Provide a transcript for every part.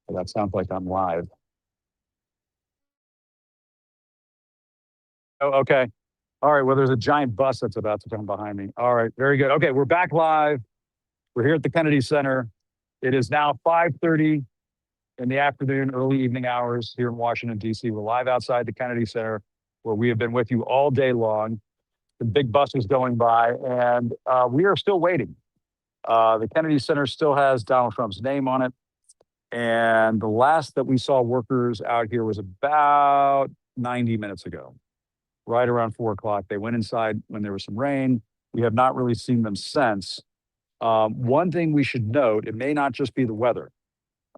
That sounds like I'm live. Oh, okay. All right. Well, there's a giant bus that's about to come behind me. All right. Very good. Okay. We're back live. We're here at the Kennedy Center. It is now 5:30 in the afternoon, early evening hours here in Washington, D.C. We're live outside the Kennedy Center, where we have been with you all day long. The big bus is going by, and we are still waiting. The Kennedy Center still has Donald Trump's name on it. And the last that we saw workers out here was about 90 minutes ago, right around 4 o'clock. They went inside when there was some rain. We have not really seen them since. One thing we should note, it may not just be the weather.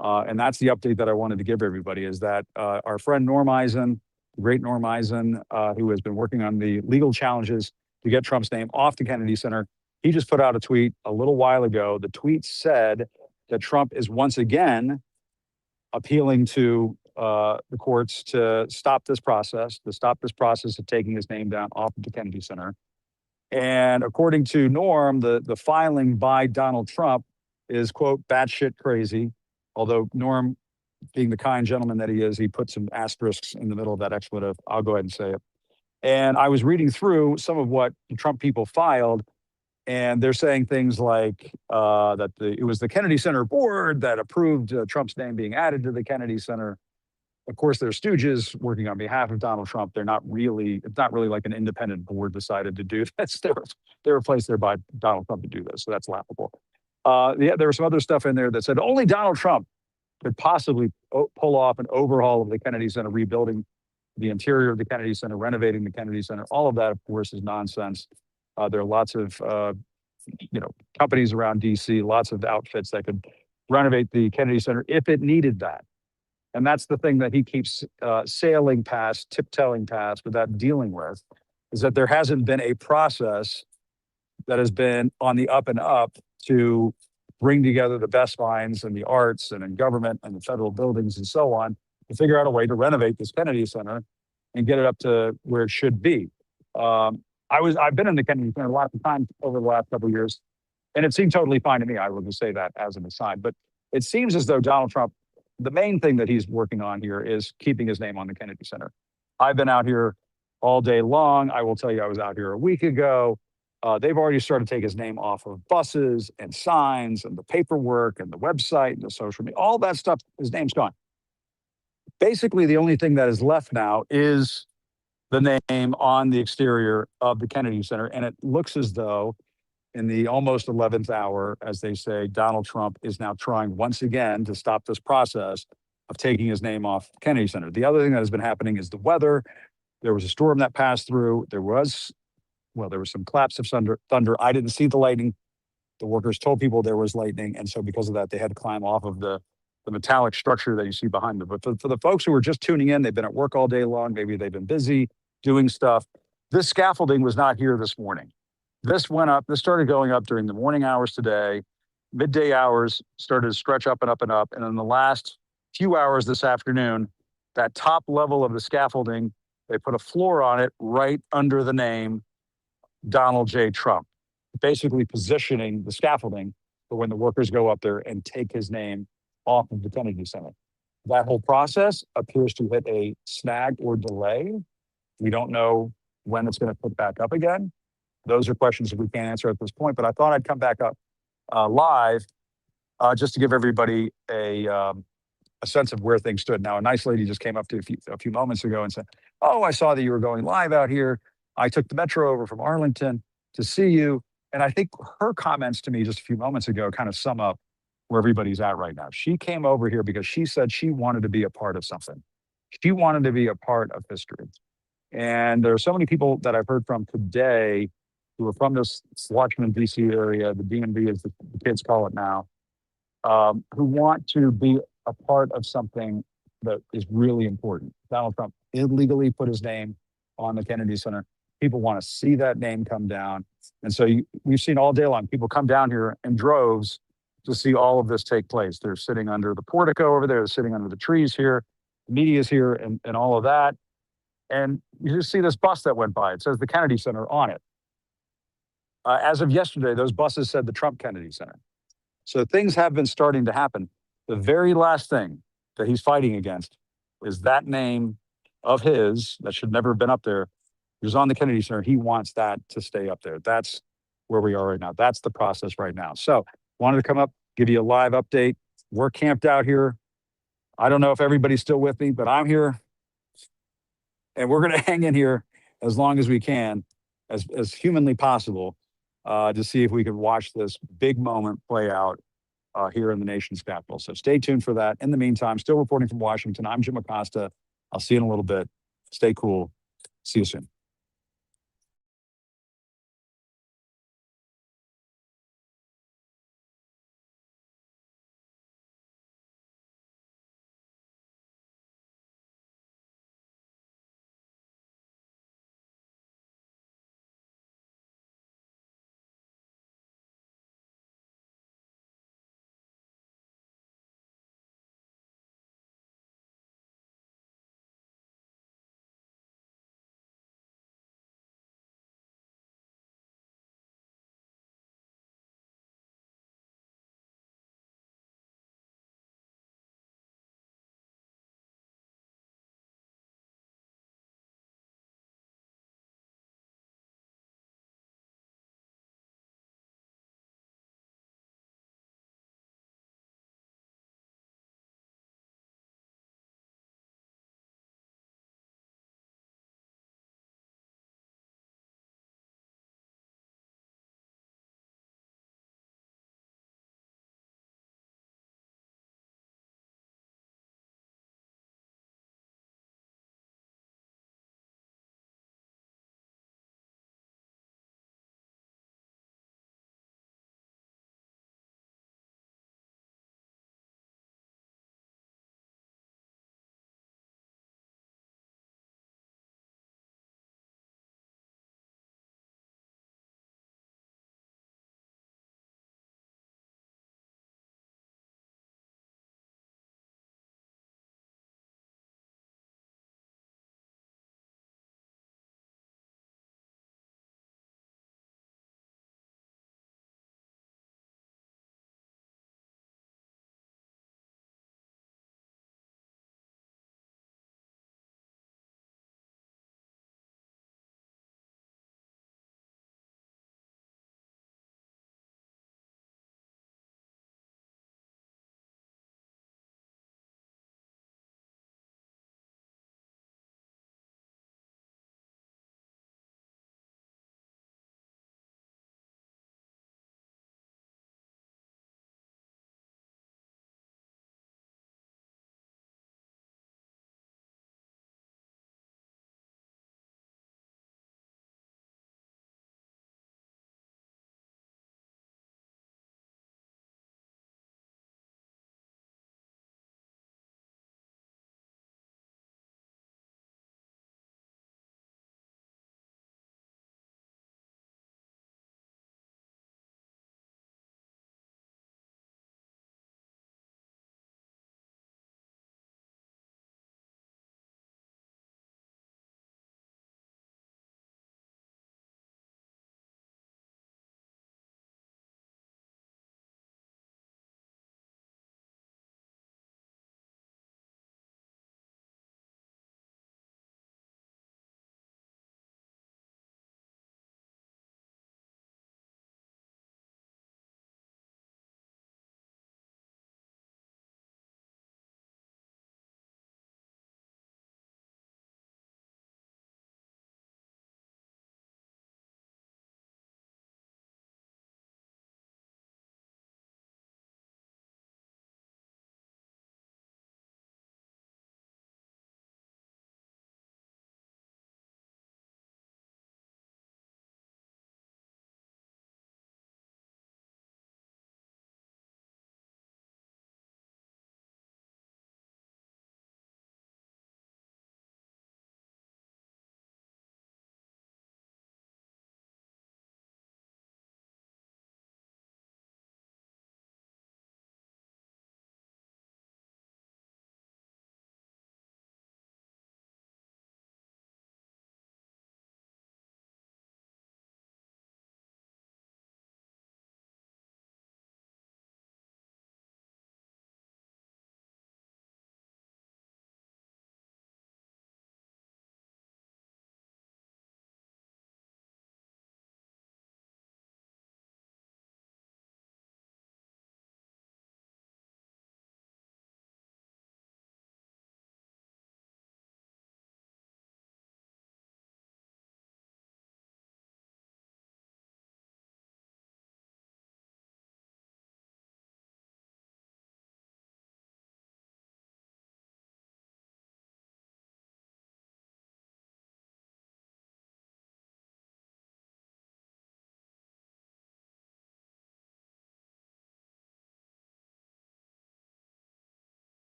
And that's the update that I wanted to give everybody, is that our friend Norm Eisen, the great Norm Eisen, who has been working on the legal challenges to get Trump's name off the Kennedy Center, he just put out a tweet a little while ago. The tweet said that Trump is once again appealing to the courts to stop this process of taking his name down off of the Kennedy Center. And according to Norm, the filing by Donald Trump is, quote, batshit crazy. Although Norm, being the kind gentleman that he is, he put some asterisks in the middle of that expletive. I'll go ahead and say it. And I was reading through some of what the Trump people filed, and they're saying things like that it was the Kennedy Center board that approved Trump's name being added to the Kennedy Center. Of course, they're stooges working on behalf of Donald Trump. It's not really like an independent board decided to do this. They were placed there by Donald Trump to do this. So that's laughable. Yeah, there was some other stuff in there that said only Donald Trump could possibly pull off an overhaul of the Kennedy Center, rebuilding the interior of the Kennedy Center, renovating the Kennedy Center. All of that, of course, is nonsense. There are lots of companies around DC, lots of outfits that could renovate the Kennedy Center if it needed that. And that's the thing that he keeps sailing past, tiptoeing past without dealing with, is that there hasn't been a process that has been on the up and up to bring together the best minds in the arts and in government and the federal buildings and so on to figure out a way to renovate this Kennedy Center and get it up to where it should be. I've been in the Kennedy Center lots of times over the last couple of years, and it seemed totally fine to me. I will just say that as an aside. But it seems as though Donald Trump, the main thing that he's working on here is keeping his name on the Kennedy Center. I've been out here all day long. I will tell you, I was out here a week ago. They've already started to take his name off of buses and signs and the paperwork and the website and the social media, all that stuff. His name's gone. Basically, the only thing that is left now is the name on the exterior of the Kennedy Center. And it looks as though in the almost 11th hour, as they say, Donald Trump is now trying once again to stop this process of taking his name off Kennedy Center. The other thing that has been happening is the weather. There was a storm that passed through. There was some claps of thunder. I didn't see the lightning. The workers told people there was lightning. And so because of that, they had to climb off of the metallic structure that you see behind them. But for the folks who were just tuning in, they've been at work all day long. Maybe they've been busy doing stuff. This scaffolding was not here this morning. This went up. This started going up during the morning hours today. Midday hours started to stretch up and up and up. And in the last few hours this afternoon, that top level of the scaffolding, they put a floor on it right under the name Donald J. Trump, basically positioning the scaffolding for when the workers go up there and take his name off of the Kennedy Center. That whole process appears to hit a snag or delay. We don't know when it's going to put back up again. Those are questions that we can't answer at this point, but I thought I'd come back up live just to give everybody a sense of where things stood. Now, a nice lady just came up to a few moments ago and said, "Oh, I saw that you were going live out here. I took the metro over from Arlington to see you." And I think her comments to me just a few moments ago kind of sum up where everybody's at right now. She came over here because she said she wanted to be a part of something. She wanted to be a part of history. And there are so many people that I've heard from today who are from this Washington, D.C. area, the DMV as the kids call it now, who want to be a part of something that is really important. Donald Trump illegally put his name on the Kennedy Center. People want to see that name come down. And so we've seen all day long, people come down here in droves to see all of this take place. They're sitting under the portico over there, they're sitting under the trees here, the media's here and all of that. And you just see this bus that went by. It says the Kennedy Center on it. As of yesterday, those buses said the Trump Kennedy Center. So things have been starting to happen. The very last thing that he's fighting against is that name of his that should never have been up there. He was on the Kennedy Center. He wants that to stay up there. That's where we are right now. That's the process right now. So wanted to come up, give you a live update. We're camped out here. I don't know if everybody's still with me, but I'm here. And we're going to hang in here as long as we can, as humanly possible, to see if we can watch this big moment play out here in the nation's capital. So stay tuned for that. In the meantime, still reporting from Washington, I'm Jim Acosta. I'll see you in a little bit. Stay cool. See you soon.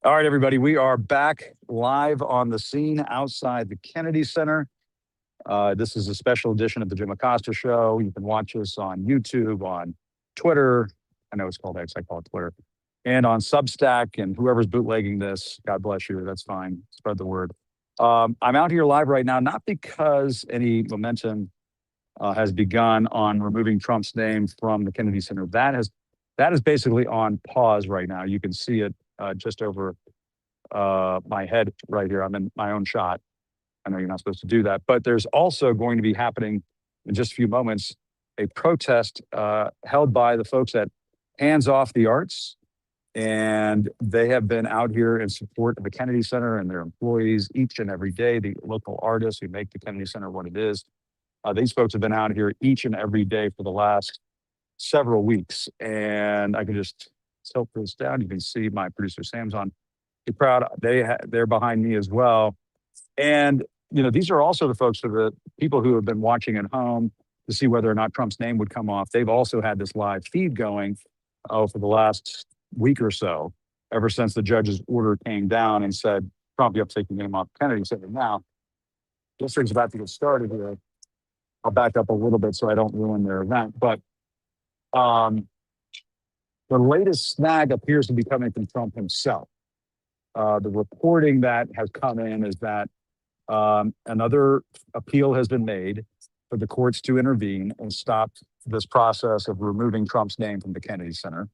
All right, everybody, we are back live on the scene outside the Kennedy Center. This is a special edition of the Jim Acosta Show. You can watch us on YouTube, on Twitter. I know it's called X, I call it Twitter. And on Substack, and whoever's bootlegging this, God bless you, that's fine. Spread the word. I'm out here live right now, not because any momentum has begun on removing Trump's name from the Kennedy Center. That is basically on pause right now. You can see it just over my head right here. I'm in my own shot. I know you're not supposed to do that, but there's also going to be happening in just a few moments a protest held by the folks at Hands Off the Arts. And they have been out here in support of the Kennedy Center and their employees each and every day, the local artists who make the Kennedy Center what it is. These folks have been out here each and every day for the last several weeks. And I can just tilt this down. You can see my producer Sam's on the crowd. They're behind me as well. And these are also the folks who are the people who have been watching at home to see whether or not Trump's name would come off. They've also had this live feed going for the last week or so, ever since the judge's order came down and said, Trump, you have to take your name off Kennedy Center. Now, this thing's about to get started here. I'll back up a little bit so I don't ruin their event. But The latest snag appears to be coming from Trump himself. The reporting that has come in is that another appeal has been made for the courts to intervene and stop this process of removing Trump's name from the Kennedy Center.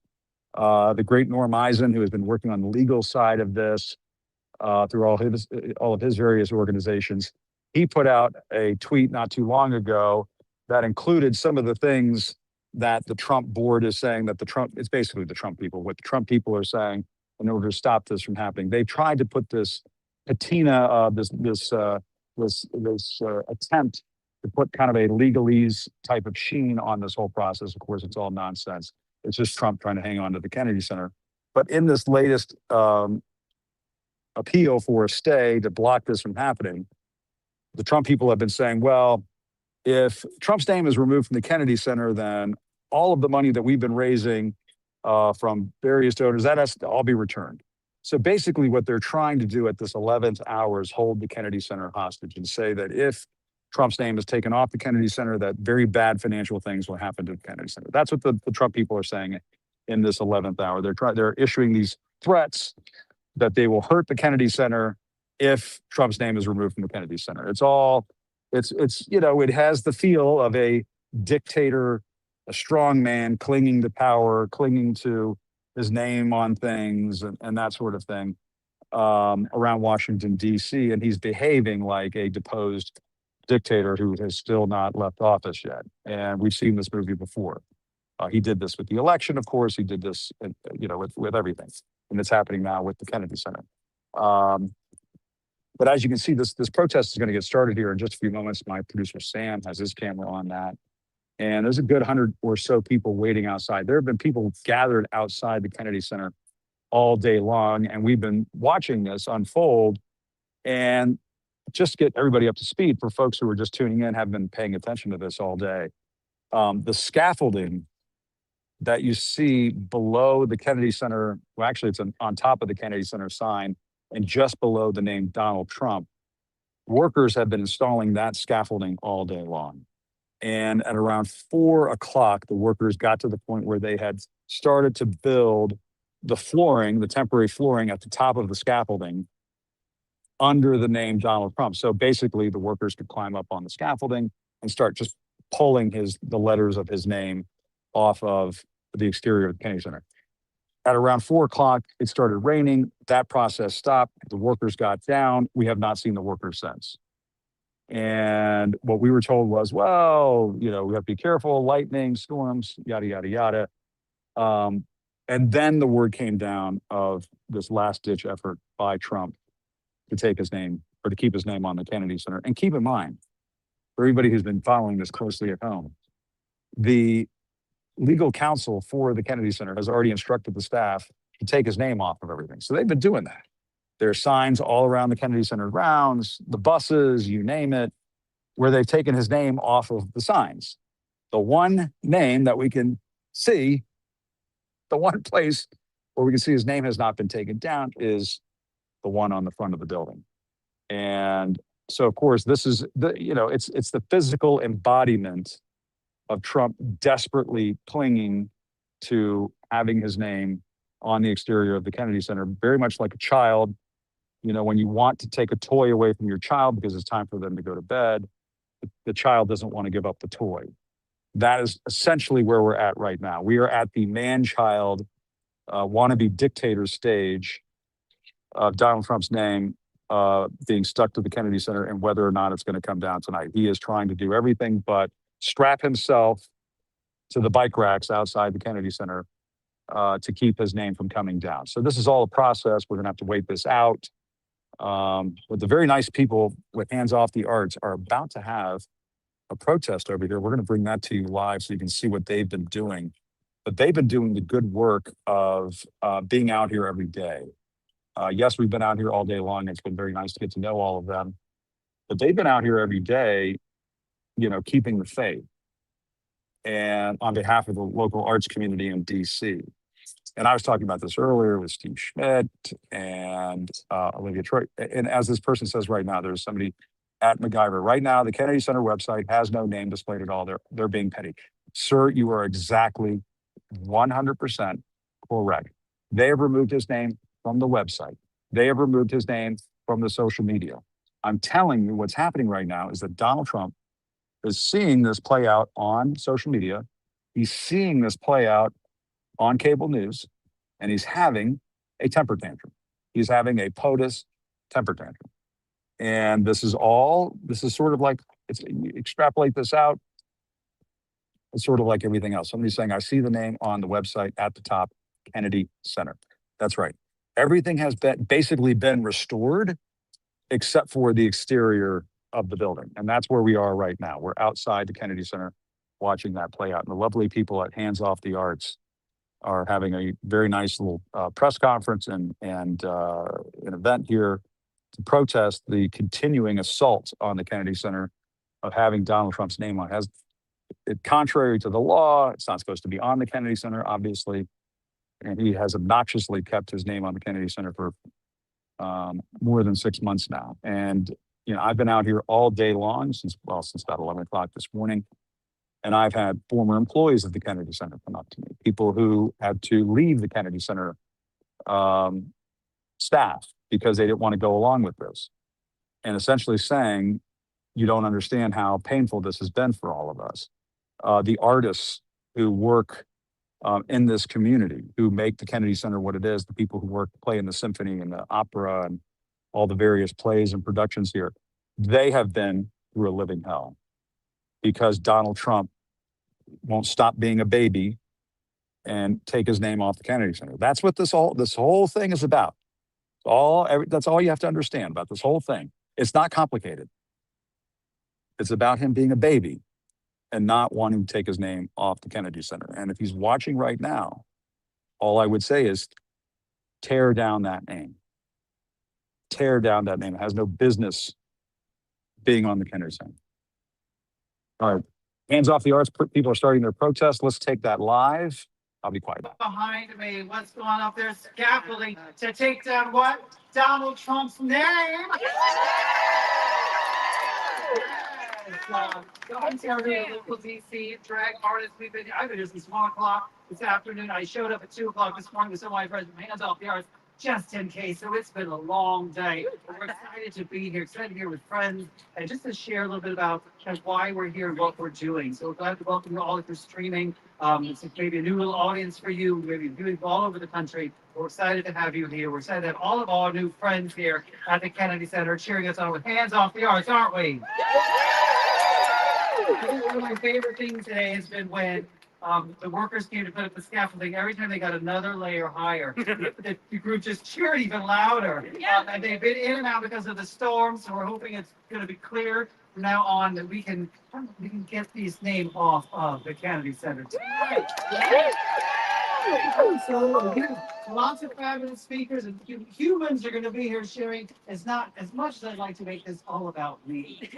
The great Norm Eisen, who has been working on the legal side of this through all of his various organizations, he put out a tweet not too long ago that included some of the things that the Trump board is saying, that it's basically the Trump people, what the Trump people are saying in order to stop this from happening. They've tried to put this patina, this attempt to put kind of a legalese type of sheen on this whole process. Of course, it's all nonsense. It's just Trump trying to hang on to the Kennedy Center. But in this latest appeal for a stay to block this from happening, the Trump people have been saying, well, if Trump's name is removed from the Kennedy Center, then all of the money that we've been raising from various donors, that has to all be returned. So basically what they're trying to do at this 11th hour is hold the Kennedy Center hostage and say that if Trump's name is taken off the Kennedy Center, that very bad financial things will happen to the Kennedy Center. That's what the Trump people are saying in this 11th hour. They're issuing these threats that they will hurt the Kennedy Center if Trump's name is removed from the Kennedy Center. It's it has the feel of a dictator, a strong man clinging to power, clinging to his name on things and that sort of thing around Washington, D.C. And he's behaving like a deposed dictator who has still not left office yet. And we've seen this movie before. He did this with the election, of course. He did this, with everything. And it's happening now with the Kennedy Center. But as you can see, this protest is going to get started here in just a few moments. My producer, Sam, has his camera on that. And there's a good 100 or so people waiting outside. There have been people gathered outside the Kennedy Center all day long. And we've been watching this unfold. And just to get everybody up to speed, for folks who are just tuning in, have been paying attention to this all day. The scaffolding that you see below the Kennedy Center, well, actually it's on top of the Kennedy Center sign and just below the name Donald Trump, workers have been installing that scaffolding all day long. And at around 4 o'clock, the workers got to the point where they had started to build the flooring, the temporary flooring at the top of the scaffolding under the name Donald Trump. So basically the workers could climb up on the scaffolding and start just pulling the letters of his name off of the exterior of the Kennedy Center. At around 4 o'clock, it started raining. That process stopped. The workers got down. We have not seen the workers since. And what we were told was, well, we have to be careful, lightning, storms, yada, yada, yada. And then the word came down of this last ditch effort by Trump to take his name or to keep his name on the Kennedy Center. And keep in mind, for everybody who's been following this closely at home, the legal counsel for the Kennedy Center has already instructed the staff to take his name off of everything. So they've been doing that. There are signs all around the Kennedy Center grounds, the buses, you name it, where they've taken his name off of the signs. The one name that we can see, the one place where we can see his name has not been taken down is the one on the front of the building. And so, of course, this is it's the physical embodiment of Trump desperately clinging to having his name on the exterior of the Kennedy Center, very much like a child. When you want to take a toy away from your child because it's time for them to go to bed, the child doesn't want to give up the toy. That is essentially where we're at right now. We are at the man-child wannabe dictator stage of Donald Trump's name being stuck to the Kennedy Center and whether or not it's going to come down tonight. He is trying to do everything but strap himself to the bike racks outside the Kennedy Center to keep his name from coming down. So this is all a process. We're going to have to wait this out. But the very nice people with Hands Off the Arts are about to have a protest over here. We're going to bring that to you live so you can see what they've been doing. But they've been doing the good work of being out here every day. Yes, we've been out here all day long. It's been very nice to get to know all of them. But they've been out here every day, keeping the faith. And on behalf of the local arts community in DC. And I was talking about this earlier with Steve Schmidt and Olivia Troy. And as this person says right now, there's somebody at MacGyver. Right now, the Kennedy Center website has no name displayed at all. They're being petty. Sir, you are exactly 100% correct. They have removed his name from the website. They have removed his name from the social media. I'm telling you what's happening right now is that Donald Trump is seeing this play out on social media. He's seeing this play out on cable news, and he's having a temper tantrum. He's having a POTUS temper tantrum. And this is sort of like, you extrapolate this out, it's sort of like everything else. Somebody's saying, I see the name on the website at the top, Kennedy Center. That's right. Everything has basically been restored except for the exterior of the building. And that's where we are right now. We're outside the Kennedy Center watching that play out. And the lovely people at Hands Off the Arts are having a very nice little press conference and an event here to protest the continuing assault on the Kennedy Center of having Donald Trump's name on it. Contrary to the law, it's not supposed to be on the Kennedy Center, obviously. And he has obnoxiously kept his name on the Kennedy Center for more than 6 months now. And, I've been out here all day long since about 11 o'clock this morning. And I've had former employees of the Kennedy Center come up to me, people who had to leave the Kennedy Center staff because they didn't want to go along with this. And essentially saying, you don't understand how painful this has been for all of us. The artists who work in this community, who make the Kennedy Center what it is, the people who play in the symphony and the opera and all the various plays and productions here, they have been through a living hell because Donald Trump won't stop being a baby and take his name off the Kennedy Center. That's what this whole thing is about. That's all you have to understand about this whole thing. It's not complicated. It's about him being a baby and not wanting to take his name off the Kennedy Center. And if he's watching right now, all I would say is tear down that name. Tear down that name. It has no business being on the Kennedy Center. All right. Hands Off the Arts. People are starting their protest. Let's take that live. I'll be quiet. Behind me, what's going up there? Scaffolding to take down what? Donald Trump's name. I'm here at local DC drag artists. I've been here since 1 o'clock this afternoon. I showed up at 2 o'clock this morning with some of my friends from Hands Off the Arts, just in case. So it's been a long day. We're excited to be here, excited to be here with friends, and just to share a little bit about kind of why we're here and what we're doing. So we're glad to welcome you all if you're streaming. It's maybe a new little audience for you, maybe viewing all over the country. We're excited to have you here. We're excited to have all of our new friends here at the Kennedy Center cheering us on with Hands Off the Arts, aren't we? I think one of my favorite things today has been when the workers came to put up the scaffolding. Every time they got another layer higher, the group just cheered even louder. And they've been in and out because of the storm, so we're hoping it's going to be clear from now on that we can get these names off of the Kennedy Center tonight. So lots of fabulous speakers and humans are going to be here sharing. It's not as much as I'd like to make this all about me.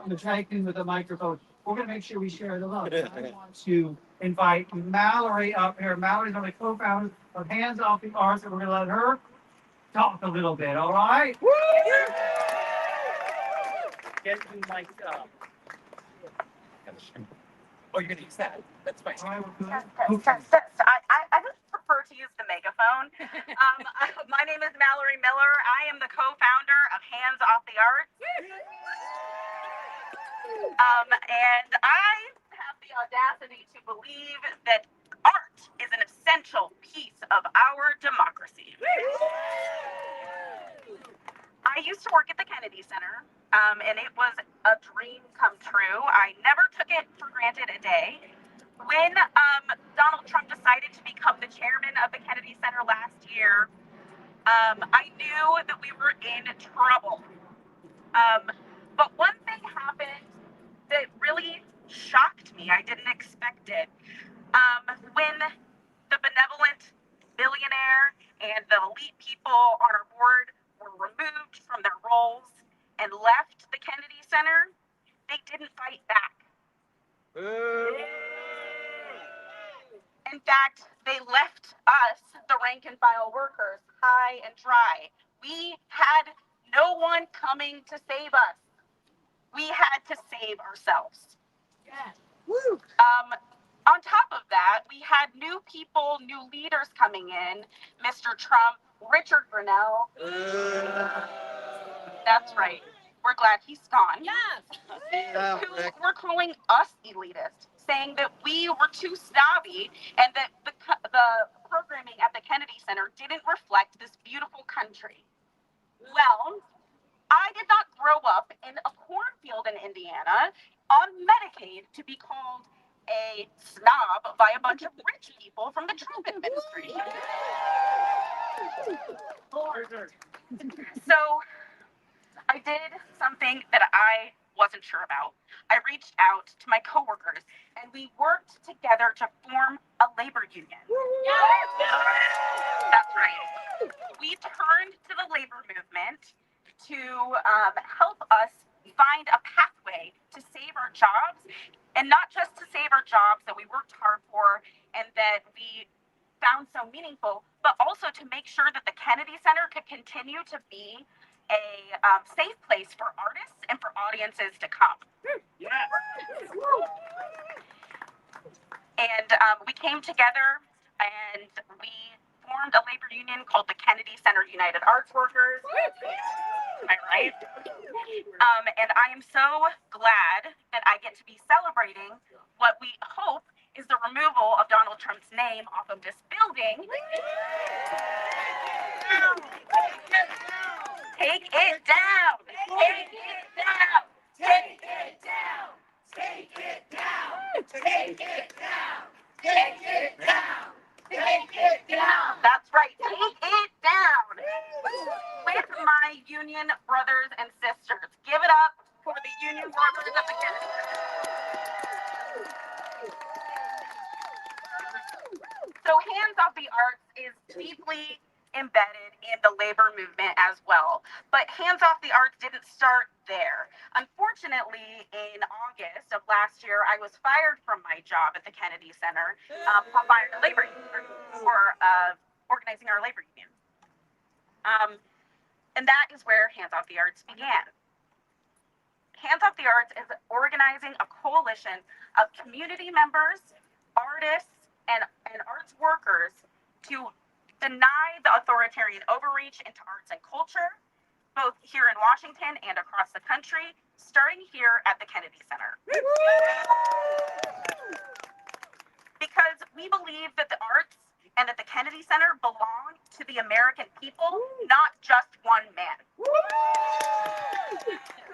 I'm a drag queen with a microphone. We're going to make sure we share the love. I want to invite Mallory up here. Mallory's one of the co-founders of Hands Off the Arts, and we're going to let her talk a little bit. All right? Get you mic'd up. Oh, you're going to use that? That's fine. All right, we're good. I would prefer to use the megaphone. My name is Mallory Miller. I am the co-founder of Hands Off the Arts. And I have the audacity to believe that art is an essential piece of our democracy. I used to work at the Kennedy Center, and it was a dream come true. I never took it for granted a day. When Donald Trump decided to become the chairman of the Kennedy Center last year, I knew that we were in trouble. But one thing happened that really shocked me. I didn't expect it. When the benevolent billionaire and the elite people on our board were removed from their roles and left the Kennedy Center, they didn't fight back. In fact, they left us, the rank and file workers, high and dry. We had no one coming to save us. We had to save ourselves. Yeah. Woo. On top of that, we had new people, new leaders coming in. Mr. Trump, Richard Grenell. That's right. We're glad he's gone. Yeah, Who Rick. were calling us elitist, saying that we were too snobby and that the programming at the Kennedy Center didn't reflect this beautiful country. Well, I did not grow up in a cornfield in Indiana on Medicaid to be called a snob by a bunch of rich people from the Trump administration. So I did something that I wasn't sure about. I reached out to my coworkers and we worked together to form a labor union. That's right. We turned to the labor movement to help us find a pathway to save our jobs, and not just to save our jobs that we worked hard for and that we found so meaningful, but also to make sure that the Kennedy Center could continue to be a safe place for artists and for audiences to come. And we came together and we formed a labor union called the Kennedy Center United Arts Workers. Am I right? And I am so glad that I get to be celebrating what we hope is the removal of Donald Trump's name off of this building. Take it down! Take it down! Take it down! Take it down! Take it down! Take it down! Take it down! That's right, take it down! With my union brothers and sisters. Give it up for the union workers of the Kennedy Center. So Hands Off the Arts is deeply embedded in the labor movement as well. But Hands Off the Arts didn't start there. Unfortunately, in August of last year, I was fired from my job at the Kennedy Center by the labor union for organizing our labor union. And that is where Hands Off the Arts began. Hands Off the Arts is organizing a coalition of community members, artists, and arts workers to deny the authoritarian overreach into arts and culture, both here in Washington and across the country, starting here at the Kennedy Center. Because we believe that the arts and that the Kennedy Center belong to the American people, not just one man.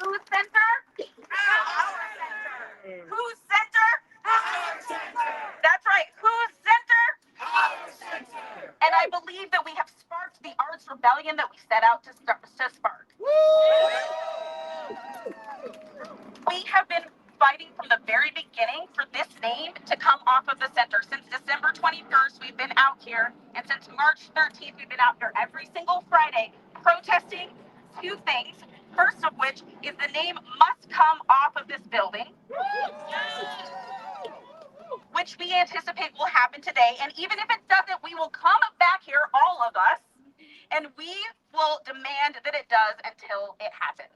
Whose center? Our center. Whose center? Our center. That's right. Whose center? Our center. And I believe that we have sparked the arts rebellion that we set out to spark. We have been fighting from the very beginning for this name to come off of the center. Since December 21st, we've been out here, and since March 13th, we've been out here every single Friday protesting two things. First of which is the name must come off of this building, which we anticipate will happen today. And even if it doesn't, we will come back here, all of us, and we will demand that it does until it happens.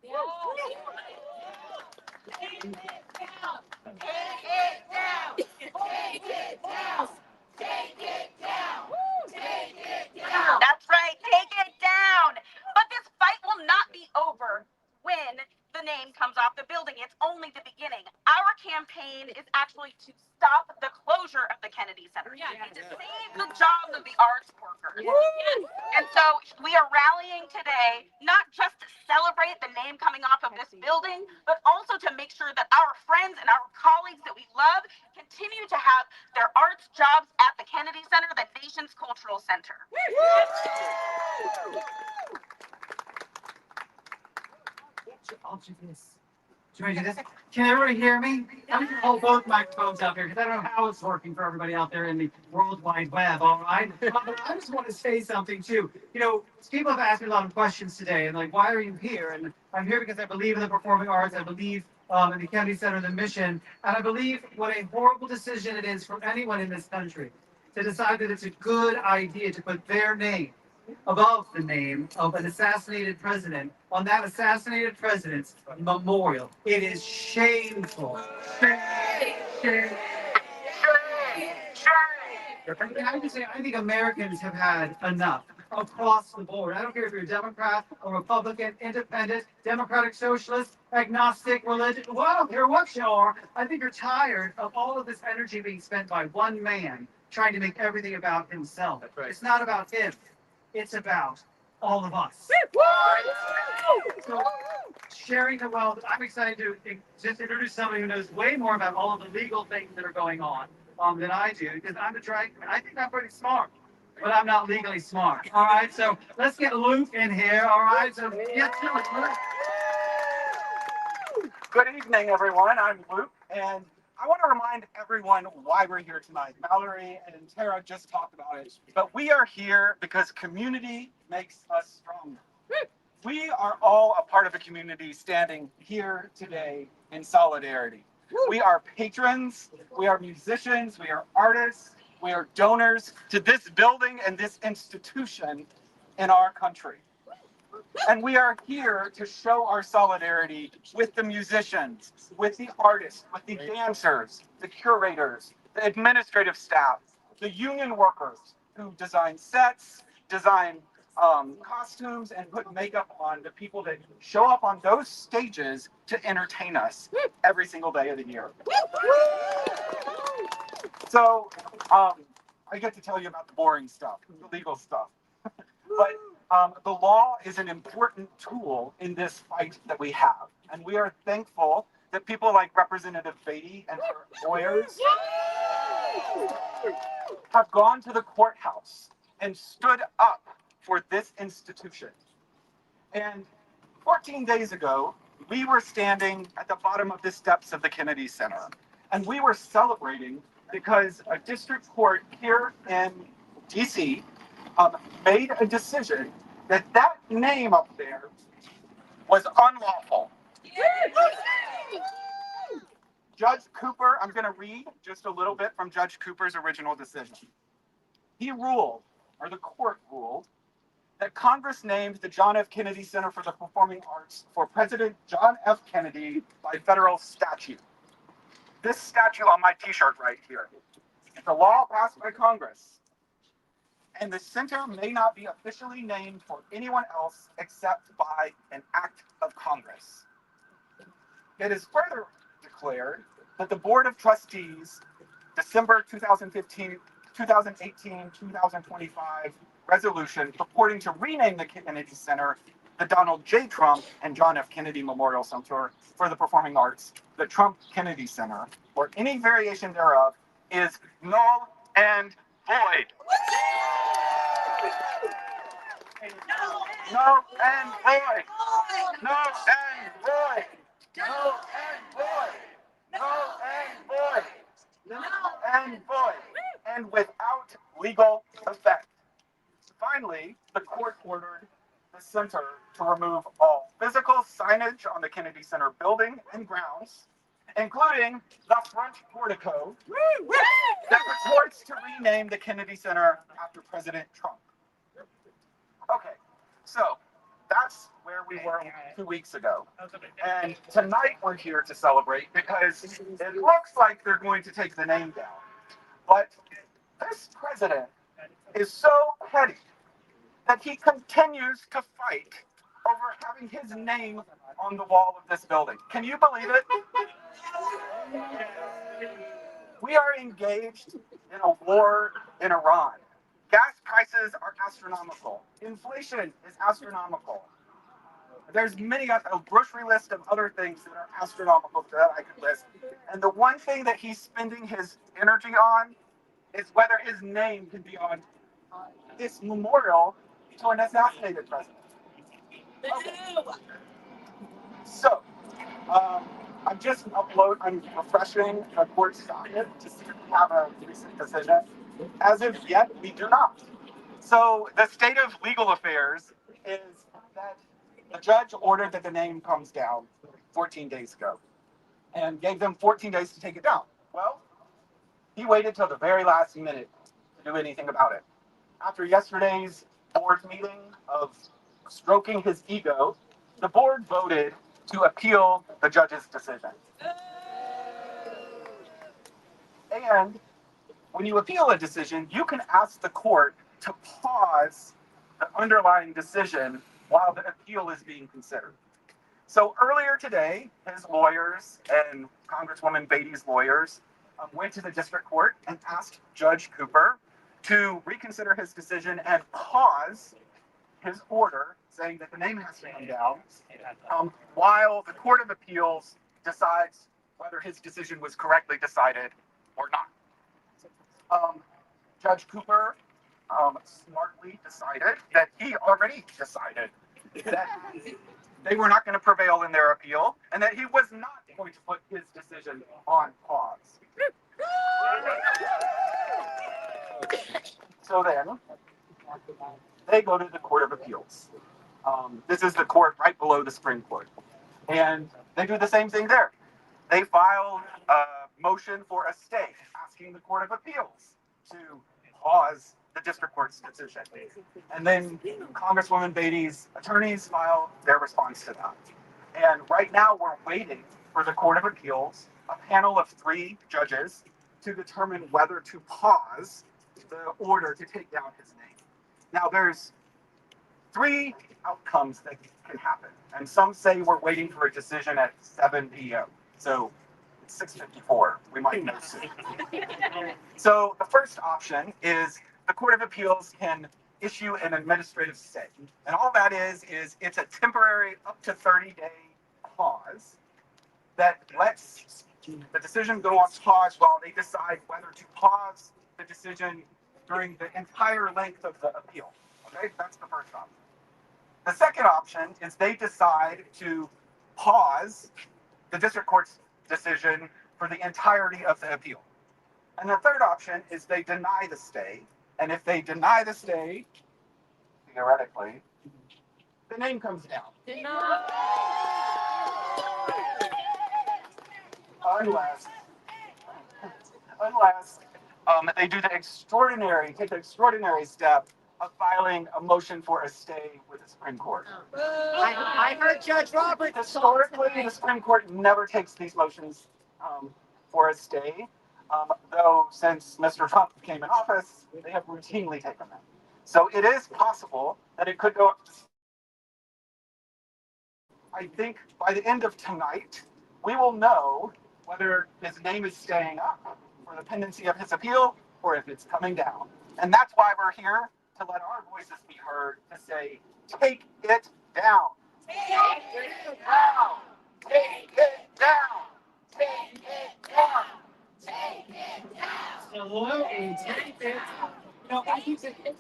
Take it down! Take it down! Take it down! Take it down! Take it down! That's right, take it down! But this fight will not be over when the name comes off the building. It's only the beginning. Our campaign is actually to stop the closure of the Kennedy Center and to save the jobs of the arts workers. And so we are rallying today, not just to celebrate the name coming off of this building, but also to make sure that our friends and our colleagues that we love continue to have their arts jobs at the Kennedy Center, the nation's cultural center. I'll do this. Should I do this? Can everybody hear me? I'm gonna hold both microphones up here because I don't know how it's working for everybody out there in the World Wide Web, all right? But I just want to say something too. You know, people have asked me a lot of questions today and like, why are you here? And I'm here because I believe in the performing arts. I believe in the Kennedy Center, the mission. And I believe what a horrible decision it is for anyone in this country to decide that it's a good idea to put their name above the name of an assassinated president on that assassinated president's memorial. It is shameful. Shame. I would say I think Americans have had enough across the board. I don't care if you're a Democrat or Republican, independent, democratic socialist, agnostic, religious. Well, I don't care what you are. I think you're tired of all of this energy being spent by one man trying to make everything about himself. That's right. It's not about him. It's about all of us. So, sharing the wealth, I'm excited to just introduce somebody who knows way more about all of the legal things that are going on than I do, because I'm a drag. I think I'm pretty smart, but I'm not legally smart. All right, so let's get Luke in here. All right, so get to it, Luke. Good evening, everyone. I'm Luke, and I want to remind everyone why we're here tonight. Mallory and Tara just talked about it, but we are here because community makes us stronger. We are all a part of a community standing here today in solidarity. We are patrons, we are musicians, we are artists, we are donors to this building and this institution in our country. And we are here to show our solidarity with the musicians, with the artists, with the dancers, the curators, the administrative staff, the union workers who design sets, design costumes, and put makeup on the people that show up on those stages to entertain us every single day of the year. So I get to tell you about the boring stuff, the legal stuff. But the law is an important tool in this fight that we have. And we are thankful that people like Representative Beatty and her lawyers have gone to the courthouse and stood up for this institution. And 14 days ago, we were standing at the bottom of the steps of the Kennedy Center. And we were celebrating because a district court here in DC made a decision that that name up there was unlawful. Judge Cooper, I'm going to read just a little bit from Judge Cooper's original decision. He ruled, or the court ruled, that Congress named the John F. Kennedy Center for the Performing Arts for President John F. Kennedy by federal statute. This statute on my t-shirt right here. It's a law passed by Congress. And the center may not be officially named for anyone else except by an act of Congress. It is further declared that the Board of Trustees, December 2018, 2025 resolution purporting to rename the Kennedy Center the Donald J. Trump and John F. Kennedy Memorial Center for the Performing Arts, the Trump Kennedy Center, or any variation thereof, is null and void. No and void. No and void. No and void. No and void. No and void. And without legal effect. Finally, the court ordered the center to remove all physical signage on the Kennedy Center building and grounds, including the front portico that purports to rename the Kennedy Center after President Trump. Okay, so that's where we were 2 weeks ago. And tonight we're here to celebrate because it looks like they're going to take the name down. But this president is so petty that he continues to fight over having his name on the wall of this building. Can you believe it? We are engaged in a war in Iran. Gas prices are astronomical. Inflation is astronomical. There's a grocery list of other things that are astronomical that I could list. And the one thing that he's spending his energy on is whether his name can be on this memorial to an assassinated president. Okay. So, I'm refreshing the court's docket to see if we have a recent decision. As of yet, we do not. So the state of legal affairs is that the judge ordered that the name comes down 14 days ago and gave them 14 days to take it down. Well, he waited till the very last minute to do anything about it. After yesterday's board meeting of stroking his ego, the board voted to appeal the judge's decision. And when you appeal a decision, you can ask the court to pause the underlying decision while the appeal is being considered. So earlier today, his lawyers and Congresswoman Beatty's lawyers went to the district court and asked Judge Cooper to reconsider his decision and pause his order saying that the name has to come down while the Court of Appeals decides whether his decision was correctly decided or not. Judge Cooper smartly decided that he already decided that they were not going to prevail in their appeal and that he was not going to put his decision on pause. So then, they go to the Court of Appeals. This is the court right below the Supreme Court. And they do the same thing there. They filed a motion for a stay, asking the Court of Appeals to pause the district court's decision. And then Congresswoman Beatty's attorneys filed their response to that. And right now we're waiting for the Court of Appeals, a panel of 3 judges, to determine whether to pause the order to take down his name. Now there's 3 outcomes that can happen. And some say we're waiting for a decision at 7 p.m. So it's 6:54. We might know soon. So the first option is the Court of Appeals can issue an administrative stay. And all that is it's a temporary up to 30-day pause that lets the decision go on pause while they decide whether to pause the decision during the entire length of the appeal. Okay, that's the first option. The second option is they decide to pause the district court's decision for the entirety of the appeal. And the third option is they deny the stay. And if they deny the stay, theoretically, the name comes down. Unless they do take the extraordinary step of filing a motion for a stay with the Supreme Court. I heard Judge Roberts. Historically, the Supreme Court never takes these motions for a stay, though since Mr. Trump came in office, they have routinely taken them. So it is possible that it could go up to, I think by the end of tonight, we will know whether his name is staying up for the pendency of his appeal or if it's coming down. And that's why we're here, to let our voices be heard, to say, take it down. Take it down. Take it down. Take it down. Take it down. Absolutely. Take it. You know,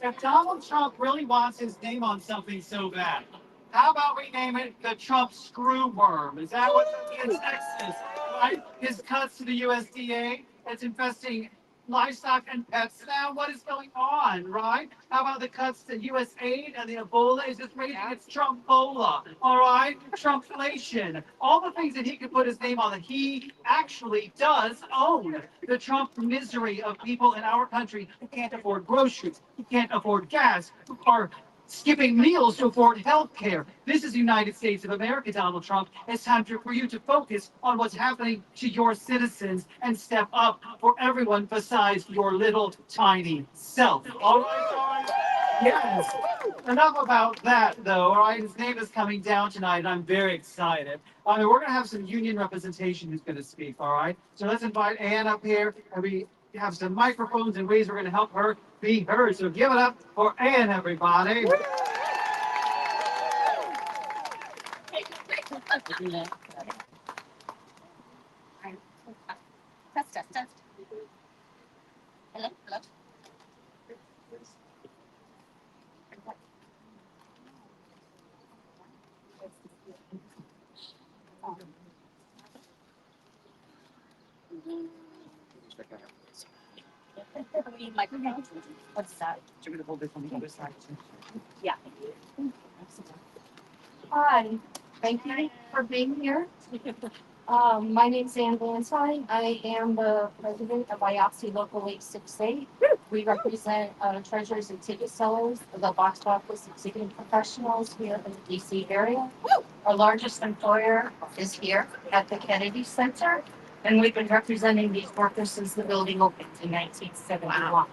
if Donald Trump really wants his name on something so bad, how about we name it the Trump screw worm? Is that what's in Texas? Right? His cuts to the USDA that's infesting livestock and pets now. What is going on, right? How about the cuts to USAID and the Ebola is just raising its Trumpola, all right? Trumpflation, all the things that he could put his name on that he actually does own. The Trump misery of people in our country who can't afford groceries, who can't afford gas, who are skipping meals to afford health care. This is the United States of America, Donald Trump. It's time for you to focus on what's happening to your citizens and step up for everyone besides your little tiny self. All right, yes. Enough about that, though. All right, his name is coming down tonight, and I'm very excited. We're going to have some union representation who's going to speak, all right? So let's invite Ann up here, and we have some microphones and ways we're going to help her be heard. So give it up for Ann, everybody. Test. Hello. We need microphones. What's that? Do you want to hold this on the other side too? Yeah. Hi, thank you for being here. My name's Ann Valentine. I am the president of IOPSI Local 868. We represent treasurers and ticket sellers, the box office and ticketing professionals here in the DC area. Our largest employer is here at the Kennedy Center. And we've been representing these workers since the building opened in 1971.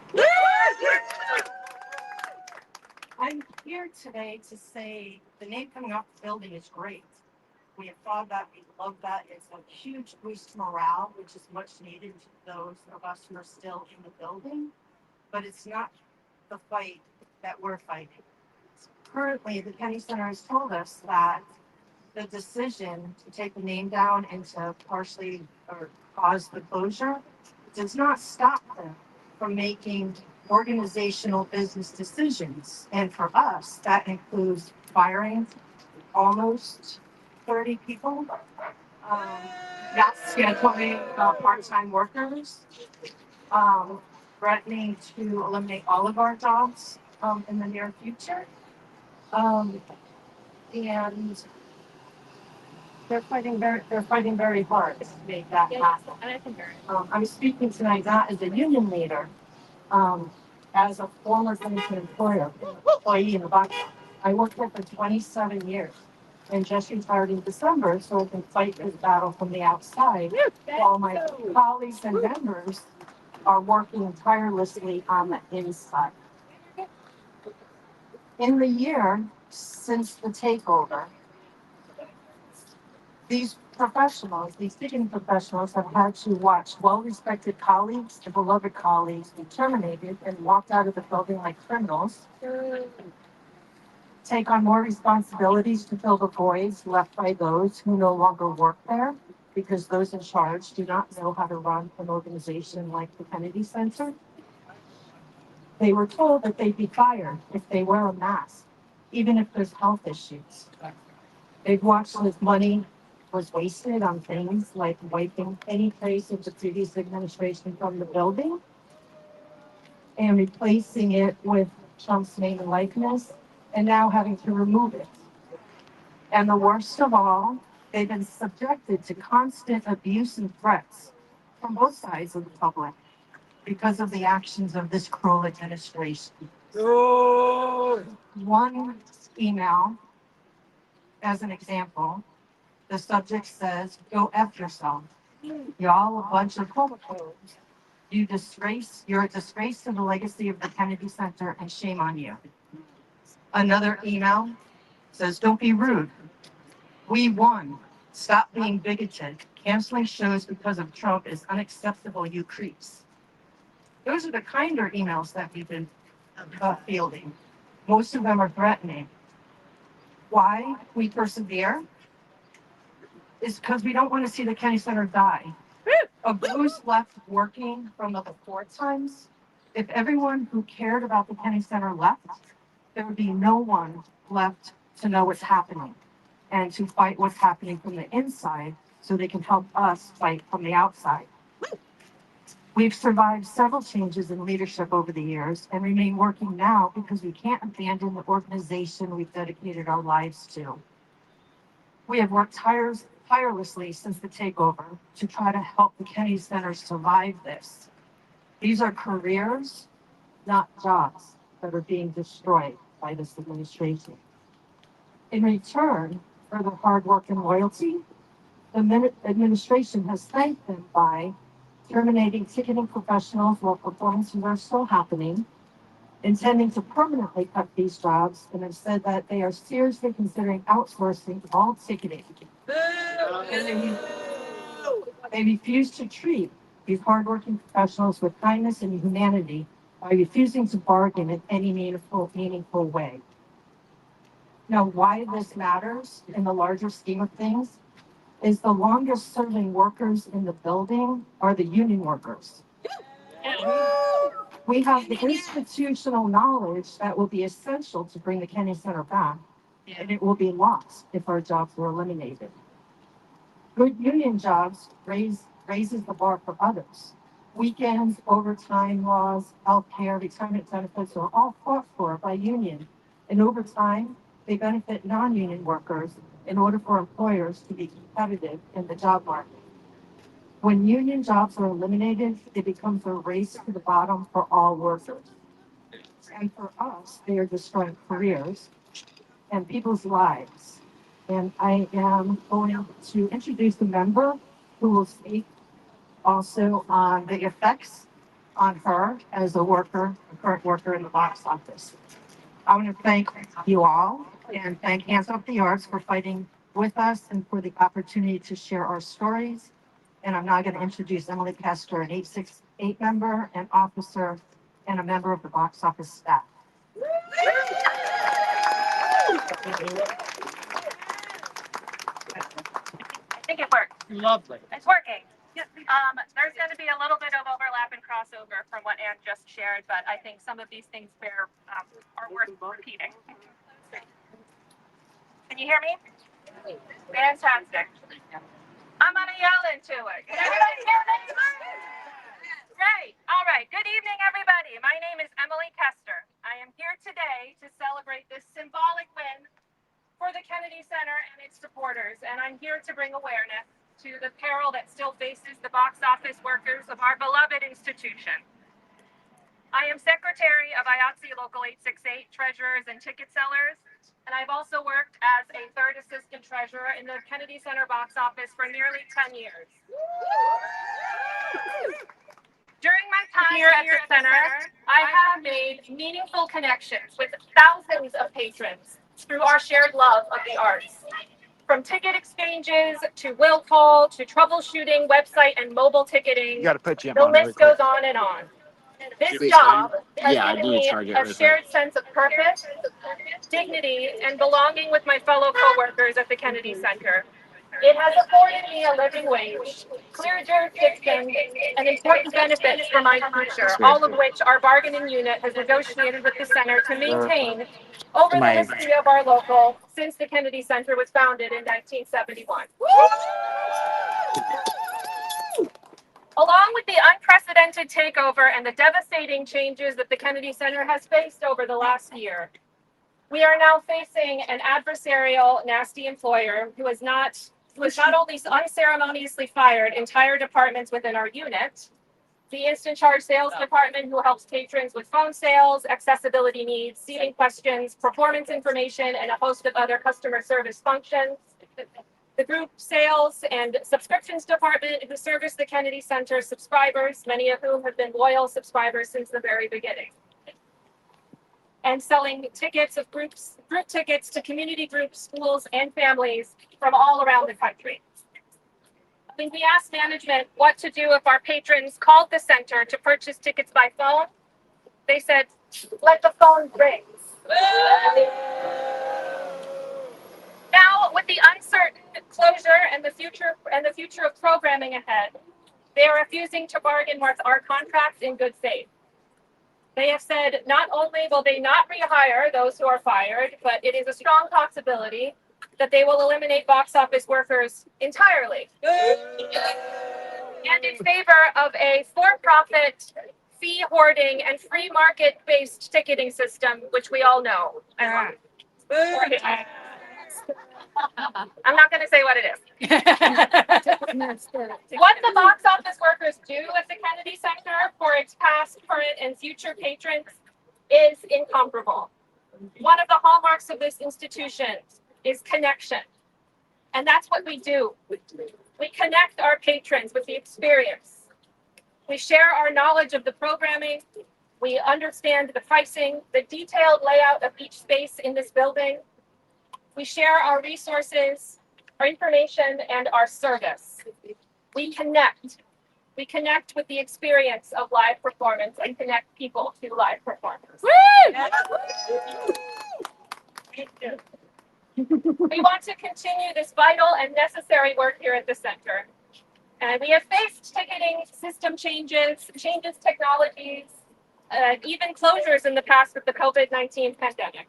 I'm here today to say the name coming off the building is great. We applaud that, we love that. It's a huge boost to morale, which is much needed to those of us who are still in the building. But it's not the fight that we're fighting. Currently, the Kennedy Center has told us that the decision to take the name down and to partially or cause the closure does not stop them from making organizational business decisions. And for us, that includes firing almost 30 people, not scheduling part-time workers, threatening to eliminate all of our jobs in the near future. And they're fighting very hard to make that happen. I'm speaking tonight not as a union leader, as a former Clinton employee in the back. I worked there for 27 years and just retired in December, so I can fight this battle from the outside while my colleagues and members are working tirelessly on the inside. In the year since the takeover, these ticketing professionals have had to watch well-respected colleagues and beloved colleagues be terminated and walked out of the building like criminals, take on more responsibilities to fill the voids left by those who no longer work there because those in charge do not know how to run an organization like the Kennedy Center. They were told that they'd be fired if they wear a mask, even if there's health issues. They've watched as money was wasted on things like wiping any trace of the previous administration from the building and replacing it with Trump's name and likeness, and now having to remove it. And the worst of all, they've been subjected to constant abuse and threats from both sides of the public because of the actions of this cruel administration. One email, as an example, the subject says, "Go F yourself. Y'all a bunch of homophobes. You're a disgrace to the legacy of the Kennedy Center and shame on you." Another email says, "Don't be rude. We won. Stop being bigoted. Canceling shows because of Trump is unacceptable, you creeps." Those are the kinder emails that we've been fielding. Most of them are threatening. Why we persevere is because we don't want to see the Kennedy Center die. Of those left working from the before times, if everyone who cared about the Kennedy Center left, there would be no one left to know what's happening and to fight what's happening from the inside so they can help us fight from the outside. We've survived several changes in leadership over the years and remain working now because we can't abandon the organization we've dedicated our lives to. We have worked tirelessly since the takeover to try to help the Kennedy Center survive this. These are careers, not jobs, that are being destroyed by this administration. In return for their hard work and loyalty, the administration has thanked them by terminating ticketing professionals while performances are still happening, intending to permanently cut these jobs, and have said that they are seriously considering outsourcing all ticketing. And they refuse to treat these hardworking professionals with kindness and humanity by refusing to bargain in any meaningful way. Now, why this matters in the larger scheme of things is the longest serving workers in the building are the union workers. We have the institutional knowledge that will be essential to bring the Kennedy Center back, and it will be lost if our jobs were eliminated. Good union jobs raises the bar for others. Weekends, overtime laws, healthcare, retirement benefits are all fought for by union, and over time, they benefit non-union workers in order for employers to be competitive in the job market. When union jobs are eliminated, it becomes a race to the bottom for all workers. And for us, they are destroying careers and people's lives. And I am going to introduce a member who will speak also on the effects on her as a worker, a current worker in the box office. I want to thank you all and thank Hands Up the Arts for fighting with us and for the opportunity to share our stories. And I'm now going to introduce Emily Kester, an 868 member, an officer, and a member of the box office staff. I think it worked. Lovely. It's working. There's going to be a little bit of overlap and crossover from what Ann just shared, but I think some of these things are worth repeating. Can you hear me? Fantastic. I'm going to yell into it. Can everybody hear me? Great. All right. Good evening, everybody. My name is Emily Kester. I am here today to celebrate this symbolic win for the Kennedy Center and its supporters, and I'm here to bring awareness to the peril that still faces the box office workers of our beloved institution. I am Secretary of IATSE Local 868 Treasurers and Ticket Sellers, and I've also worked as a third assistant treasurer in the Kennedy Center box office for nearly 10 years. During my time here at the center, I have made meaningful connections with thousands of patrons through our shared love of the arts. From ticket exchanges to will call to troubleshooting website and mobile ticketing, You got to put Jim the on list goes on and on. This job has given me a shared sense of purpose, dignity, and belonging with my fellow coworkers at the Kennedy Center. It has afforded me a living wage, clear jurisdiction, and important benefits for my future, all of which our bargaining unit has negotiated with the center to maintain over the history of our local since the Kennedy Center was founded in 1971. Along with the unprecedented takeover and the devastating changes that the Kennedy Center has faced over the last year, we are now facing an adversarial, nasty employer who has not only unceremoniously fired entire departments within our unit, the instant charge sales department who helps patrons with phone sales, accessibility needs, seating questions, performance information, and a host of other customer service functions, the group sales and subscriptions department who service the Kennedy Center subscribers, many of whom have been loyal subscribers since the very beginning, and selling tickets of group tickets to community groups, schools, and families from all around the country. When we asked management what to do if our patrons called the center to purchase tickets by phone, they said, let the phone ring. Now, with the uncertain closure and the future of programming ahead, they are refusing to bargain with our contracts in good faith. They have said not only will they not rehire those who are fired, but it is a strong possibility that they will eliminate box office workers entirely. And in favor of a for-profit, fee hoarding, and free market-based ticketing system, which we all know. I'm not going to say what it is. What the box office workers do at the Kennedy Center for its past, current, and future patrons is incomparable. One of the hallmarks of this institution is connection. And that's what we do. We connect our patrons with the experience. We share our knowledge of the programming. We understand the pricing, the detailed layout of each space in this building. We share our resources, our information, and our service. We connect. We connect with the experience of live performance and connect people to live performance. We want to continue this vital and necessary work here at the center. And we have faced ticketing system changes, technologies, even closures in the past with the COVID-19 pandemic.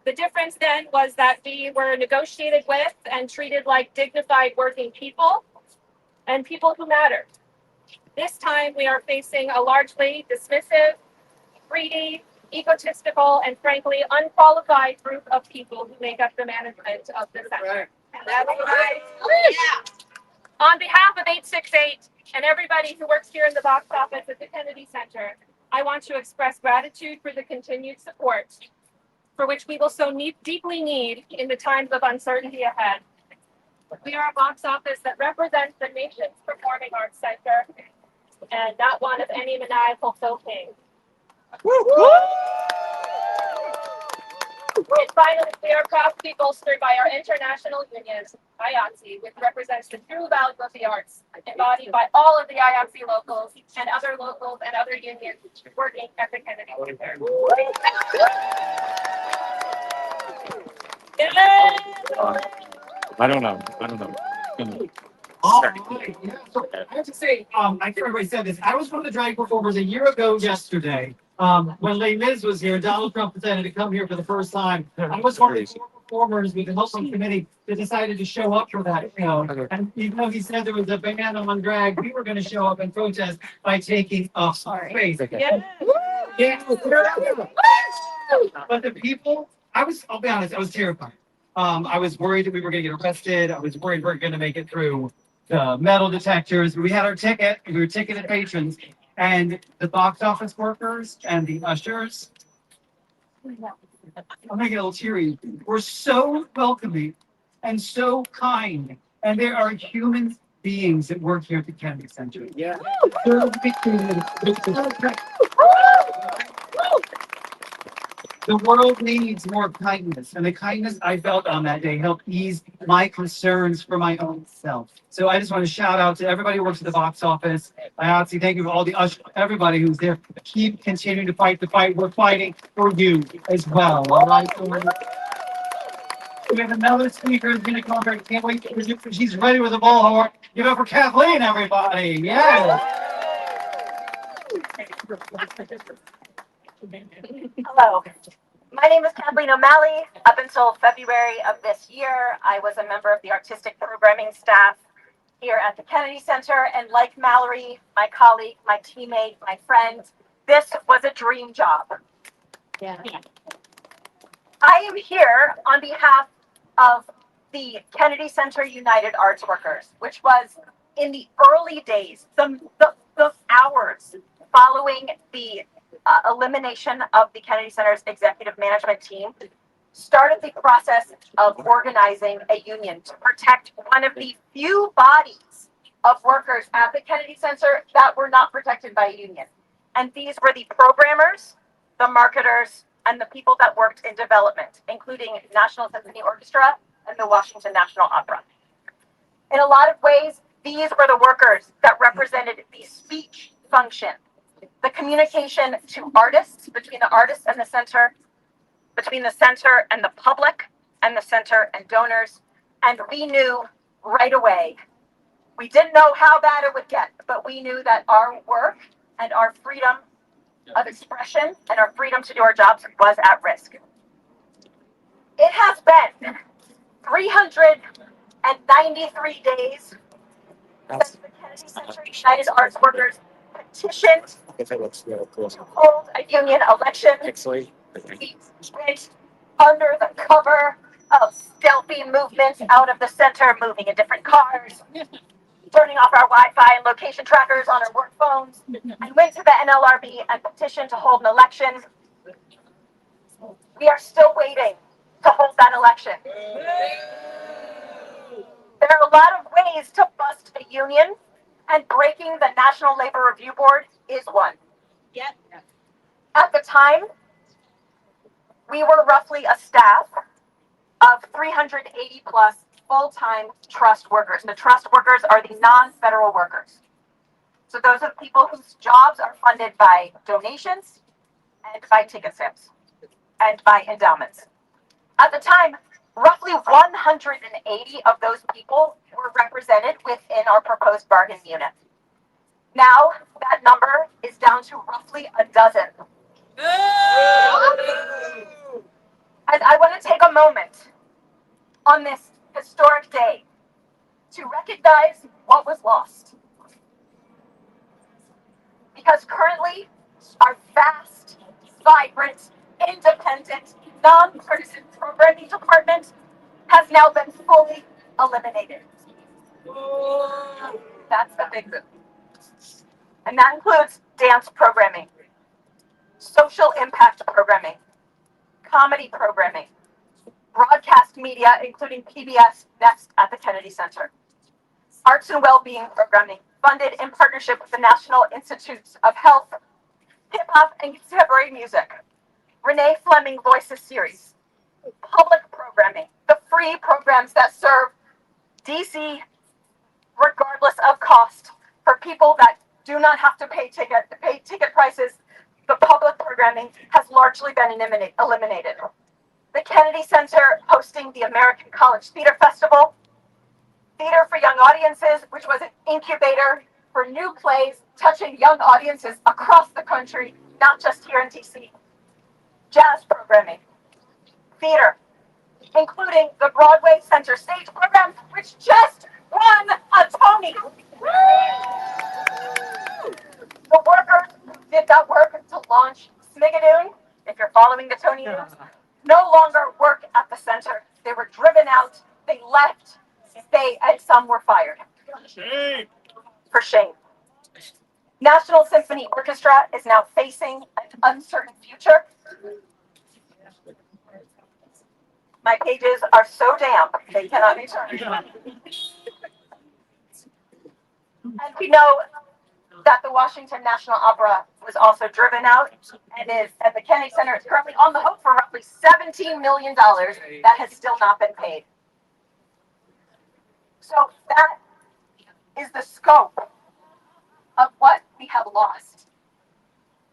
The difference then was that we were negotiated with and treated like dignified working people and people who mattered. This time we are facing a largely dismissive, greedy, egotistical, and frankly unqualified group of people who make up the management of the center. On behalf of 868 and everybody who works here in the box office at the Kennedy Center, I want to express gratitude for the continued support for which we will so deeply need in the times of uncertainty ahead. We are a box office that represents the nation's performing arts sector and not one of any maniacal filming. And finally, we are proud to be bolstered by our international union, IATSE, which represents the true value of the arts, embodied by all of the IATSE locals and other locals and other unions working at the Kennedy Center. I don't know. I don't know. All right, yeah. So I have to say, I think everybody said this. I was one of the drag performers a year ago yesterday. When Les Mis was here, Donald Trump decided to come here for the first time. I was one of the 4 performers with the Muslim committee that decided to show up for that show. And even though he said there was a ban on drag, we were going to show up and protest by taking a space. Yeah. But the people, I'll be honest, I was terrified. I was worried that we were going to get arrested. I was worried we weren't going to make it through the metal detectors. We had our ticket. We were ticketed patrons, and the box office workers and the ushers. I'm gonna get a little teary. Were so welcoming and so kind, and there are human beings that work here at the Kennedy Center. Yeah. The world needs more kindness, and the kindness I felt on that day helped ease my concerns for my own self. So I just want to shout out to everybody who works at the box office. I honestly thank you for all the everybody who's there. Keep continuing to fight the fight. We're fighting for you as well. All right. So we have another speaker who's going to come over. Can't wait. She's ready with a bullhorn. Give it up for Kathleen, everybody. Yeah. Hello. My name is Kathleen O'Malley. Up until February of this year, I was a member of the artistic programming staff here at the Kennedy Center. And like Mallory, my colleague, my teammate, my friend, this was a dream job. Yeah. I am here on behalf of the Kennedy Center United Arts Workers, which was in the early days, the hours following the elimination of the Kennedy Center's executive management team, started the process of organizing a union to protect one of the few bodies of workers at the Kennedy Center that were not protected by a union. And these were the programmers, the marketers, and the people that worked in development, including National Symphony Orchestra and the Washington National Opera. In a lot of ways, these were the workers that represented the speech function, the communication to artists, between the artists and the center, between the center and the public, and the center and donors. And we knew right away, we didn't know how bad it would get, but we knew that our work and our freedom of expression and our freedom to do our jobs was at risk. It has been 393 days since the Kennedy Center United Arts Workers petitioned to hold a union election. We went under the cover of stealthy movements out of the center, moving in different cars, turning off our Wi-Fi and location trackers on our work phones, and went to the NLRB and petitioned to hold an election. We are still waiting to hold that election. There are a lot of ways to bust a union, and breaking the National Labor Review Board is one. Yep. At the time, we were roughly a staff of 380 plus full-time trust workers. The trust workers are the non-federal workers. So those are people whose jobs are funded by donations and by ticket sales and by endowments. At the time, roughly 180 of those people were represented within our proposed bargain unit. Now, that number is down to roughly a dozen. And I want to take a moment on this historic day to recognize what was lost. Because currently, our vast, vibrant, independent, nonpartisan programming department has now been fully eliminated. That's a big move. And that includes dance programming, social impact programming, comedy programming, broadcast media, including PBS, next at the Kennedy Center. Arts and well-being programming, funded in partnership with the National Institutes of Health, hip-hop, and contemporary music. Renee Fleming Voices series. Public programming, the free programs that serve DC regardless of cost for people that do not have to pay ticket prices. The public programming has largely been eliminated. The Kennedy Center hosting the American College Theater Festival, Theater for Young Audiences, which was an incubator for new plays touching young audiences across the country, not just here in DC. Jazz programming, theater, including the Broadway Center Stage program, which just won a Tony. The workers who did that work to launch Smigadoon, if you're following the Tony News, no longer work at the center. They were driven out, they left, and some were fired. Shame. For shame. National Symphony Orchestra is now facing an uncertain future. My pages are so damp, they cannot be turned. And we know that the Washington National Opera was also driven out and the Kennedy Center is currently on the hook for roughly $17 million that has still not been paid. So that is the scope of what we have lost.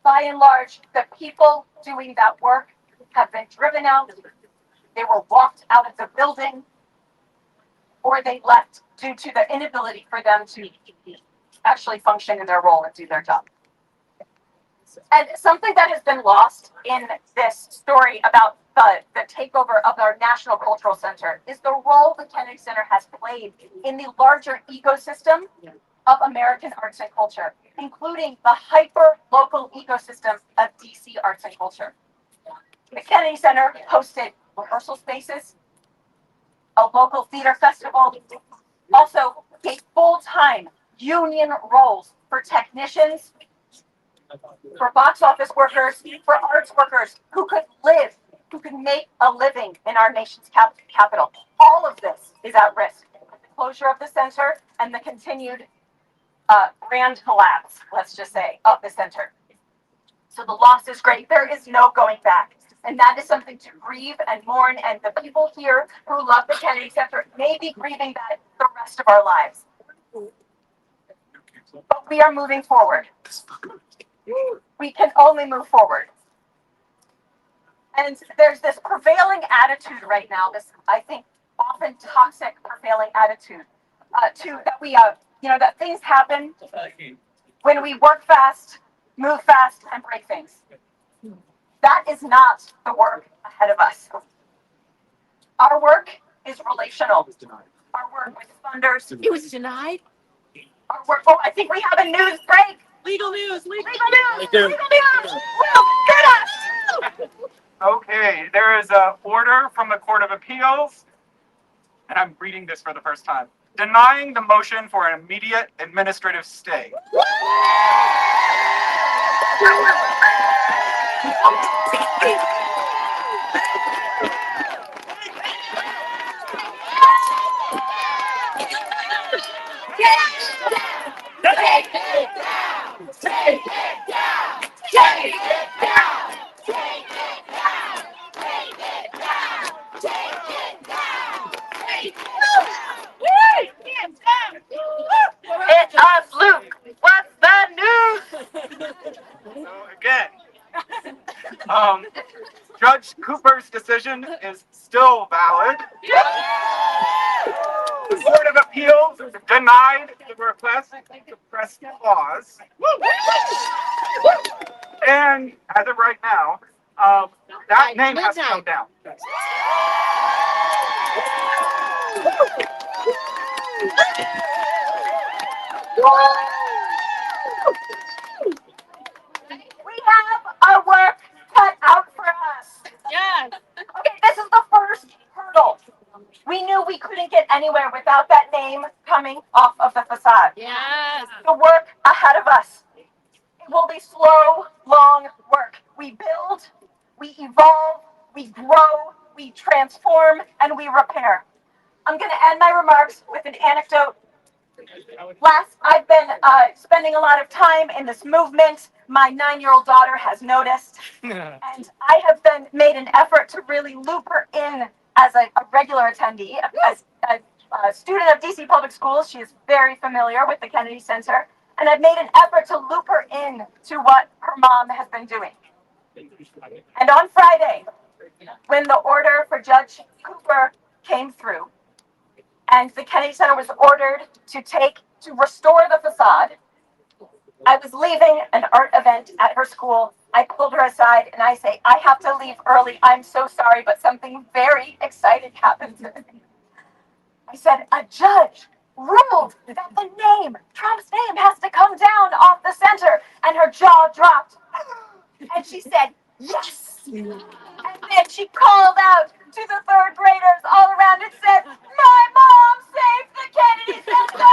By and large, the people doing that work have been driven out, they were walked out of the building, or they left due to the inability for them to actually function in their role and do their job. And something that has been lost in this story about the takeover of our National Cultural Center is the role the Kennedy Center has played in the larger ecosystem of American arts and culture, including the hyper-local ecosystem of DC arts and culture. The Kennedy Center hosted rehearsal spaces, a local theater festival, also gave full-time union roles for technicians, for box office workers, for arts workers who could live, who could make a living in our nation's capital. All of this is at risk. The closure of the center and the continued grand collapse, let's just say, of the center. So the loss is great. There is no going back. And that is something to grieve and mourn. And the people here who love the Kennedy Center may be grieving that the rest of our lives. But we are moving forward. We can only move forward. And there's this prevailing attitude right now, this, I think, often toxic prevailing attitude that things happen when we work fast, move fast, and break things. That is not the work ahead of us. Our work is relational. Our work with funders. It was denied. Our work. Oh, I think we have a news break. Legal news. Legal news. Legal news. Will, get us. Okay, there is an order from the Court of Appeals, and I'm reading this for the first time. Denying the motion for an immediate administrative stay. Hit us, Luke. What's the news? So again, Judge Cooper's decision is still valid. The Court of Appeals denied the request to press clause. And as of right now, that name has to come down. We have our work cut out for us. Yes. Okay, this is the first hurdle. We knew we couldn't get anywhere without that name coming off of the facade. Yes. The work ahead of us. It will be slow, long work. We build, we evolve, we grow, we we transform, and we repair. I'm going to end my remarks with an anecdote. I've been spending a lot of time in this movement. My 9-year-old daughter has noticed, and I have been made an effort to really loop her in as a regular attendee. As a student of DC Public Schools, she is very familiar with the Kennedy Center, and I've made an effort to loop her in to what her mom has been doing. And on Friday, when the order for Judge Cooper came through, and the Kennedy Center was ordered to restore the facade, I was leaving an art event at her school. I pulled her aside and I say, I have to leave early. I'm so sorry, but something very exciting happened today. I said, a judge ruled that the name, Trump's name, has to come down off the center. And her jaw dropped. And she said, yes. And then she called out to the third graders all around and said, my mom saved the Kennedy Center.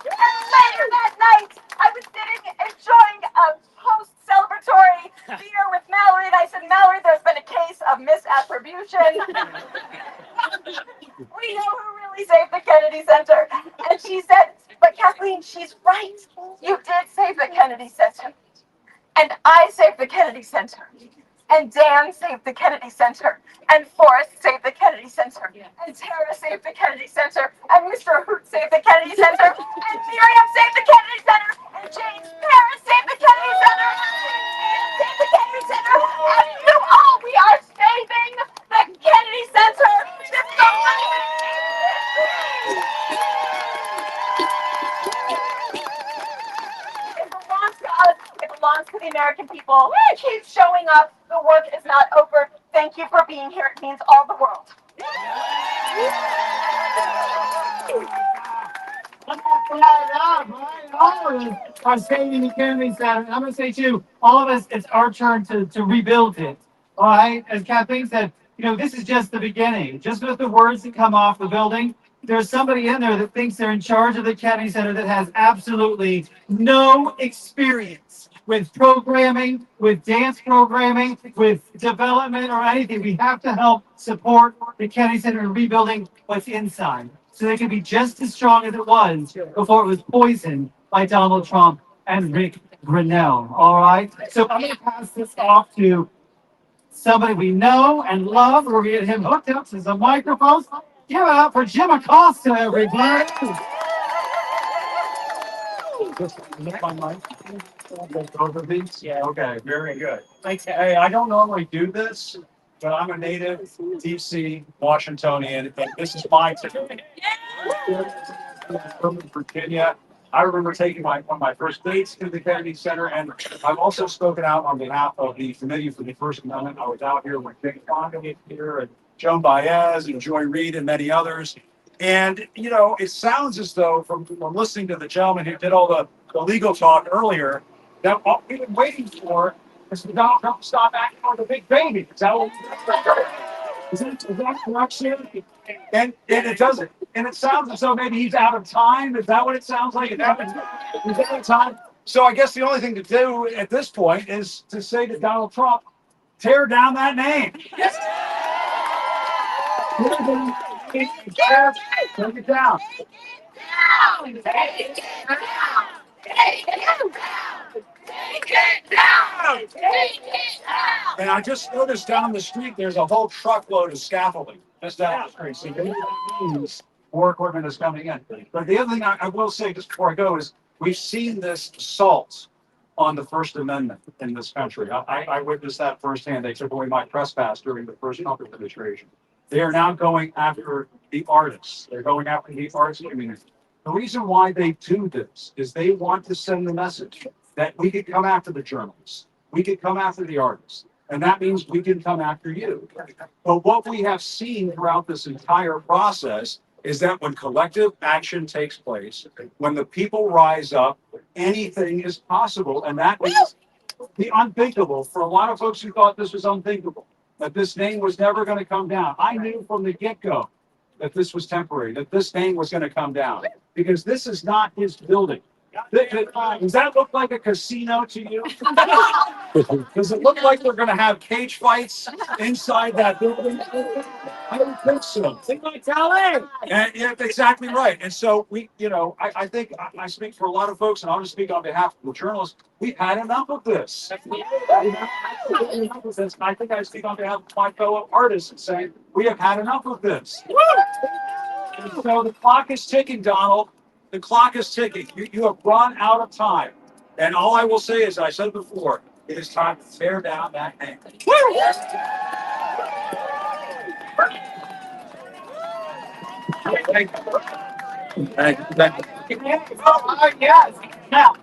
And later that night, I was sitting enjoying a post-celebratory beer with Mallory, and I said, Mallory, there's been a case of misattribution. We know who really saved the Kennedy Center. And she said, but Kathleen, she's right. You did save the Kennedy Center. And I saved the Kennedy Center. And Dan saved the Kennedy Center. And Forrest saved the Kennedy Center. And Tara saved the Kennedy Center. And Mr. Hoot saved the Kennedy Center. And Miriam saved the Kennedy Center. And James Paris saved the Kennedy Center. And saved the Kennedy Center. And you all, we are saving the Kennedy Center. This is the It belongs to us. It belongs to the American people. Keep showing up. The work is not over. Thank you for being here. It means all the world. Our saving the Kennedy Center. I'm going to say too, all of us, it's our turn to rebuild it. All right, as Kathleen said, this is just the beginning. Just with the words that come off the building, there's somebody in there that thinks they're in charge of the Kennedy Center that has absolutely no experience with programming, with dance programming, with development or anything. We have to help support the Kennedy Center in rebuilding what's inside, so they can be just as strong as it was before it was poisoned by Donald Trump and Rick Grinnell. All right, so I'm going to pass this off to somebody we know and love. We're going to get him hooked up to some microphones. Give it up for JIMACOSTA, everybody. Yeah. Okay, very good. Thanks. Hey, I don't normally do this, but I'm a native DC Washingtonian, and this is my turn. From Virginia. I remember taking one of my first dates to the Kennedy Center, and I've also spoken out on behalf of the Committee for the First Amendment. I was out here when Jake Fonda was here, and Joan Baez, and Joy Reid, and many others. And, it sounds as though, from listening to the gentleman who did all the legal talk earlier, that what we've been waiting for is for Donald Trump to stop acting like a big baby. Is that what is that correct, Shannon? And it doesn't. And it sounds as though maybe he's out of time. Is that what it sounds like? He's out of time. So I guess the only thing to do at this point is to say to Donald Trump, tear down that name. Yes. Take it down. Take it down. Take it down. Take it down. Take it down. Take it down. Take it down. And I just noticed down the street, there's a whole truckload of scaffolding just down the street. So maybe that means more equipment is coming in. But the other thing I will say just before I go is we've seen this assault on the First Amendment in this country. I witnessed that firsthand. They took away my press pass during the first Trump administration. They are now going after the artists. They're going after the arts community. The reason why they do this is they want to send the message that we could come after the journalists. We could come after the artists. And that means we can come after you. But what we have seen throughout this entire process is that when collective action takes place, when the people rise up, anything is possible. And that means the unthinkable. For a lot of folks who thought this was unthinkable, that this name was never going to come down. I knew from the get-go that this was temporary, that this name was going to come down, because this is not his building. Does that look like a casino to you? Does it look like they're gonna have cage fights inside that building? I don't think so. Think like Kelly. And yeah, exactly right. And so we, I think I speak for a lot of folks, and I'll just speak on behalf of the journalists. We've had enough of this. I think I speak on behalf of my fellow artists and saying we have had enough of this. And so the clock is ticking, Donald. The clock is ticking. You have run out of time. And all I will say is, I said before, it is time to tear down that hang. Thank you. Thank you. Yes. Now,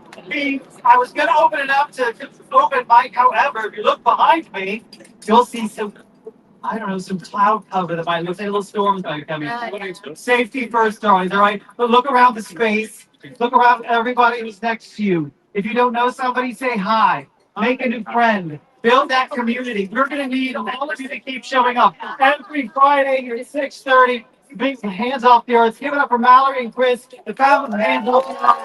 I was going to open it up to open mic. However, if you look behind me, you'll see some, I don't know, some cloud cover that might look like a little storm's going to come in. Safety first, darlings, all right? But look around the space. Look around everybody who's next to you. If you don't know somebody, say hi. Make a new friend. Build that community. We're going to need all of you to keep showing up every Friday at 6:30. Big hands off the earth. Give it up for Mallory and Chris. The family hands off the earth.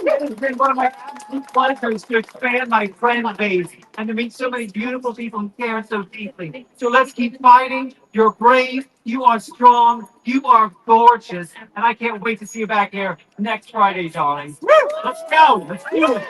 It has been one of my absolute pleasures to expand my friend base and to meet so many beautiful people who care so deeply. So let's keep fighting. You're brave. You are strong. You are gorgeous. And I can't wait to see you back here next Friday, darling. Let's go. Let's do it.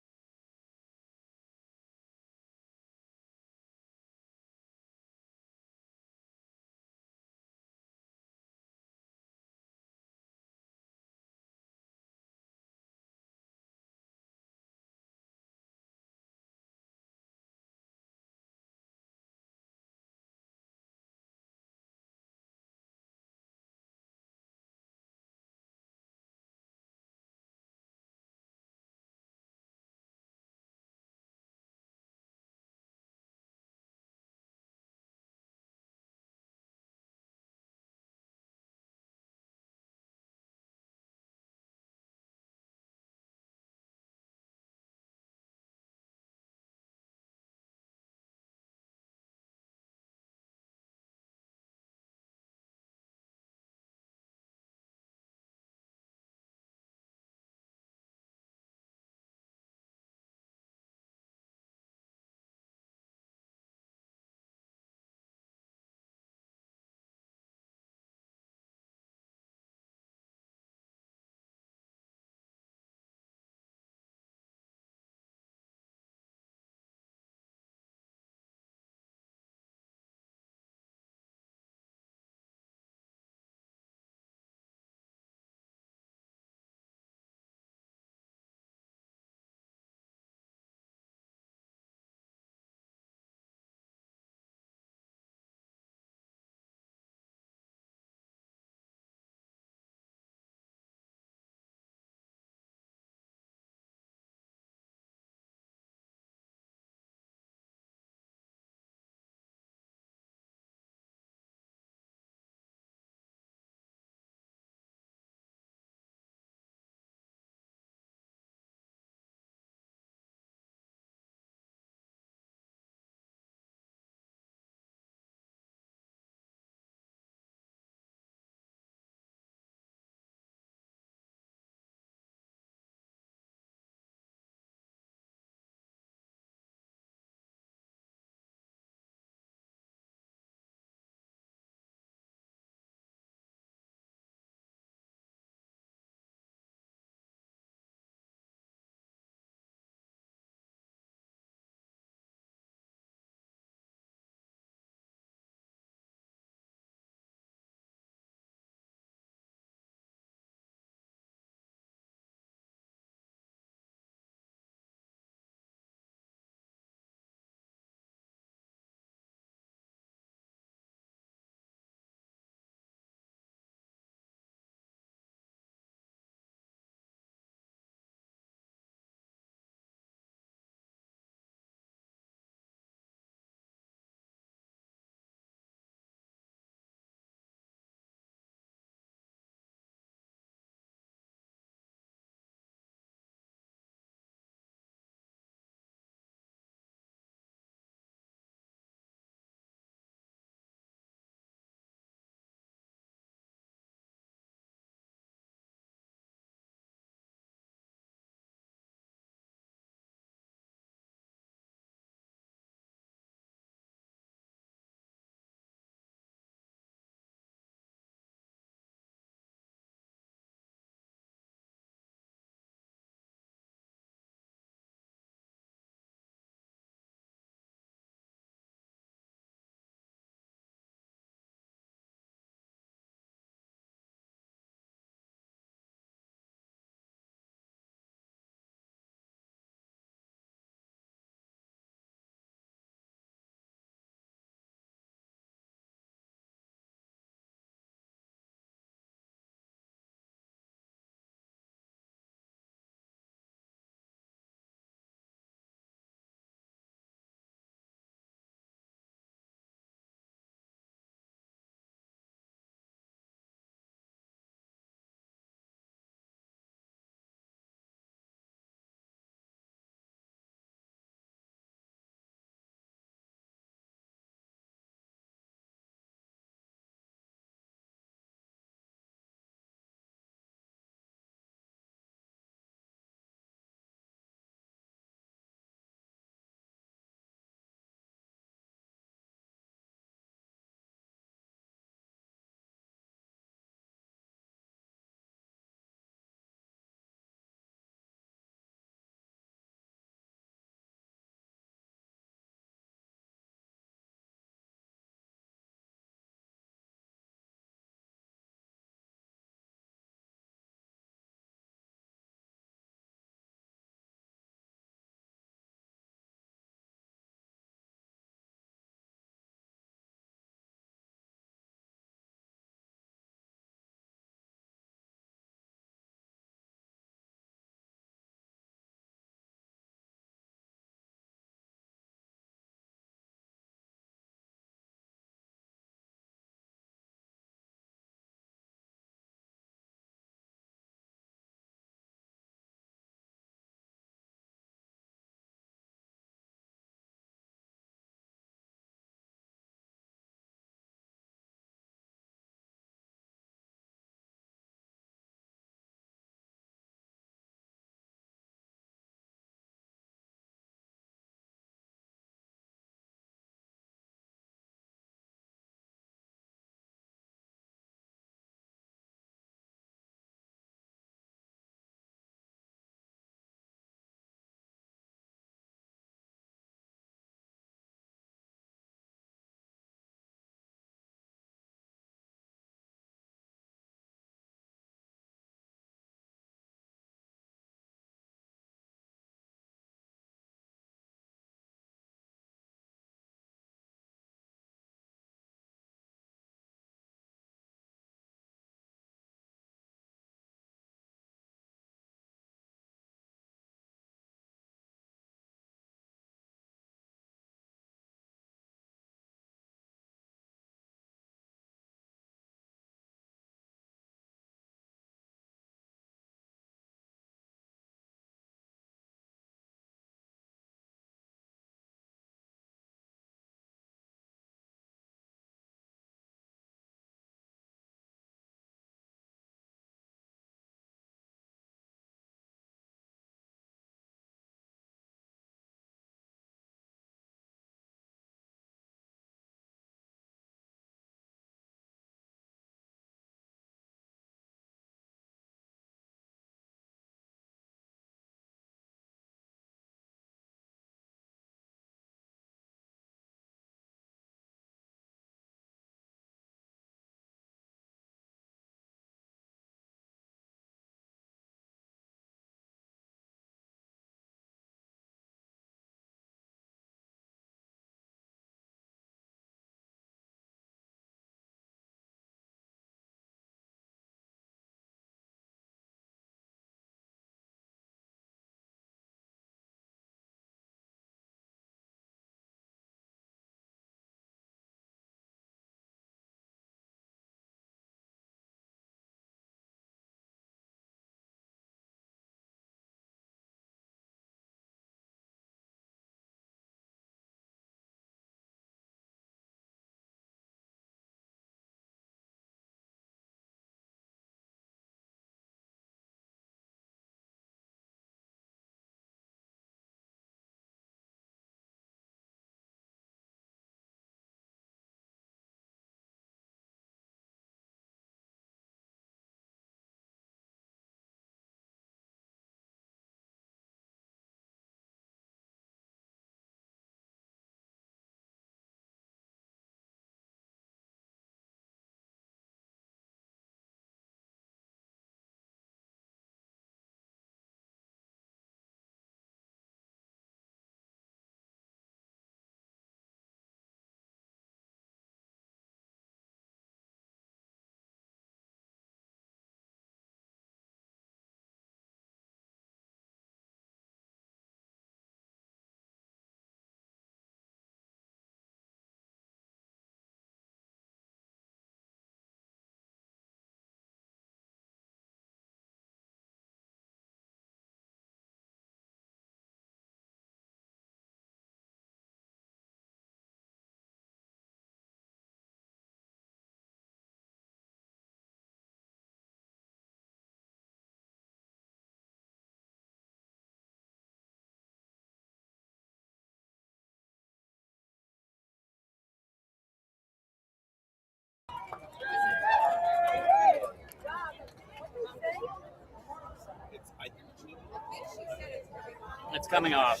coming off.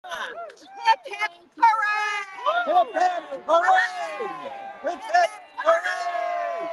Hip hip hooray! Hip hip hooray! Hip hip hooray!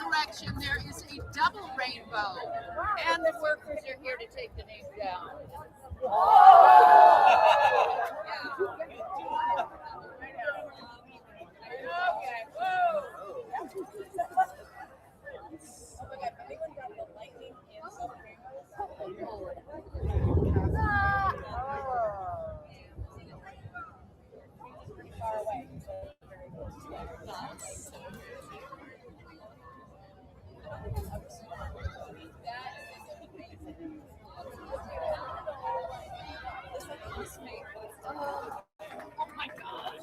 Correction, there is a double rainbow, and the workers are here to take the name down. Okay, whoa! Oh my God.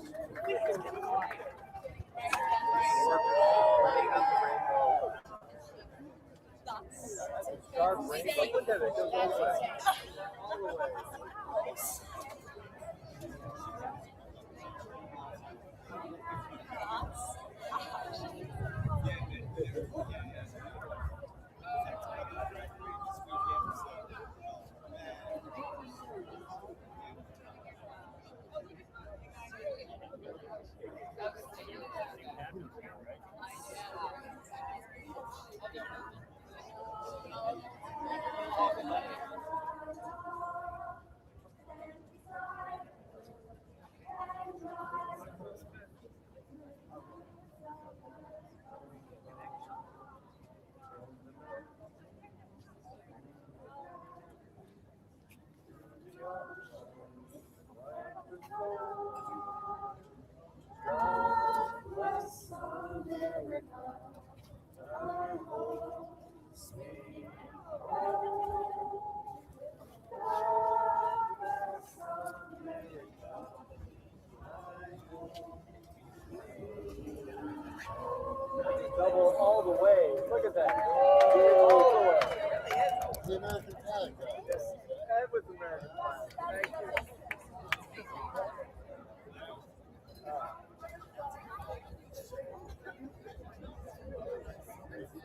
Double all the way. Look at that. All the way. the American flag, though. That was American flag. Thank you.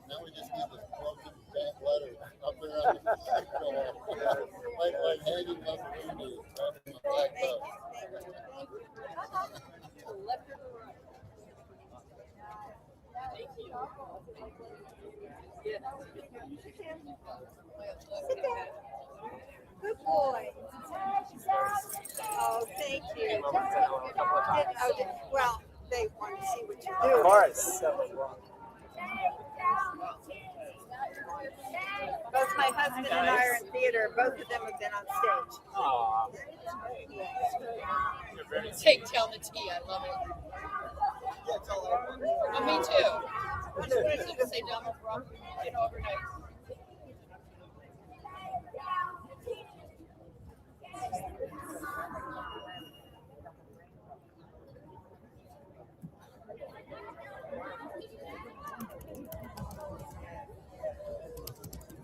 Now we just need the broken fat letters up there on the like hanging up the windows, right in the black belt. Good boy. Oh, thank you. Well, they want to see what you do. Of course. Both my husband and I are in theater. Both of them have been on stage. Take tell the tea. I love it. Oh, me too. What did you say, Donald Trump? Overnight.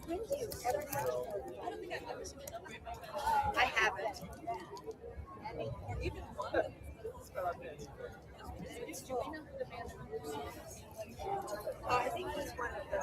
Thank you. I haven't. I think he's one of the.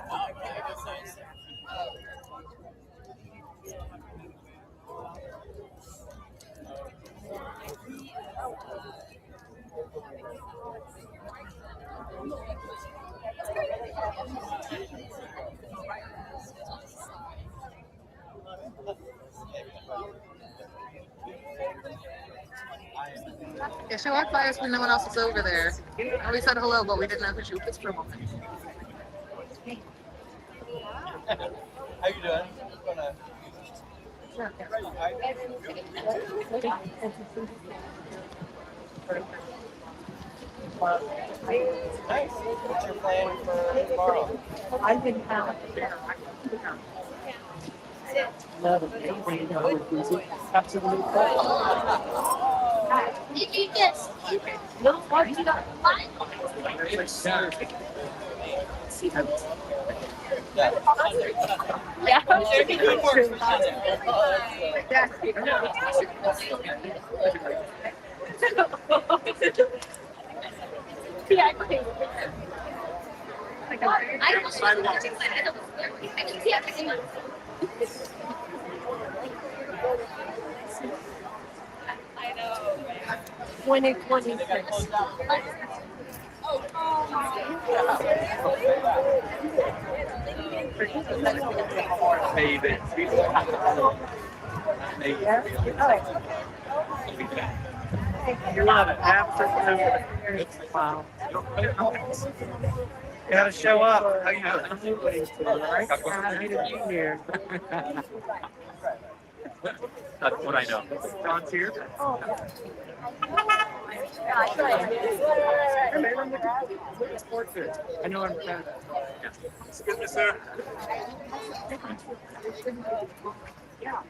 Yeah, she walked by us when no one else was over there. And we said hello, but we didn't know who she was for a moment. How you doing? Just gonna... Nice. What's your plan for tomorrow? I've been out. Did you just no party got fine? Yeah. I know. 2026. Maybe. You're not an absolute. Wow. You gotta show up. How you doing? Happy to be here. That's what I know. John's here. I know I'm Excuse me, sir. Yeah.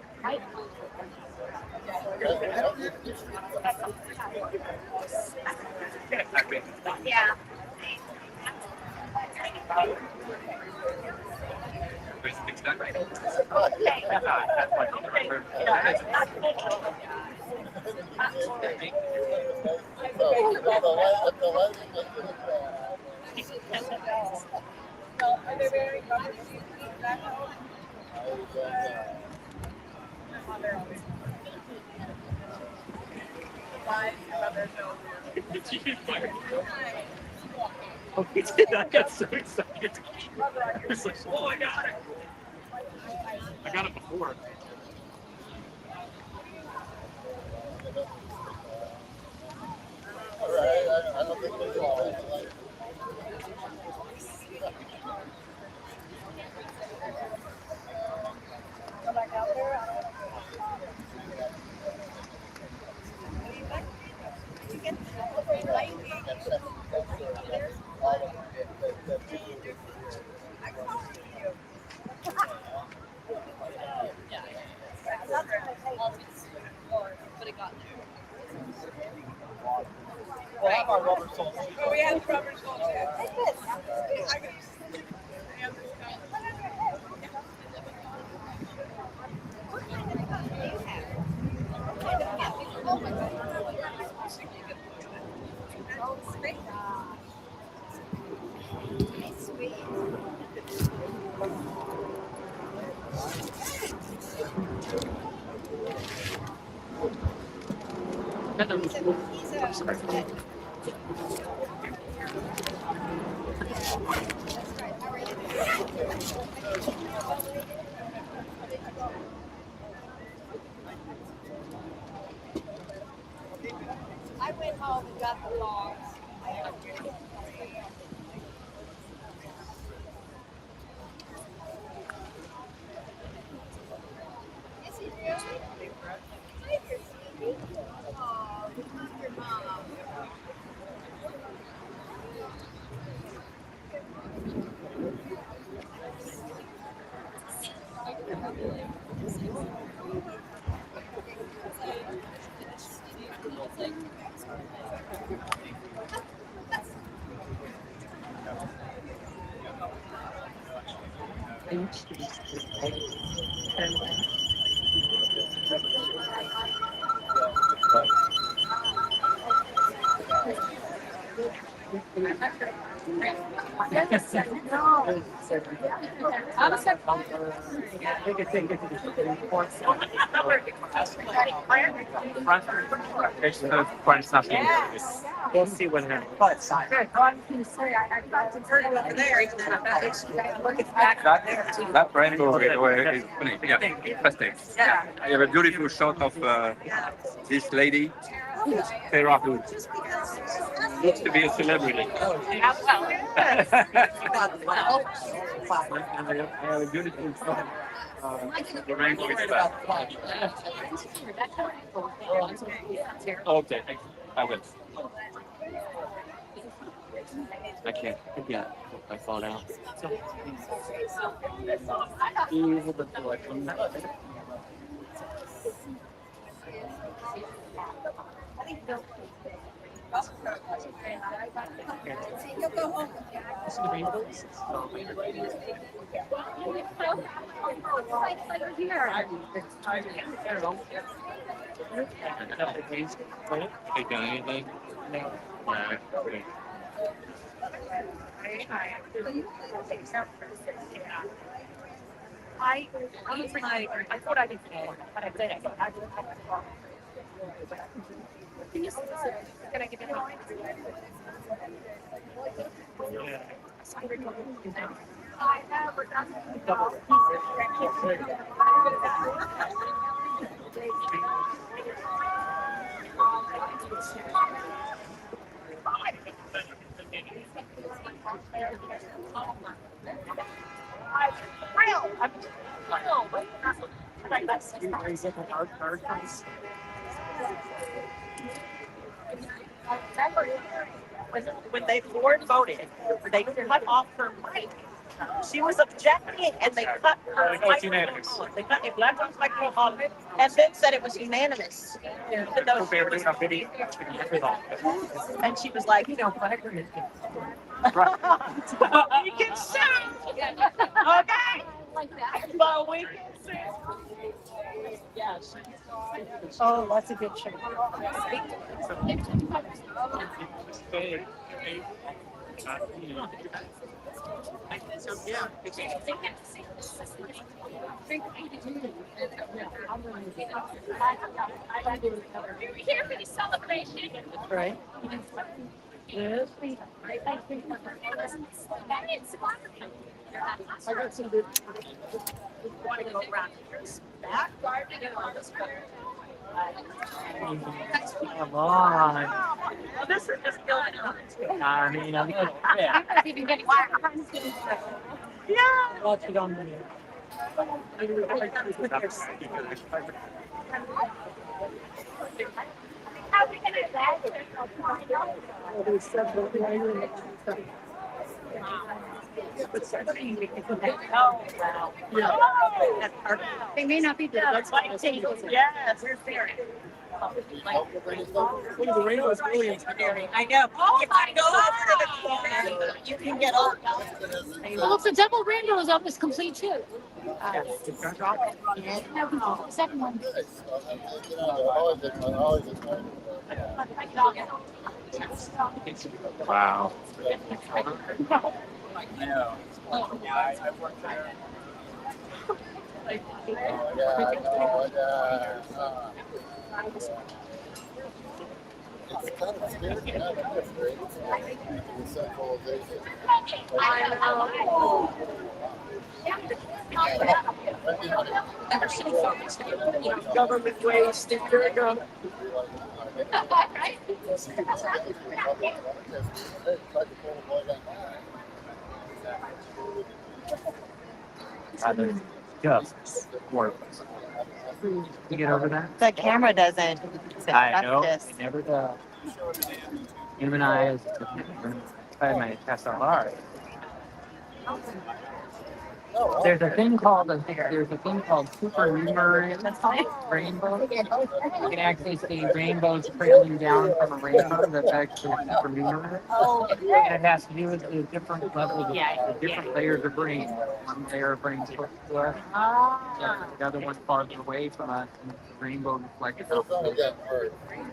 Are they wearing rubber shoes back home? Oh, he did. I got so excited. I was like, oh, I got it. I got it before. All right, I don't think there's all. Go back out there. You get the light. But it got there. We'll have our rubber soles. Oh, we have rubber soles. I went home and got the logs. Is he really? Hi there, sweetie. Oh, your mom. We'll see what happens. That rainbow is funny. Yeah, interesting. I have a beautiful shot of this lady, Sarah, who looks to be a celebrity. I have a beautiful shot. The rainbow is back. Okay, I will. I can't. Yeah, I fall down. You'll go home. Hey, done anything? No. Okay. I thought I did, but I didn't. Can I give you when they board voted, they cut off her mic. She was objecting, and they cut her mic. They cut a black microphone off, and then said it was unanimous. Even though she was, and she was like, you know, we can sue. Okay, but we can sue. Yes. Oh, that's a good show. So, yeah. We're here for the celebration. Right. Yes. I got some good. Want to go around back garden and all this. Come on. Well, this is just going on. I mean, a little bit. Yeah. Watch it on video. How we gonna they may not be the yes, we're there. The rainbow is really inspiring. I know. If I go over to the corner, you can get over. Well, if the double rainbow is up, it's complete too. Second one. Wow. I worked there. It's kind of scary to have it this great. The centralization. Never seen folks, government waste, there you go. Just worthless. You get over that? The camera doesn't. I know. It never does. Humanize. I might test our heart. There's a thing called supernumerary rainbow. You can actually see rainbows trailing down from a rainbow. That's actually supernumerary. And it has to do with the different levels, the different layers of rain. One layer of rain close to us, the other one farther away from us, and the rainbow reflects off.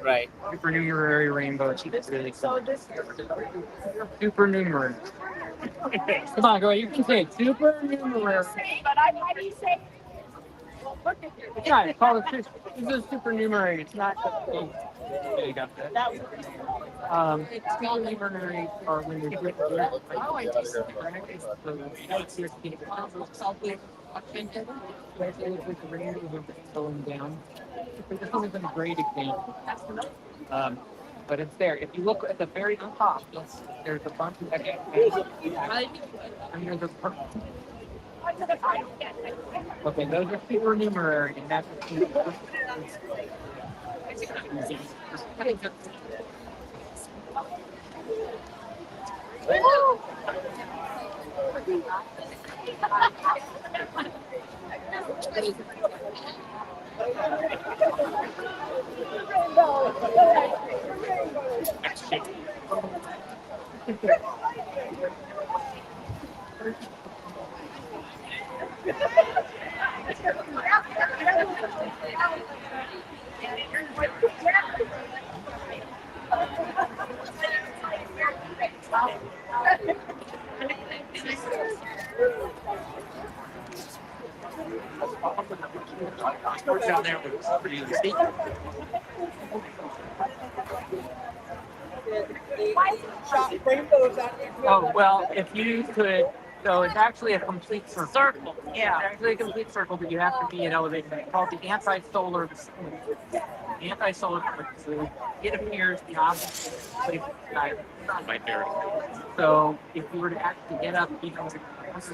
Right. Supernumerary rainbow. Really supernumerary. Come on, girl, you can say it. Supernumerary. But I might say. Yeah, it's called this is supernumerary. It's not just there you go. Supernumerary are when you're doing with the rainbow going down. This one is a great example. But it's there. If you look at the very top, there's a bunch of extra. And there's a okay, those are supernumerary, and that's down there with pretty steep. Oh, well, if you could, so it's actually a complete circle. Yeah. It's actually a complete circle, but you have to be in elevation. It's called the anti-solar. So it appears the opposite place of the sky right there. So if you were to actually get up, you know, it's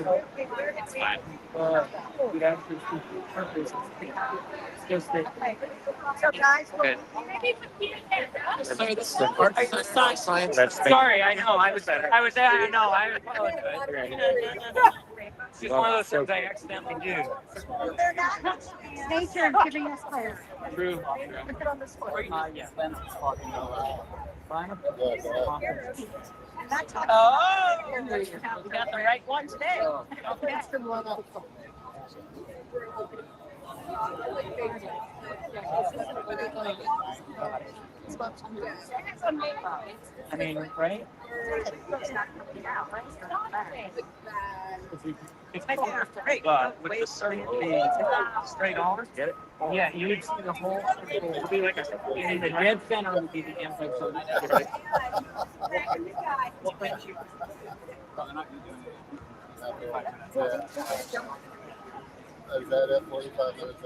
fine. You'd actually see the purpose. It's just that. So guys, sorry, this is science. Sorry, I know. I apologize. It's just one of those things I accidentally do. Nature giving us clarity. True. Yeah. Fine. Oh, we got the right one today. I mean, right? It's with the straight on. Get it? Yeah, you would see the whole. It would be like in the dead center would be the anti-solar. Is that at 45 minutes?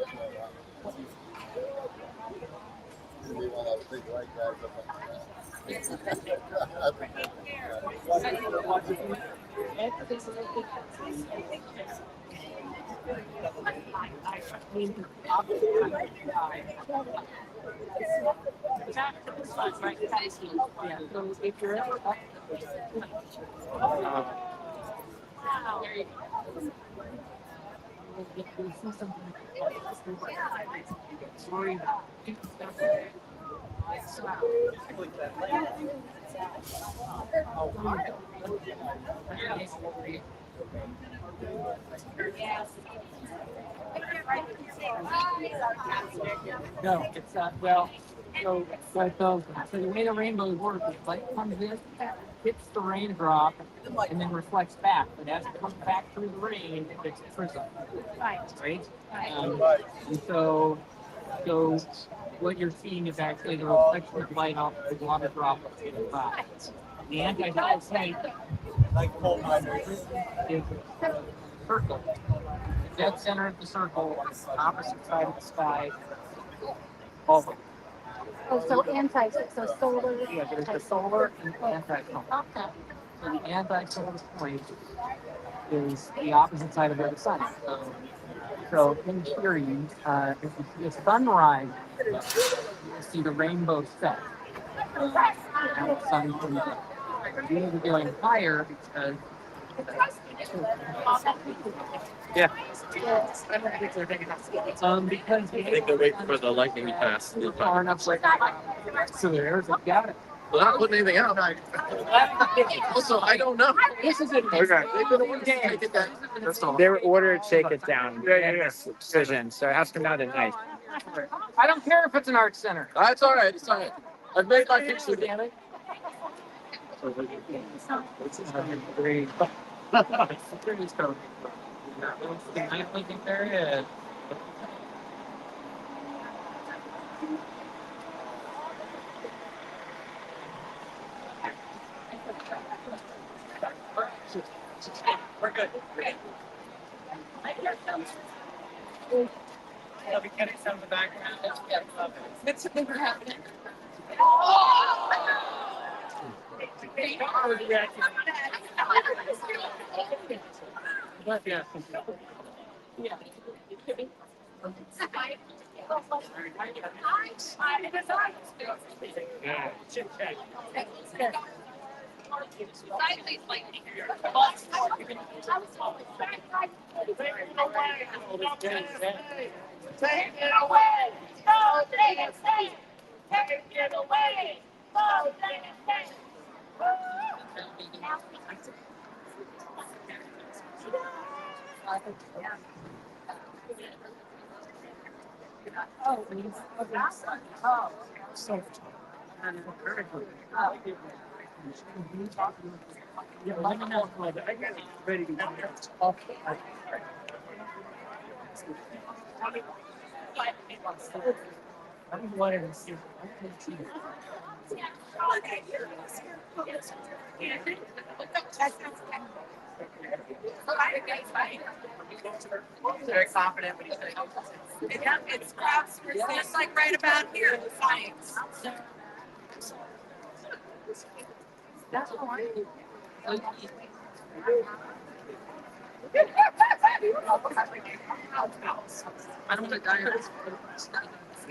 We want to big white guys up on that. Yeah, so if you're ever up, there you go. No, it's not. Well, so the way the rainbows work is light comes in, hits the raindrop, and then reflects back. But as it comes back through the rain, it's a prism. Right? And so what you're seeing is actually the reflection of light off the water droplets in the clouds. The anti-cloud tank Like coal miners. is a circle. The dead center of the circle, opposite side of the sky, over. Oh, so so solar. Yeah, there's the solar and the anti-solar. Okay. So the anti-solar point is the opposite side of where the sun is. So in theory, if you see a sunrise, you'll see the rainbow set. And the sun comes up. You need to be going higher because because I think they're waiting for the lightning to pass. far enough away. So there's a got it. Well, not putting anything out. Also, I don't know. This is it. Okay. They've been ordered to take it down. That's all. They were ordered to take it down. Decision, so it has to come out at night. I don't care if it's an art center. That's all right. It's all right. I've made my peace with it. I think there is. We're good. I'll be getting some in the background. It's happening. But yeah. Yeah. Take it away! No, take it away! Take it away! No, take it away! Let me know. I got it ready to go. I'm wanting to see. Very confident when he says it's crowdsourcing. It's like right about here in the science. That's all right. I don't want to die.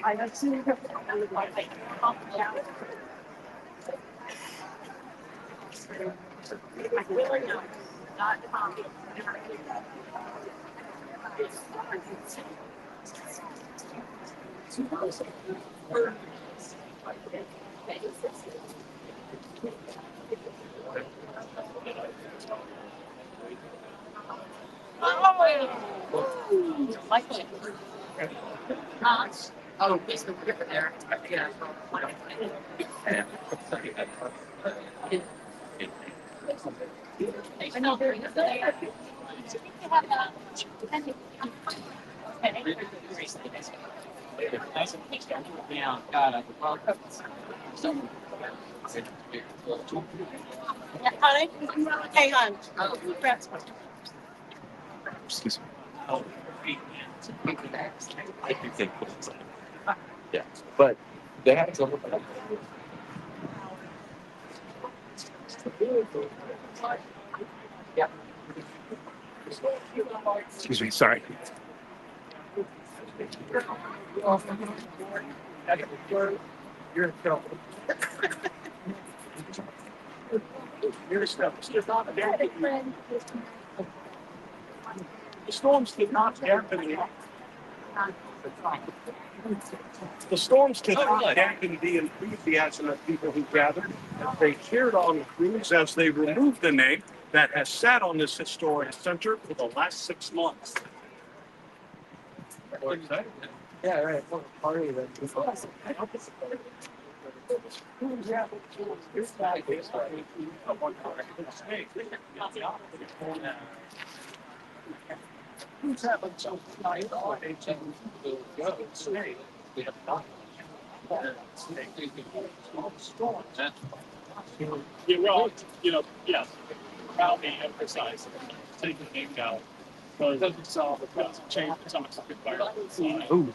I have seen her. Oh, it's the river there. Yeah. I know. Yeah, got it. Well, honey, hang on. Excuse me. Oh, I think they put it on. Yeah, but they had to look at it. Yeah. Excuse me, sorry. You're in trouble. You're just on the bad. The storms did not dampen the storms did not dampen the enthusiasm of people who gathered. They cheered on the crews as they removed the name that has sat on this historic center for the last 6 months. Yeah, right. What a party that is. Who's having so nice? Yeah, well, yes, proudly emphasize taking the name down. But it doesn't solve the problem, change some of the environment. Ooh.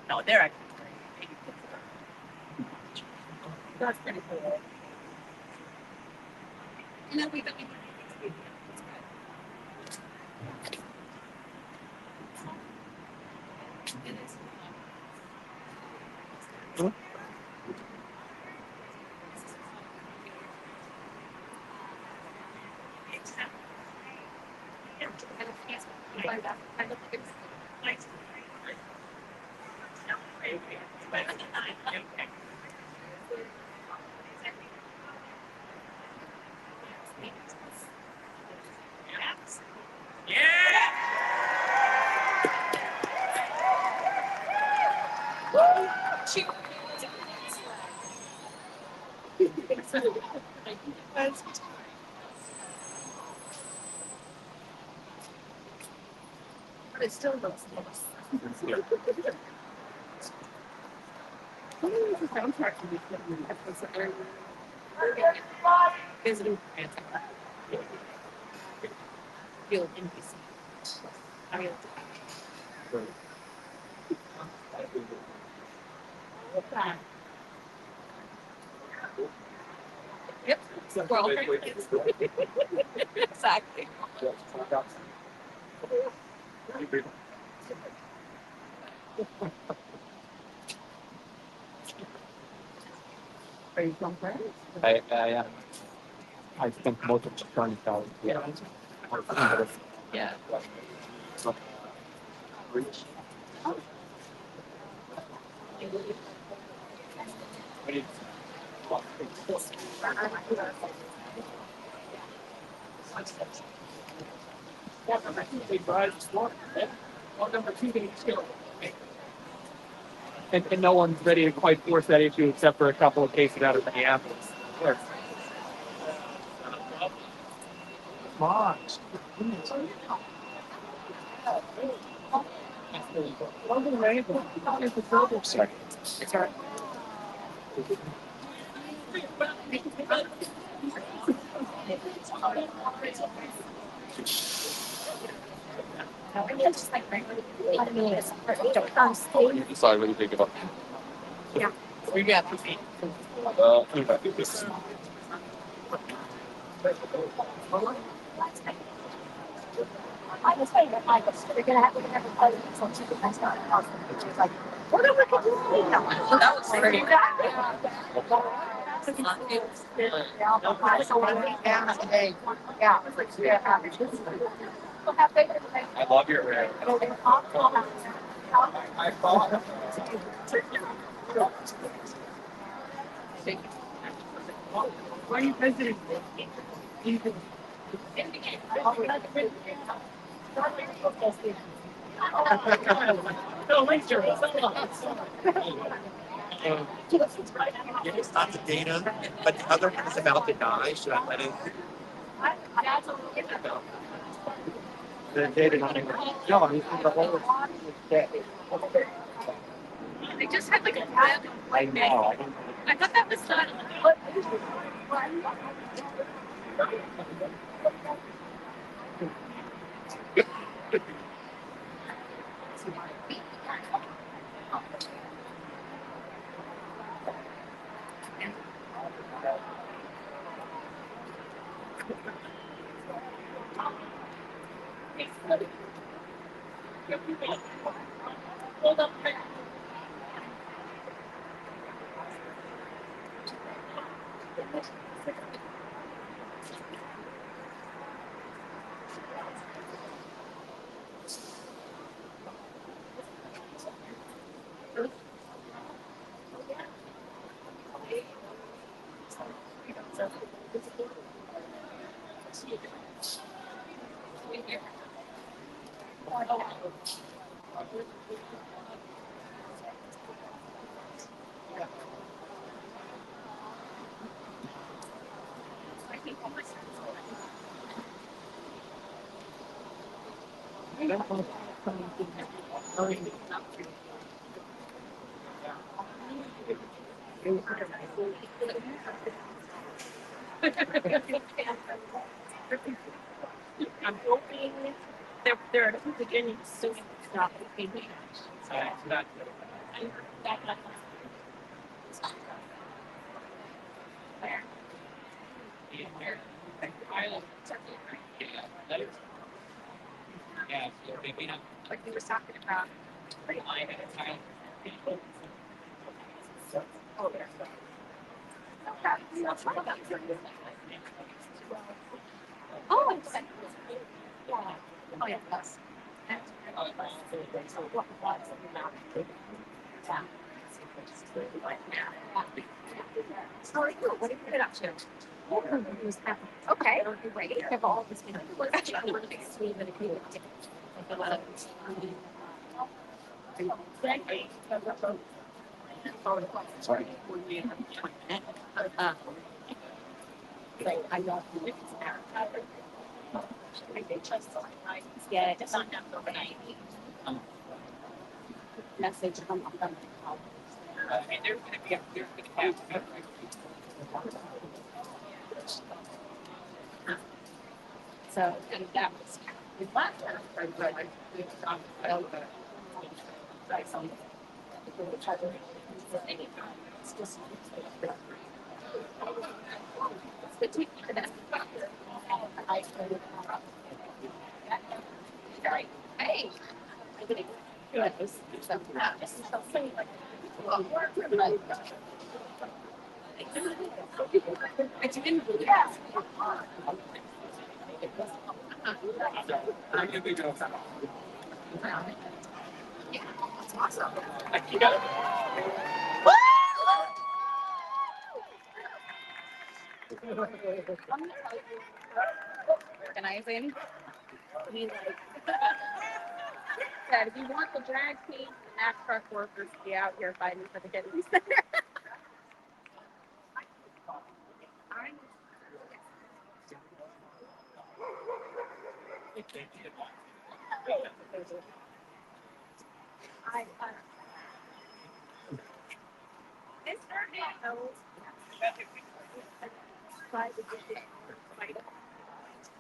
No, they're actually. That's pretty cool. You know, we But it still looks nice. What is the soundtrack to this film? That's a very visiting fans. Feel NBC. I mean, yep. Well, exactly. Are you from France? I am. I spent most of the time out. Yeah. Yeah. And no one's ready to quite force that issue except for a couple of cases out of Minneapolis. Come on. Sorry, what do you think about? We got to see. I was saying that we're gonna have a president on Chief White House. She was like, what are we gonna do? That was pretty I love your red. I thought. Why are you visiting? No, later. It's not the data, but the other one is about to die. Should I let it? The data not even. No, I mean, the whole. They just had like a red. I know. I thought that was not. I'm hoping they're at the beginning soon. Not maybe. Like we were talking about. Oh, there. Oh, it's yeah. Oh, yeah. That's. Sorry, what did you get up to? Okay, great. Have all this. Sorry. I don't. Yeah, just on that overnight. Message from. I mean, there's going to be a so and that was with last term, it's just hey, it's been awesome. Organizing. I mean, like, said, if you want the drag queens and Mack truck workers to be out here fighting for the Kennedy Center.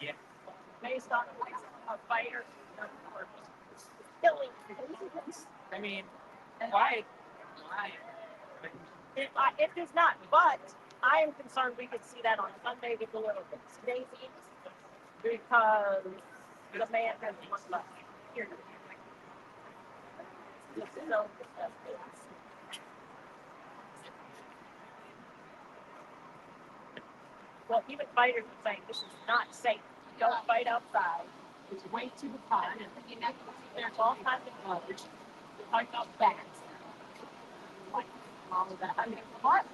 Yeah. Based on a fighter killing. I mean, why? Why? It is not, but I am concerned we could see that on Sunday with the little Daisy because the man has one left here. So, well, even fighters are saying this is not safe. Don't fight outside. It's way too hot. There's all kinds of blood. Talk about bats. Like, all of that. I mean, what?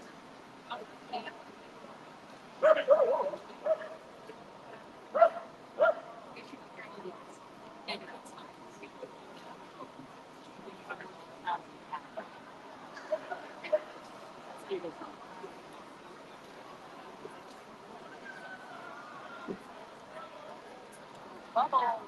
Bubble.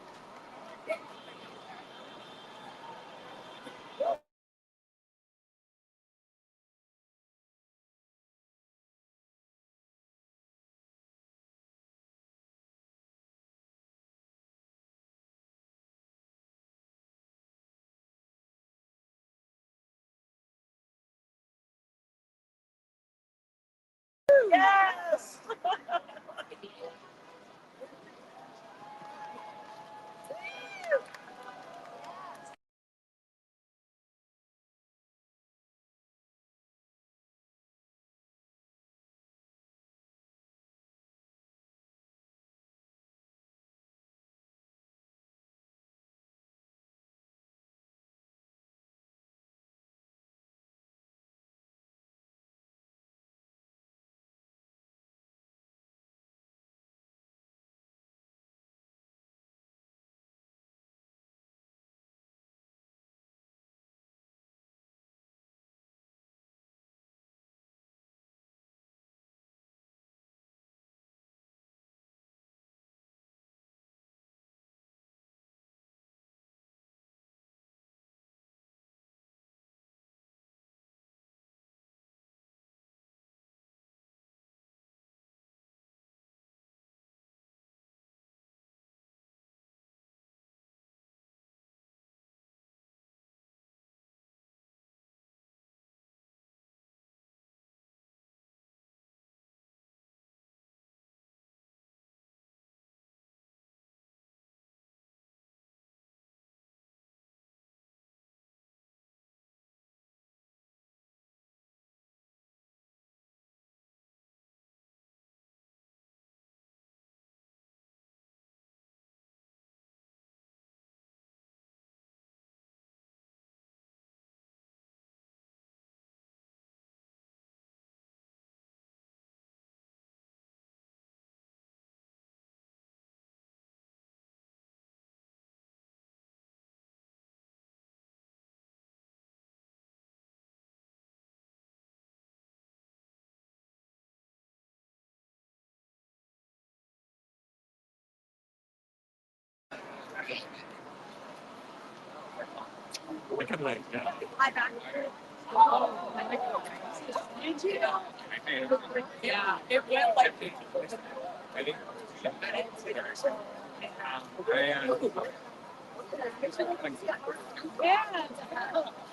Yeah, it went like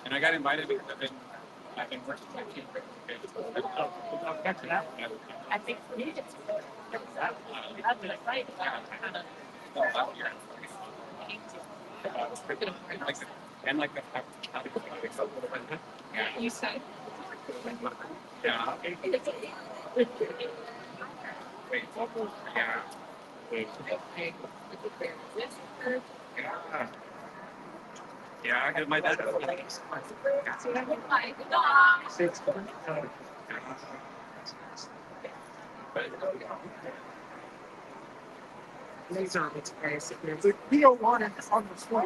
And I got invited because I've been working with Chief I think for me, it's and like the you said. yeah. Yeah, I got my dad. We don't want it on the floor.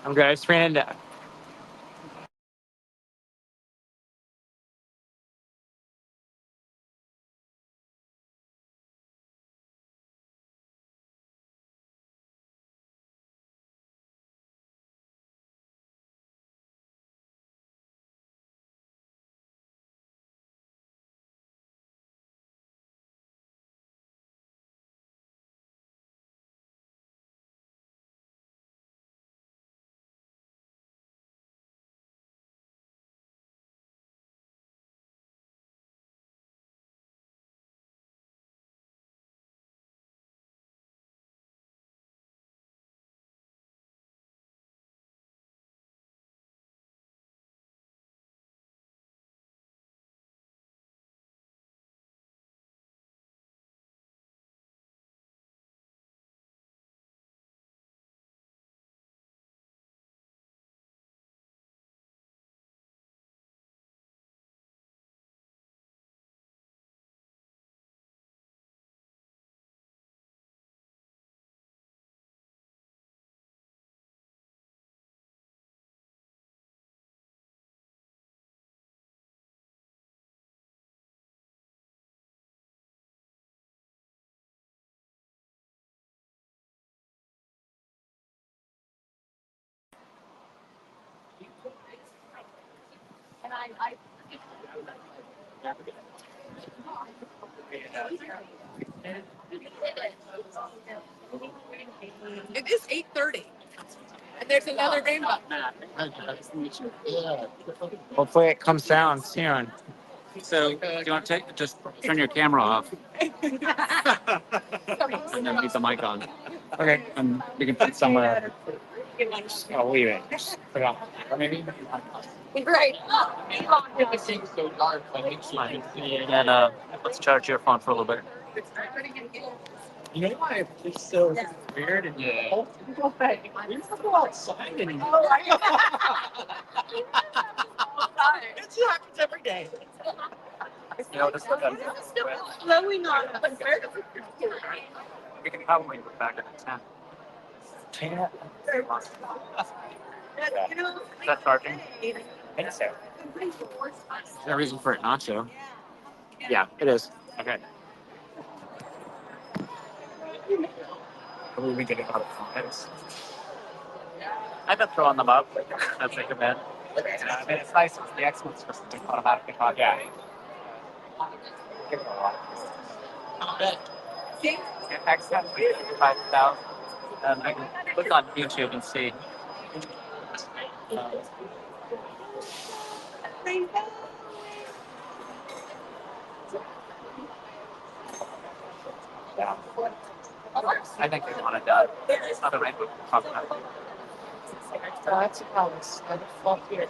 I'm good. I just ran into. It is 8:30, and there's another rainbow. Hopefully, it comes down soon. So, do you want to just turn your camera off and then leave the mic on? Okay. And we can put somewhere. I'll leave it. Forgot. Maybe. Right. And let's charge your phone for a little bit. You know why it's so weird and cold? We never go outside anymore. It happens every day. You know, this Blowing on us. we can probably put back at 10. Yeah. Is that charging? I think so. Is there a reason for it not to? Yeah, it is. Okay. What are we getting out of comments? I've been throwing them up as they come in. I mean, it's nice if the X-Men's just automatically caught. Yeah. Give it a lot. I'll bet. X-Men 5,000. I can look on YouTube and see. Yeah. I think they want it done. It's not a rainbow problematic. That's a promise. I just love here.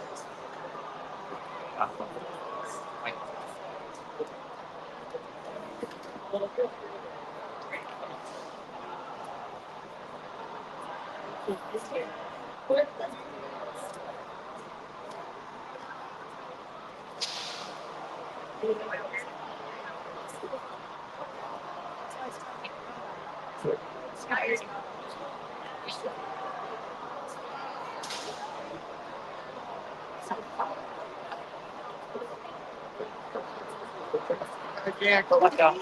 I can't go like that.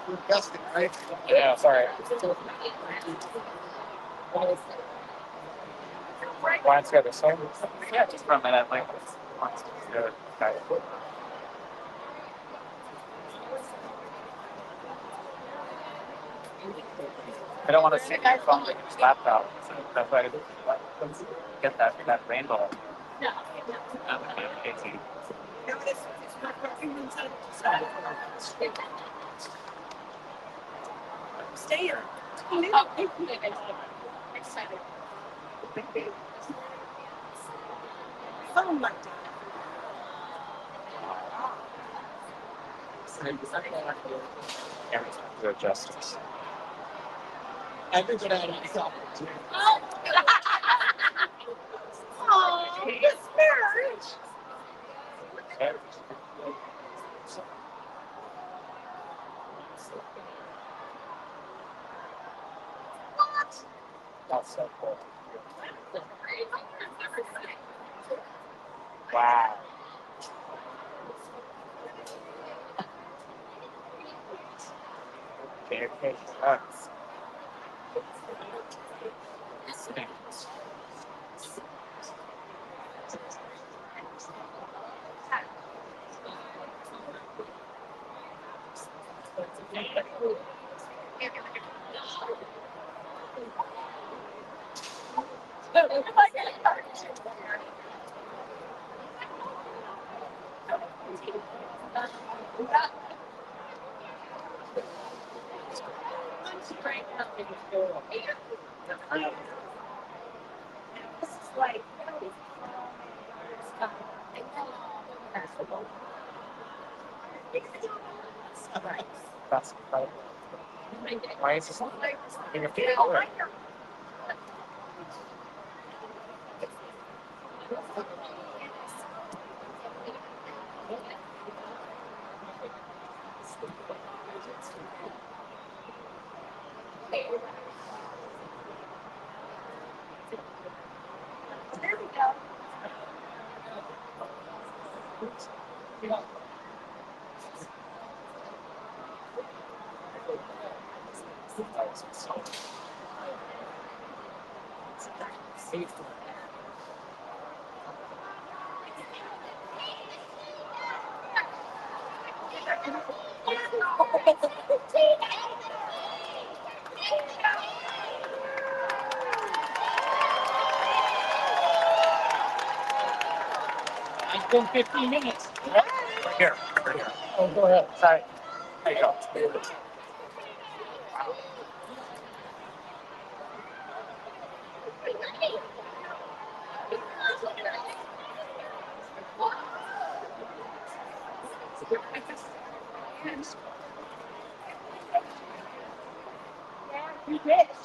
Disgusting, right? Yeah, sorry. Mine's got the same. Yeah, just for a minute, like, good. Okay. I don't want to see your phone like your laptop. So that's why I get that rainbow. That would be amazing. Stay here. Excited. Oh my God. Every time to justice. Everybody had myself. Oh, this marriage. What? That's so cool. Wow. Okay. That's This is like. that's incredible. Why is this in your feet? There we go. It's been 15 minutes. Right here. Right here. Oh, go ahead. Sorry. There you go. You bitch.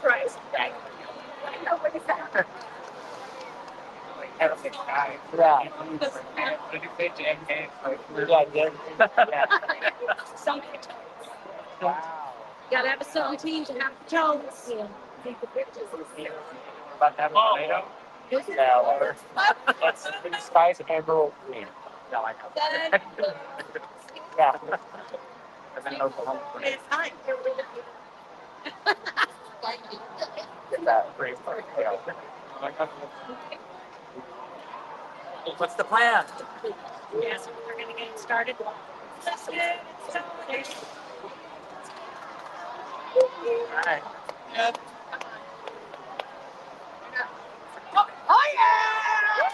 Right. I know what it's at. Yeah. Something. Wow. Gotta have a certain team to have Jones. About to have a tomato? Yeah, well, it's the sky's emerald green. Yeah, I know. Yeah. And then Oklahoma. It's time. Get that great part. Yeah. What's the plan? Yes, we're gonna get started. Let's get started. All right. Oh yeah!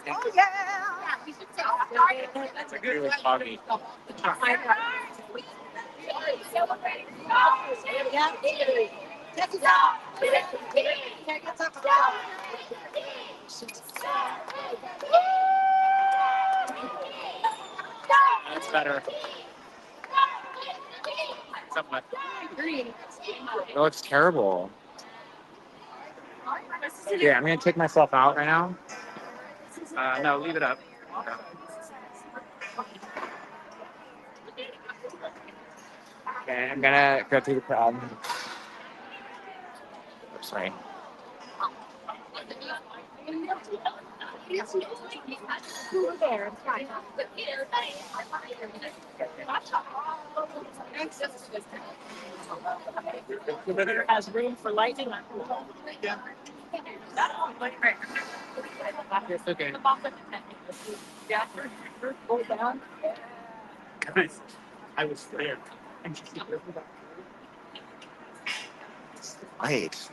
Oh, yeah. That's a good foggy. That's better. Somewhat. It looks terrible. Yeah, I'm gonna take myself out right now. No, leave it up. Okay, I'm gonna go through the crowd. Oops, sorry. Has room for lighting. It's okay. Guys, I was there. Light.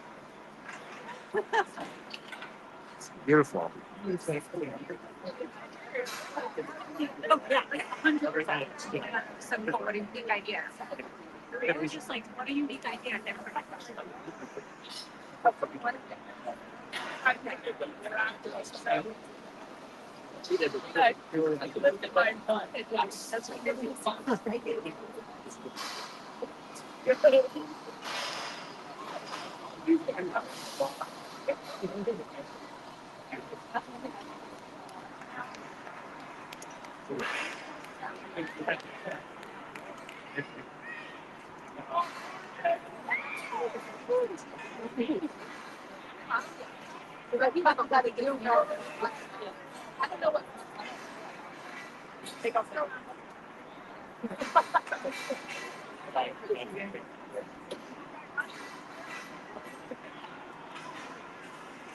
Beautiful. Oh, yeah, 100%. So, what a unique idea. It was just like, what a unique idea. I never heard that. I don't know what. Take off.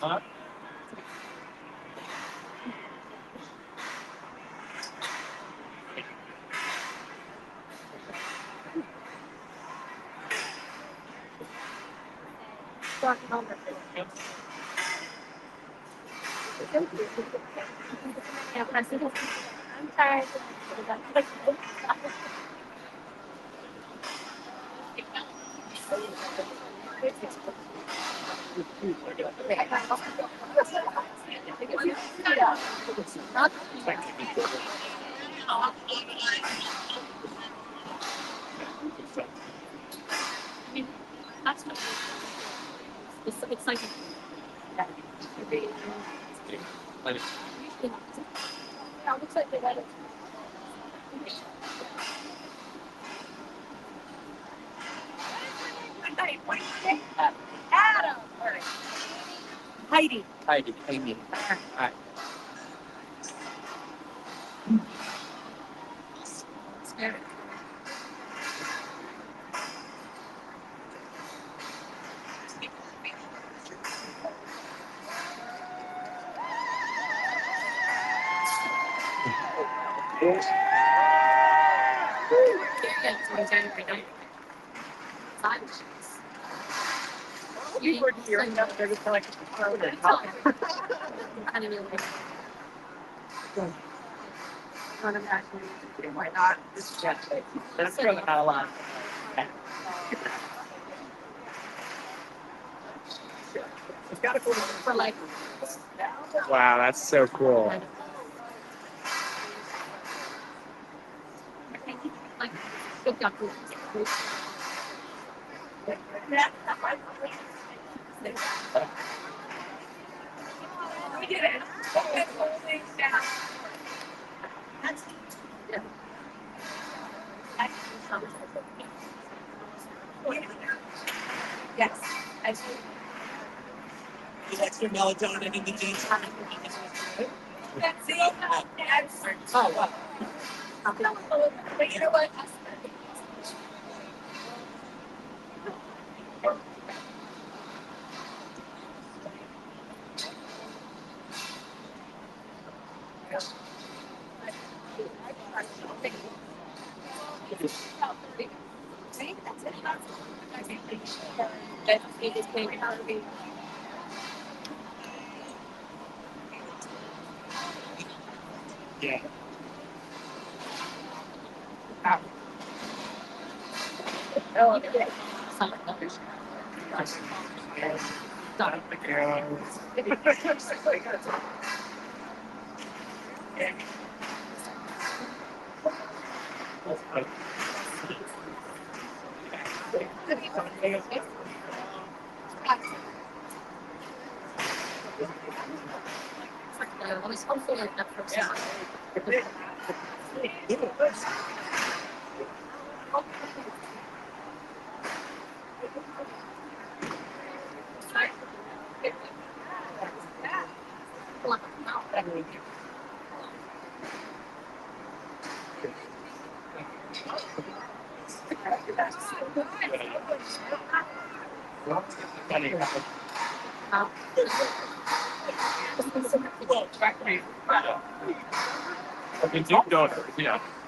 Huh? I'm sorry. It's like it looks like they got it. Adam. Heidi. Amy. Hi. You were here. I know they're just like, why not? That's really not a lot. It's got to go for like. Wow, that's so cool. Like, good job. We did it. That's yeah. Yes, I do. There's extra melatonin in the jeans. That's it. Oh, wow. But you know what? See, that's it. That's it. Yeah.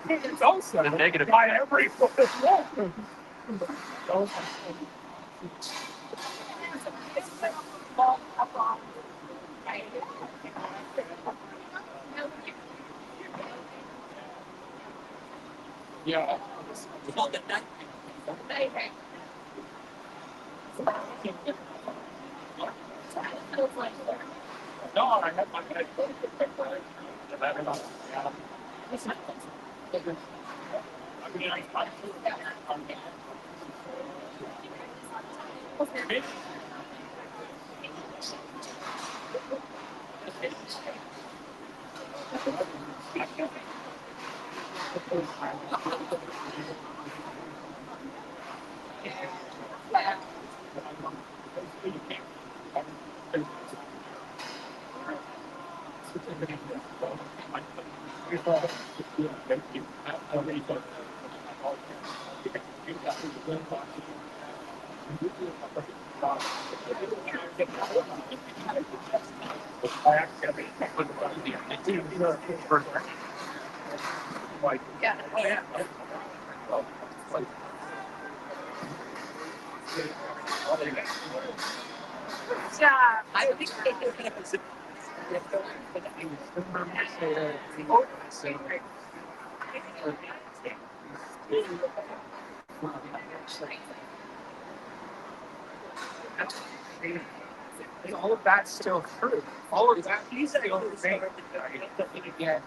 It's also the negative by every. Yeah. No, I have my guy. All of that's still true. All of that. He's still the same. Yeah.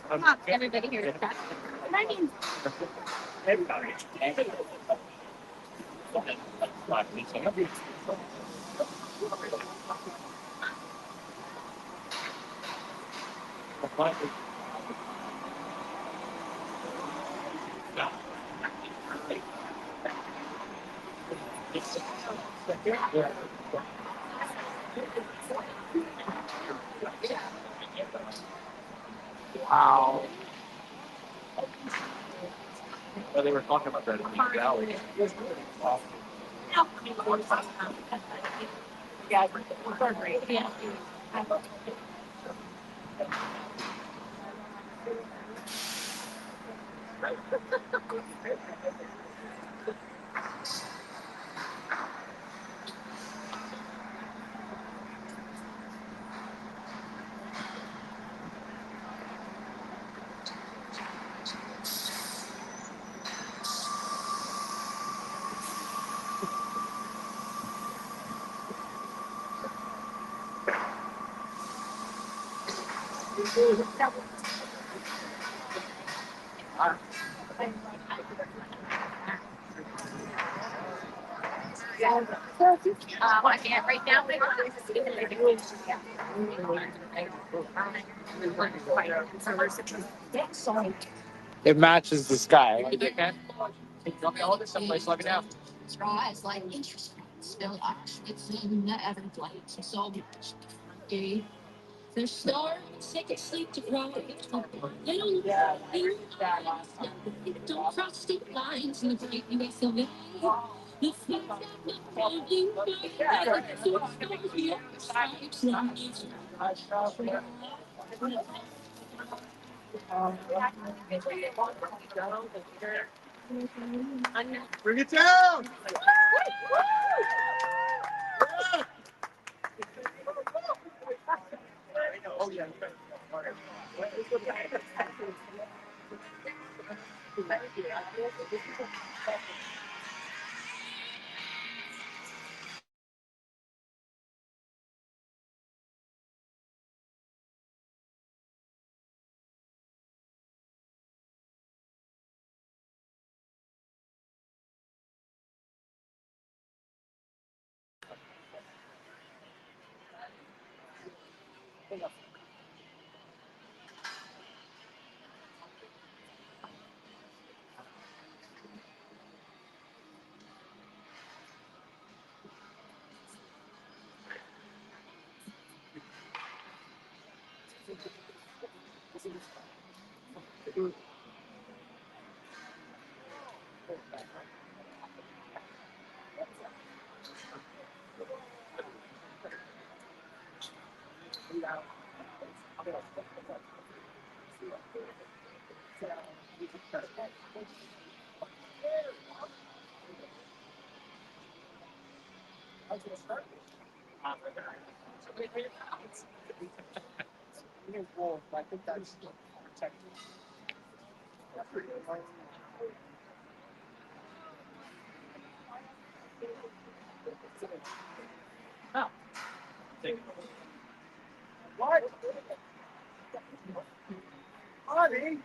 Come on, everybody here. My name's Wow. Well, they were talking about that in the valley. yeah, we're great. Yeah. I can't right now. It matches the sky. Someplace like it now. Rise like interest rates, still it's in the Everglades, so much different. Their stars they can sleep deprived. They don't they don't cross state lines in the great US of A. Bring it down. I think that's protected. Oh. What? Honey?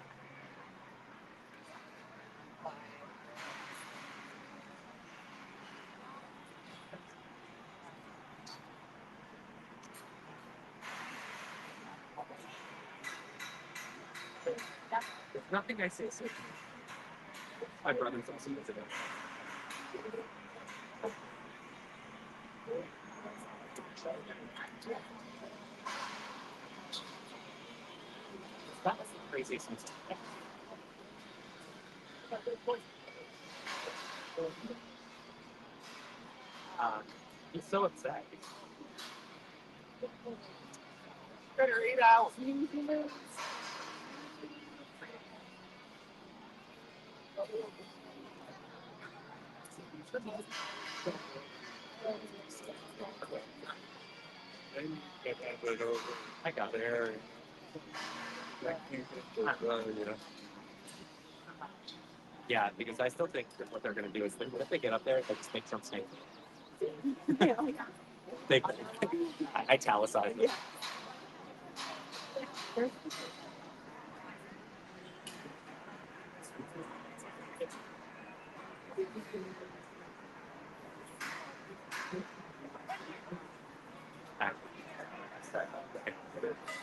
There's nothing I say. My brother's also lives in it. That was crazy. He's so upset. Better eat out. I got there. Yeah, because I still think that what they're going to do is, what if they get up there, they just make Trump snake. They italicize it.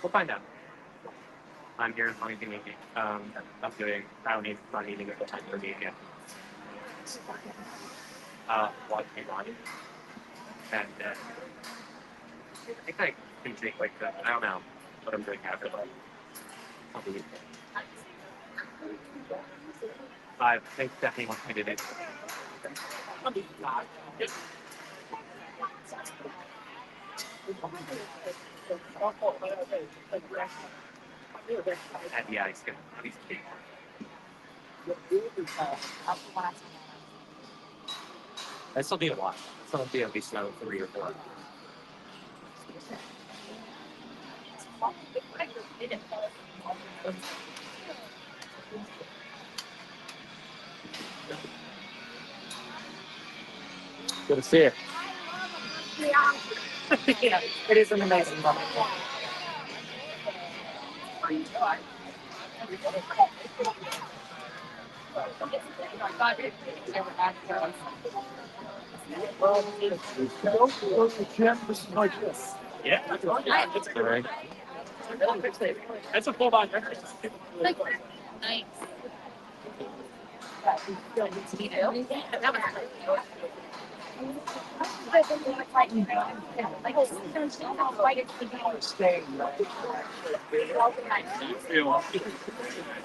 We'll find out. I'm here in Funny Meeting. I'm not eating at the time for me again. Watching on. And I think I can take like that. I don't know what I'm doing after like. I think definitely once I did it. And yeah, he's gonna he's big. This will be a lot. This will be at least another 3 or 4. Good to see you. Yeah, it is an amazing moment. Yeah, that's great. That's a full body. Nice.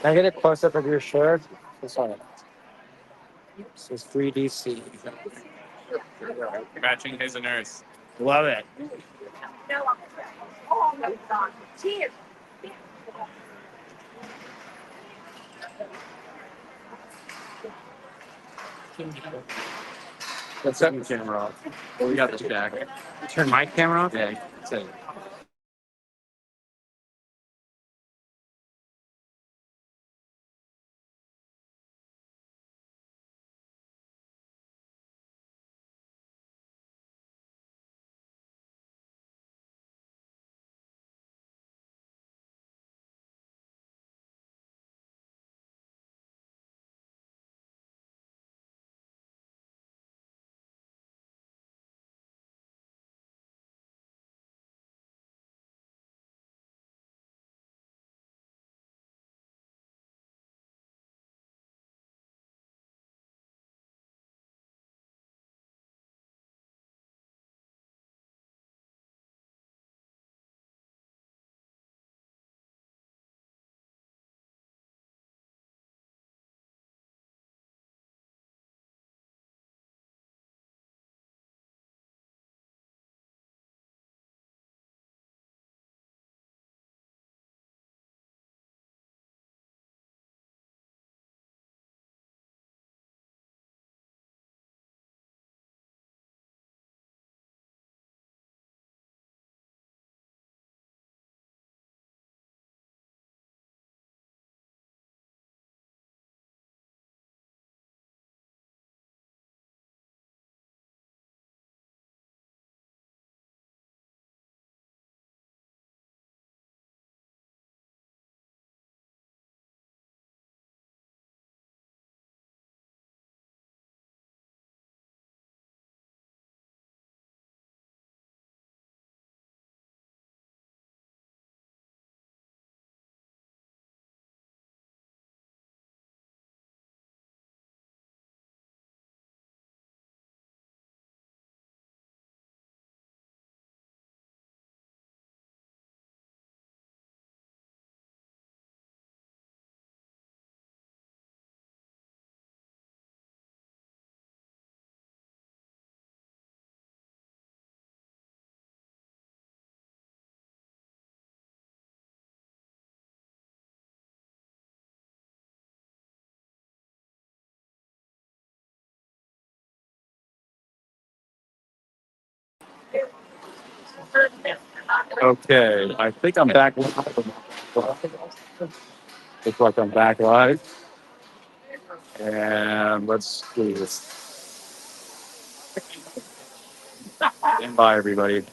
Can I get a close up of your shirt? This one. This is 3DC. Matching his and hers. Love it. Cheers. Let's set the camera off. We got this jacket. Turn my camera off? Yeah, that's it. Okay, I think I'm back live. Looks like I'm back live. And let's do this. Stand by, everybody.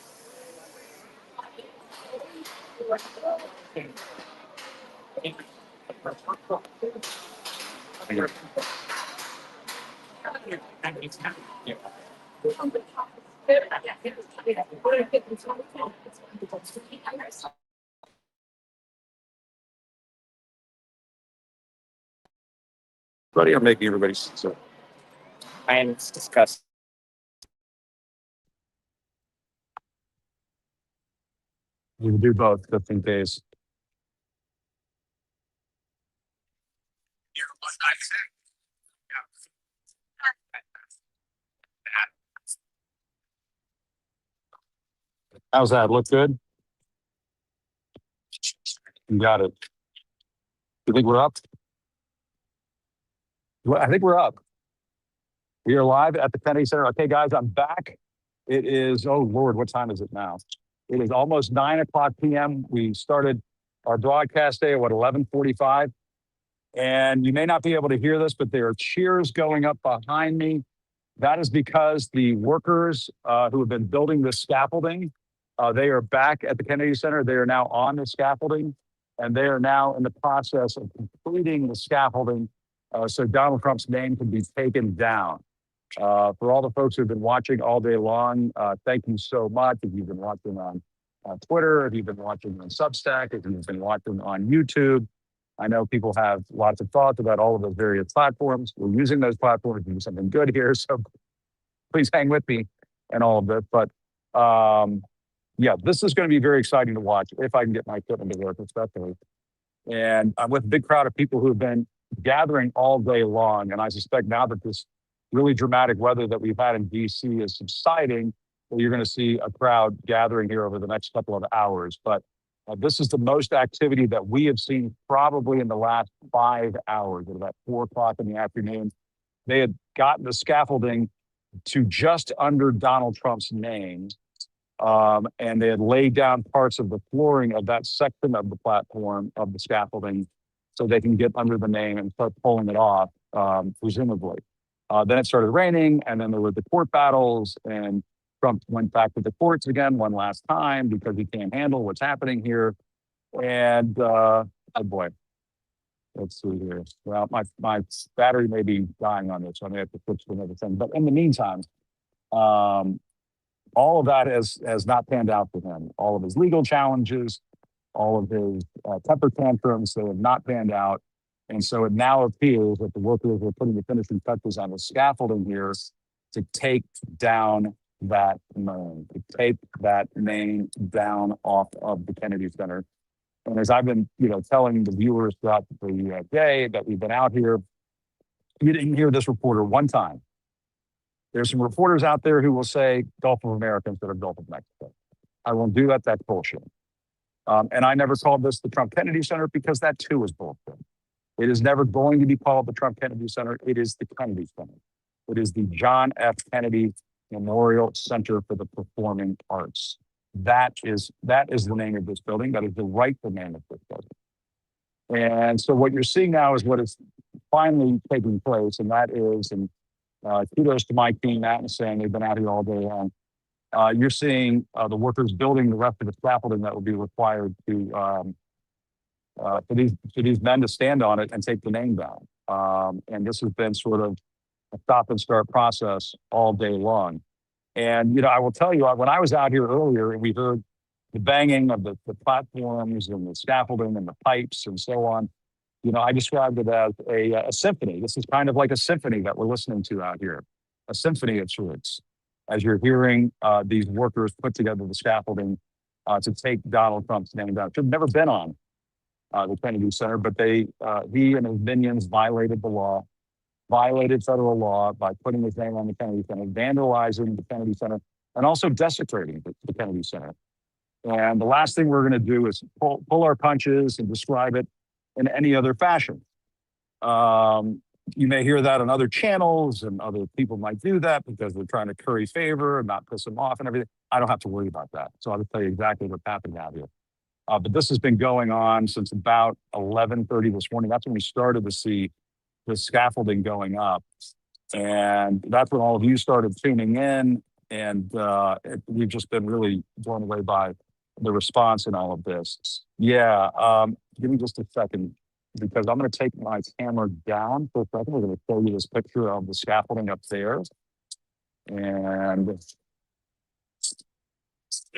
Buddy, I'm making everybody so. And it's disgusting. We will do both just in case. How's that? Look good? You got it. You think we're up? Well, I think we're up. We are live at the Kennedy Center. Okay, guys, I'm back. It is, oh Lord, what time is it now? It is almost 9:00 p.m. We started our broadcast day at what, 11:45? And you may not be able to hear this, but there are cheers going up behind me. That is because the workers who have been building the scaffolding, they are back at the Kennedy Center. They are now on the scaffolding, and they are now in the process of completing the scaffolding so Donald Trump's name can be taken down. For all the folks who've been watching all day long, thank you so much. If you've been watching on Twitter, if you've been watching on Substack, if you've been watching on YouTube, I know people have lots of thoughts about all of those various platforms. We're using those platforms to do something good here, so please hang with me and all of this. But yeah, this is going to be very exciting to watch if I can get my equipment to work, especially. And I'm with a big crowd of people who have been gathering all day long, and I suspect now that this really dramatic weather that we've had in DC is subsiding, well, you're going to see a crowd gathering here over the next couple of hours. But this is the most activity that we have seen probably in the last 5 hours. At about 4 o'clock in the afternoon, they had gotten the scaffolding to just under Donald Trump's name. And they had laid down parts of the flooring of that section of the platform of the scaffolding so they can get under the name and start pulling it off, presumably. Then it started raining, and then there were the court battles, and Trump went back to the courts again one last time because he can't handle what's happening here. And oh boy, let's see here. Well, my battery may be dying on this, so I may have to switch to another thing. But in the meantime, all of that has not panned out for him. All of his legal challenges, all of his temper tantrums, they have not panned out. And so it now appears that the workers are putting the finishing touches on the scaffolding here to take down that name, to take that name down off of the Kennedy Center. And as I've been, telling the viewers throughout the day that we've been out here, you didn't hear this reporter one time. There's some reporters out there who will say Gulf of America instead of Gulf of Mexico. I won't do that. That's bullshit. And I never called this the Trump Kennedy Center because that too is bullshit. It is never going to be called the Trump Kennedy Center. It is the Kennedy Center. It is the John F. Kennedy Memorial Center for the Performing Arts. That is the name of this building. That is the rightful name of this building. And so what you're seeing now is what is finally taking place, and that is, and kudos to my team, Matt and Sam, they've been out here all day long. You're seeing the workers building the rest of the scaffolding that will be required to for these men to stand on it and take the name down. And this has been sort of a stop and start process all day long. And I will tell you, when I was out here earlier and we heard the banging of the platforms and the scaffolding and the pipes and so on, I described it as a symphony. This is kind of like a symphony that we're listening to out here, a symphony of sorts, as you're hearing these workers put together the scaffolding to take Donald Trump's name down. It should have never been on the Kennedy Center, but he and his minions violated the law, violated federal law by putting his name on the Kennedy Center, vandalizing the Kennedy Center, and also desecrating the Kennedy Center. And the last thing we're going to do is pull our punches and describe it in any other fashion. You may hear that on other channels, and other people might do that because they're trying to curry favor and not piss them off and everything. I don't have to worry about that. So I'll just tell you exactly what's happening out here. But this has been going on since about 11:30 this morning. That's when we started to see the scaffolding going up. And that's when all of you started tuning in. And we've just been really blown away by the response in all of this. Yeah, give me just a second, because I'm going to take my camera down for a second. We're going to show you this picture of the scaffolding upstairs. And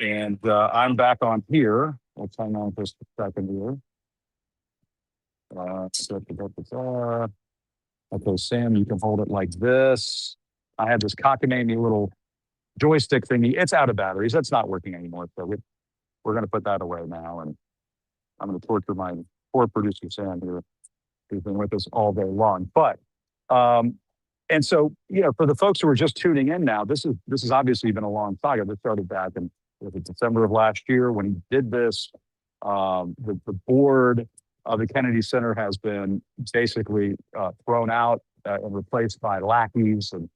I'm back on here. Let's hang on just a second here. Okay, Sam, you can hold it like this. I have this cockamamie little joystick thingy. It's out of batteries. That's not working anymore. So we're going to put that away now. And I'm going to torture my poor producer, Sam, here, who's been with us all day long. But, and so, for the folks who are just tuning in now, this has obviously been a long saga. This started back in December of last year when he did this. The board of the Kennedy Center has been basically thrown out and replaced by lackeys and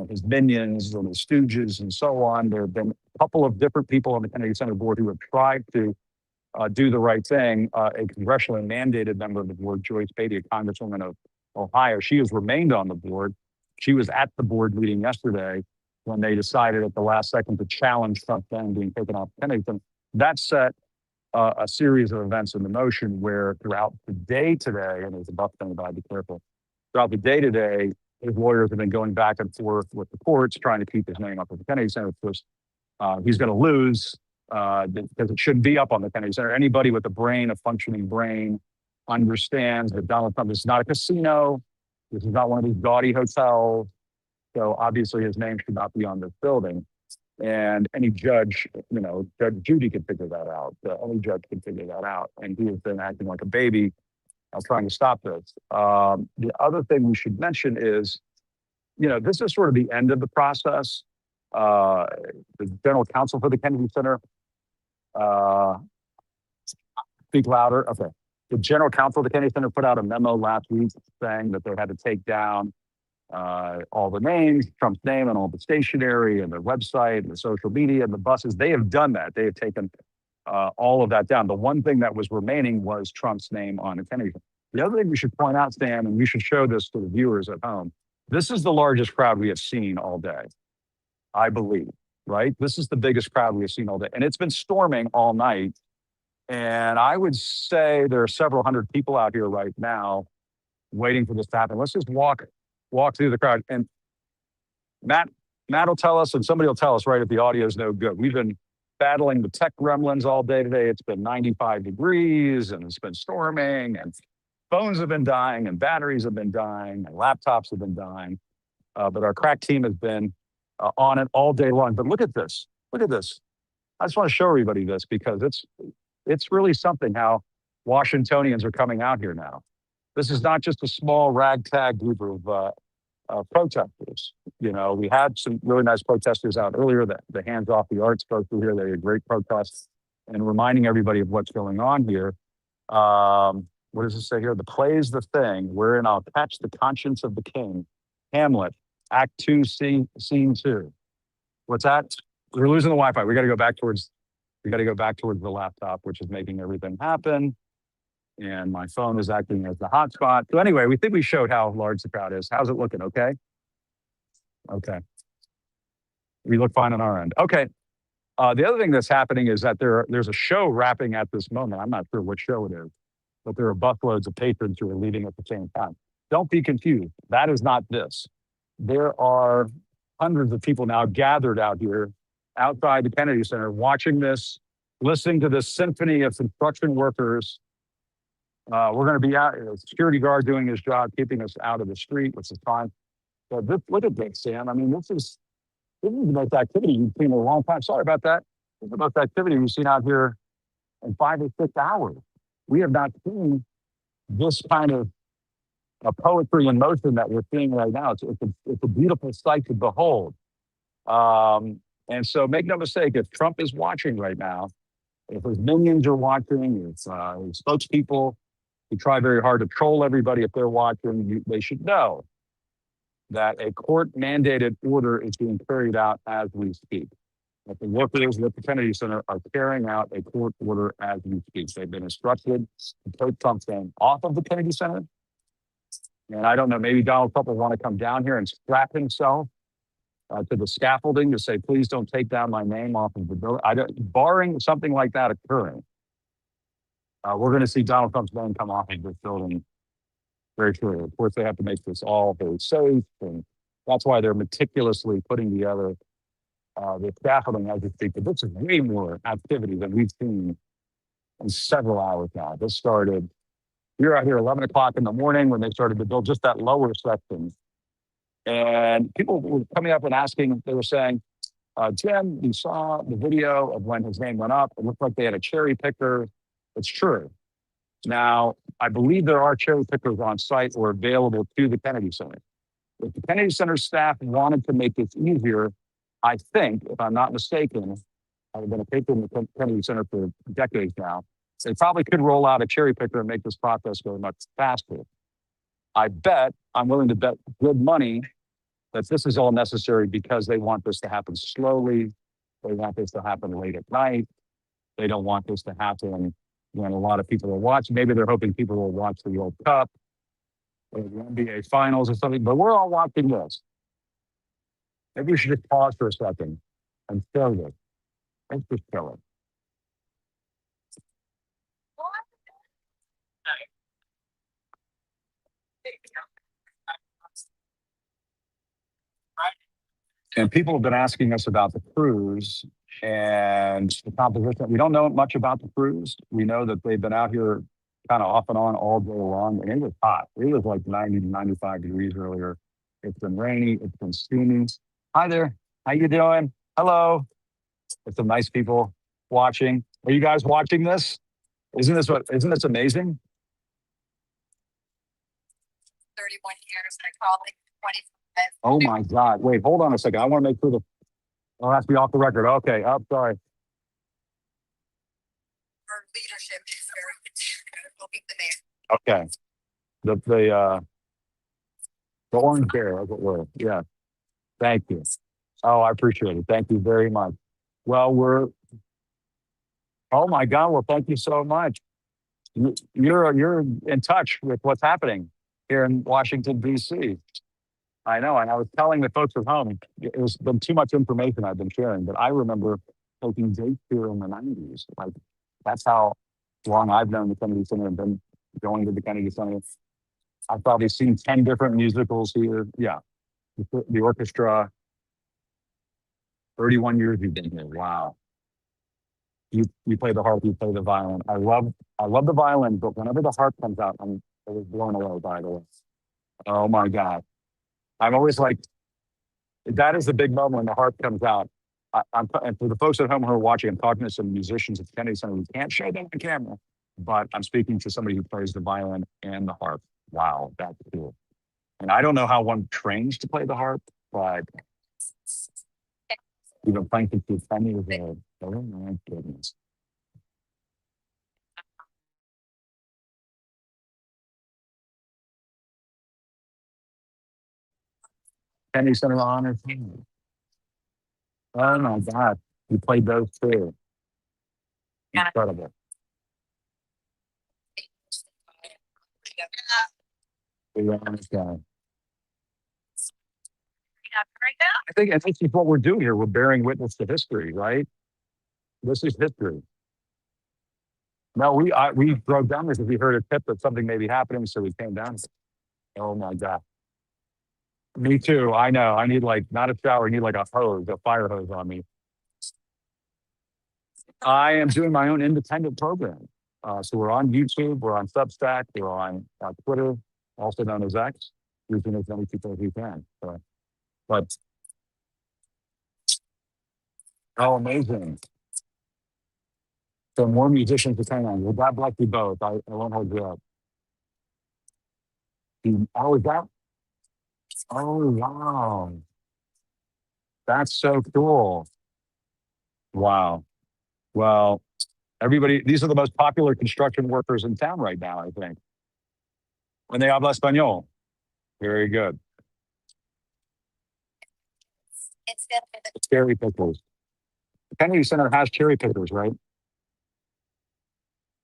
his minions and his stooges and so on. There have been a couple of different people on the Kennedy Center board who have tried to do the right thing. A congressionally mandated member of the board, Joyce Beatty, a congresswoman of Ohio, she has remained on the board. She was at the board meeting yesterday when they decided at the last second to challenge Trump then being taken off Kennedy Center. That set a series of events in the motion where throughout the day today, and there's a buff thing about, be careful, throughout the day today, his lawyers have been going back and forth with the courts trying to keep his name up at the Kennedy Center. Of course, he's going to lose because it shouldn't be up on the Kennedy Center. Anybody with a functioning brain understands that Donald Trump is not a casino. This is not one of these gaudy hotels. So obviously his name should not be on this building. And any judge, Judge Judy could figure that out. Any judge can figure that out. And he has been acting like a baby trying to stop this. The other thing we should mention is you know, this is sort of the end of the process. The general counsel for the Kennedy Center, speak louder. Okay. The general counsel of the Kennedy Center put out a memo last week saying that they had to take down all the names, Trump's name, and all the stationery and the website and the social media and the buses. They have done that. They have taken all of that down. The one thing that was remaining was Trump's name on the Kennedy Center. The other thing we should point out, Stan, and we should show this to the viewers at home, this is the largest crowd we have seen all day, I believe, right? This is the biggest crowd we have seen all day. And it's been storming all night. And I would say there are several hundred people out here right now waiting for this to happen. Let's just walk through the crowd. And Matt will tell us, and somebody will tell us, right, if the audio is no good. We've been battling the tech gremlins all day today. It's been 95 degrees and it's been storming and phones have been dying and batteries have been dying and laptops have been dying. But our crack team has been on it all day long. But look at this. Look at this. I just want to show everybody this because it's really something how Washingtonians are coming out here now. This is not just a small ragtag group of protesters. You know, we had some really nice protesters out earlier. The Hands Off the Arts folks were here. They had great protests and reminding everybody of what's going on here. What does it say here? The play is the thing wherein I'll catch the conscience of the king. Hamlet, Act 2, Scene 2. What's that? We're losing the Wi-Fi. We got to go back towards the laptop, which is making everything happen. And my phone is acting as the hotspot. So anyway, we think we showed how large the crowd is. How's it looking? Okay. Okay. We look fine on our end. Okay. The other thing that's happening is that there's a show wrapping at this moment. I'm not sure what show it is, but there are busloads of patrons who are leaving at the same time. Don't be confused. That is not this. There are hundreds of people now gathered out here outside the Kennedy Center watching this, listening to this symphony of construction workers. We're going to be out, a security guard doing his job, keeping us out of the street, which is fine. But look at this, Sam. I mean, this is the most activity you've seen in a long time. Sorry about that. This is the most activity we've seen out here in 5 or 6 hours. We have not seen this kind of poetry in motion that we're seeing right now. It's a beautiful sight to behold. And so make no mistake, if Trump is watching right now, if his minions are watching, if his spokespeople who try very hard to troll everybody, if they're watching, they should know that a court-mandated order is being carried out as we speak. That the workers at the Kennedy Center are carrying out a court order as we speak. They've been instructed to take something off of the Kennedy Center. And I don't know, maybe Donald Trump will want to come down here and strap himself to the scaffolding to say, please don't take down my name off of the building. Barring something like that occurring, we're going to see Donald Trump's name come off of this building very shortly. Of course, they have to make this all very safe, and that's why they're meticulously putting together the scaffolding as we speak. But this is way more activity than we've seen in several hours now. This started, we were out here 11 o'clock in the morning when they started to build just that lower section. And people were coming up and asking, they were saying, Jim, we saw the video of when his name went up. It looked like they had a cherry picker. It's true. Now, I believe there are cherry pickers on site or available to the Kennedy Center. If the Kennedy Center staff wanted to make this easier, I think, if I'm not mistaken, I've been a patron in the Kennedy Center for decades now, they probably could roll out a cherry picker and make this process go much faster. I'm willing to bet good money that this is all necessary because they want this to happen slowly. They want this to happen late at night. They don't want this to happen when a lot of people are watching. Maybe they're hoping people will watch the World Cup or the NBA Finals or something, but we're all watching this. Maybe we should just pause for a second and show this. Let's just show it. And people have been asking us about the crews and the composition. We don't know much about the crews. We know that they've been out here kind of off and on all day long, and it was hot. It was like 90 to 95 degrees earlier. It's been rainy. It's been steamy. Hi there. How you doing? Hello. There's some nice people watching. Are you guys watching this? Isn't this amazing? 31 years, my colleague, 20 Oh my God. Wait, hold on a second. I want to make sure oh, that's be off the record. Okay. Oh, sorry. Okay. The orange bear, as it were. Yeah. Thank you. Oh, I appreciate it. Thank you very much. Well, oh my God. Well, thank you so much. You're in touch with what's happening here in Washington, D.C. I know. And I was telling the folks at home, it was been too much information I've been sharing, but I remember taking dates here in the 90s. Like, that's how long I've known the Kennedy Center and been going to the Kennedy Center. I've probably seen 10 different musicals here. Yeah. The orchestra, 31 years you've been here. Wow. You play the harp, you play the violin. I love the violin, but whenever the harp comes out, I'm always blown away by the way. Oh my God. I'm always like, that is the big moment when the harp comes out. And for the folks at home who are watching, I'm talking to some musicians at the Kennedy Center. We can't show them on camera, but I'm speaking to somebody who plays the violin and the harp. Wow, that's cool. And I don't know how one trains to play the harp, but you've been playing since you were 10 years old. Oh my goodness. Kennedy Center Honor Team. Oh my God. You played those too. Incredible. Yeah, I think it's what we're doing here. We're bearing witness to history, right? This is history. No, we drove down this because we heard a tip that something may be happening, so we came down. Oh my God. Me too. I know. I need like not a shower, I need like a hose, a fire hose on me. I am doing my own independent program. So we're on YouTube, we're on Substack, we're on Twitter, also known as X, reaching as many people as we can. So, but oh, amazing. So more musicians to hang on. Well, God bless you both. I won't hold you up. Oh, is that? Oh, wow. That's so cool. Wow. Well, everybody, these are the most popular construction workers in town right now, I think. When they habla español. Very good. It's cherry pickers. The Kennedy Center has cherry pickers, right?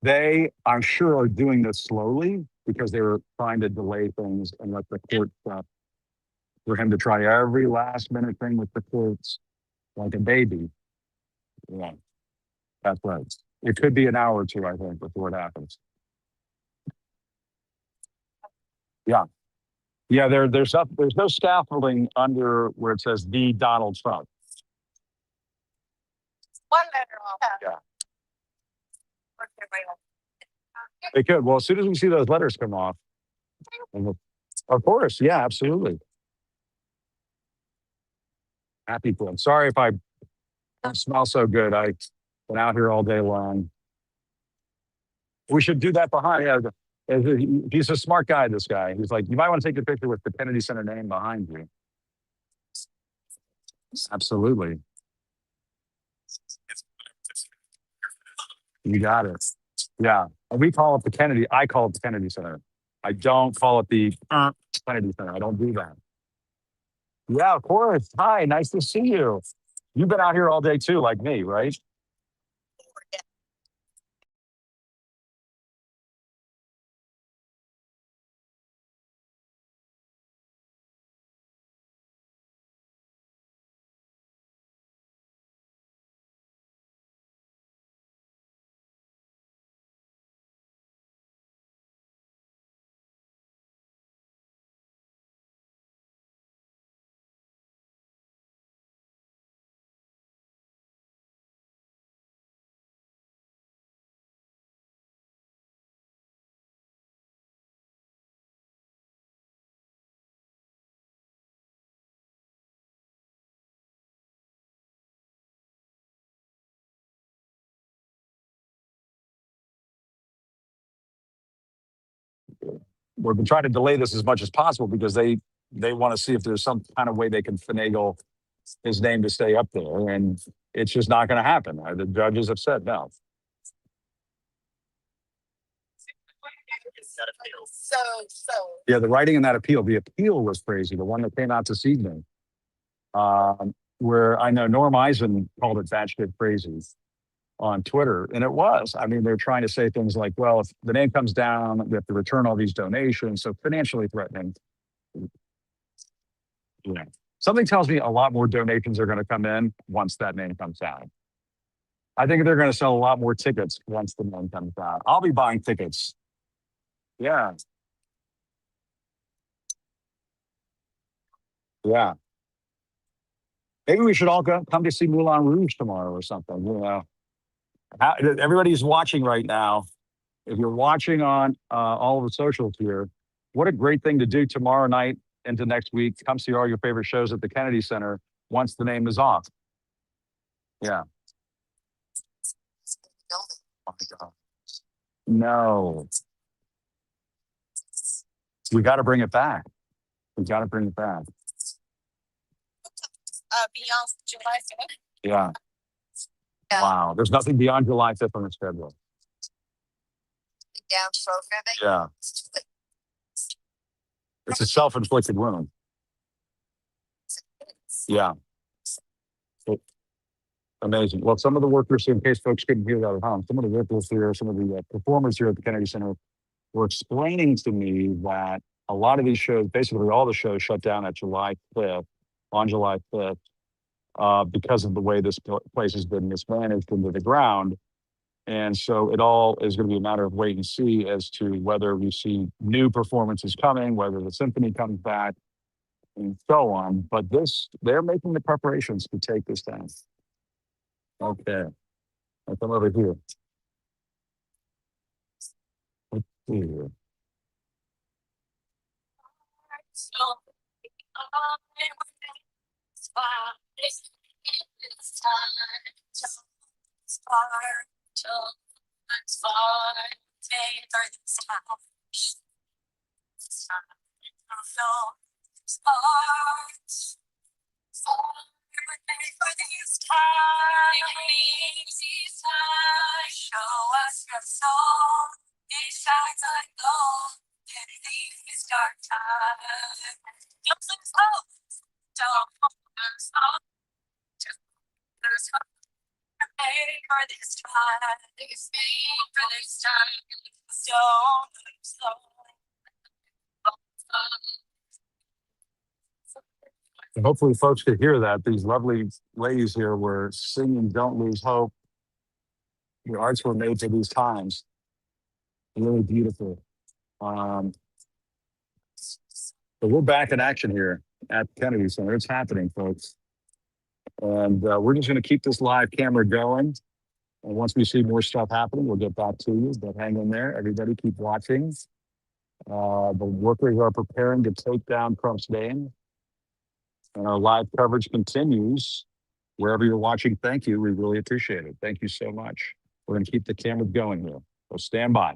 They, I'm sure, are doing this slowly because they were trying to delay things and let the court for him to try every last minute thing with the courts like a baby. Yeah, that's right. It could be an hour or two, I think, before it happens. Yeah. Yeah, there's no scaffolding under where it says the Donald Trump. One letter. Yeah. They could. Well, as soon as we see those letters come off, of course, yeah, absolutely. Happy for them. Sorry if I don't smell so good. I've been out here all day long. We should do that behind. Yeah, he's a smart guy, this guy. He's like, you might want to take a picture with the Kennedy Center name behind you. Absolutely. You got it. Yeah. And we call it the Kennedy. I call it the Kennedy Center. I don't call it the Kennedy Center. I don't do that. Yeah, of course. Hi, nice to see you. You've been out here all day too, like me, right? We've been trying to delay this as much as possible because they they want to see if there's some kind of way they can finagle his name to stay up there. And it's just not going to happen. The judges have said no. Yeah, the writing in that appeal, the appeal was crazy. The one that came out this evening, where I know Norm Eisen called it batshit crazy on Twitter. And it was. I mean, they're trying to say things like, well, if the name comes down, we have to return all these donations. So financially threatening. Yeah. Something tells me a lot more donations are going to come in once that name comes down. I think they're going to sell a lot more tickets once the name comes down. I'll be buying tickets. Yeah. Yeah. Maybe we should all come to see Moulin Rouge tomorrow or something. You know, everybody's watching right now. If you're watching on all of the socials here, what a great thing to do tomorrow night into next week. Come see all your favorite shows at the Kennedy Center once the name is off. Yeah. Oh my God. No. We got to bring it back. We got to bring it back. Beyond July 5th. Yeah. Yeah. Wow. There's nothing beyond July 5th on the schedule. Down programming. Yeah. It's a self-inflicted wound. Yeah. Amazing. Well, some of the workers, in case folks couldn't hear that at home, some of the workers here, some of the performers here at the Kennedy Center were explaining to me that a lot of these shows, basically all the shows shut down at July 5th, on July 5th, because of the way this place has been mismanaged into the ground. And so it all is going to be a matter of wait and see as to whether we see new performances coming, whether the symphony comes back, and so on. But they're making the preparations to take this down. Okay. I'll come over here. Let's see here. And hopefully folks could hear that. These lovely ladies here were singing Don't Lose Hope. The arts were made for these times. Really beautiful. But we're back in action here at the Kennedy Center. It's happening, folks. And we're just going to keep this live camera going. And once we see more stuff happening, we'll get back to you. But hang in there. Everybody keep watching. The workers are preparing to take down Trump's name. And our live coverage continues. Wherever you're watching, thank you. We really appreciate it. Thank you so much. We're going to keep the camera going here. So stand by.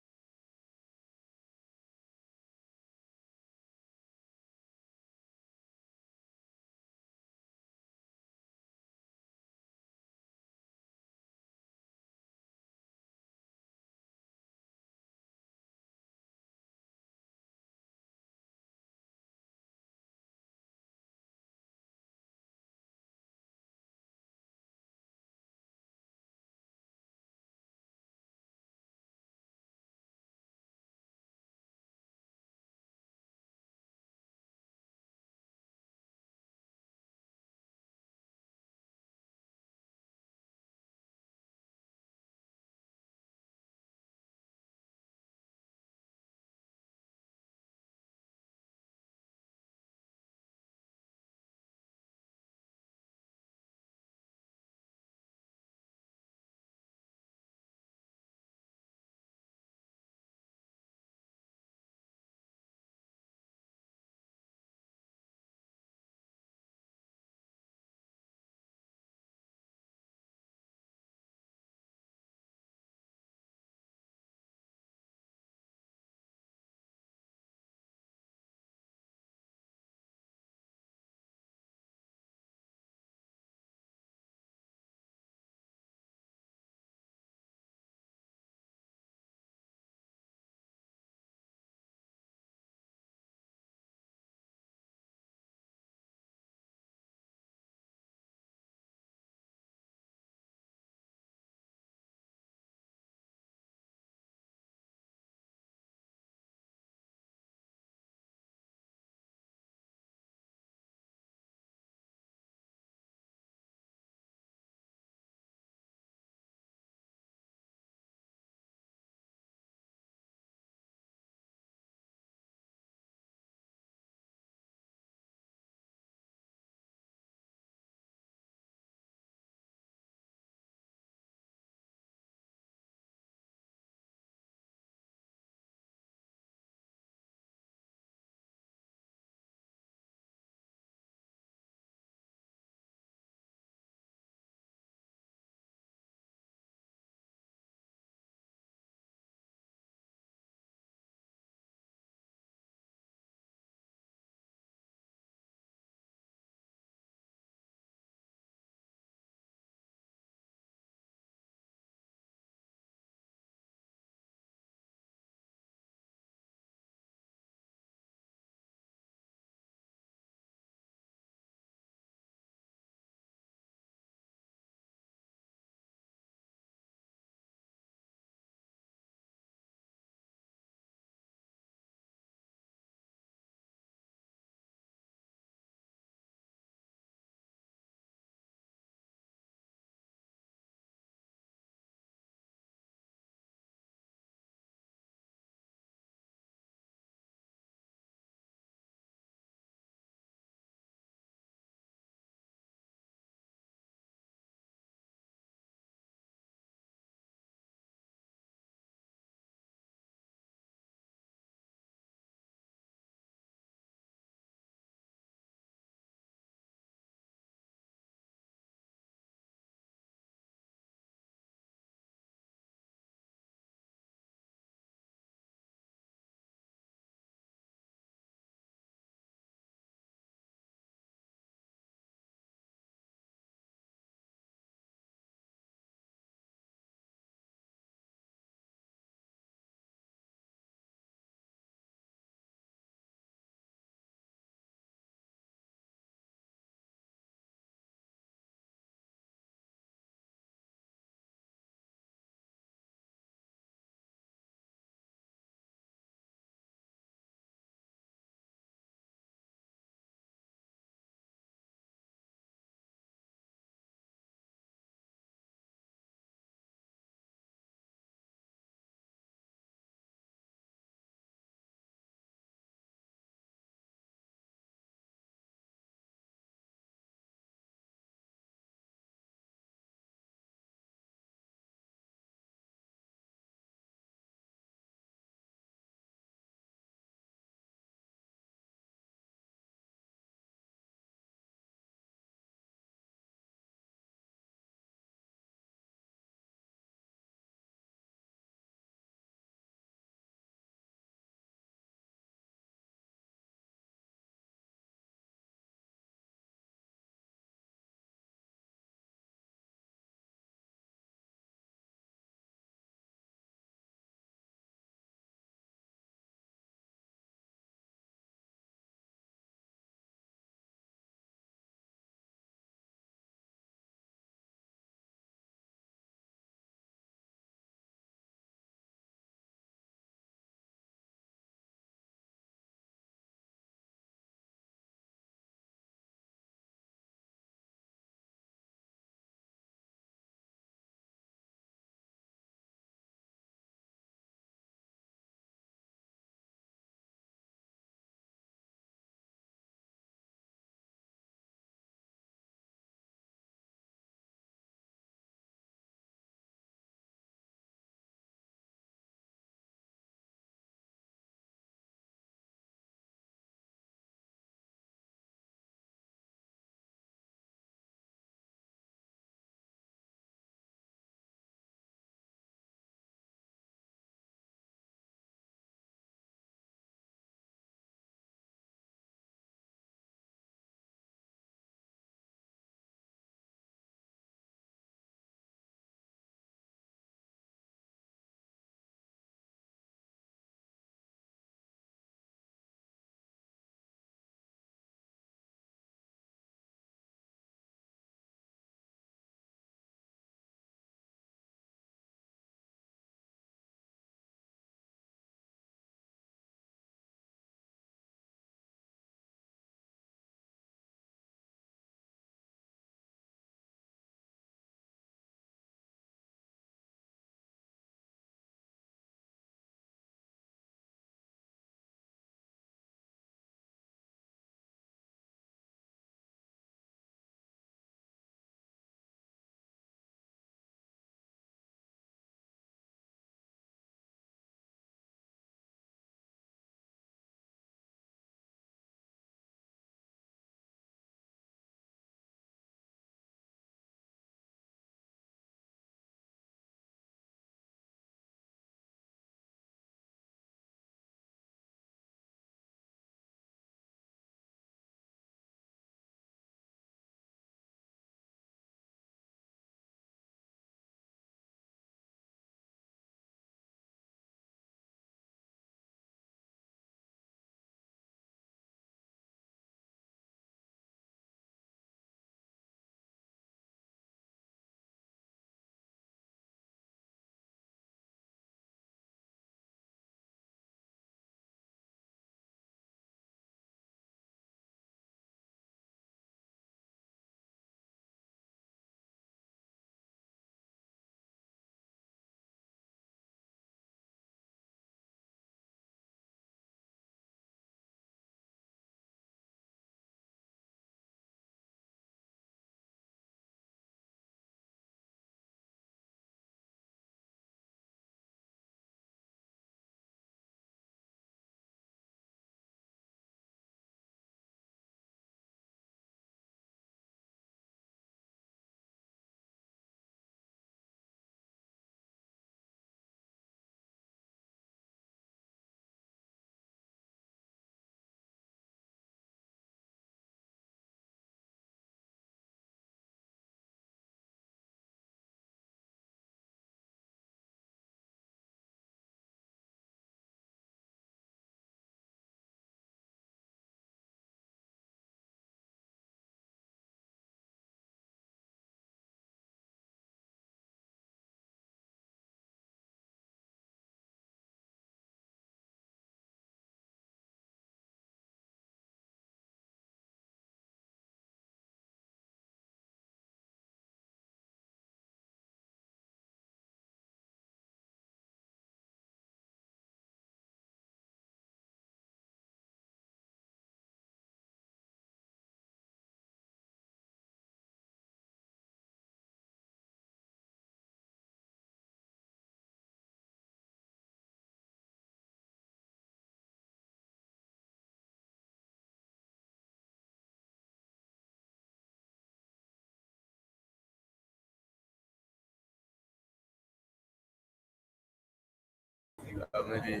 maybe.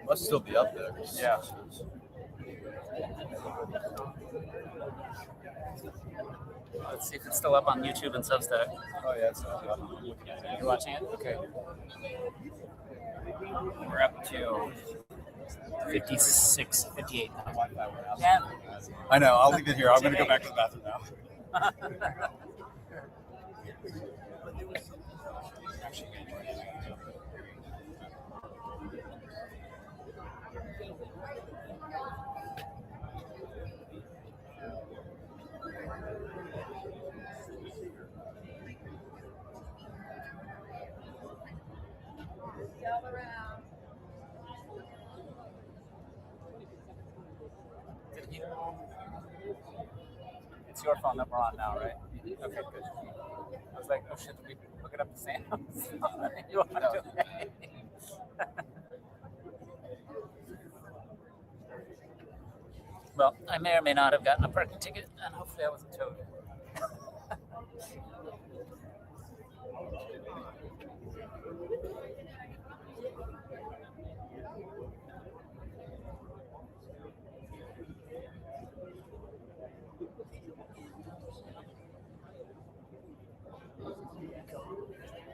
Must still be up there. Yeah. Let's see if it's still up on YouTube and Substack. Oh yeah, it's up. You're watching it? Okay. We're up to 56, 58 now. Yeah. I know. I'll leave it here. I'm going to go back to the bathroom now. It's your phone that we're on now, right? Okay, good. I was like, oh shit, did we look it up to Sam? You want to? Well, I may or may not have gotten a parking ticket, and hopefully I wasn't towed.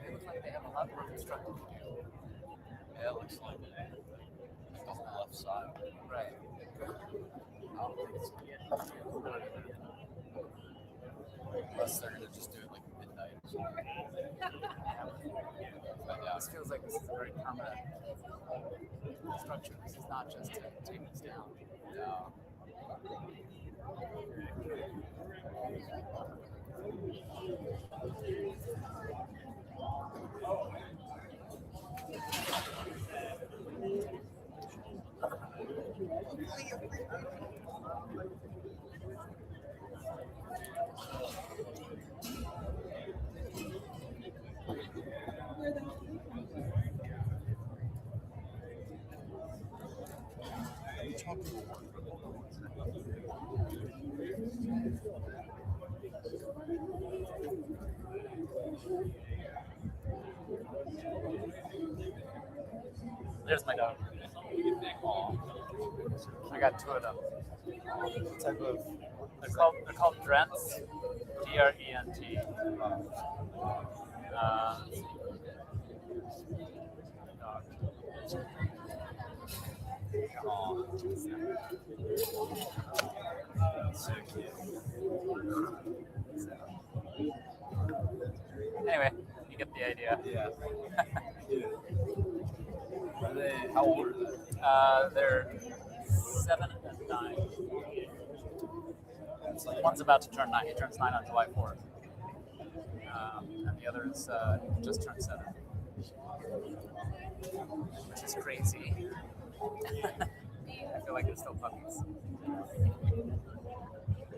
They look like they have a lot more constructed. Yeah, it looks like it. It's on the left side. Right. I don't think it's unless they're going to just do it like midnight or something. But yeah. This feels like this is a very permanent structure. This is not just to take this down. No. There's my dog. I got two of them. What type of? They're called Drents. D-R-E-N-T. Dog. Oh, so cute. Anyway, you get the idea. Yeah. Are they? How old are they? They're 7 and 9. One's about to turn 9. He turns 9 on July 4th. And the other is just turned 7. Which is crazy. I feel like they're still puppies.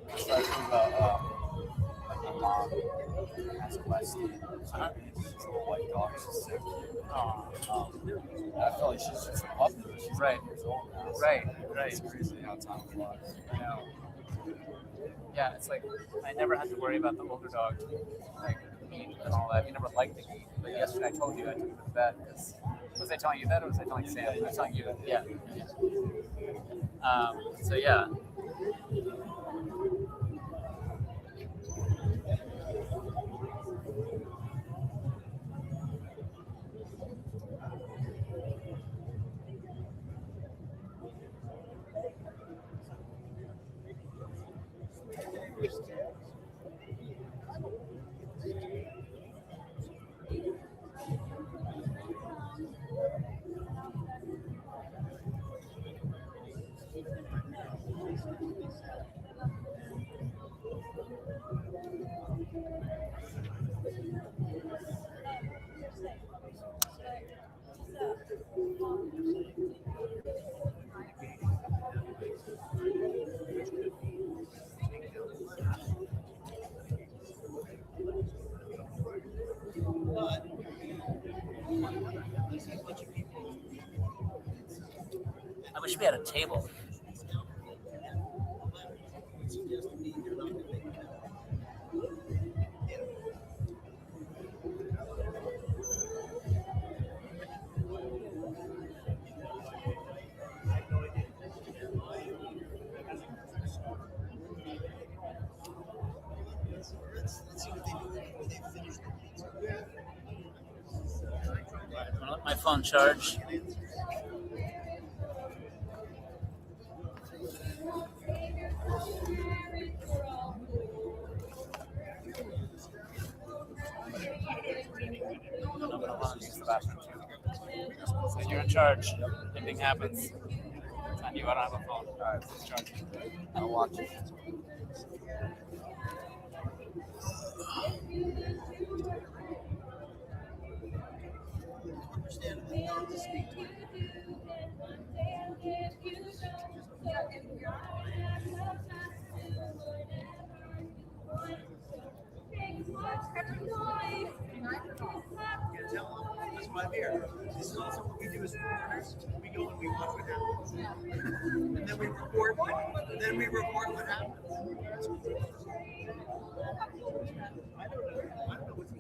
It's like like my mom has a Westie. It's a little white dog. She's so cute. I feel like she's just a puppy. She's Right. 8 years old now. So Right. It's crazy how time flies. I know. Yeah, it's like I never had to worry about the older dog, like eat and all that. He never liked to eat. But yesterday I told you I took him to bed because was I telling you that or was I telling Sam? I was telling you. Yeah. So yeah. I wish we had a table. on charge. I'm gonna run and use the bathroom too. So you're in charge. Anything happens, it's on you. I don't have a phone. All right, it's charging. I'll watch it. That's why I'm here. This is also what we do as reporters. We go and we watch what happens. And then we report what happens. I don't know what's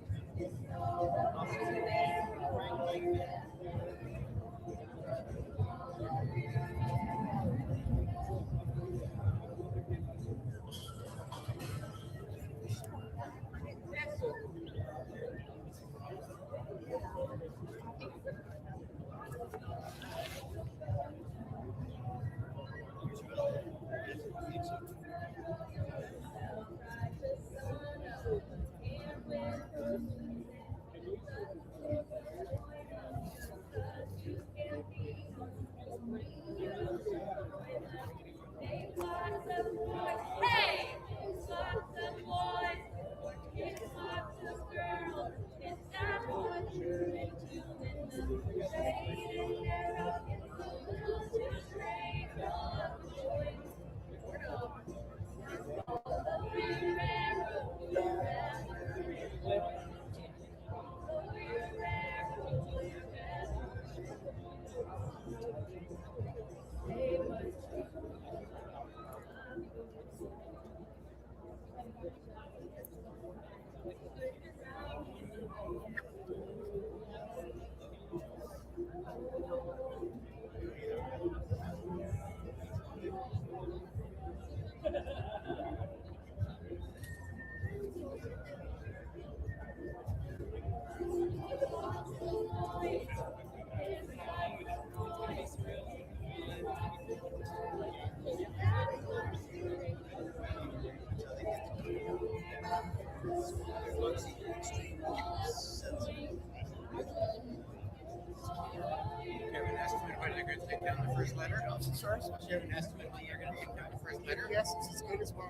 take down the first letter? Sorry? Do you have an estimate when you're going to take down the first letter? Yes, it's as good as one.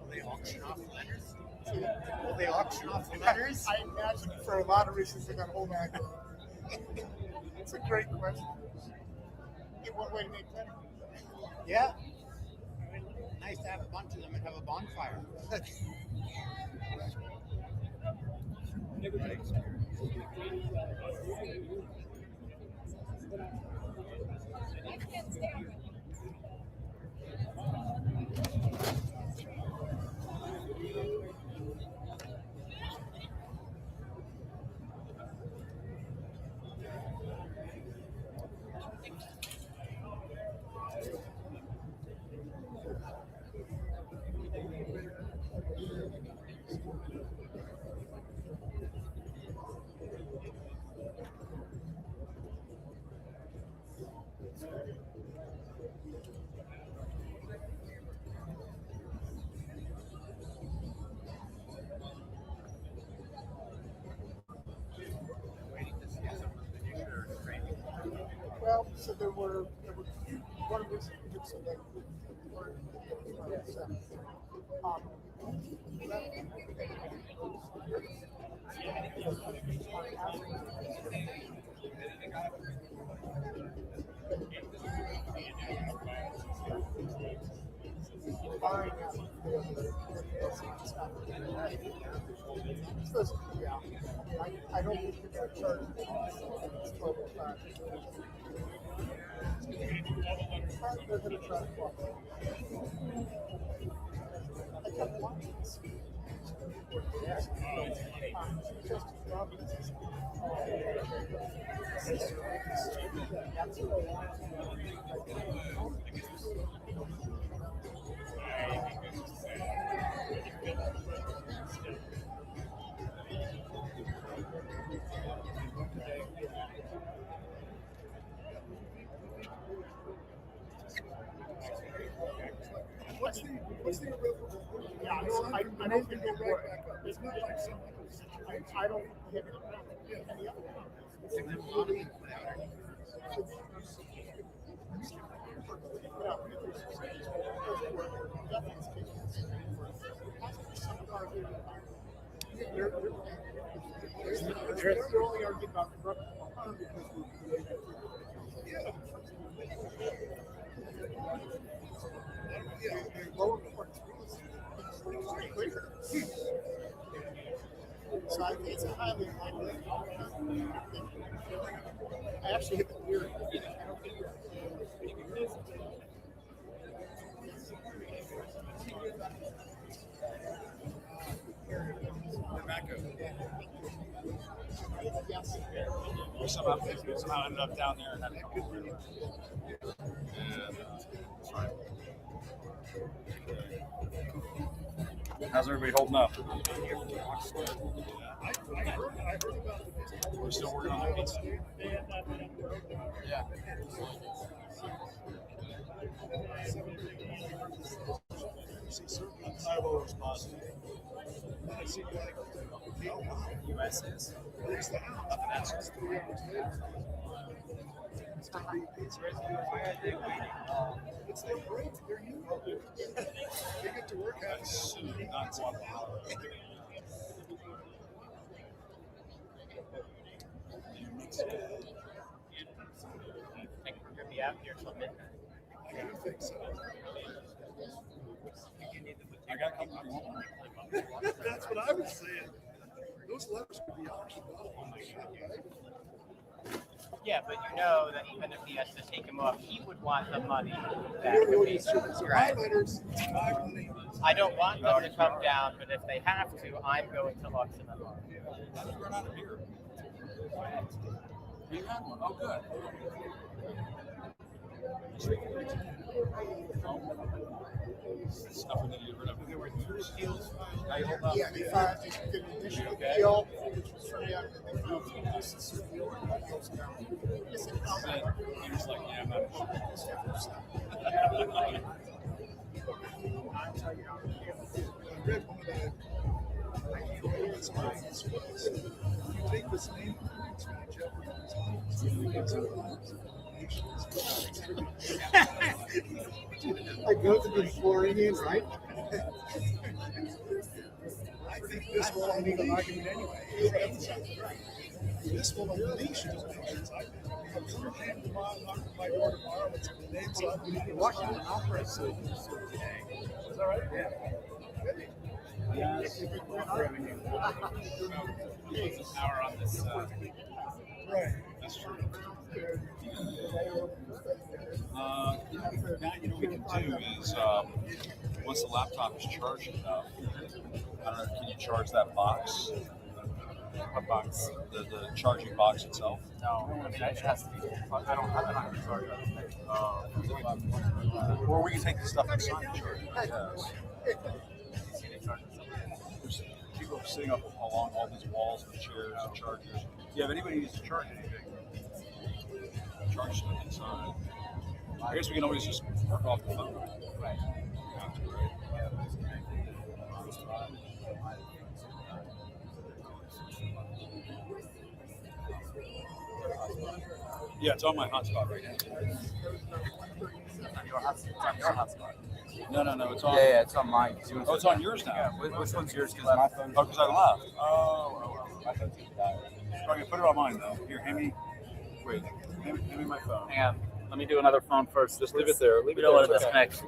Will they auction off the letters? Will they auction off the letters? I imagine for a lot of reasons they're going to hold on. It's a great question. Get one way to make money. Yeah. Nice to have a bunch of them and have a bonfire. Well, so there were one of these groups of like yeah, I don't think they're going to charge total time. They're going to try to block it. I kept watching this. Just Robbins. Yeah, I don't think it works. It's not like some I don't hit it around. And the other one. They're only arguing about so I think it's a highly likely. I actually hit the theory. Yes. We somehow ended up down there and had a couple of how's everybody holding up? We're still working on the pizza. Yeah. I've always positive. US is. It's their break. They're you. They get to work out. Not one. I think we're gonna be out here till midnight. I don't think so. I got a couple more. That's what I was saying. Those letters could be auctioned off. Oh my God. Yeah, but you know that even if he has to take him off, he would want the money back. Right. I don't want them to come down, but if they have to, I'm going to auction them off. Run out of beer. You had one. Oh, good. Stuff that you get rid of. There were 2 steals. Yeah, they found an additional deal, which was for the He was like, yeah, I'm not take this name I go to the Floridians, right? I think this will only be an argument anyway. This will only be my door tomorrow. It's the names on Washington Opera. Is that right? Yeah. Yes. Power on this. Right. That's true. Now, you know what we can do is once the laptop is charged enough, I don't know, can you charge that box? What box? The charging box itself? No, I mean, it has to be. I don't have it on the charger. Or we can take the stuff inside and charge it. Yes. There's people sitting up along all these walls and chairs and chargers. Yeah, if anybody needs to charge anything, charge them inside. I guess we can always just work off the phone. Right. Yeah, it's on my hotspot right now. It's on your hotspot. No, it's on. Yeah, it's on mine. Oh, it's on yours now. Yeah, which one's yours? Because my phone. Oh, because I left. Oh. My phone's gonna die. Okay, put it on mine though. Here, hand me my phone. Hang on. Let me do another phone first. Just leave it there. We don't want to disconnect.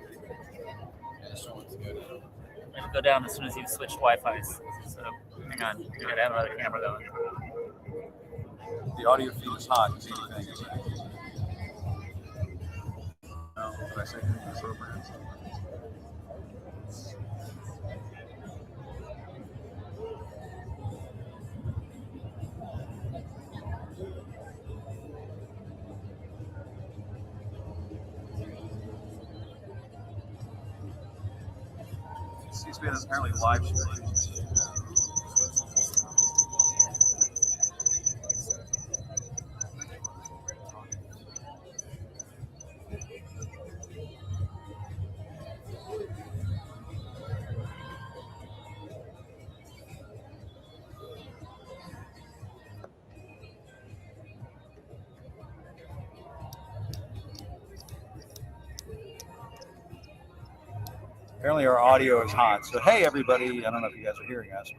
It'll go down as soon as you switch Wi-Fi. So hang on. You gotta have another camera going. The audio feed is hot. You see anything? No, did I say anything inappropriate? C-SPAN is apparently live streaming. Apparently our audio is hot. So hey everybody, I don't know if you guys are hearing us.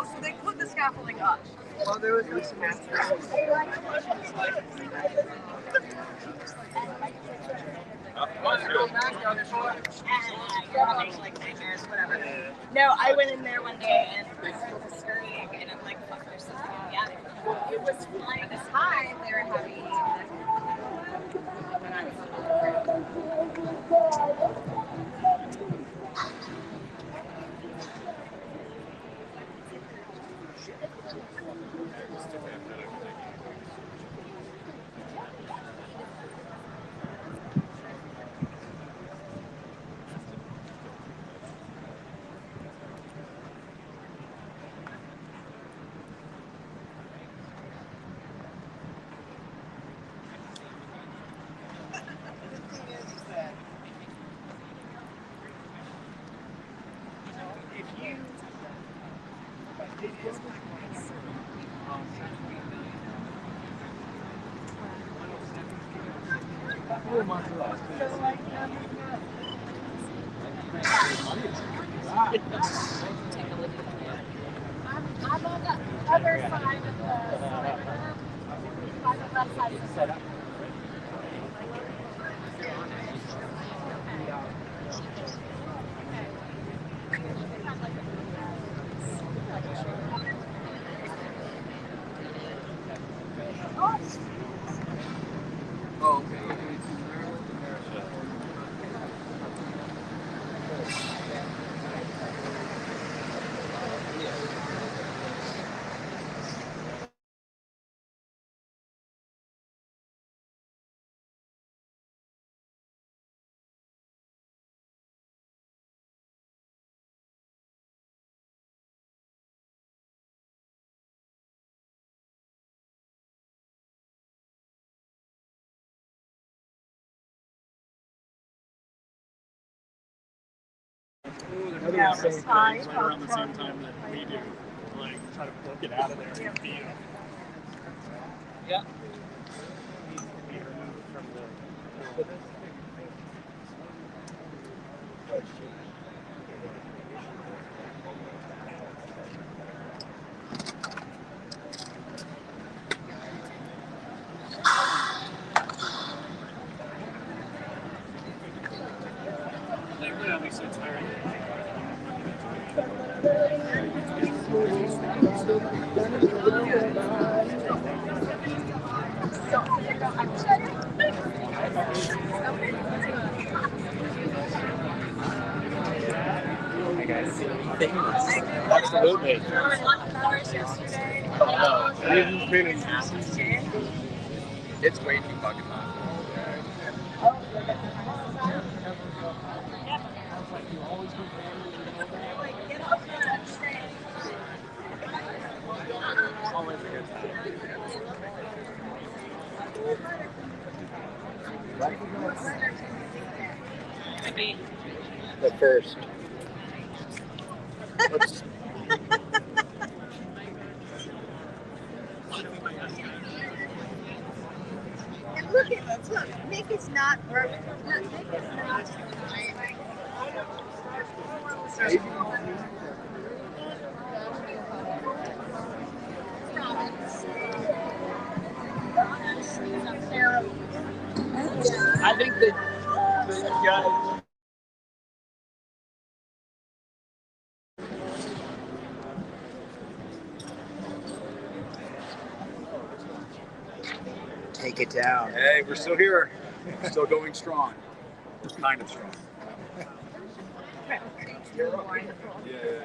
So they put the scaffolding up. Well, there was no semester. No, I went in there one day and I was scurrying and I'm like, fuck, there's something in the attic. It was fine at the time, they were having I'm on the other side of the left side of the setup. Oh, okay. Yeah, it's fine. Right around the same time that we do, like try to book it out of there. Yeah. Yeah. I'll be so tired. Absolutely. It's way too fucking hot. Always a good time. But first. Oops. And look at us, look, Nick is not perfect. Nick is not I think that the judge. Take it down. Hey, we're still here. Still going strong. We're kind of strong. Yeah.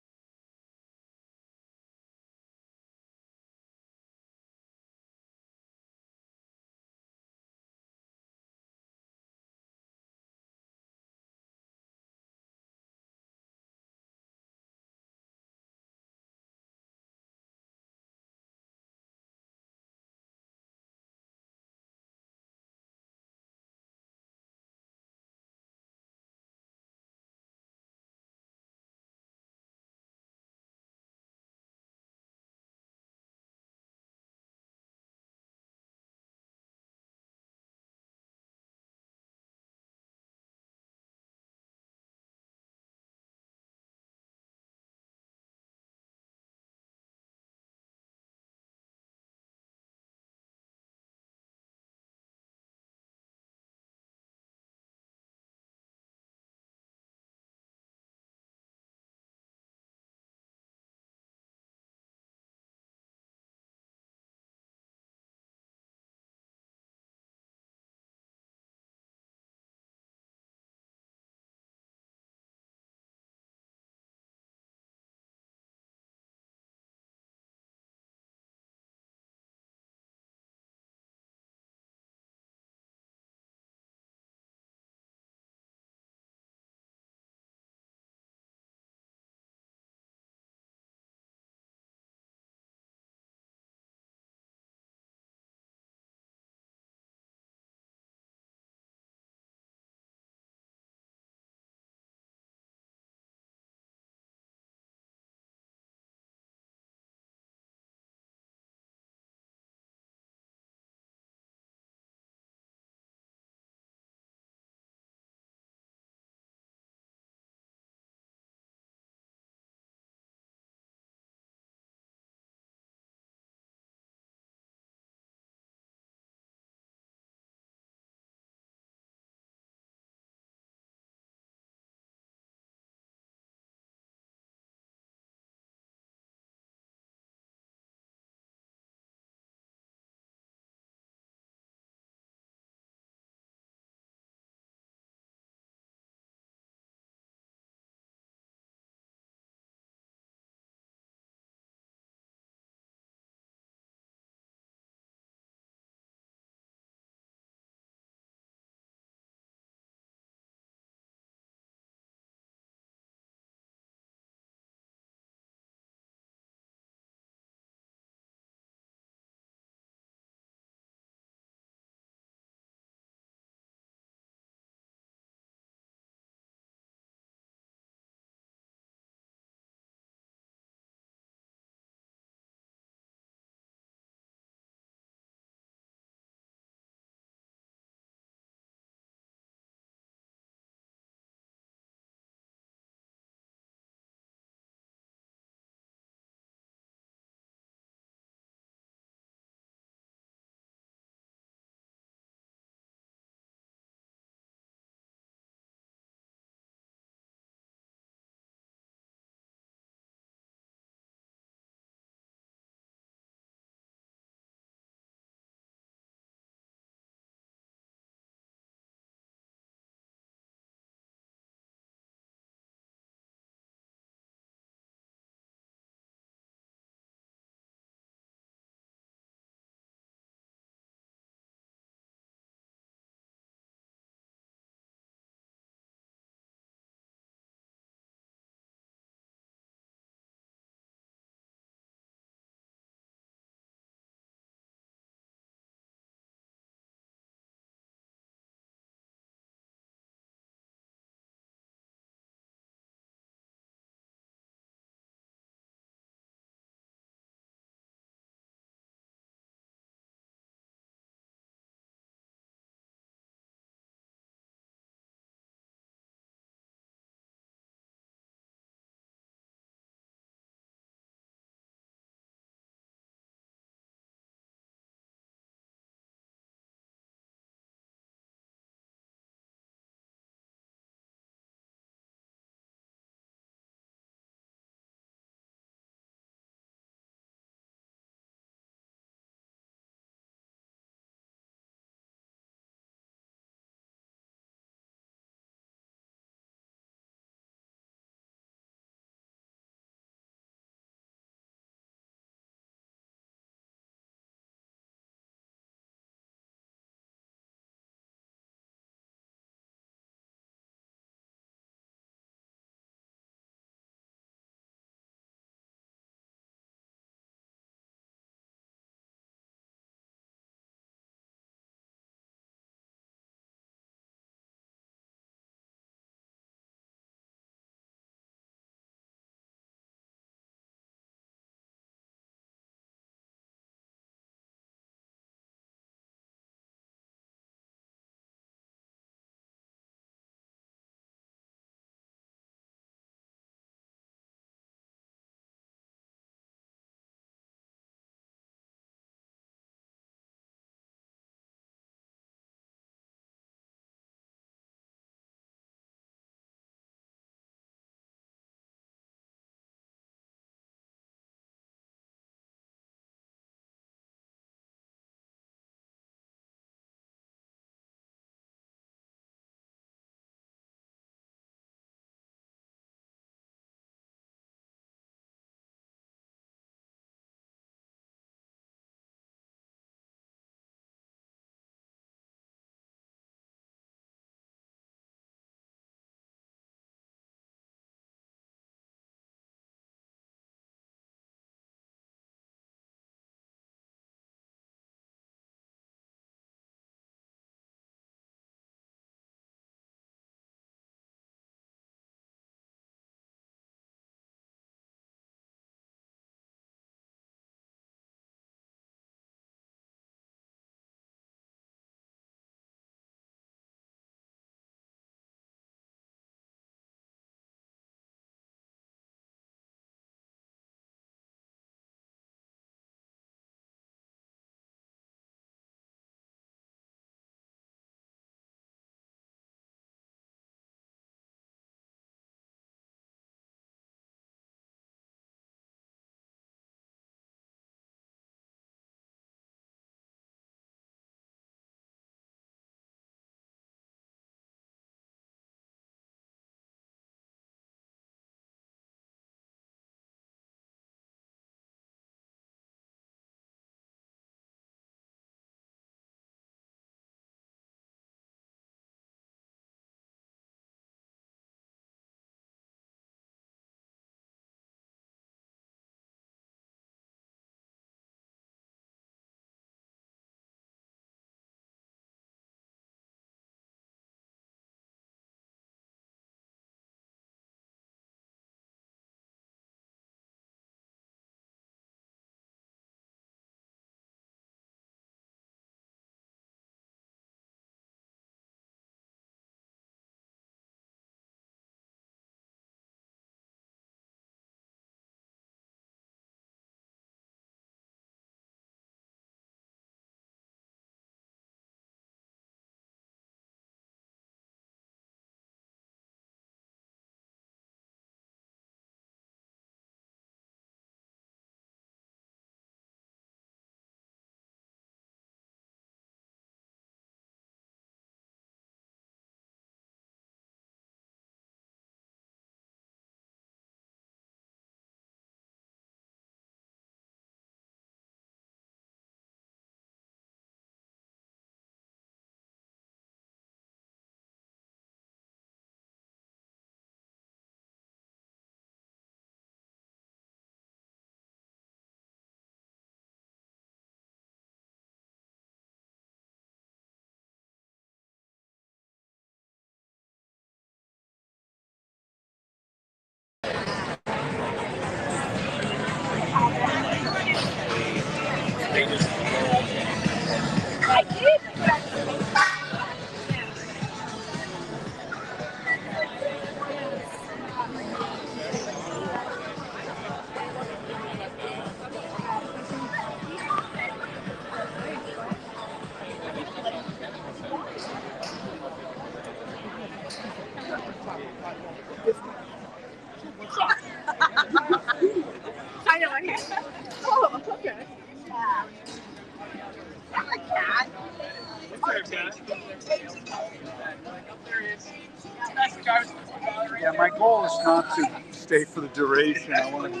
my goal is not to stay for the duration. I want to.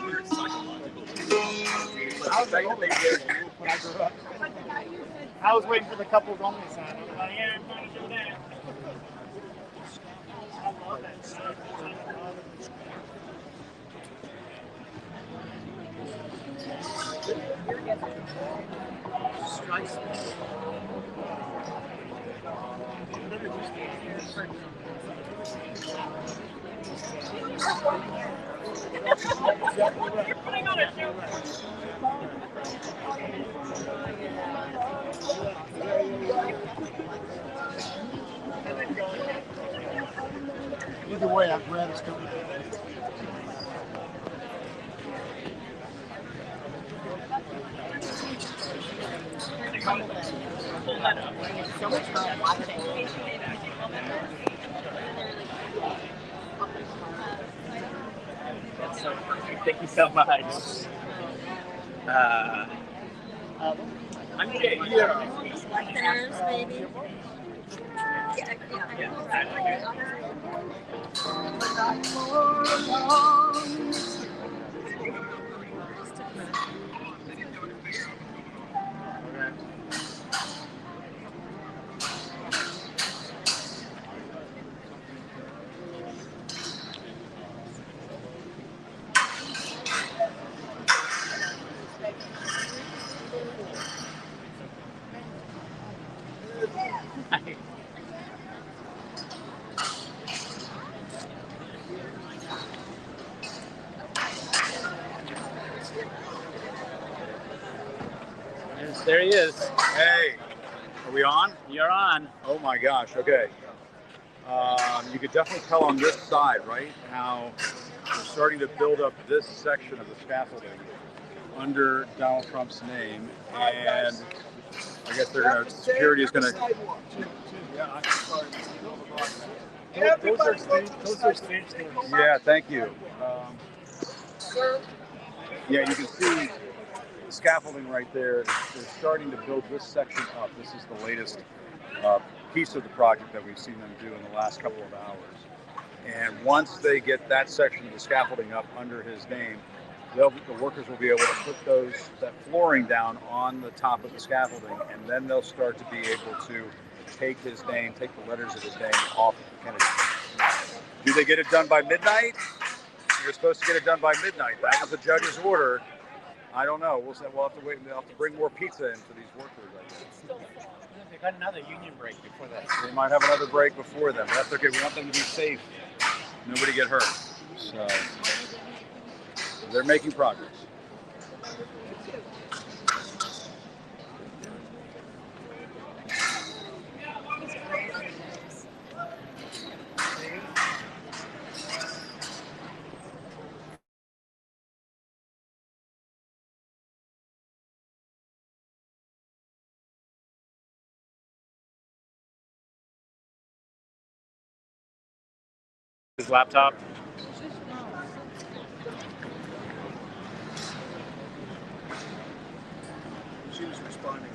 I was waiting for the couples only sign. I was like, yeah, I'm trying to do that. I love that sign. You're putting on a show. Either way, I'm glad it's coming. So much fun watching. That's so perfect. Thank you so much. I'm okay. There's maybe. There he is. Hey, are we on? You're on. Oh my gosh. Okay. You could definitely tell on this side, right, how they're starting to build up this section of the scaffolding under Donald Trump's name, and I guess they're gonna. Security is gonna. Those are stage doors. Yeah. Thank you. Yeah, you can see the scaffolding right there. They're starting to build this section up. This is the latest piece of the project that we've seen them do in the last couple of hours. And once they get that section of the scaffolding up under his name, the workers will be able to put that flooring down on the top of the scaffolding, and then they'll start to be able to take his name, take the letters of his name off of the Kennedy Center. Do they get it done by midnight? You're supposed to get it done by midnight. That was the judge's order. I don't know. We'll have to wait. They'll have to bring more pizza in for these workers, I guess. They got another union break before that. They might have another break before them. That's okay. We want them to be safe. Nobody get hurt. So they're making progress. His laptop. She was responding to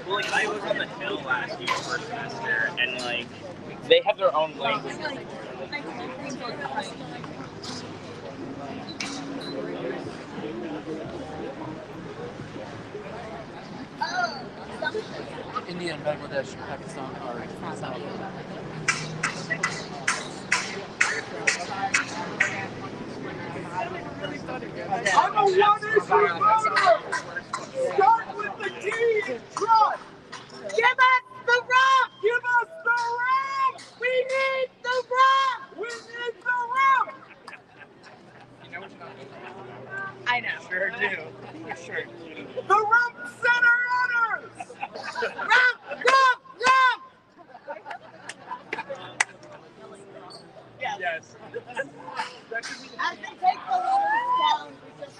Well, like I was on the Hill last year first semester, and like they have their own language. India and Bangladesh, Pakistan are south. I'm a one-issue voter! Start with the T! Trump! Give us the rock! Give us the rock! We need the rock! We need the rock! I know. Sure do. For sure. The Rump Center honors! Rump! Rump! Rump! Yes. As they take the letters down, we just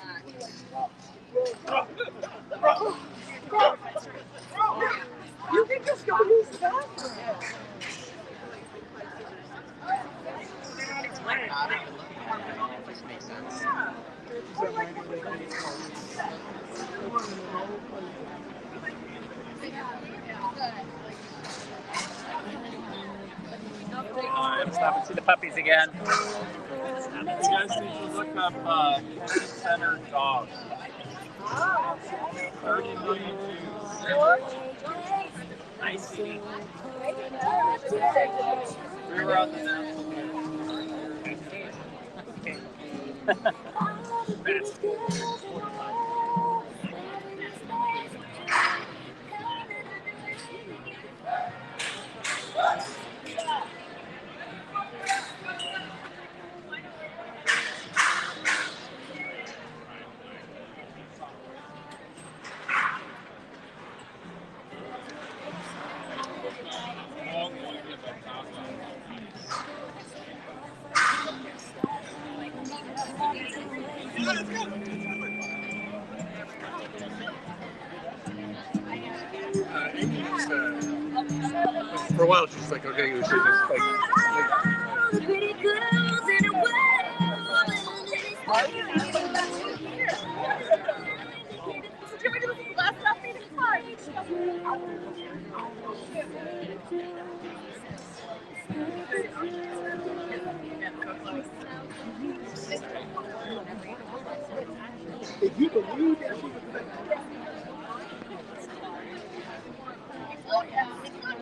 you can just go use the bathroom. Alright, stop and see the puppies again. You guys need to look up Kennedy Center dogs. 30 million views. Nice meeting. We were on the national news. For a while, she's like, okay, you should just like. If you believe that she was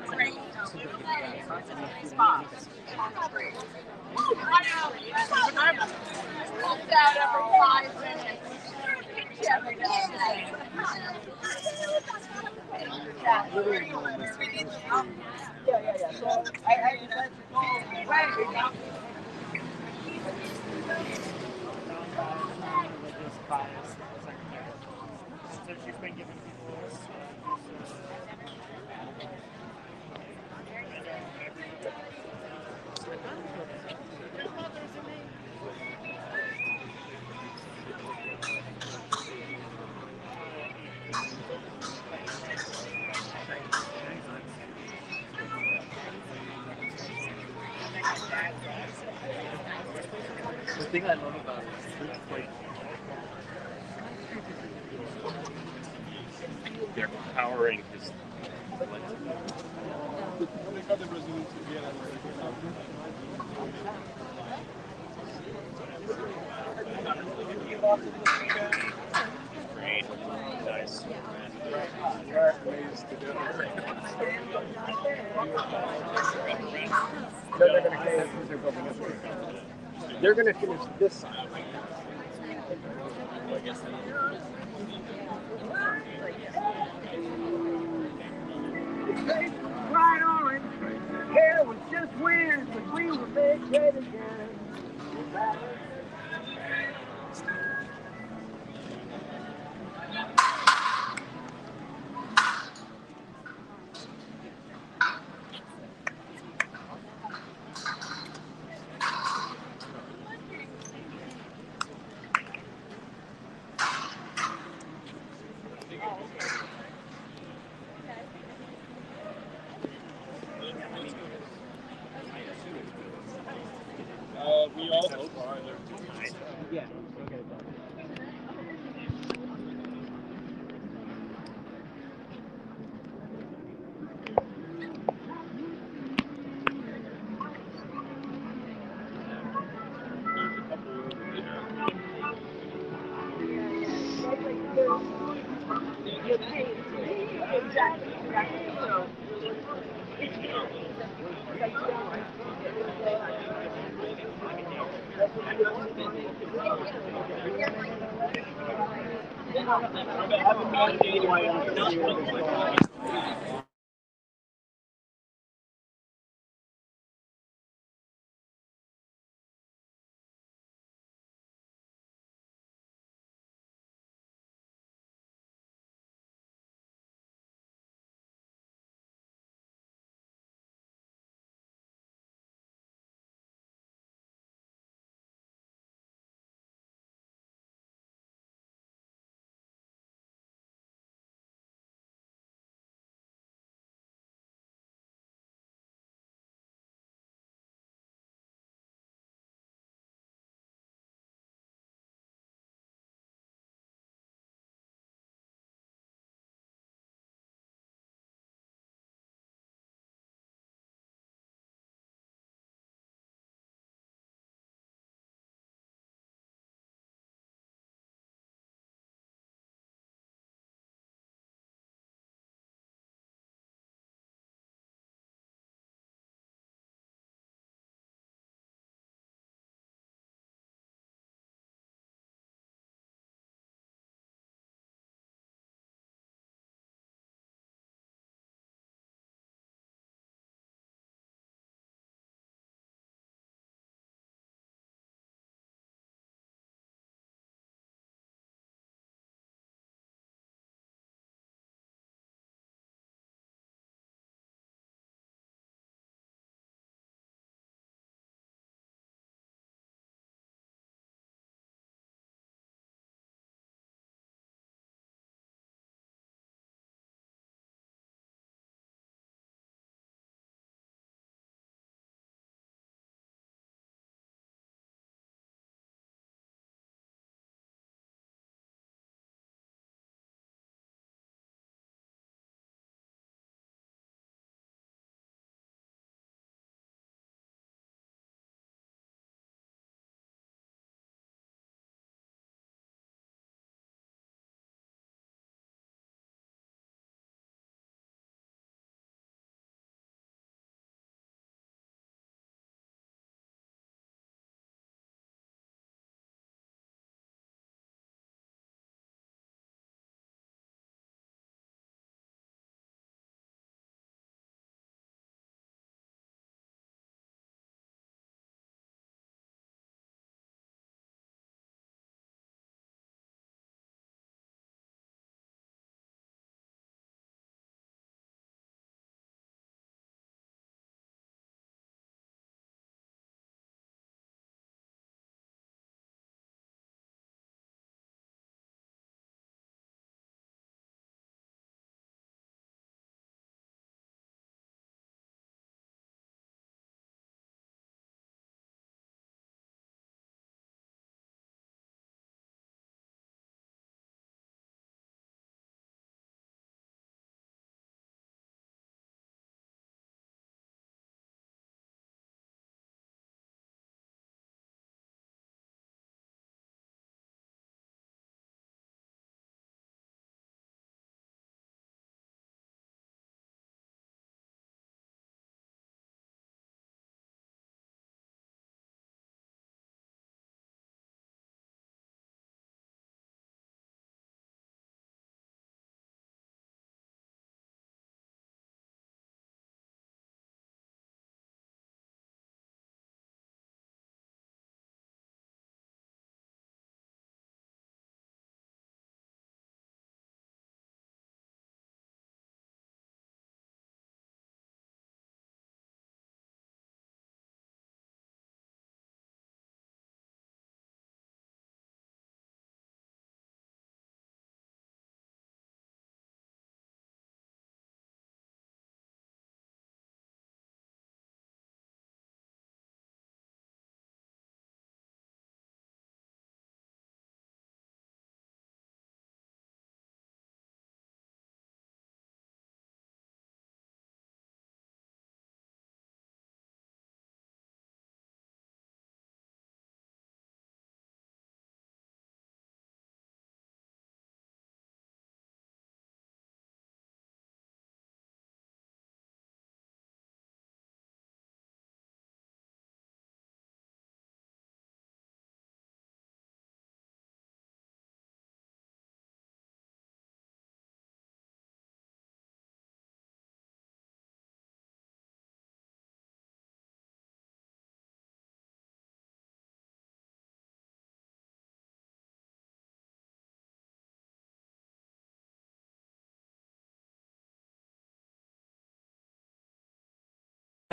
Great. Looked out every 5 minutes. Every day. Yeah. So So she's been giving people this. The thing I love about it is like they're powering his. Great, nice. They're going to finish this side. bright orange. Hair was just weird, but we were made great again. We all hope are. Yeah.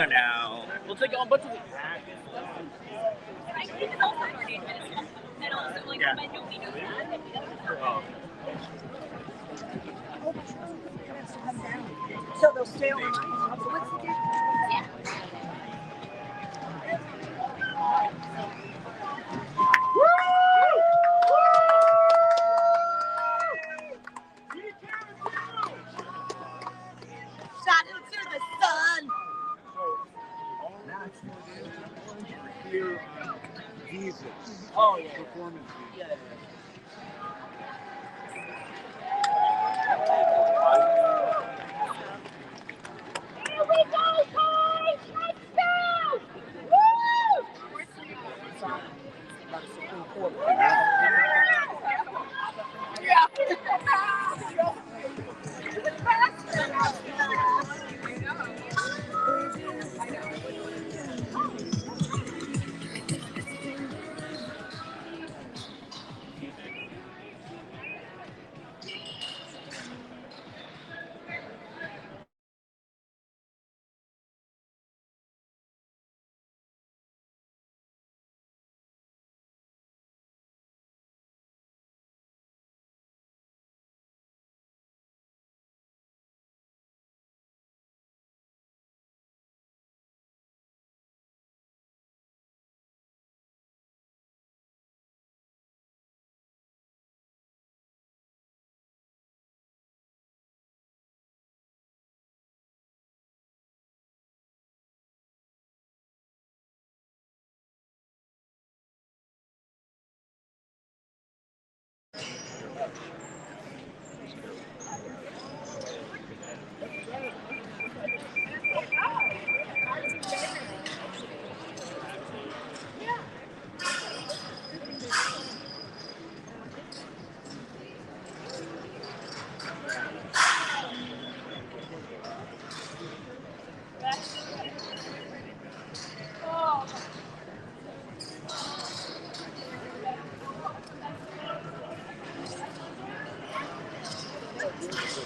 Now. We'll take a bunch of the So they'll stay on the line. What's the difference? Yeah. Shot into the sun. Here, Jesus. Oh, yeah. Performance. Yeah. Here we go, guys! Let's go! Woo!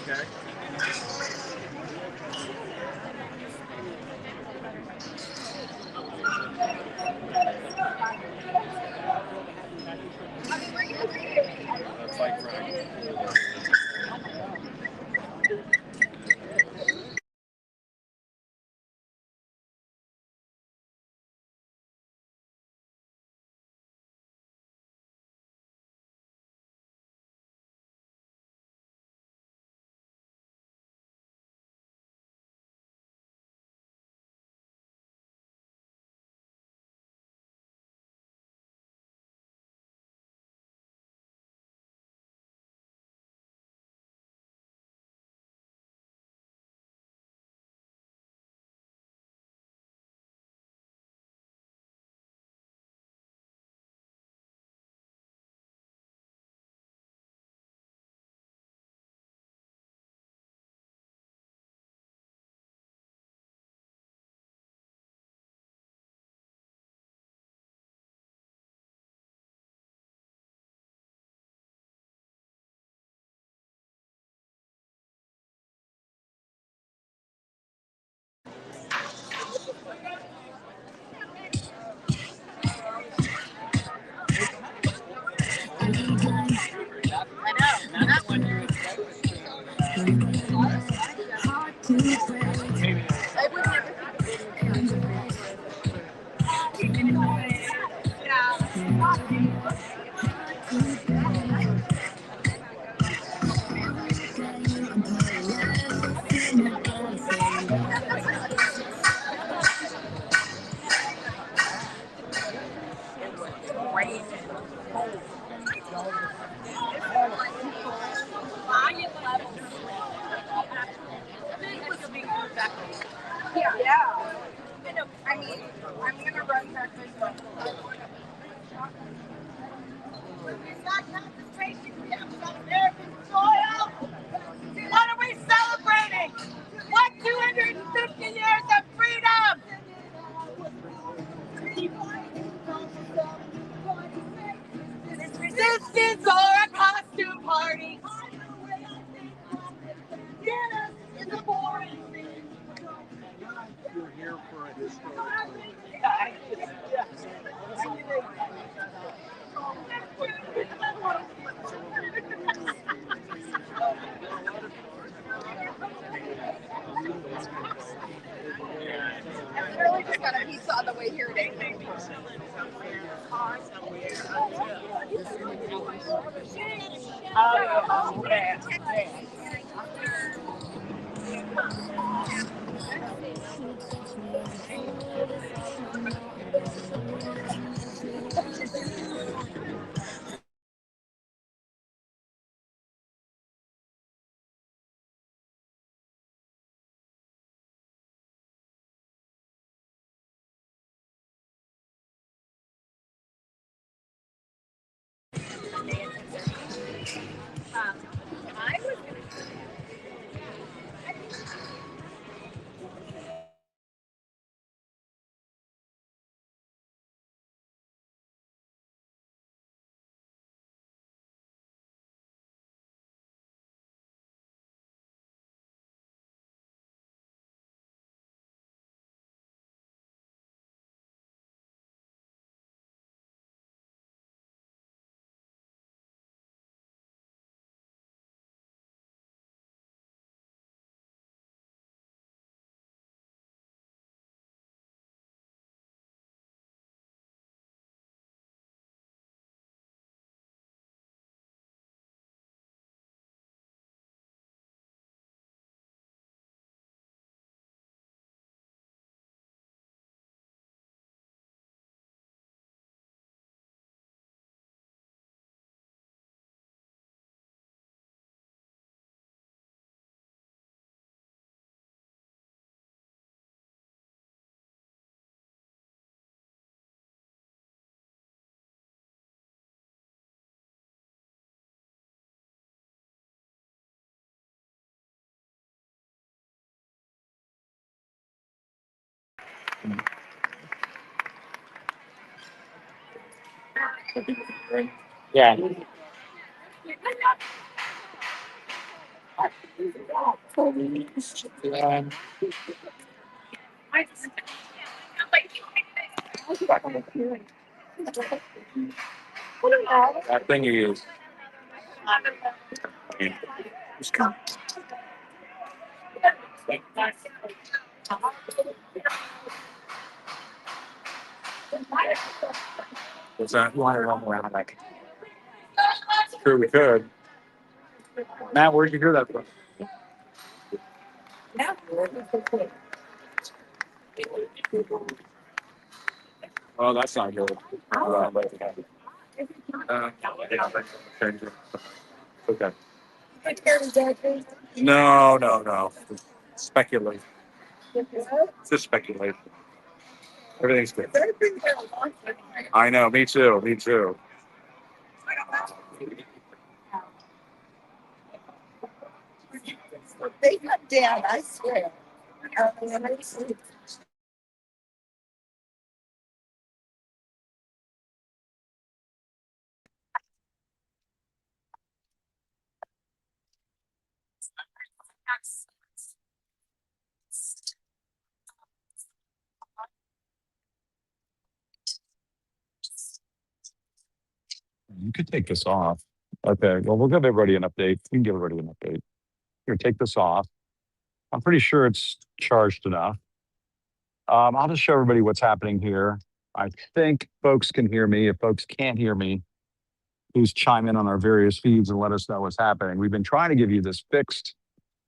Okay. Bike ride. Yeah. I mean, I'm gonna run back this way. It's not concentration camps on American soil. What are we celebrating? What 250 years of freedom? Is resistance or a costume party? It's a boring thing. You're here for Really just got a pizza on the way here today. Yeah. That thing you use. What's that? You want to run around like? Sure, we could. Matt, where'd you hear that from? Oh, that's not good. Okay. No. Speculate. It's just speculation. Everything's good. I know. Me too. Me too. They come down, I swear. You could take this off. Okay. Well, we'll give everybody an update. We can give everybody an update. Here, take this off. I'm pretty sure it's charged enough. I'll just show everybody what's happening here. I think folks can hear me. If folks can't hear me, please chime in on our various feeds and let us know what's happening. We've been trying to give you this fixed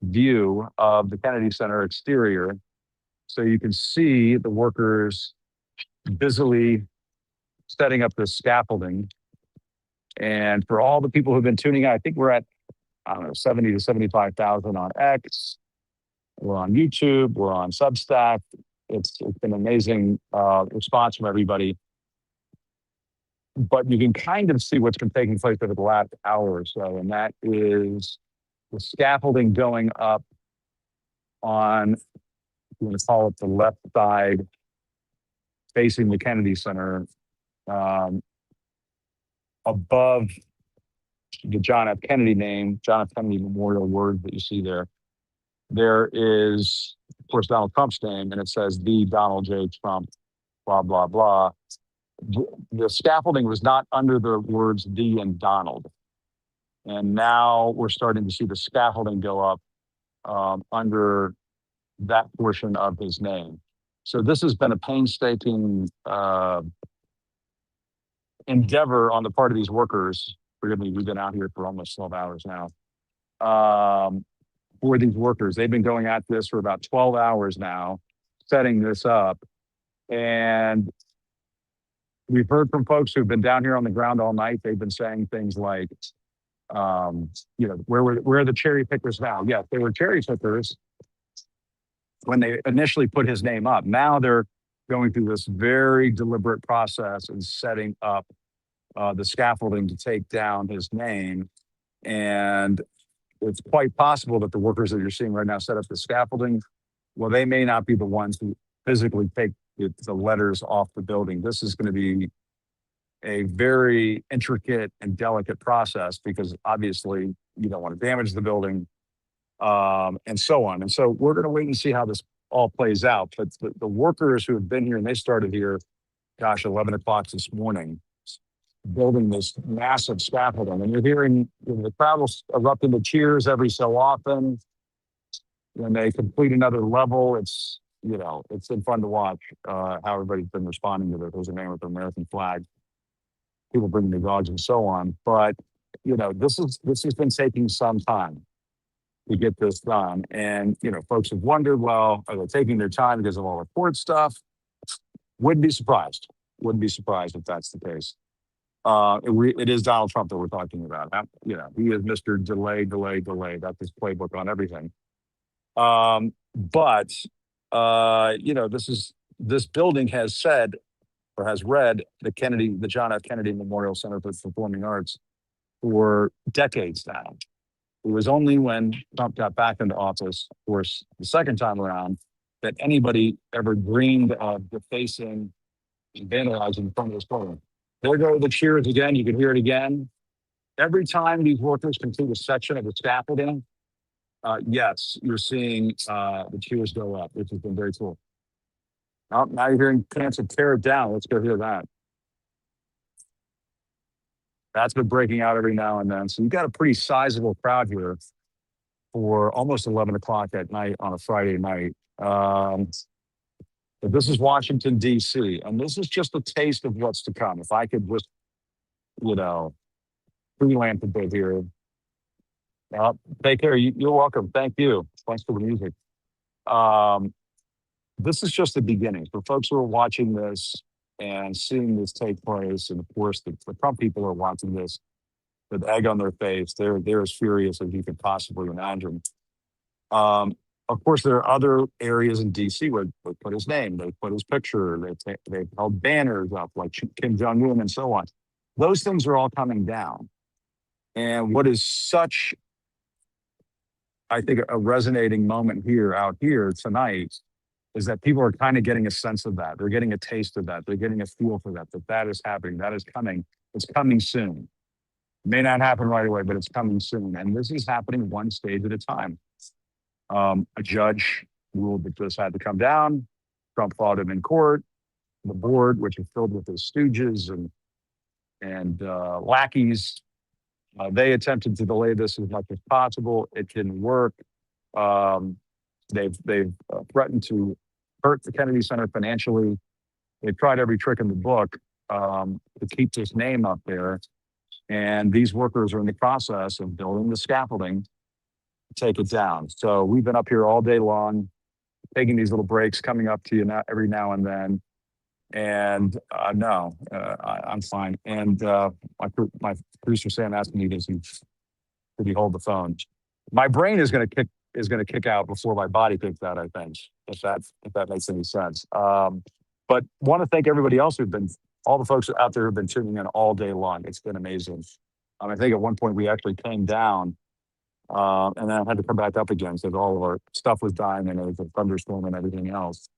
view of the Kennedy Center exterior so you can see the workers busily setting up the scaffolding. And for all the people who've been tuning in, I think we're at, I don't know, 70 to 75,000 on X. We're on YouTube. We're on Substack. It's been an amazing response from everybody. But you can kind of see what's been taking place over the last hour or so, and that is the scaffolding going up on, if you want to call it the left side, facing the Kennedy Center, above the John F. Kennedy name, John F. Kennedy Memorial word that you see there. There is of course, Donald Trump's name, and it says the Donald J. Trump, blah, blah, blah. The scaffolding was not under the words the and Donald. And now we're starting to see the scaffolding go up under that portion of his name. So this has been a painstaking endeavor on the part of these workers. Forgive me, we've been out here for almost 12 hours now. For these workers, they've been going at this for about 12 hours now, setting this up. And we've heard from folks who've been down here on the ground all night. They've been saying things like, where are the cherry pickers now? Yes, they were cherry pickers when they initially put his name up. Now they're going through this very deliberate process and setting up the scaffolding to take down his name. And it's quite possible that the workers that you're seeing right now set up the scaffolding, well, they may not be the ones who physically take the letters off the building. This is going to be a very intricate and delicate process because obviously you don't want to damage the building and so on. And so we're going to wait and see how this all plays out. But the workers who have been here, and they started here, 11 o'clock this morning, building this massive scaffolding. And you're hearing the crowd will erupt into cheers every so often. When they complete another level, it's been fun to watch how everybody's been responding to it. There's a man with the American flag, people bringing their dogs and so on. But this has been taking some time to get this done. And folks have wondered, well, are they taking their time because of all the court stuff? Wouldn't be surprised. Wouldn't be surprised if that's the case. It is Donald Trump that we're talking about. He is Mr. Delay, delay, delay. That's his playbook on everything. This building has said or has read the John F. Kennedy Memorial Center for Performing Arts for decades now. It was only when Trump got back into office, of course, the second time around, that anybody ever dreamed of defacing and vandalizing in front of this building. There go the cheers again. You can hear it again. Every time these workers complete a section of the scaffolding, yes, you're seeing the cheers go up, which has been very cool. Now you're hearing Cancer tear it down. Let's go hear that. That's been breaking out every now and then. So you've got a pretty sizable crowd here for almost 11 o'clock at night on a Friday night. But this is Washington, D.C., and this is just a taste of what's to come. If I could just, freelance a bit here. Take care. You're welcome. Thank you. Thanks for the music. This is just the beginning. For folks who are watching this and seeing this take place, and of course, the Trump people are watching this with egg on their face. They're as furious as you could possibly imagine. Of course, there are other areas in D.C. where they put his name, they put his picture, they've held banners up like Kim Jong-un and so on. Those things are all coming down. And what is such, I think, a resonating moment out here tonight is that people are kind of getting a sense of that. They're getting a taste of that. They're getting a feel for that is happening. That is coming. It's coming soon. It may not happen right away, but it's coming soon. And this is happening one stage at a time. A judge ruled that this had to come down. Trump fought him in court. The board, which is filled with his stooges and lackeys, they attempted to delay this as much as possible. It didn't work. They've threatened to hurt the Kennedy Center financially. They've tried every trick in the book to keep this name up there. And these workers are in the process of building the scaffolding to take it down. So we've been up here all day long, taking these little breaks, coming up to you every now and then. And I'm fine. And my producer Sam asked me, did he hold the phone? My brain is going to kick out before my body kicks out, I think, if that makes any sense. But want to thank everybody else all the folks out there who've been tuning in all day long. It's been amazing. I think at one point we actually came down and then I had to come back up again because all of our stuff was dying and there was a thunderstorm and everything else.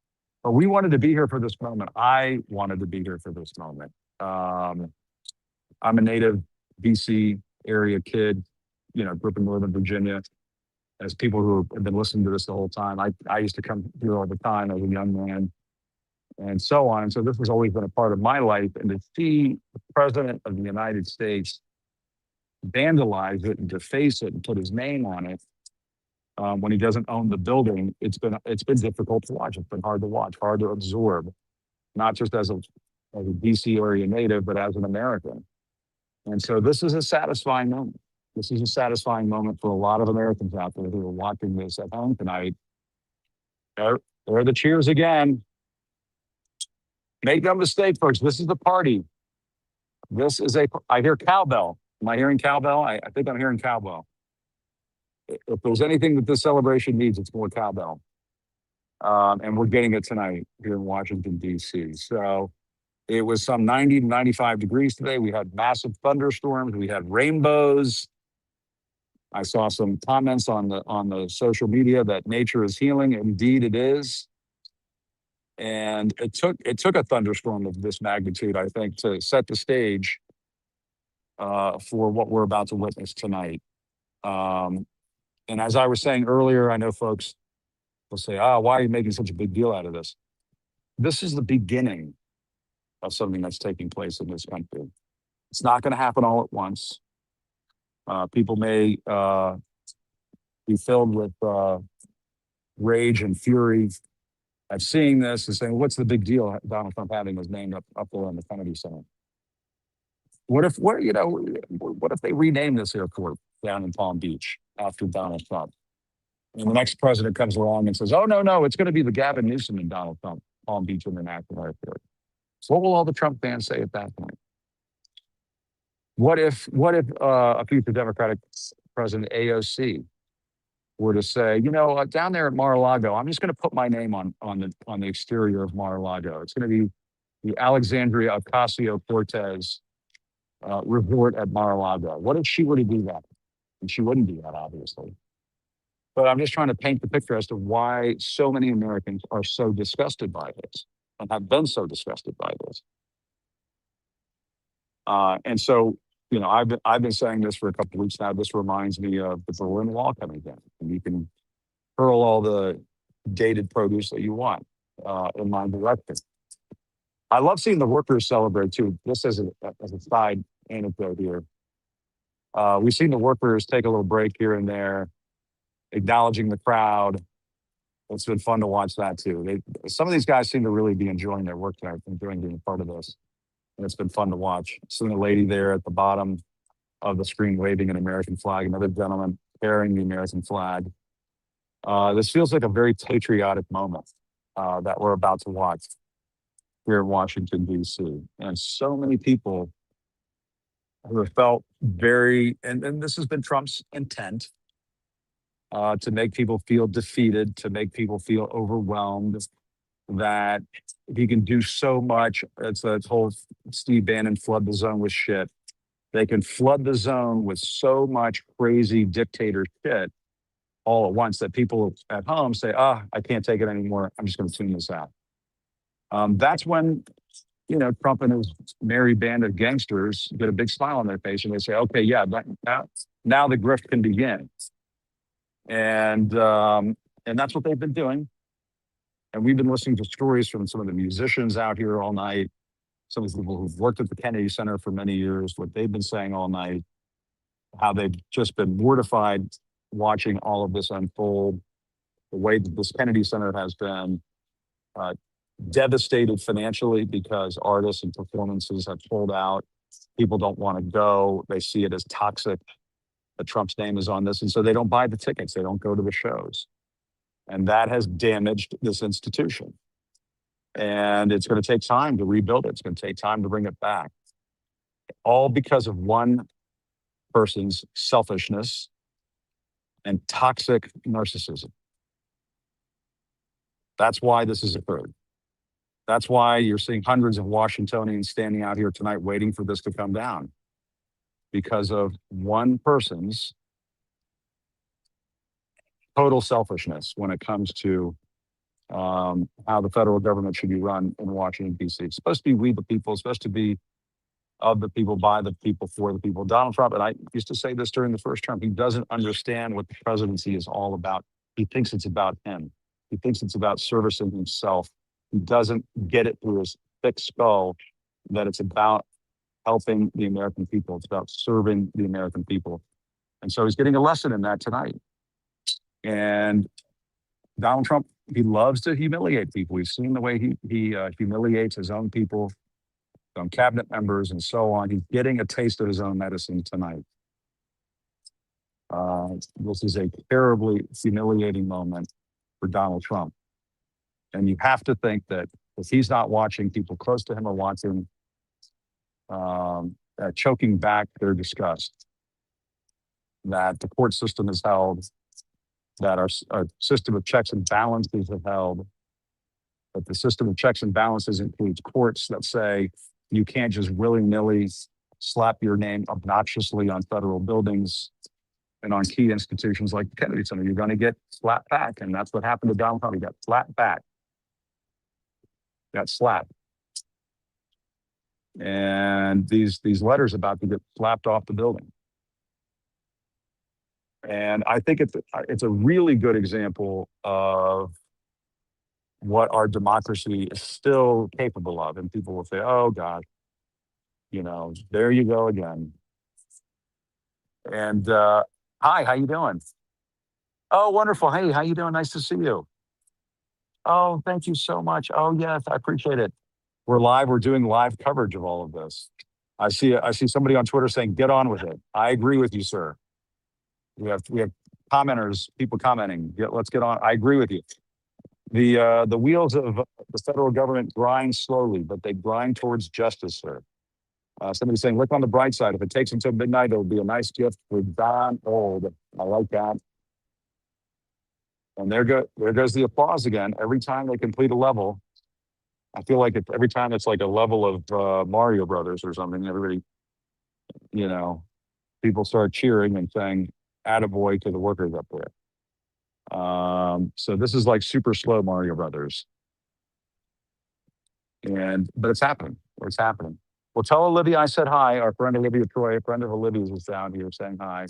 But we wanted to be here for this moment. I wanted to be here for this moment. I'm a native DC area kid, grew up in Northern Virginia. as people who have been listening to this the whole time, I used to come here all the time as a young man and so on. And so this has always been a part of my life. And to see the president of the United States vandalize it and deface it and put his name on it when he doesn't own the building, it's been difficult to watch. It's been hard to watch, hard to absorb, not just as a DC area native, but as an American. And so this is a satisfying moment. This is a satisfying moment for a lot of Americans out there who are watching this at home tonight. There are the cheers again. Make no mistake, folks, this is the party. I hear cowbell. Am I hearing cowbell? I think I'm hearing cowbell. If there's anything that this celebration needs, it's more cowbell. And we're getting it tonight here in Washington, D.C. So it was some 90 to 95 degrees today. We had massive thunderstorms. We had rainbows. I saw some comments on the social media that nature is healing. Indeed, it is. And it took a thunderstorm of this magnitude, I think, to set the stage for what we're about to witness tonight. And as I was saying earlier, I know folks will say, why are you making such a big deal out of this? This is the beginning of something that's taking place in this country. It's not going to happen all at once. People may be filled with rage and fury at seeing this and saying, what's the big deal Donald Trump having his name up there in the Kennedy Center? What if they rename this airport down in Palm Beach after Donald Trump? And the next president comes along and says, oh, no, it's going to be the Gavin Newsom and Donald Trump Palm Beach International Airport. So what will all the Trump fans say at that point? What if a future Democratic president, AOC, were to say, down there at Mar-a-Lago, I'm just going to put my name on the exterior of Mar-a-Lago. It's going to be the Alexandria Ocasio-Cortez resort at Mar-a-Lago. What if she were to do that? And she wouldn't do that, obviously. But I'm just trying to paint the picture as to why so many Americans are so disgusted by this and have been so disgusted by this. And so, I've been saying this for a couple of weeks now. This reminds me of the Berlin Wall coming down. And you can hurl all the dated produce that you want in my direction. I love seeing the workers celebrate too. Just as a side anecdote here. We've seen the workers take a little break here and there, acknowledging the crowd. It's been fun to watch that too. Some of these guys seem to really be enjoying their work tonight, enjoying being a part of this. And it's been fun to watch. Seeing a lady there at the bottom of the screen waving an American flag, another gentleman carrying the American flag. This feels like a very patriotic moment that we're about to watch here in Washington, D.C. And so many people who have felt and this has been Trump's intent, to make people feel defeated, to make people feel overwhelmed, that he can do so much. It's that whole Steve Bannon flood the zone with shit. They can flood the zone with so much crazy dictator shit all at once that people at home say, I can't take it anymore. I'm just going to tune this out. That's when, Trump and his merry band of gangsters get a big smile on their face and they say, okay, yeah, now the grift can begin. And that's what they've been doing. And we've been listening to stories from some of the musicians out here all night, some of the people who've worked at the Kennedy Center for many years, what they've been saying all night, how they've just been mortified watching all of this unfold, the way that this Kennedy Center has been devastated financially because artists and performances have pulled out. People don't want to go. They see it as toxic that Trump's name is on this. And so they don't buy the tickets. They don't go to the shows. And that has damaged this institution. And it's going to take time to rebuild it. It's going to take time to bring it back. All because of one person's selfishness and toxic narcissism. That's why this has occurred. That's why you're seeing hundreds of Washingtonians standing out here tonight waiting for this to come down. Because of one person's total selfishness when it comes to how the federal government should be run in Washington, D.C. It's supposed to be we the people. It's supposed to be of the people, by the people, for the people. Donald Trump, and I used to say this during the first term, he doesn't understand what the presidency is all about. He thinks it's about him. He thinks it's about servicing himself. He doesn't get it through his thick skull that it's about helping the American people. It's about serving the American people. And so he's getting a lesson in that tonight. And Donald Trump, he loves to humiliate people. We've seen the way he humiliates his own people, his own cabinet members, and so on. He's getting a taste of his own medicine tonight. This is a terribly humiliating moment for Donald Trump. And you have to think that if he's not watching, people close to him are watching, choking back their disgust that the court system has held, that our system of checks and balances have held, that the system of checks and balances includes courts that say you can't just willy-nilly slap your name obnoxiously on federal buildings and on key institutions like the Kennedy Center. You're going to get slapped back. And that's what happened to Donald Trump. He got slapped back. Got slapped. And these letters about to get slapped off the building. And I think it's a really good example of what our democracy is still capable of. And people will say, oh God, you know, there you go again. And hi, how you doing? Oh, wonderful. Hey, how you doing? Nice to see you. Oh, thank you so much. Oh, yes, I appreciate it. We're live. We're doing live coverage of all of this. I see somebody on Twitter saying, get on with it. I agree with you, sir. We have commenters, people commenting. Let's get on. I agree with you. The wheels of the federal government grind slowly, but they grind towards justice, sir. Somebody's saying, look on the bright side. If it takes until midnight, it'll be a nice gift for Don Old. I like that. And there goes the applause again. Every time they complete a level, I feel like every time it's like a level of Mario Brothers or something, everybody, you know, people start cheering and saying, attaboy to the workers up there. So this is like super slow Mario Brothers. But it's happening. It's happening. Well, tell Olivia I said hi. Our friend Olivia Troy, a friend of Olivia's, is down here saying hi.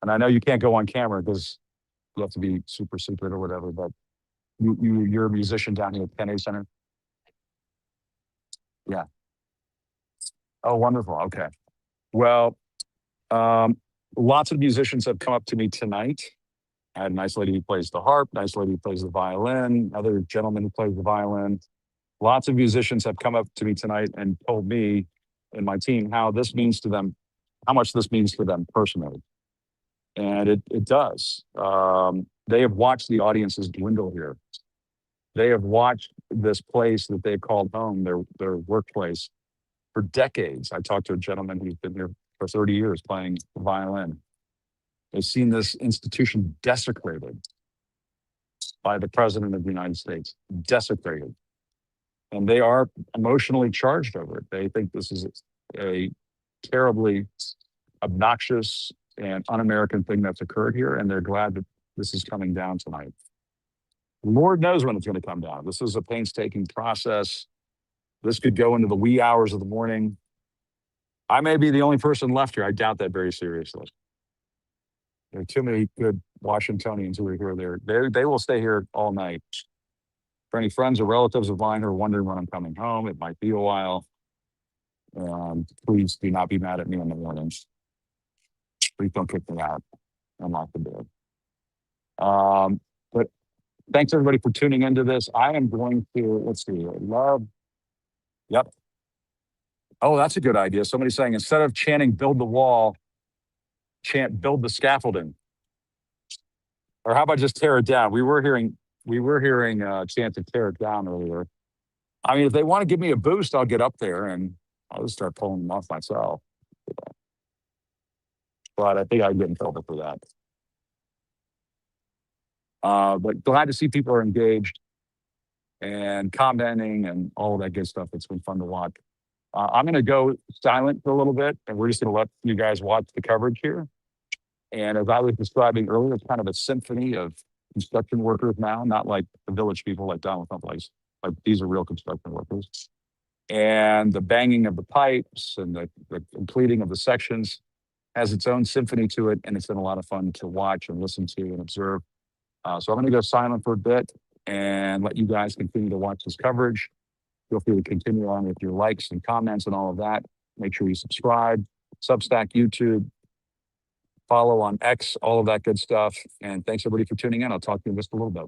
And I know you can't go on camera because you have to be super secret or whatever, but you're a musician down here at Kennedy Center? Yeah. Oh, wonderful. Okay. Well, lots of musicians have come up to me tonight. I had a nice lady who plays the harp, nice lady who plays the violin, other gentleman who plays the violin. Lots of musicians have come up to me tonight and told me and my team how this means to them, how much this means to them personally. And it does. They have watched the audiences dwindle here. They have watched this place that they've called home, their workplace, for decades. I talked to a gentleman who's been here for 30 years playing the violin. They've seen this institution desecrated by the president of the United States, desecrated. And they are emotionally charged over it. They think this is a terribly obnoxious and un-American thing that's occurred here, and they're glad that this is coming down tonight. Lord knows when it's going to come down. This is a painstaking process. This could go into the wee hours of the morning. I may be the only person left here. I doubt that very seriously. There are too many good Washingtonians who are here. They will stay here all night. For any friends or relatives of mine who are wondering when I'm coming home, it might be a while. Please do not be mad at me in the mornings. Please don't kick me out. Unlock the door. But thanks everybody for tuning into this. I am going to, let's see, yep. Oh, that's a good idea. Somebody's saying instead of chanting build the wall, chant build the scaffolding. Or how about just tear it down? We were hearing chant to tear it down earlier. I mean, if they want to give me a boost, I'll get up there and I'll just start pulling them off myself. But I think I'd get in trouble for that. But glad to see people are engaged and commenting and all of that good stuff. It's been fun to watch. I'm going to go silent for a little bit, and we're just going to let you guys watch the coverage here. And as I was describing earlier, it's kind of a symphony of construction workers now, not like the village people like Donald Trump likes. Like these are real construction workers. and the banging of the pipes and the completing of the sections has its own symphony to it, and it's been a lot of fun to watch and listen to and observe. So I'm going to go silent for a bit and let you guys continue to watch this coverage. Feel free to continue on with your likes and comments and all of that. Make sure you subscribe, Substack, YouTube, follow on X, all of that good stuff. And thanks everybody for tuning in. I'll talk to you in just a little bit.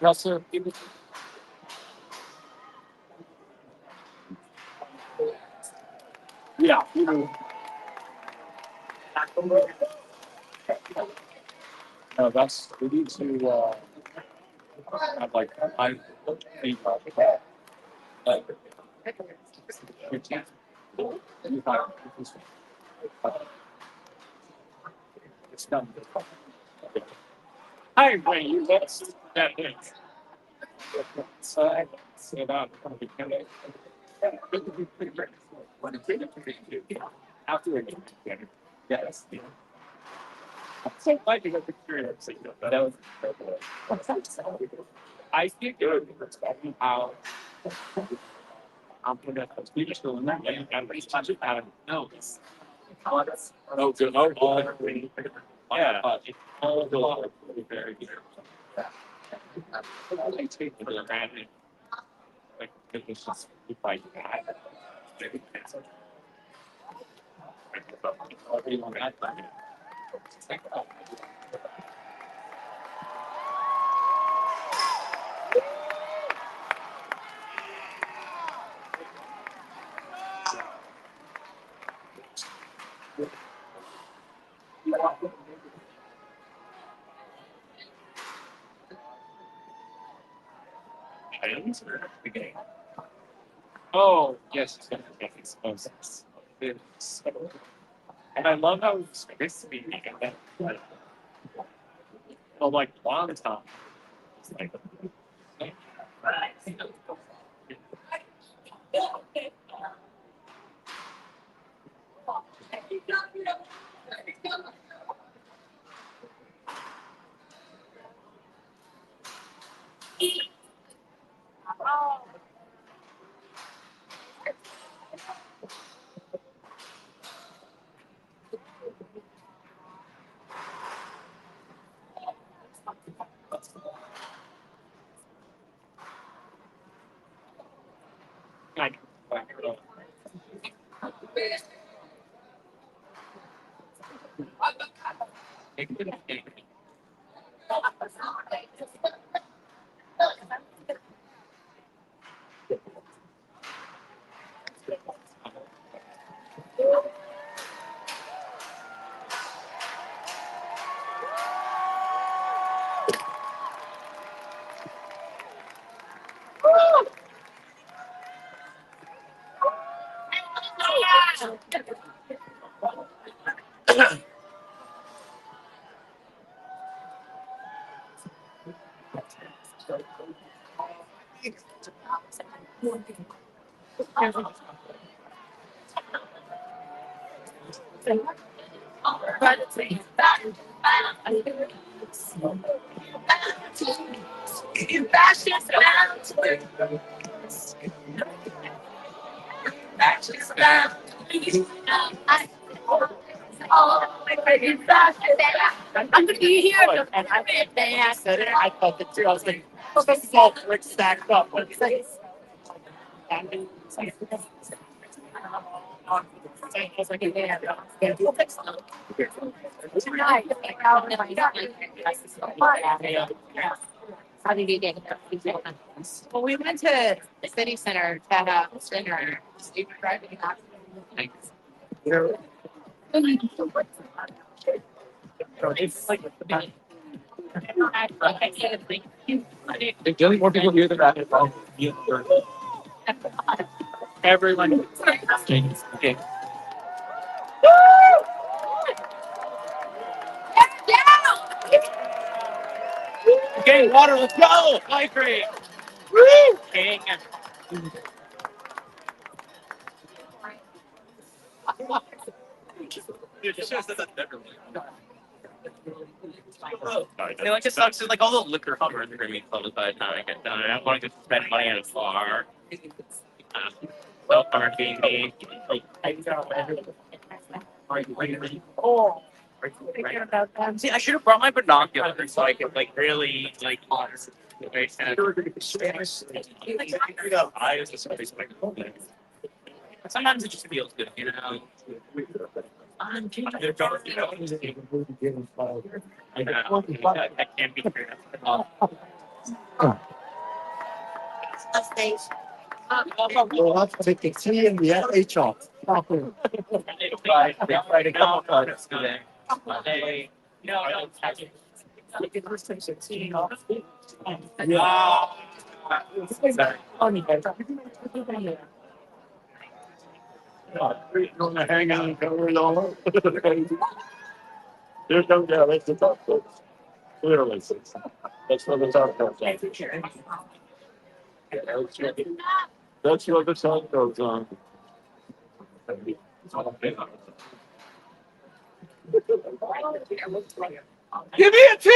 Yes, sir. Yeah. No, that's, we need to, have like, like, we can't. It's done. I agree, you lost that hit. So, I say that. Yes. Might be like experience. That was. I think how I'm gonna speak to them and reach out to them. No. Oh, good. Yeah. All the very good. I take for granted. Like, it's just like that. Oh, yes. And I love how it's crispy and that, like long time. It's like, I'm gonna be here. And I said it. I thought that too. I was like, oh, this is all brick stacked up. What is this? I was like, yeah, we'll fix them. How did you get it? Well, we went to the city center to have dinner. Thanks. It's like there's really more people here than that. Everyone. Okay. Okay, water, let's go! Hydrate! Woo! King. Dude, this shows that that's never I like it sucks. Like all the liquor stores are gonna be closed by the time I get done. I don't want to just spend money on a bar. Self-parking me. See, I should have brought my binoculars so I could like really like sometimes it just feels good, you know. I know. I can't be fair. We'll have to take the T and the H off. Friday, come on, today. Monday, no, You're gonna hang out and cover it all up. There's no doubt, that's the top coach. Clearly, that's what the top coach. That's what the sun goes on. Give me a T!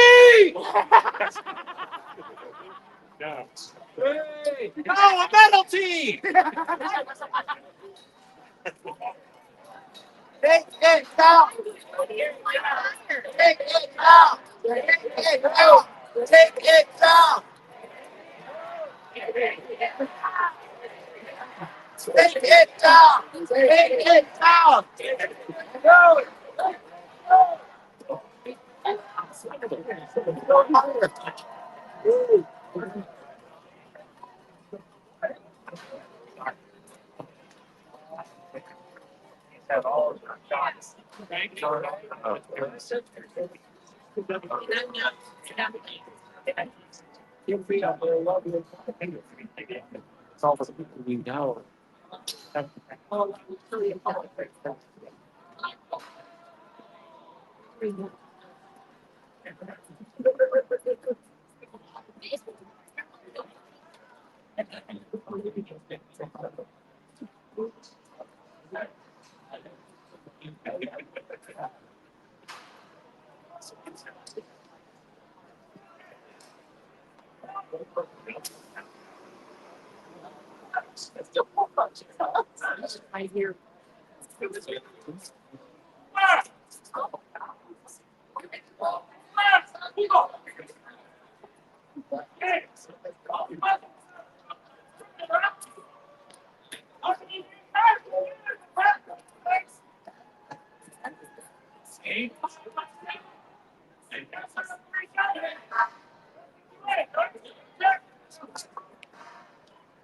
Hey! Oh, a medal T! Take it down. Take it down. Take it down. Take it down. Take it down. Take it down. Go. It's almost we know. I hear.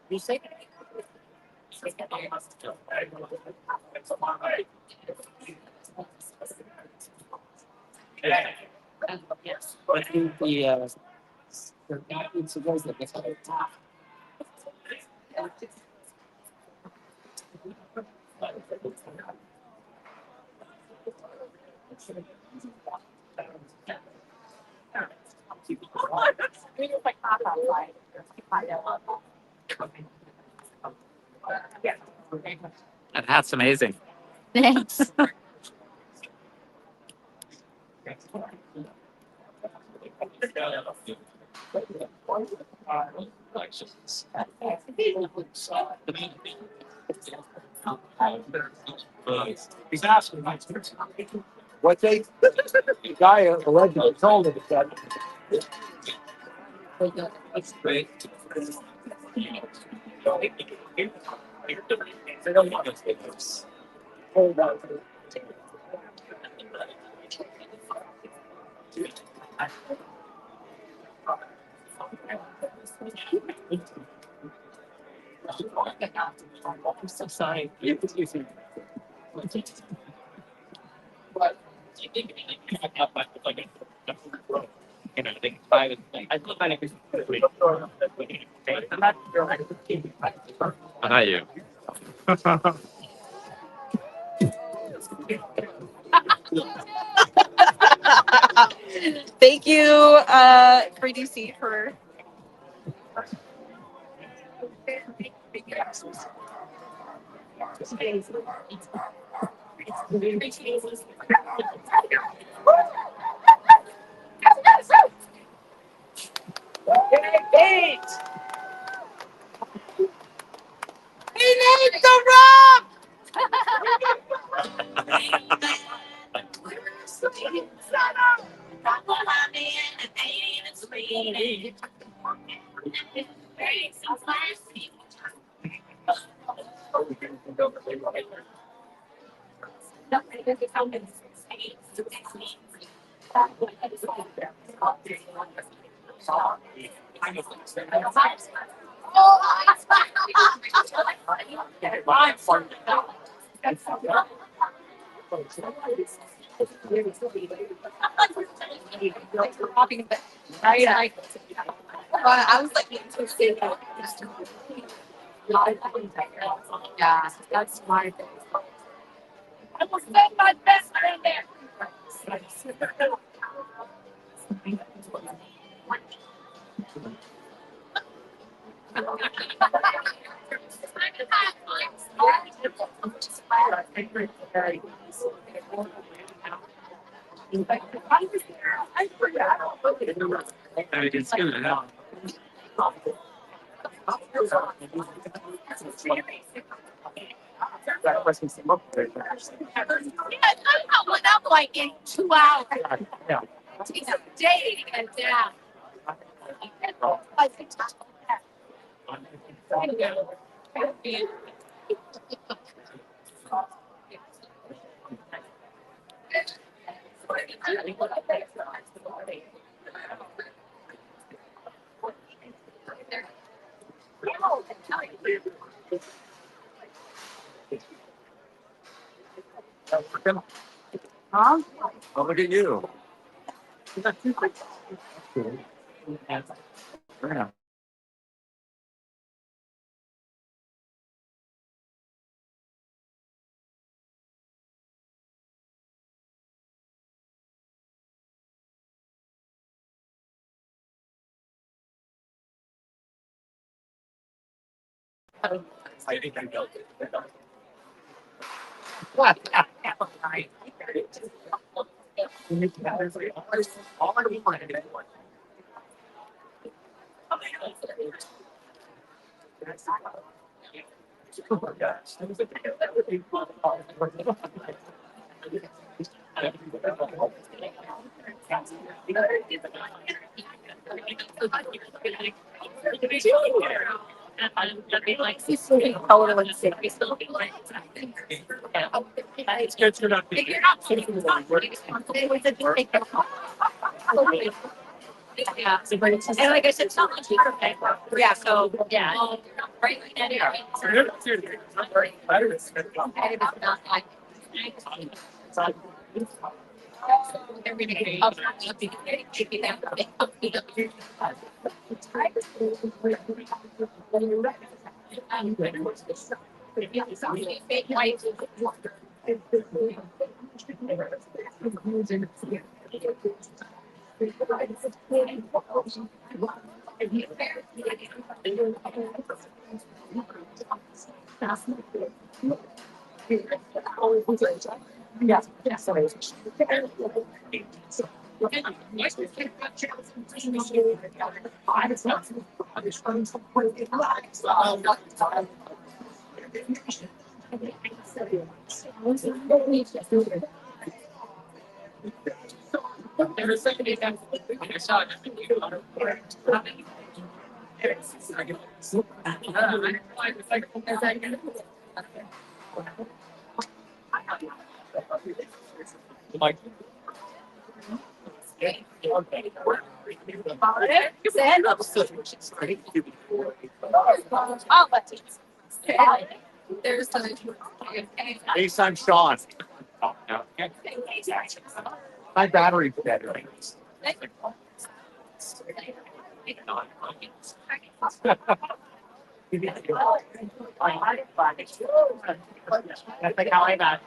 You say. Yes. I think the guy needs to go to the top. That hat's amazing. Thanks. He's asking. What they, the guy allegedly told him that. That's great. They don't want to take this. Hold on. I'm so sorry. But you think How you? Thank you, 3DC for. He needs the rock. I was like, yeah, that's my thing. I will send my best friend there. I went up like in 2 hours. It's a day to get down. Huh? Oh, look at you. Yeah. I think I built it. All I wanted is one. Yeah, and like I said, it's not much perfect. Yeah, so yeah. Right. And it's not like every day. Yes, yes. Like, there's FaceTime Sean. Oh, no. My battery's dead. That's like how I got.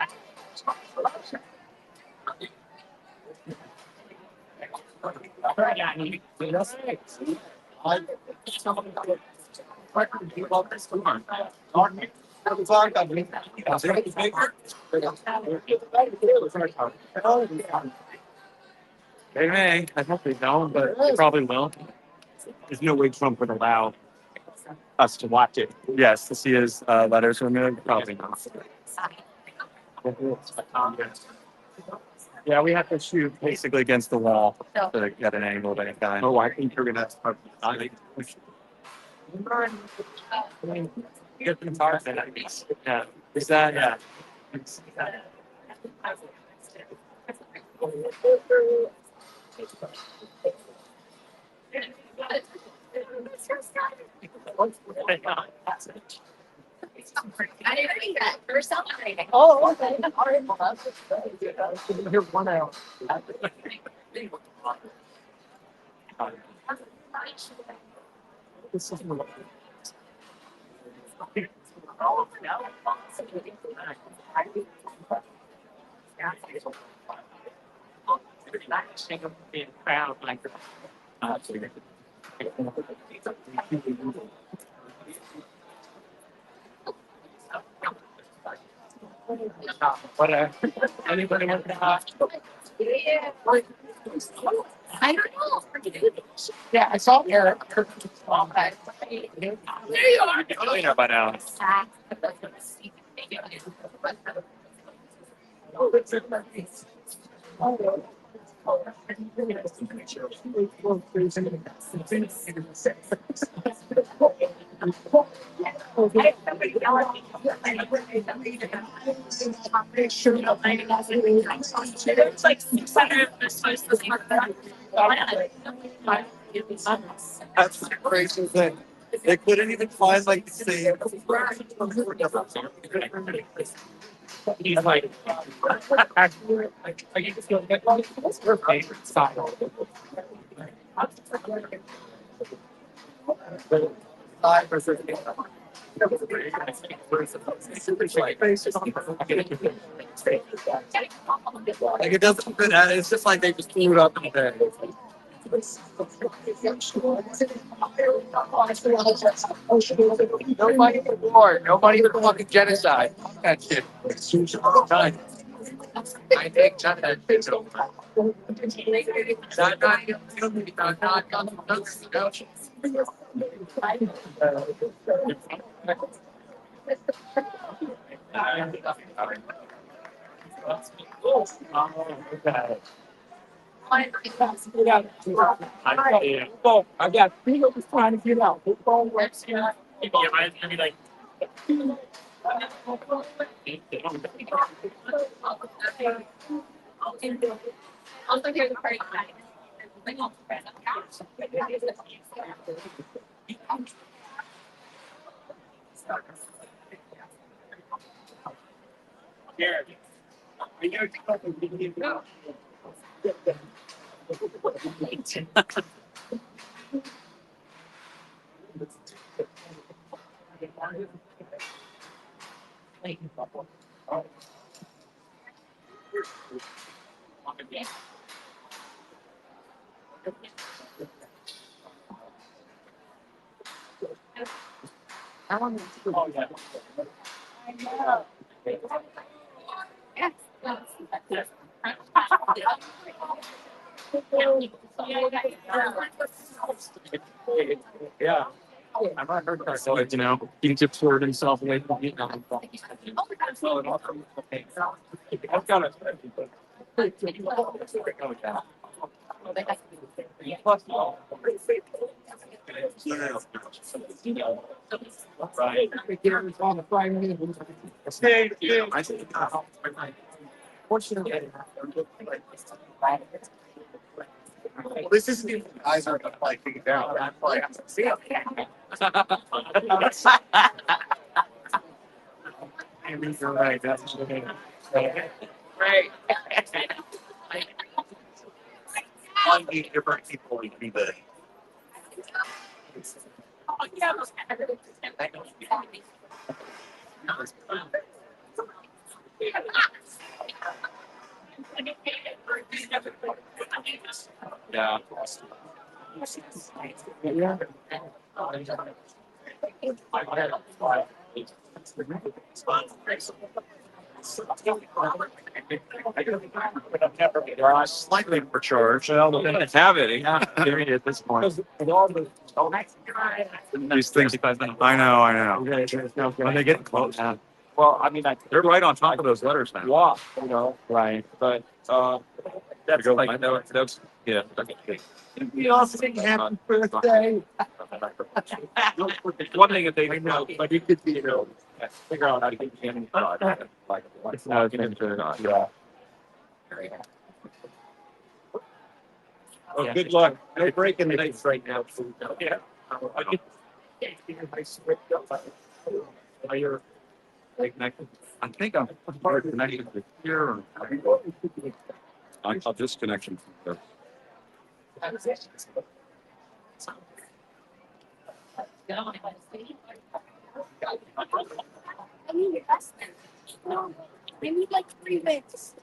They may. I hope they don't, but they probably will. There's no way Trump would allow us to watch it. Yes, to see his letters removed. Probably not. Yeah, we have to shoot basically against the wall to get an angle of any kind. Oh, I think you're gonna start diving. Get the guitar set at least. Yeah. Is that yeah. I didn't think that for celebrating. Oh, okay. All right, well, that's just here's one out. This is Anybody want to I don't know. Yeah, I saw Eric. There you are. Billionaire by now. It's like 600. That's the crazy thing. They couldn't even find like the same. He's like, I get to feel like what's her favorite style? Like it doesn't fit that. It's just like they just threw it up in there. Nobody for war. Nobody for fucking genocide. Fuck that shit. Done. I think none of that shit's over. I got people just trying to get out. Football works here. You're right. It's gonna be like. Yeah. I've not heard that. So, you know, he just poured himself away from Vietnam. I've got well, this isn't even the guys are gonna like figure it out. That's why I have to see it. I mean, you're right. That's right. One different people we can be the. Yeah. Slightly for charge. Well, it's have it. Yeah, at this point. These things. I know. When they get close. Well, I mean, they're right on top of those letters now. Wow, you know, right. But that's like that's yeah. You also sing happy birthday. One thing that they know, but you could be, you know, figure out how to get him like yeah. Oh, good luck. No breaking the ice right now. Yeah. You're I think I'm part of connected with here. I'll disconnection from there. I mean, that's we need like 3 minutes.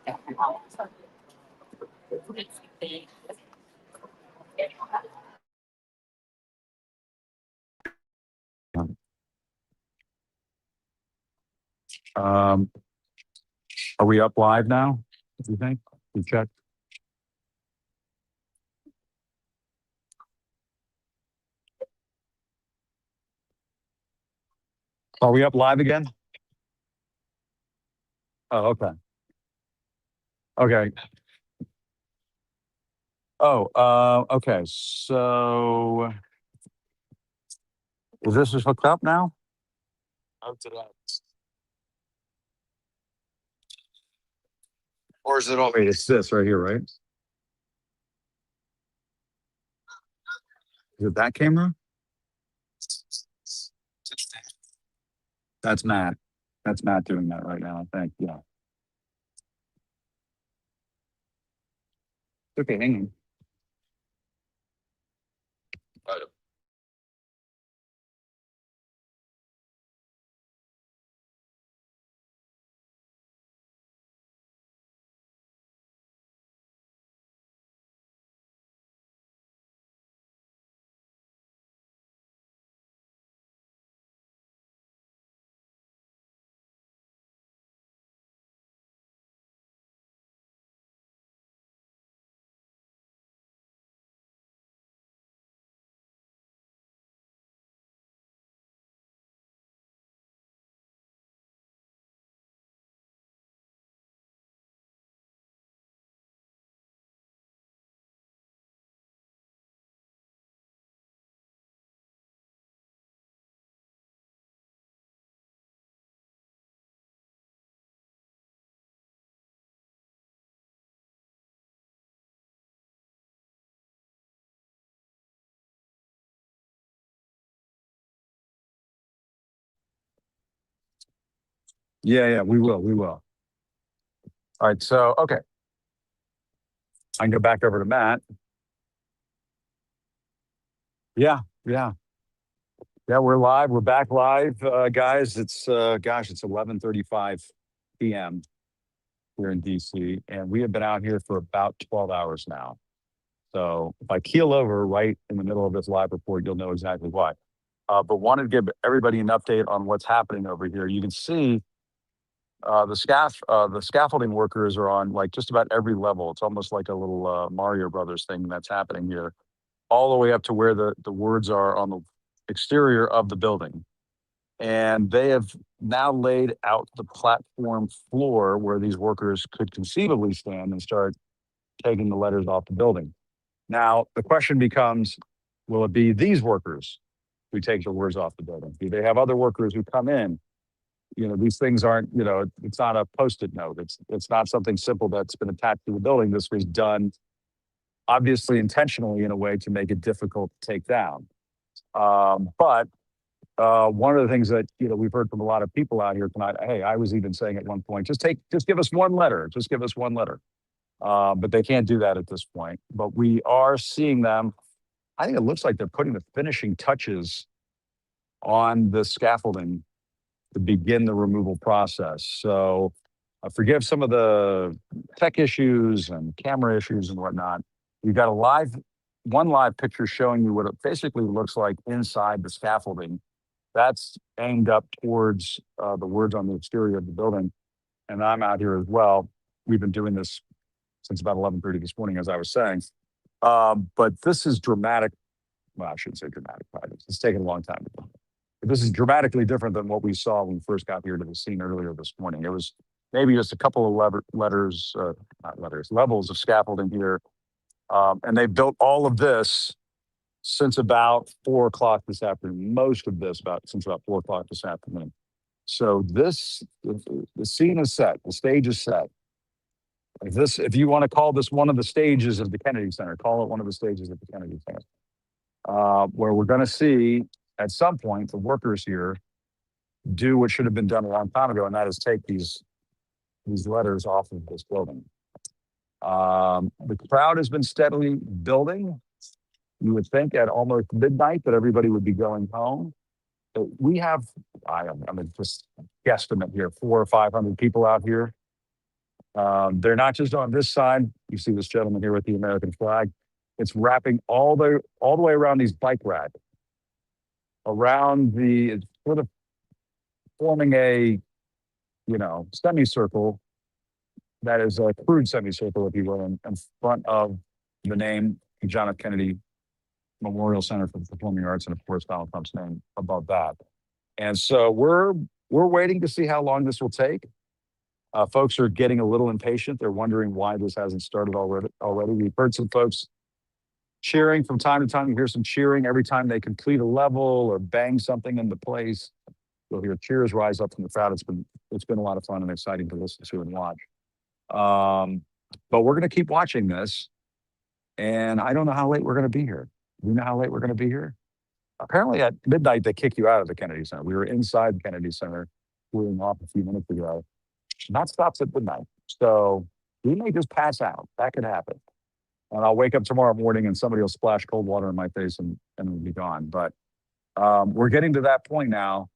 Um, Are we up live now? Do you think? We check. Are we up live again? Oh, okay. Okay. Oh, okay. So is this just hooked up now? Or is it all? Wait, it's this right here, right? Is it that camera? That's Matt. That's Matt doing that right now, I think. Yeah. Okay, hang on. Yeah, we will. We will. All right. So, okay. I can go back over to Matt. Yeah. Yeah, we're live. We're back live, guys. It's it's 11:35 p.m. here in DC, and we have been out here for about 12 hours now. So if I keel over right in the middle of this live report, you'll know exactly why. But wanted to give everybody an update on what's happening over here. You can see the scaffolding workers are on like just about every level. It's almost like a little Mario Brothers thing that's happening here, all the way up to where the words are on the exterior of the building. And they have now laid out the platform floor where these workers could conceivably stand and start taking the letters off the building. Now, the question becomes, will it be these workers who take the words off the building? Do they have other workers who come in? You know, these things aren't, you know, it's not a Post-it note. It's not something simple that's been attached to the building. This was done obviously intentionally in a way to make it difficult to take down. But one of the things that, you know, we've heard from a lot of people out here tonight, hey, I was even saying at one point, just give us one letter, just give us one letter. But they can't do that at this point. But we are seeing them. I think it looks like they're putting the finishing touches on the scaffolding to begin the removal process. So forgive some of the tech issues and camera issues and whatnot. We've got one live picture showing you what it basically looks like inside the scaffolding. That's aimed up towards the words on the exterior of the building. And I'm out here as well. We've been doing this since about 11:30 this morning, as I was saying. But this is dramatic. Well, I shouldn't say dramatic. It's taken a long time. But this is dramatically different than what we saw when we first got here to the scene earlier this morning. It was maybe just a couple of levels of scaffolding here. And they built all of this since about 4 o'clock this afternoon. Most of this since about 4 o'clock this afternoon. So the scene is set. The stage is set. If you want to call this one of the stages of the Kennedy Center, call it one of the stages of the Kennedy Center, where we're going to see at some point the workers here do what should have been done a long time ago, and that is take these letters off of this building. The crowd has been steadily building. You would think at almost midnight that everybody would be going home. But we have, I'm just guesstimate here, 400 or 500 people out here. They're not just on this side. You see this gentleman here with the American flag. It's wrapping all the way around these bike racks, it's sort of forming a, semicircle that is a crude semicircle, if you will, in front of the name John F. Kennedy Memorial Center for the Performing Arts, and of course Donald Trump's name above that. And so we're waiting to see how long this will take. Folks are getting a little impatient. They're wondering why this hasn't started already. We've heard some folks cheering from time to time. You hear some cheering every time they complete a level or bang something into place. You'll hear cheers rise up from the crowd. It's been a lot of fun and exciting to listen to and watch. But we're going to keep watching this, and I don't know how late we're going to be here. Do you know how late we're going to be here? Apparently at midnight, they kick you out of the Kennedy Center. We were inside the Kennedy Center, cooling off a few minutes ago. That stops at midnight. So we may just pass out. That could happen. And I'll wake up tomorrow morning and somebody will splash cold water in my face and it'll be gone. But we're getting to that point now.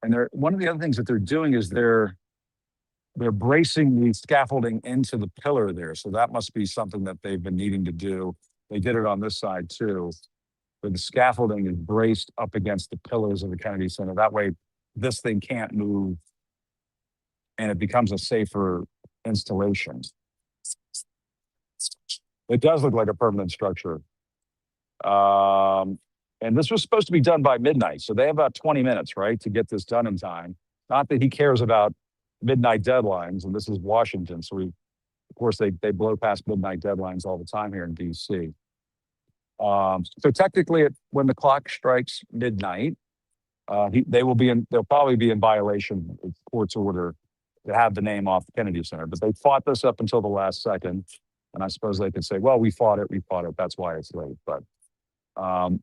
And one of the other things that they're doing is they're bracing the scaffolding into the pillar there. So that must be something that they've been needing to do. They did it on this side too, where the scaffolding is braced up against the pillars of the Kennedy Center. That way, this thing can't move and it becomes a safer installation. It does look like a permanent structure. And this was supposed to be done by midnight. So they have about 20 minutes, right, to get this done in time. Not that he cares about midnight deadlines, and this is Washington. So of course, they blow past midnight deadlines all the time here in DC. So technically, when the clock strikes midnight, they'll probably be in violation of court's order to have the name off the Kennedy Center. But they fought this up until the last second. And I suppose they could say, well, we fought it. That's why it's late. But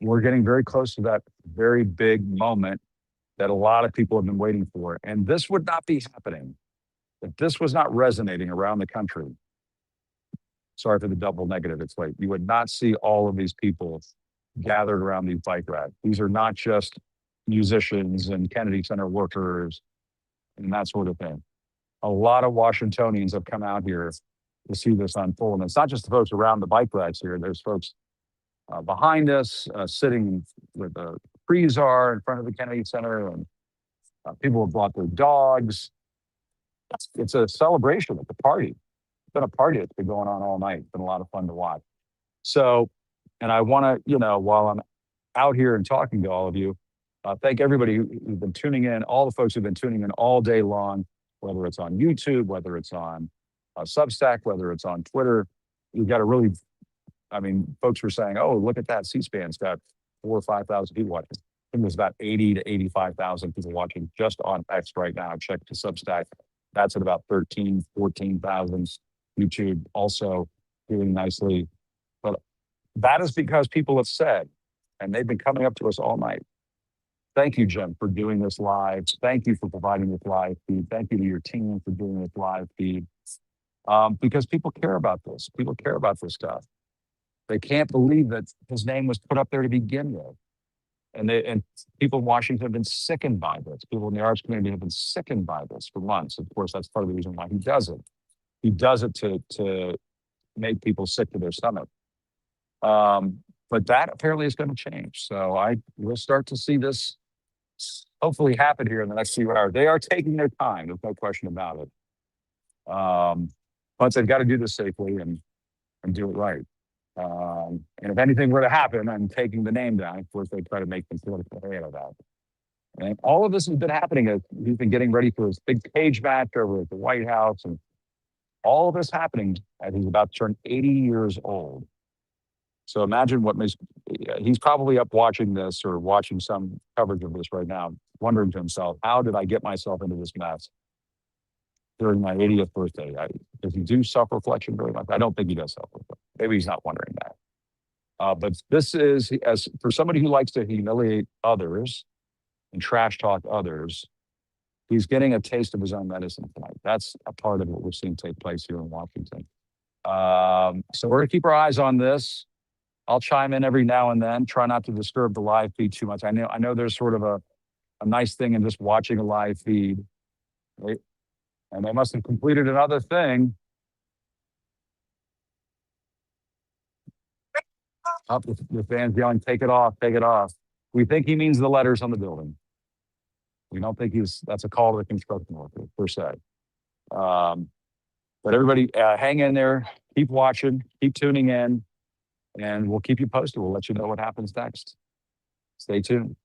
we're getting very close to that very big moment that a lot of people have been waiting for. And this would not be happening if this was not resonating around the country. Sorry for the double negative, it's late. You would not see all of these people gathered around these bike racks. These are not just musicians and Kennedy Center workers and that sort of thing. A lot of Washingtonians have come out here to see this unfold. And it's not just the folks around the bike racks here. There's folks behind us sitting with a freezer in front of the Kennedy Center, and people have brought their dogs. It's a celebration. It's a party. It's been a party that's been going on all night. It's been a lot of fun to watch. So, and I want to, while I'm out here and talking to all of you, thank everybody who's been tuning in, all the folks who've been tuning in all day long, whether it's on YouTube, whether it's on Substack, whether it's on Twitter. You've got to really, folks were saying, oh, look at that, C-SPAN's got 4,000 or 5,000 people watching. I think there's about 80 to 85,000 people watching just on X right now. Check the Substack. That's at about 13, 14,000. YouTube also doing nicely. But that is because people have said, and they've been coming up to us all night. Thank you, Jim, for doing this live. Thank you for providing this live feed. Thank you to your team for doing this live feed. Because people care about this. People care about this stuff. They can't believe that his name was put up there to begin with. And people in Washington have been sickened by this. People in the arts community have been sickened by this for months. Of course, that's part of the reason why he does it. He does it to make people sick to their stomach. But that apparently is going to change. So we'll start to see this hopefully happen here in the next few hours. They are taking their time. There's no question about it. But they've got to do this safely and do it right. And if anything were to happen, I'm taking the name down. Of course, they try to make them feel ahead of that. And all of this has been happening as he's been getting ready for his big cage match over at the White House, and all of this happening as he's about to turn 80 years old. So imagine he's probably up watching this or watching some coverage of this right now, wondering to himself, how did I get myself into this mess during my 80th birthday? Does he do self-reflection very much? I don't think he does self-reflection. Maybe he's not wondering that. But this is, as for somebody who likes to humiliate others and trash talk others, he's getting a taste of his own medicine tonight. That's a part of what we're seeing take place here in Washington. So we're gonna keep our eyes on this. I'll chime in every now and then, try not to disturb the live feed too much. I know there's sort of a nice thing in just watching a live feed, right? And they must have completed another thing. Up the fans yelling, take it off, take it off. We think he means the letters on the building. We don't think that's a call to the construction worker per se. But But everybody, hang in there, keep watching, keep tuning in, and we'll keep you posted. We'll let you know what happens next. Stay tuned.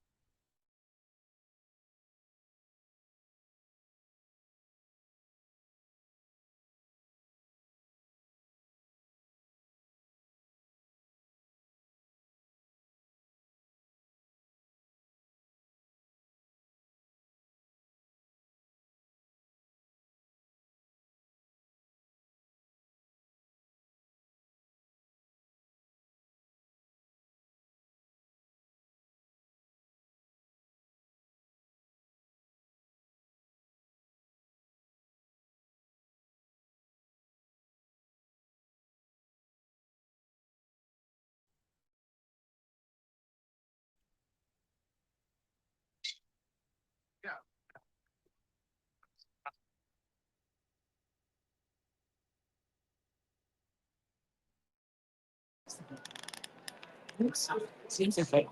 Seems like,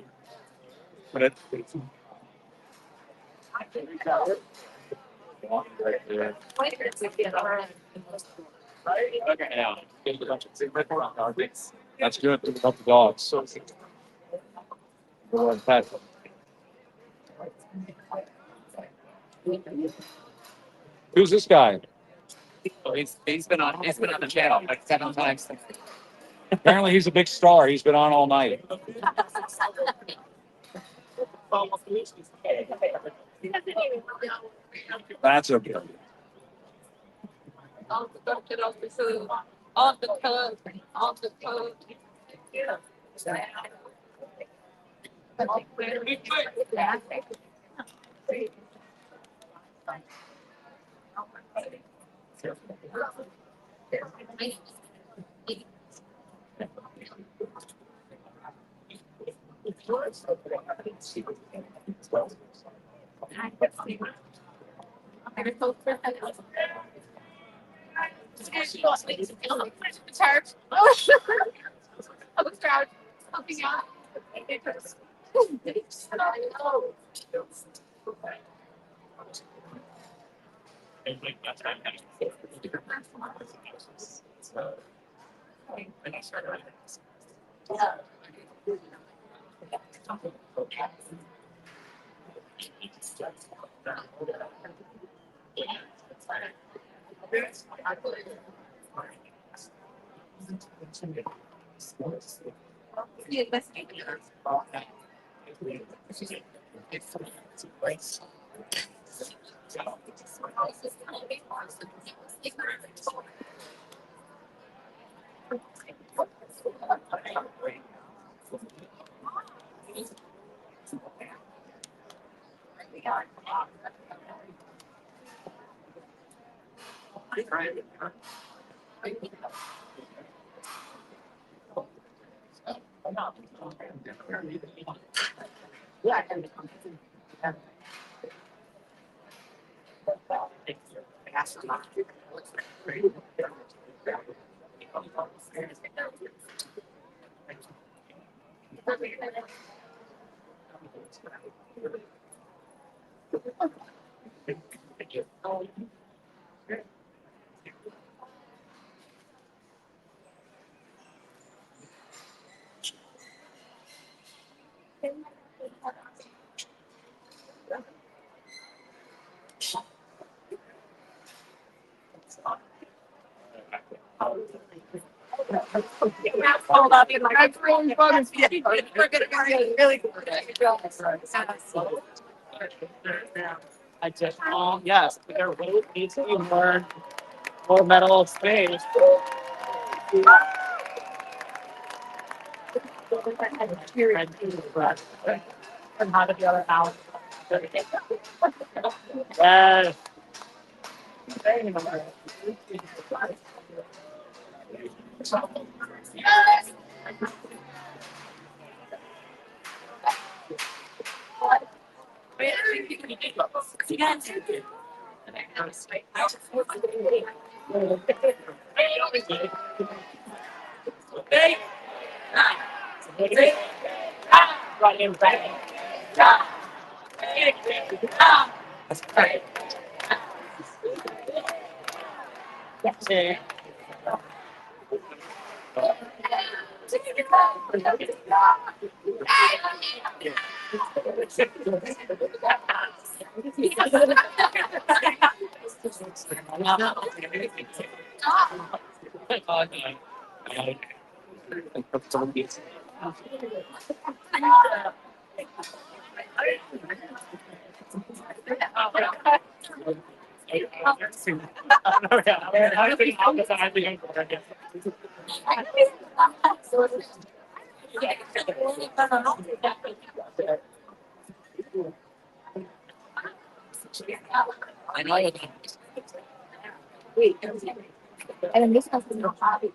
but it's okay, yeah. That's good. Help the dogs. So, who's this guy? Oh, he's been on the channel like 7 times. Apparently, he's a big star. He's been on all night. That's okay. Hold up, that's really fun. We're gonna be really good. I just, yes, but there really needs to be more metal space. And how to the other house. Yes. And then this has been a hobby.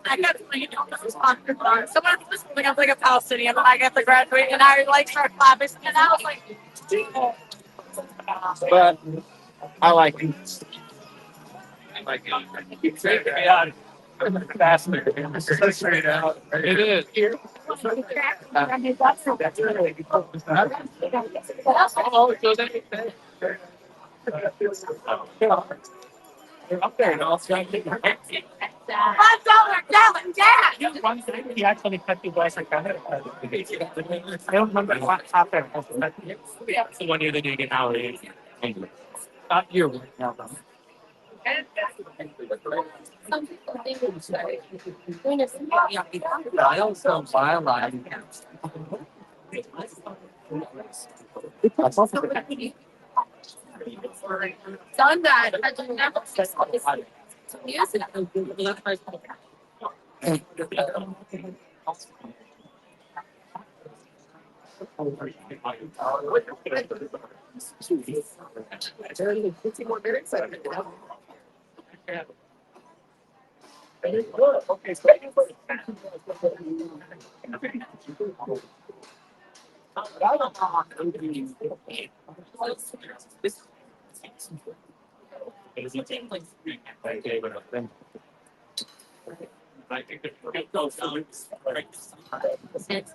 I got someone was putting up like a Palestinian when I got to graduate, and I like start clapping, and I was like, But I like it. I like it. Yeah. Fascinating. So straight out. It is. That's really cool. Oh, it goes anything. Up there and all trying to $1 Dad. One time he actually cut the voice like that. I don't remember what happened. It's the one year that you get out. Not your one now. some people think it's like, I also buy a lot. done that. I just never use it.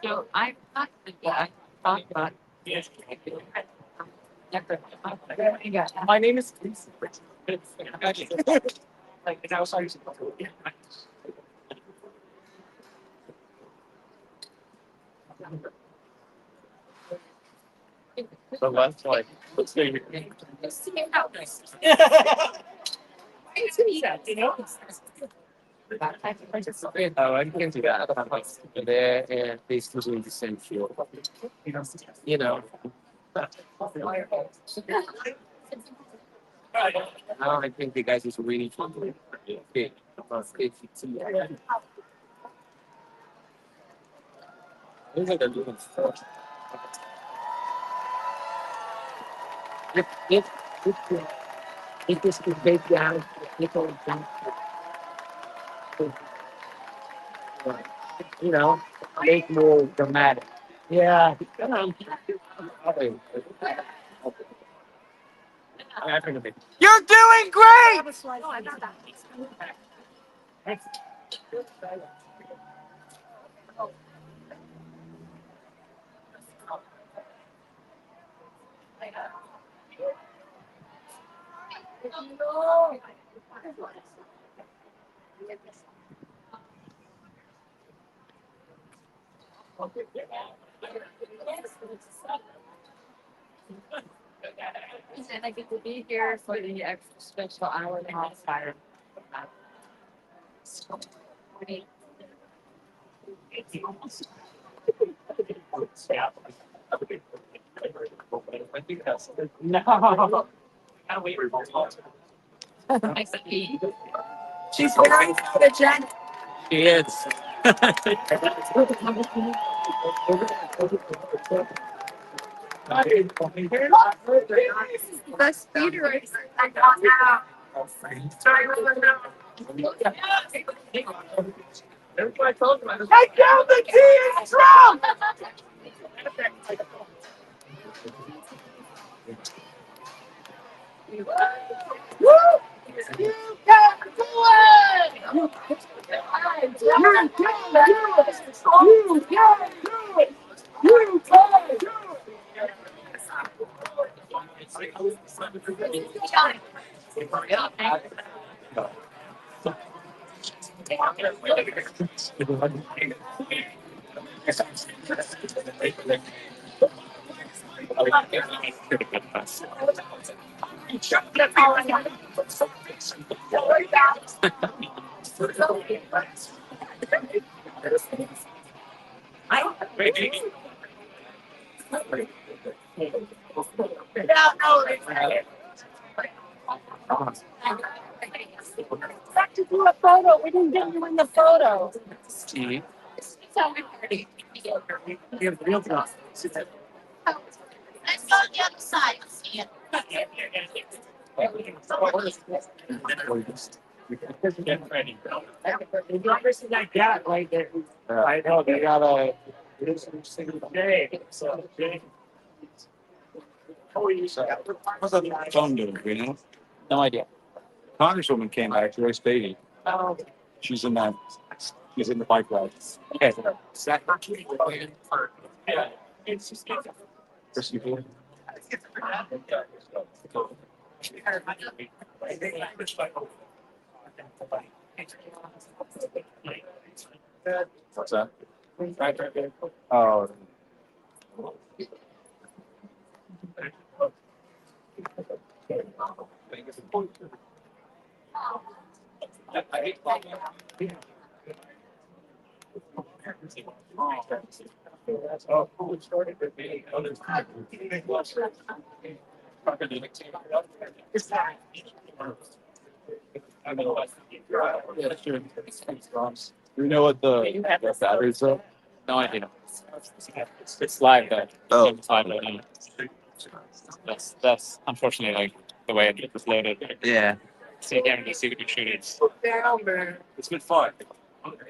So I thought about My name is like I was sorry. So that's like let's say you know. Oh, I can do that. I'm like there and basically the same field. You know. I think the guys is really fun. Okay. Looks like they're doing stuff. If this could break down, you know, make more dramatic. Yeah. You're doing great! And I get to be here for the extra special hour and a half fire. No. She's very photogenic. She is. The speed racer. Take down the tea and drum! Woo! You can do it! You can do it! You can do it! You can Back to do a photo. We didn't get you in the photo. Steve. I saw the other side. See it. I know they got a. What's that phone doing? You know? No idea. Congresswoman came back, Joyce Beatty. Oh. She's in that. She's in the bike ride. Okay. Yeah. Chrissy Ford. What's that? Oh. You know what the batteries are? No idea. It's live though. Oh. It's live right now. That's unfortunately like the way it was loaded. Yeah. So you can't really see what you're shooting. It's been fun.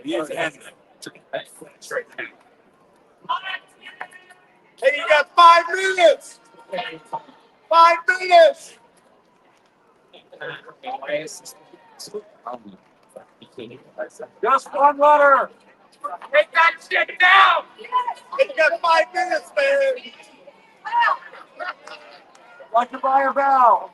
Yes, and Hey, you got 5 minutes. 5 minutes. Just one letter. Take that shit down. You got 5 minutes, man. Like to buy a vowel.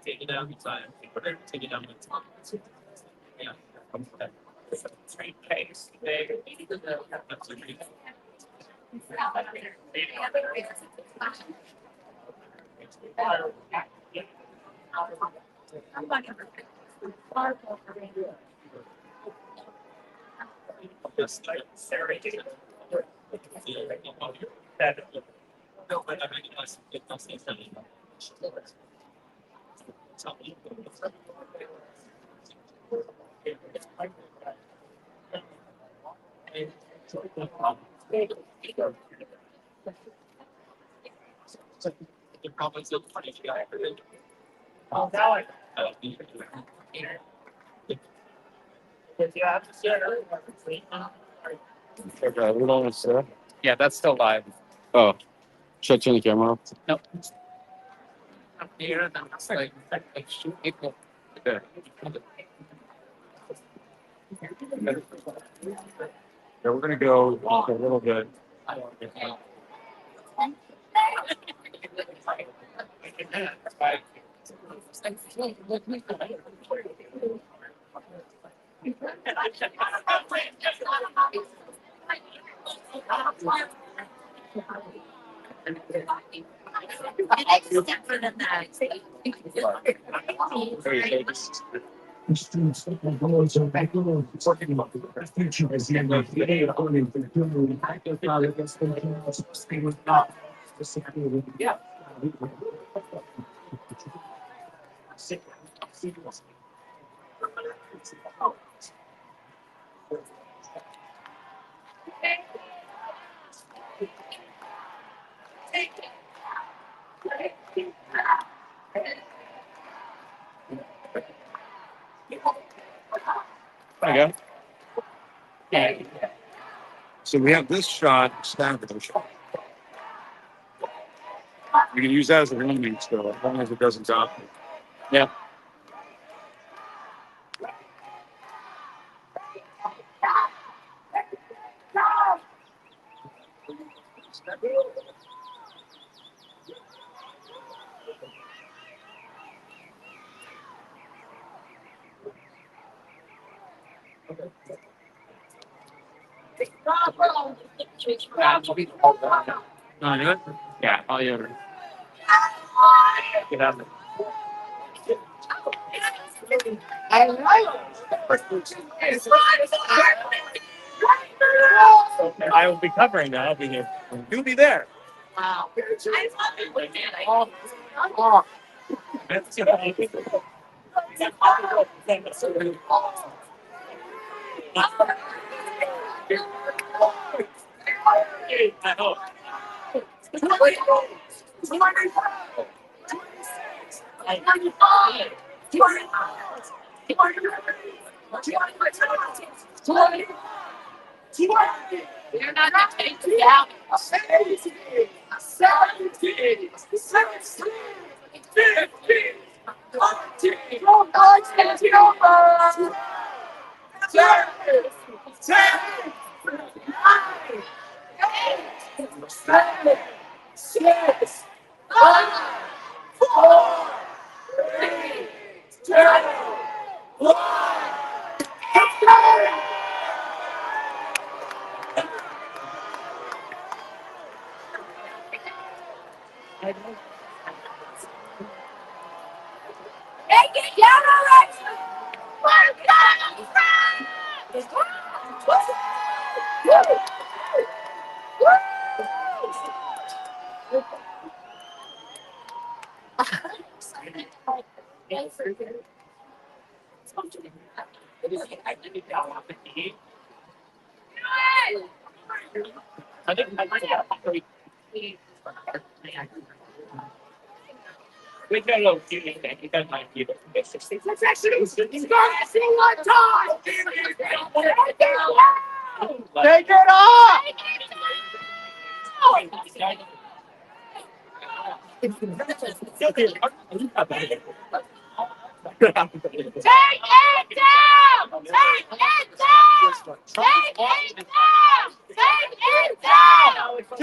Take it down time. Take it down time. Yeah. Straight pace. Just like Sarah. No, but I mean, it does probably still funny guy. Oh, now I yeah, that's still live. oh, should I turn the camera off? Nope. Up here, then it's like shoot people. Yeah. Yeah, we're gonna go walk a little bit. There you go. So we have this shot established. We can use that as a rooming still, as long as it doesn't drop. Yeah. No, you good? Yeah, all you ever. Get out of there. I will be covering that. I'll be here. You'll be there. Wow. You're not gonna take me out. 17, 17, 16, 15, 14, 15, 7, 6, 5, 4, 3, 2, 1. Take it down already! We're coming We can go to anything. You guys might be able to get 60. Let's actually one time! Take it off! Take it down! Take it down! Take it down! Take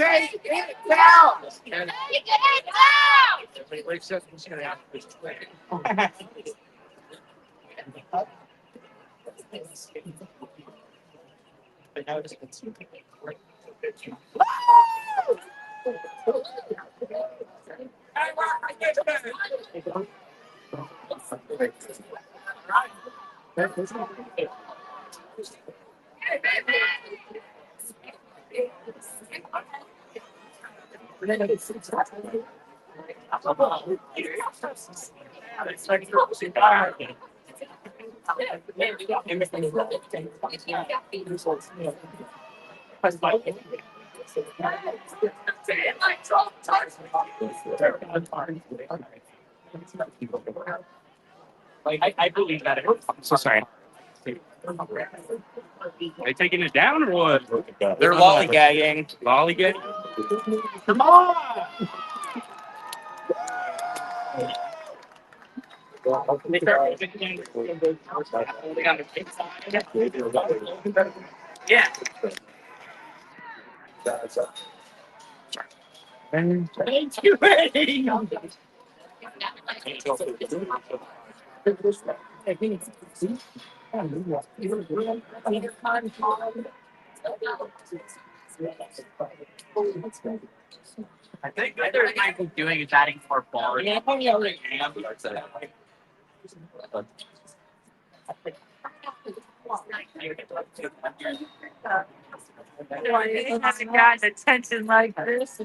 it down! Take it down! Take it I believe that. I'm so sorry. Are they taking it down or what? They're lollygagging. Lollygagging? Come on! Yeah. Thank you, Eddie! I think they're might be doing is adding more bars. Yeah, It hasn't gotten attention like this.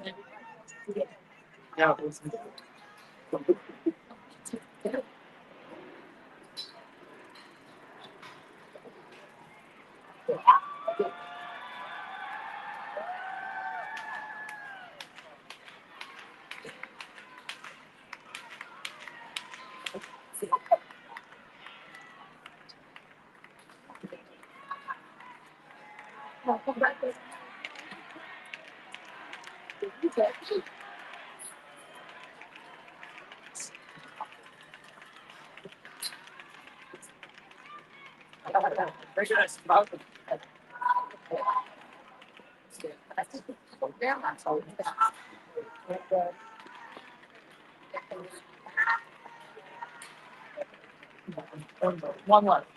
One left.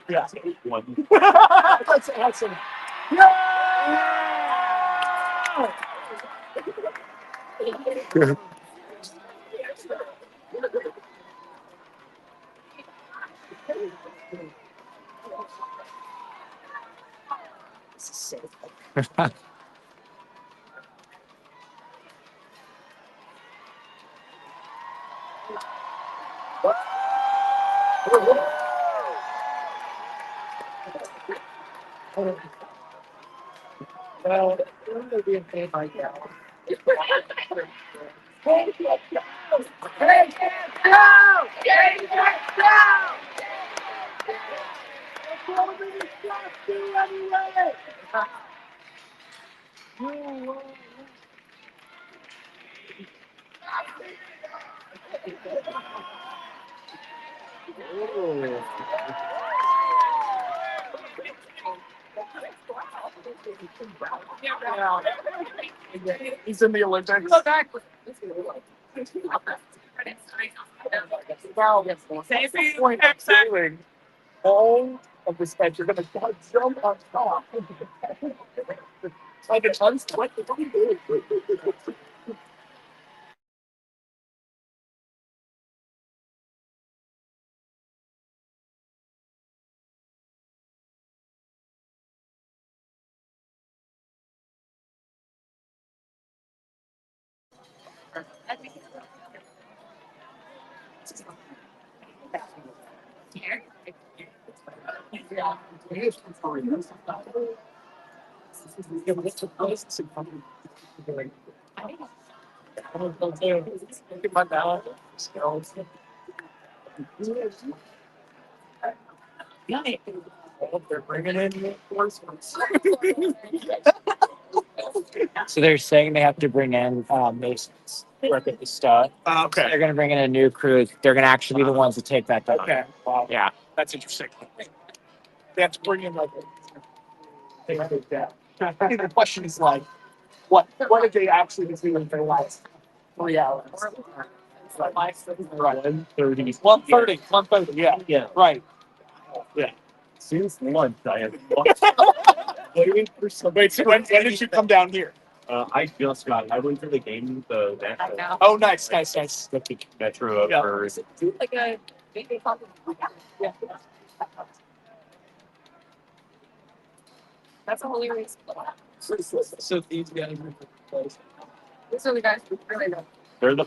Yeah. One. That's awesome. Well, they're being paid by now. He's in the Olympics. Exactly. All of the steps you're gonna jump on top. Like an unstuck. They're bringing in reinforcements. So they're saying they have to bring in masons to work at the stud. Okay. They're going to bring in a new crew. They're going to actually be the ones to take that down. Okay. Wow. Yeah. That's interesting. They have to bring in like things like that. The question is like, what did they actually do in their last 3 hours? Right. 1:30. 1:30. Yeah. Yeah. Right. Yeah. Since lunch, I have waiting for some. Wait, so when did you come down here? I just got. I went to the game. Oh, nice. The metro up first. Like a yeah. That's a hilarious. So these guys are close. These are the guys who really know. They're the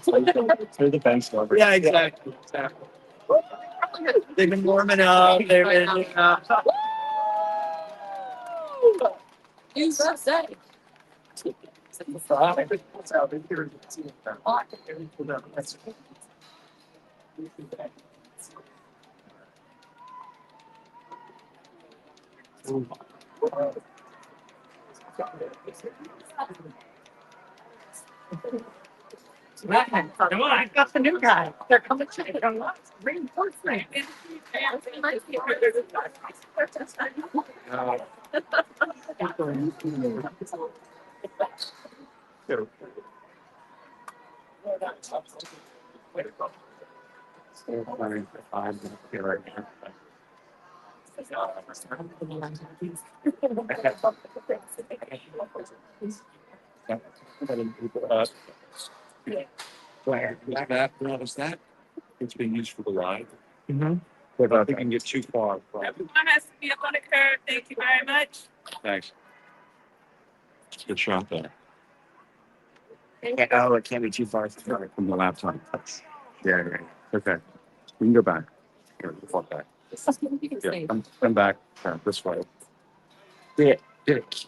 they're the bench lovers. Yeah, exactly. They've been warming up. They've been. You so say. I got the new guy. They're coming to check it on us. Reinforcement. Is that? It's being used for the ride. Mm-hmm. But I think you can get too far. Everyone has to be up on the curve. Thank you very much. Thanks. Good shot there. Oh, it can't be too far From the laptop. Yeah. Okay. We can go back. Here, fuck that. Yeah, come back this way. Yeah, get it.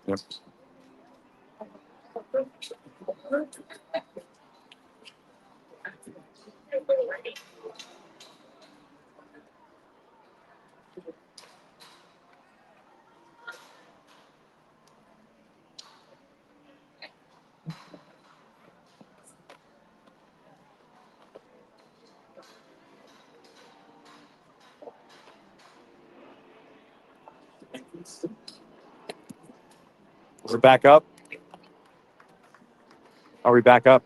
Yep. We're back up. Are we back up?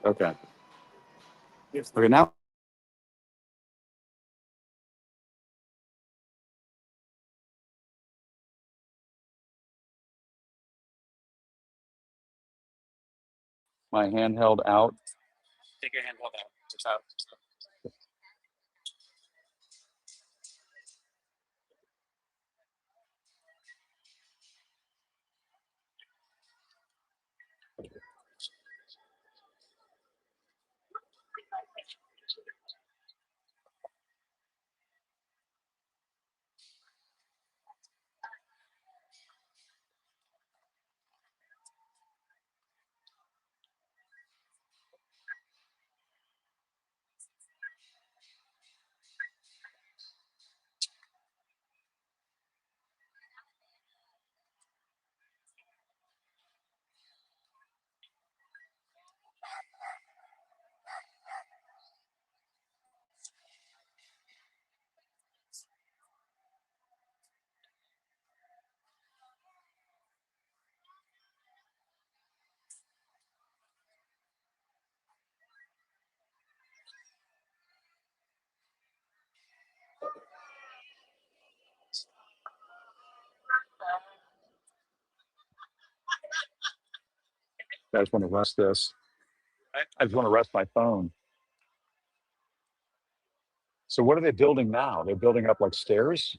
Okay. Okay, now. My handheld out. Take your hand, hold out. Just out. I just want to rest this. I just want to rest my phone. So what are they building now? They're building up like stairs?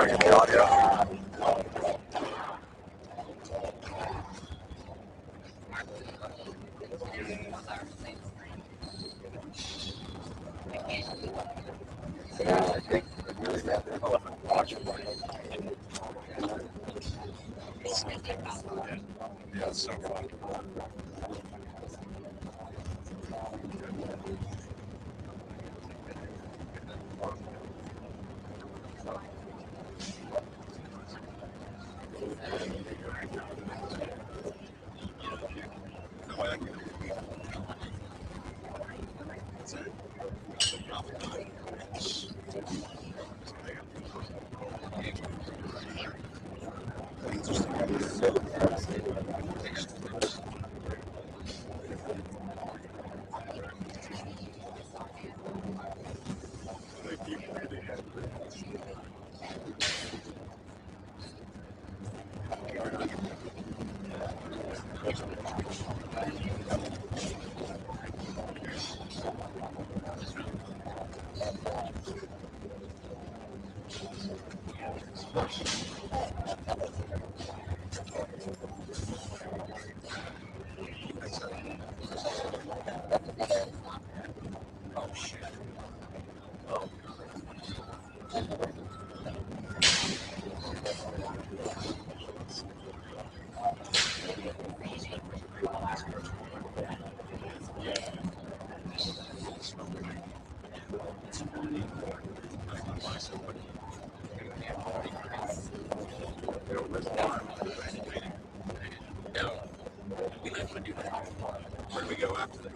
bringing the audio. Yeah, I think really bad. Watch it. Yeah, it's so fun. Where do we go after the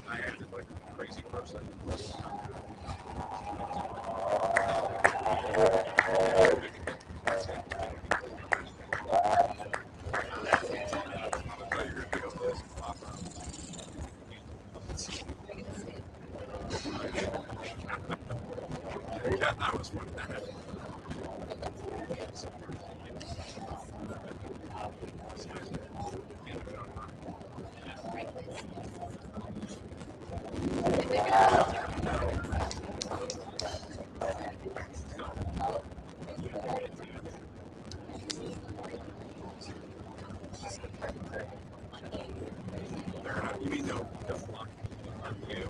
I acted like a crazy person. Yeah, that was one. You mean no block you?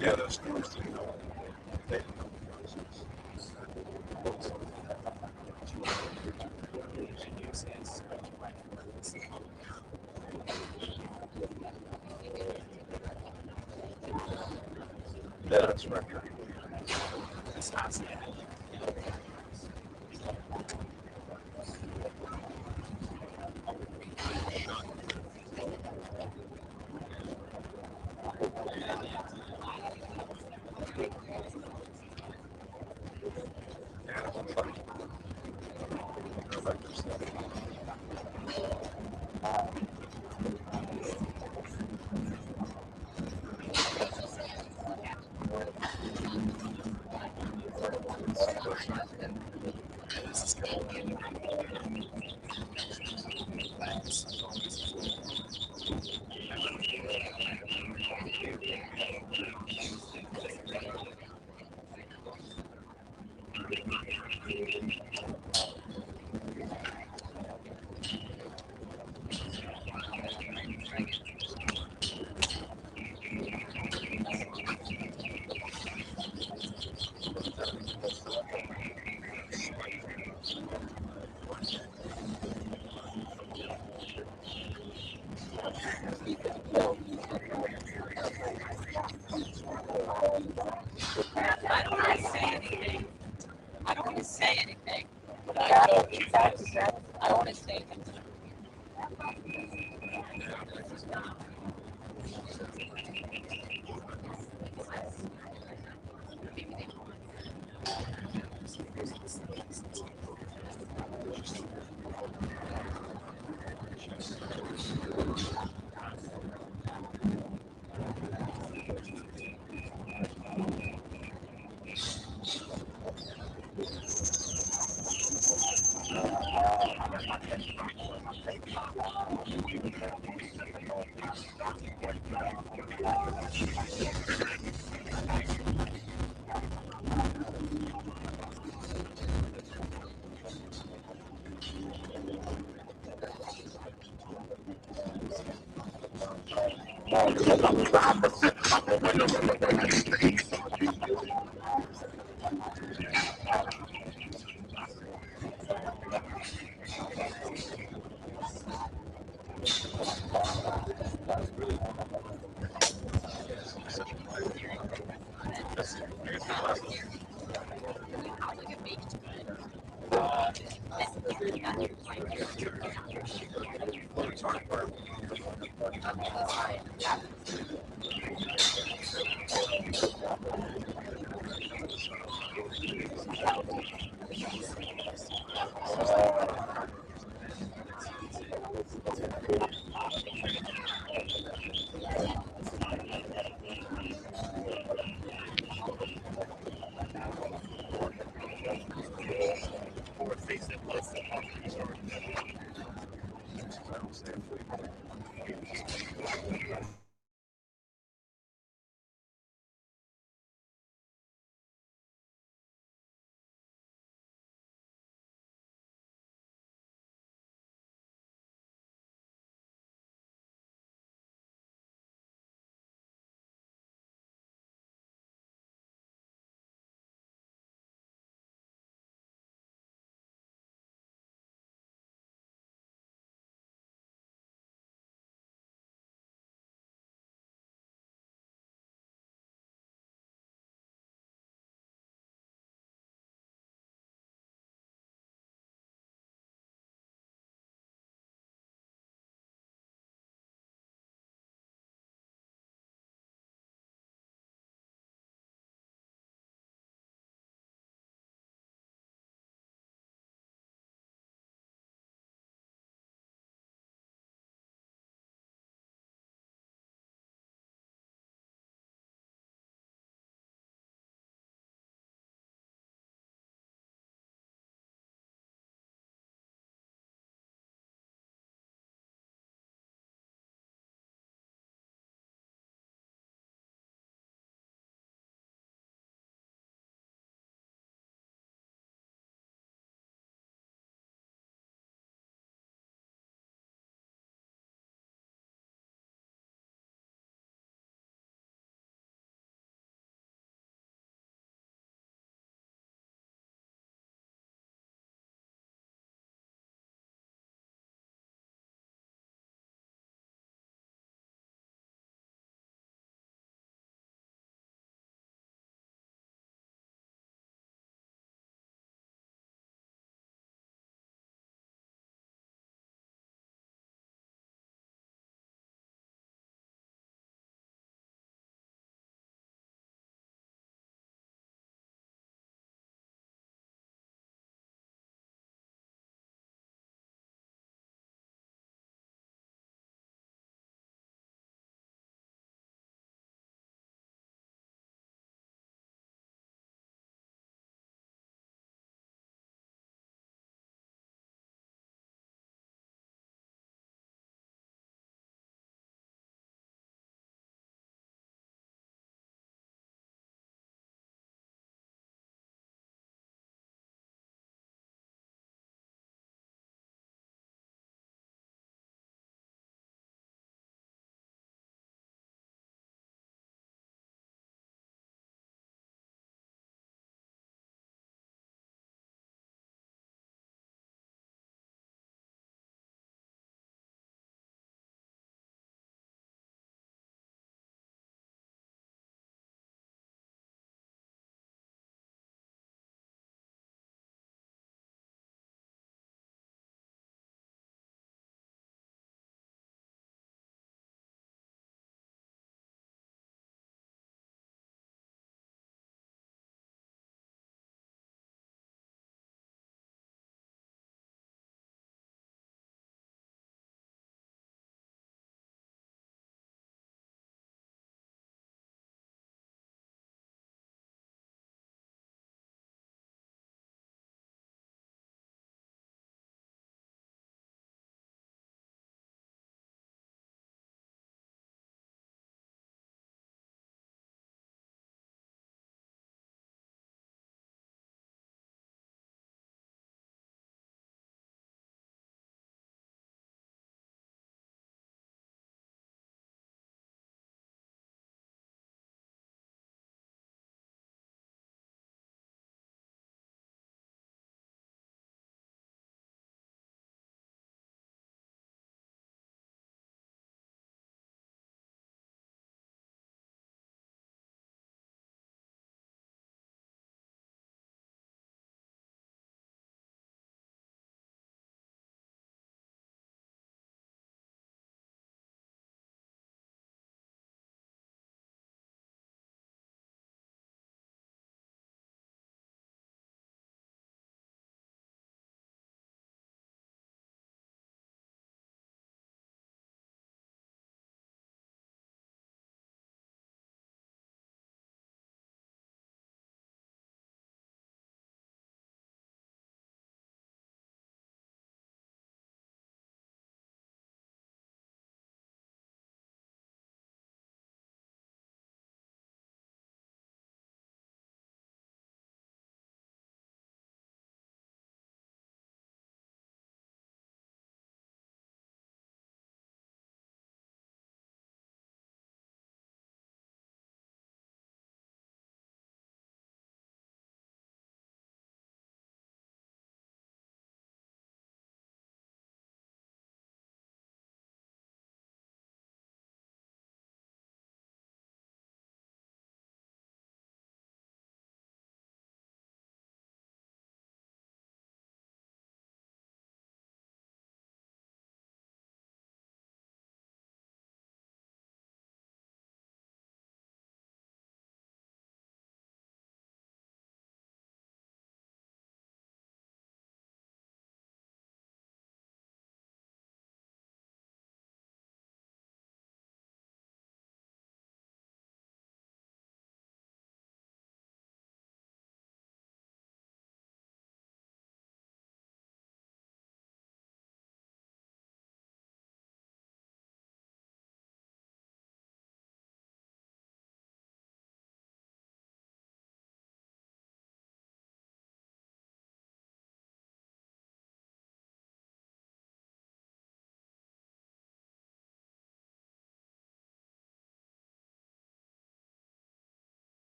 Yeah, those stores didn't know. They didn't know the process. Yeah, that's right.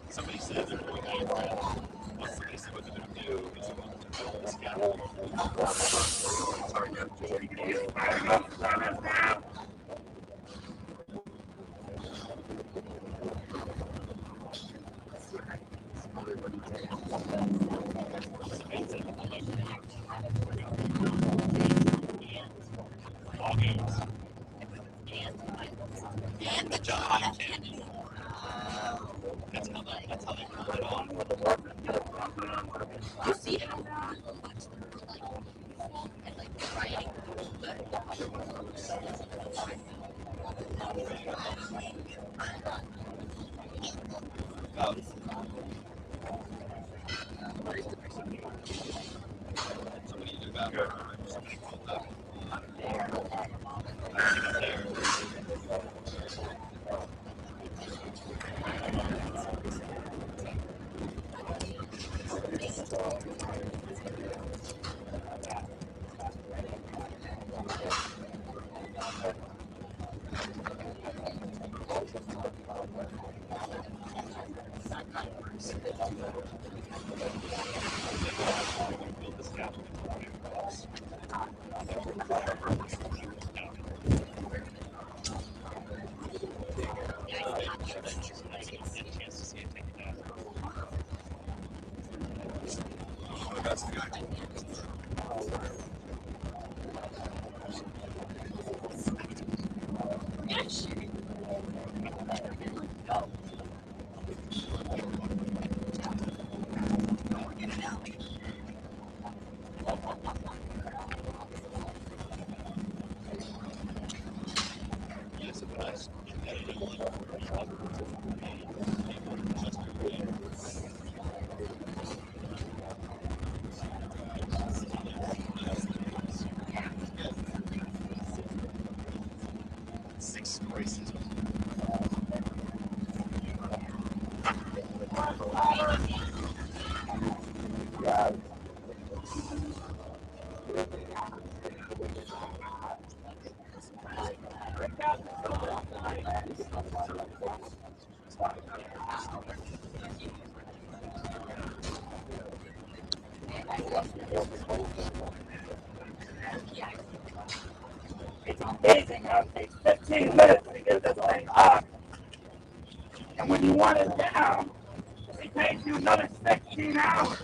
Somebody said they're going hybrid. Once somebody said what they're going to do is they want to build this scaffold. That's how they pull it off. You see it? That's the guy. It's amazing how it takes 15 minutes to get this thing up. And when you want it down, it takes you another 16 hours.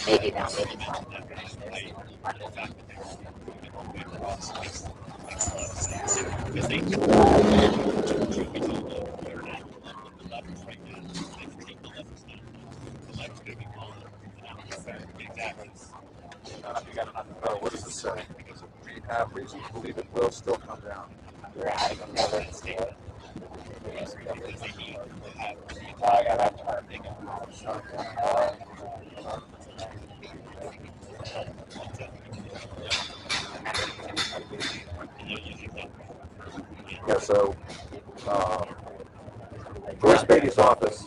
Maybe now, maybe not. What does it say? We have reason to believe it will still come down. Yeah, so, Joyce Beatty's office.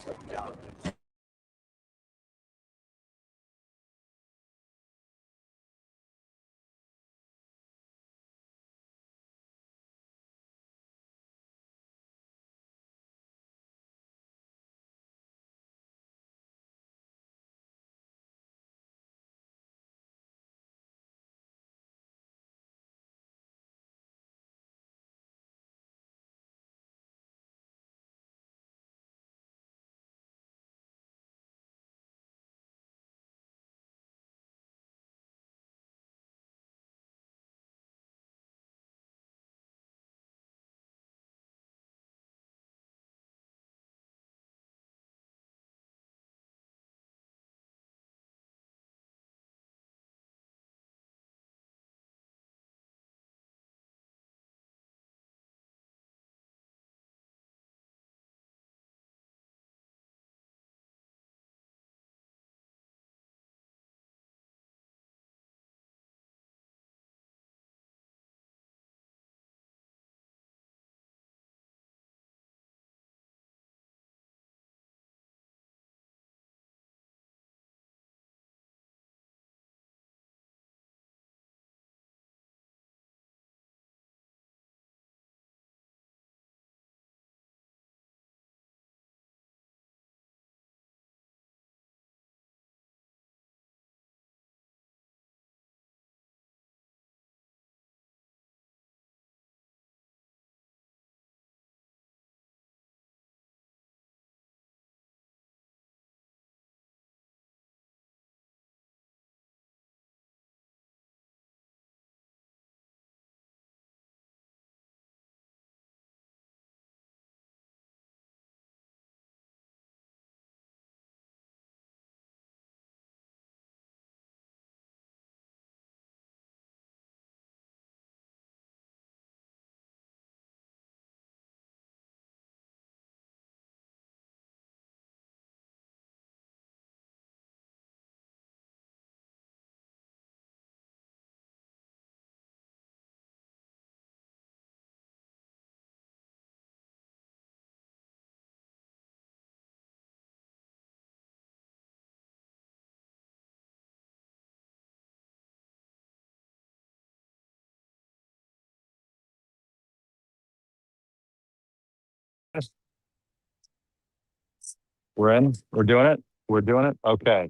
We're in. We're doing it. We're doing it. Okay.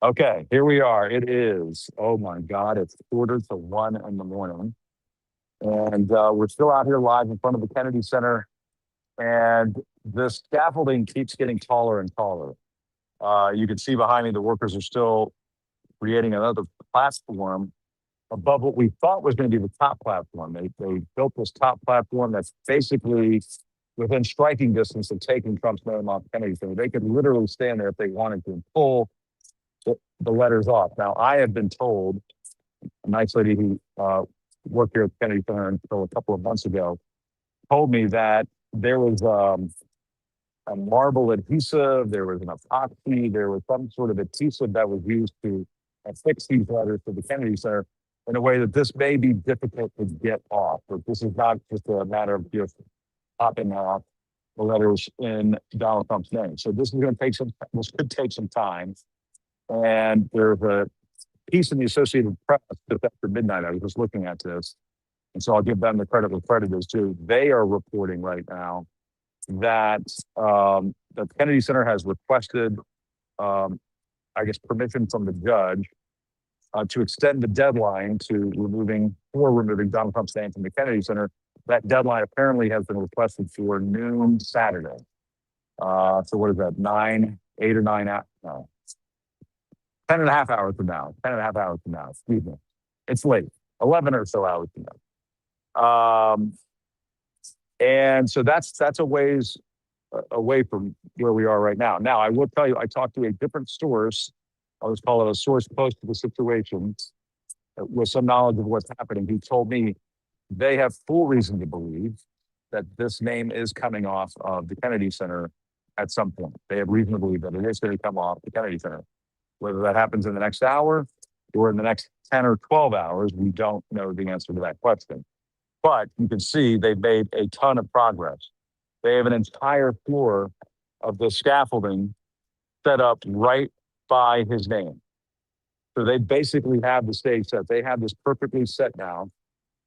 Okay. Here we are. It is. Oh my God! It's 1:45 in the morning, and we're still out here live in front of the Kennedy Center, and the scaffolding keeps getting taller and taller. You can see behind me the workers are still creating another platform above what we thought was going to be the top platform. They built this top platform that's basically within striking distance of taking Trump's name off Kennedy Center. They could literally stand there if they wanted to and pull the letters off. Now, I have been told, a nice lady who worked here at Kennedy Center until a couple of months ago, told me that there was a marble adhesive, there was an epoxy, there was some sort of adhesive that was used to affix these letters to the Kennedy Center in a way that this may be difficult to get off. But this is not just a matter of just popping off the letters in Donald Trump's name. So this is going to take this could take some time. And there's a piece in the Associated Press just after midnight. I was just looking at this. And so I'll give them the credit where credit is due. They are reporting right now that the Kennedy Center has requested, I guess, permission from the judge to extend the deadline to removing Donald Trump's name from the Kennedy Center. That deadline apparently has been requested for noon Saturday. So what is that? 8 or 9 out? No. 10 and a half hours from now, 10 and a half hours from now, excuse me. It's late, 11 or so hours from now. And so that's a ways away from where we are right now. Now, I will tell you, I talked to a different source. I'll just call it a source close to the situation with some knowledge of what's happening. He told me they have full reason to believe that this name is coming off of the Kennedy Center at some point. They have reason to believe that it is going to come off the Kennedy Center. Whether that happens in the next hour or in the next 10 or 12 hours, we don't know the answer to that question. But you can see they've made a ton of progress. They have an entire floor of the scaffolding set up right by his name. So they basically have the stage set. They have this perfectly set now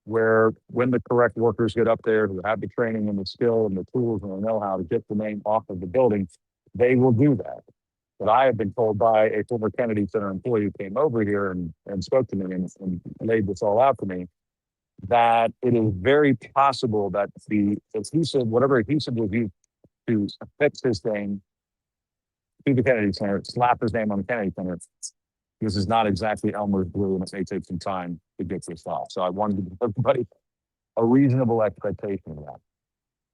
where when the correct workers get up there who have the training and the skill and the tools and the know-how to get the name off of the building, they will do that. But I have been told by a former Kennedy Center employee who came over here and spoke to me and laid this all out for me, that it is very possible that the adhesive, whatever adhesive was used to affix his thing to the Kennedy Center, slap his name on the Kennedy Center, this is not exactly Elmer's glue and it may take some time to get this off. So I wanted to give everybody a reasonable expectation of that.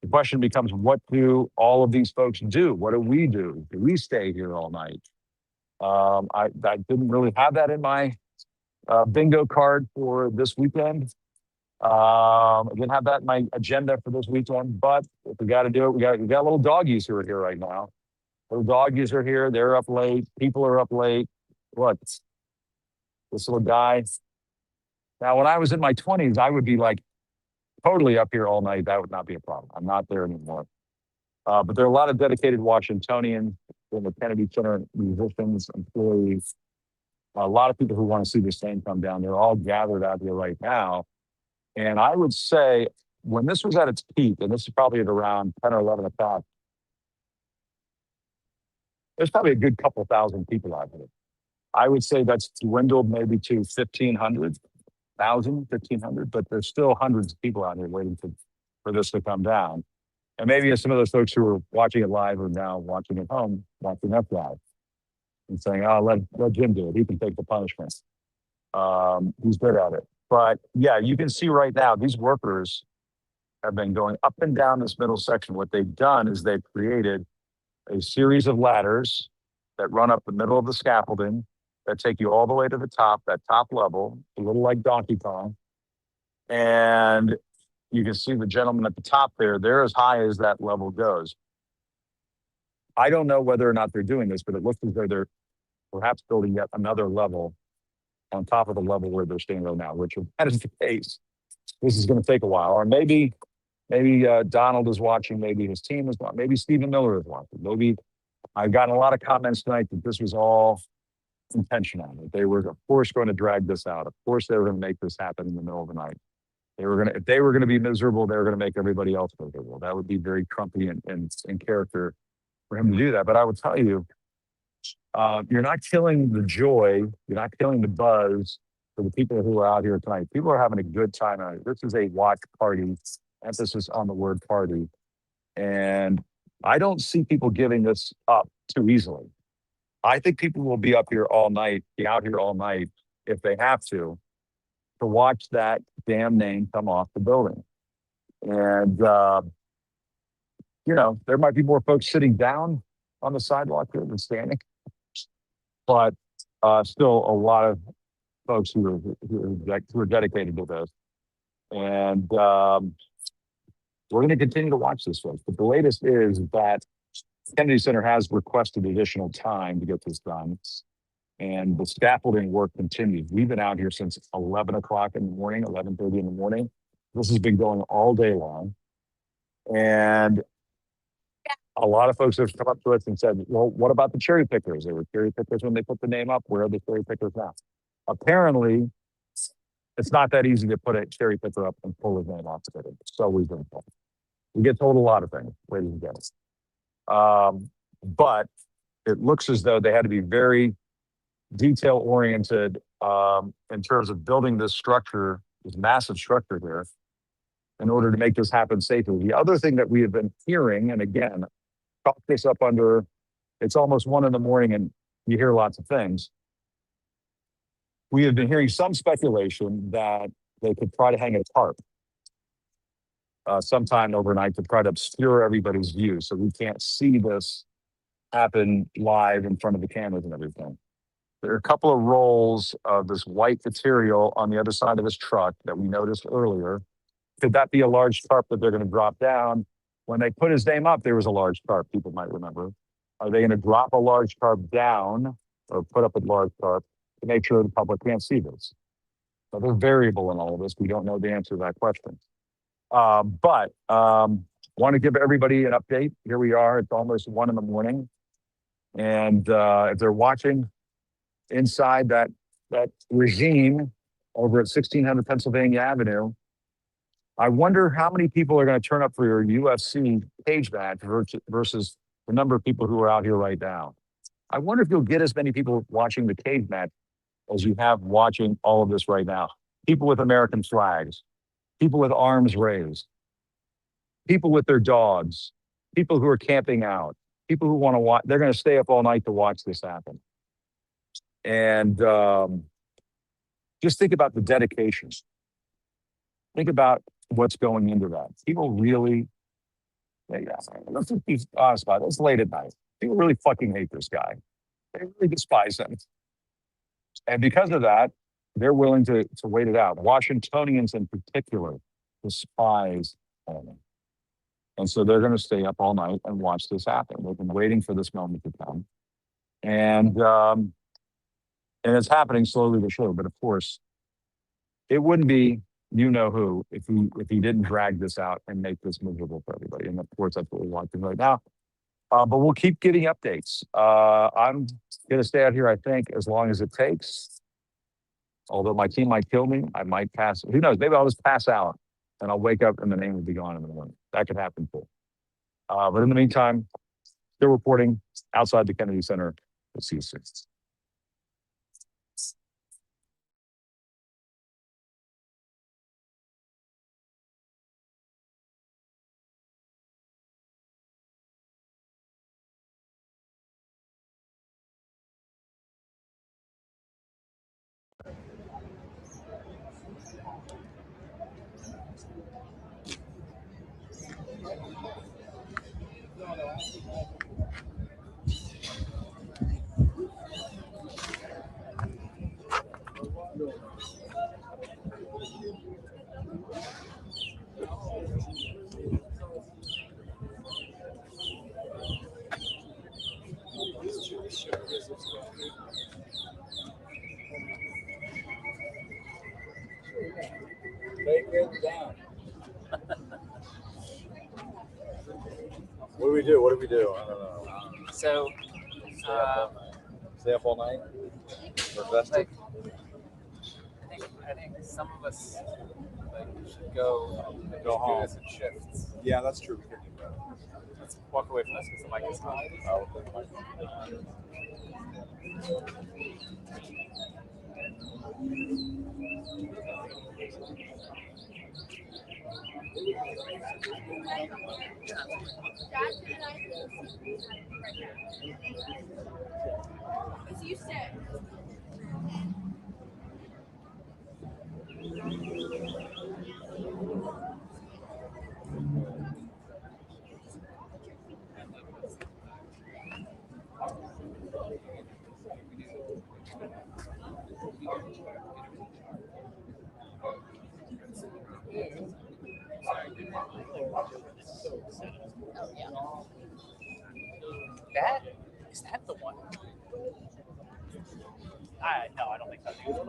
The question becomes, what do all of these folks do? What do we do? Do we stay here all night? I didn't really have that in my bingo card for this weekend. I didn't have that in my agenda for this weekend, but if we got to do it, we got little doggies who are here right now. Little doggies are here. They're up late. People are up late. What? This little guy. Now, when I was in my 20s, I would be like totally up here all night. That would not be a problem. I'm not there anymore. But there are a lot of dedicated Washingtonians in the Kennedy Center, musicians, employees, a lot of people who want to see this thing come down. They're all gathered out here right now. And I would say when this was at its peak, and this is probably at around 10 or 11 o'clock, there's probably a good couple thousand people out here. I would say that's dwindled maybe to 1,500, 1,500, but there's still hundreds of people out here waiting for this to come down. And maybe some of those folks who are watching it live are now watching at home, watching us live and saying, oh, let Jim do it. He can take the punishment. He's good at it. But yeah, you can see right now, these workers have been going up and down this middle section. What they've done is they've created a series of ladders that run up the middle of the scaffolding that take you all the way to the top, that top level, a little like Donkey Kong. And you can see the gentleman at the top there, they're as high as that level goes. I don't know whether or not they're doing this, but it looks as though they're perhaps building yet another level on top of the level where they're staying right now, which if that is the case, this is going to take a while. Or maybe Donald is watching, maybe his team is watching, maybe Stephen Miller is watching. Maybe I've gotten a lot of comments tonight that this was all intentional, that they were, of course, going to drag this out. Of course, they were going to make this happen in the middle of the night. If they were going to be miserable, they were going to make everybody else miserable. That would be very Trumpy in character for him to do that. But I would tell you, you're not killing the joy, you're not killing the buzz for the people who are out here tonight. People are having a good time out here. This is a watch party, emphasis on the word party. And I don't see people giving this up too easily. I think people will be up here all night, be out here all night if they have to watch that damn name come off the building. And, there might be more folks sitting down on the sidewalk here than standing, but still a lot of folks who are dedicated to this. And we're going to continue to watch this, folks. But the latest is that Kennedy Center has requested additional time to get this done. And the scaffolding work continues. We've been out here since 11 o'clock in the morning, 11:30 in the morning. This has been going all day long. And a lot of folks have come up to us and said, well, what about the cherry pickers? They were cherry pickers when they put the name up. Where are the cherry pickers now? Apparently, it's not that easy to put a cherry picker up and pull his name off of it. So we've been told. We get told a lot of things, ladies and gentlemen. But it looks as though they had to be very detail oriented in terms of building this structure, this massive structure here, in order to make this happen safely. The other thing that we have been hearing, and again, chalk this up under, it's almost 1 a.m. and you hear lots of things. we have been hearing some speculation that they could try to hang a tarp sometime overnight to try to obscure everybody's view, so we can't see this happen live in front of the cameras and everything. There are a couple of rolls of this white material on the other side of this truck that we noticed earlier. Could that be a large tarp that they're going to drop down? When they put his name up, there was a large tarp, people might remember. Are they going to drop a large tarp down or put up a large tarp to make sure the public can't see this? So there's variable in all of this. We don't know the answer to that question. But want to give everybody an update. Here we are. It's almost 1 a.m. And if they're watching inside that regime over at 1600 Pennsylvania Avenue, I wonder how many people are going to turn up for your UFC cage match versus the number of people who are out here right now. I wonder if you'll get as many people watching the cage match as you have watching all of this right now. People with American flags, people with arms raised, people with their dogs, people who are camping out, people who want to watch. They're going to stay up all night to watch this happen. And just think about the dedication. Think about what's going into that. People really, let's just be honest about it. It's late at night. People really fucking hate this guy. They really despise him. And because of that, they're willing to wait it out. Washingtonians in particular despise him. And so they're going to stay up all night and watch this happen. They've been waiting for this moment to come. And it's happening slowly but surely. But of course, it wouldn't be you know who if he didn't drag this out and make this miserable for everybody. And of course, that's what we're watching right now. But we'll keep getting updates. I'm going to stay out here, I think, as long as it takes. Although my team might kill me, I might pass. Who knows? Maybe I'll just pass out and I'll wake up and the name will be gone in the morning. That could happen too. But in the meantime, still reporting outside the Kennedy Center. We'll see you soon. Take it down. What do we do? What do we do? I don't know. So, Stay up all night? Or vested? I think some of us should go home. Do this in shifts. Yeah, that's true. We could do that. Let's walk away from this because the mic is hot. Oh, okay. You said. Is that the one? No, I don't think that's the one.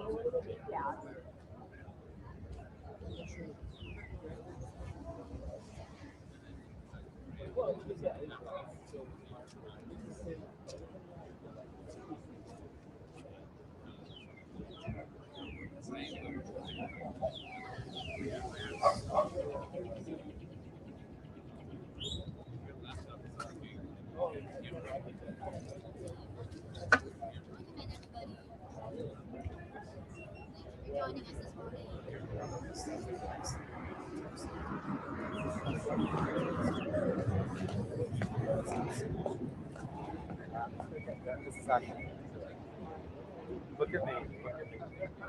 Look at me. Look at me.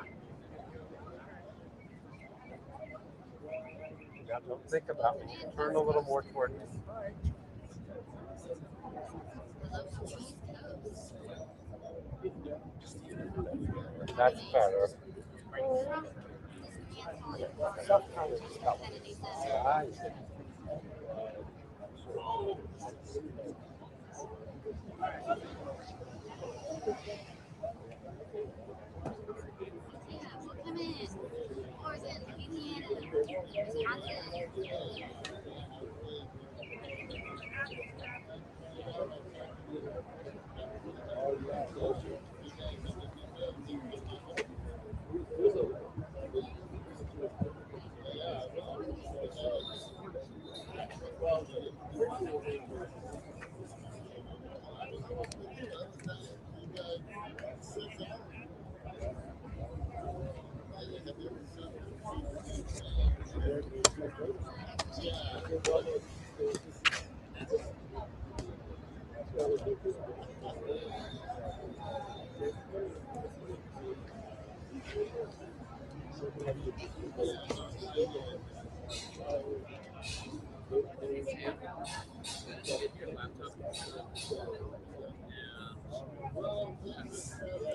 Don't think about me. Turn a little more toward me. That's better.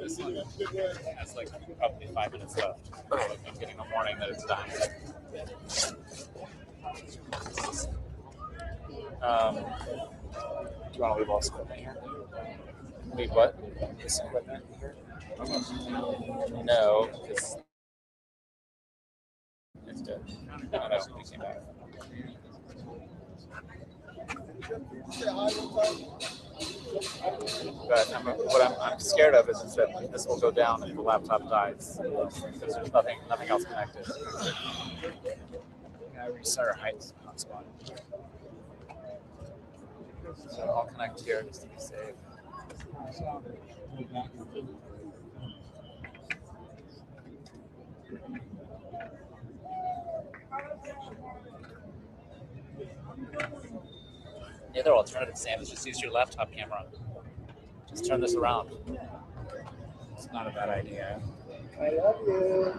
This one has like probably 5 minutes left. I'm getting a warning that it's done. Do you want to leave all this equipment here? Leave what? This equipment here? No, because it's dead. I know, we came back. But what I'm scared of is that this will go down if the laptop dies because there's nothing else connected. I restart our hotspot. So I'll connect here just to be safe. The other alternative, Sam, is just use your laptop camera. Just turn this around. It's not a bad idea. I love you.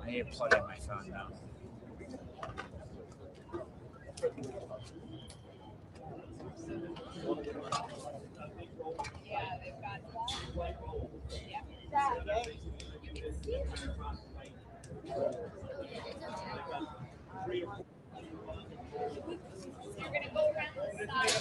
I need to plug in my phone now. You're gonna go around the side.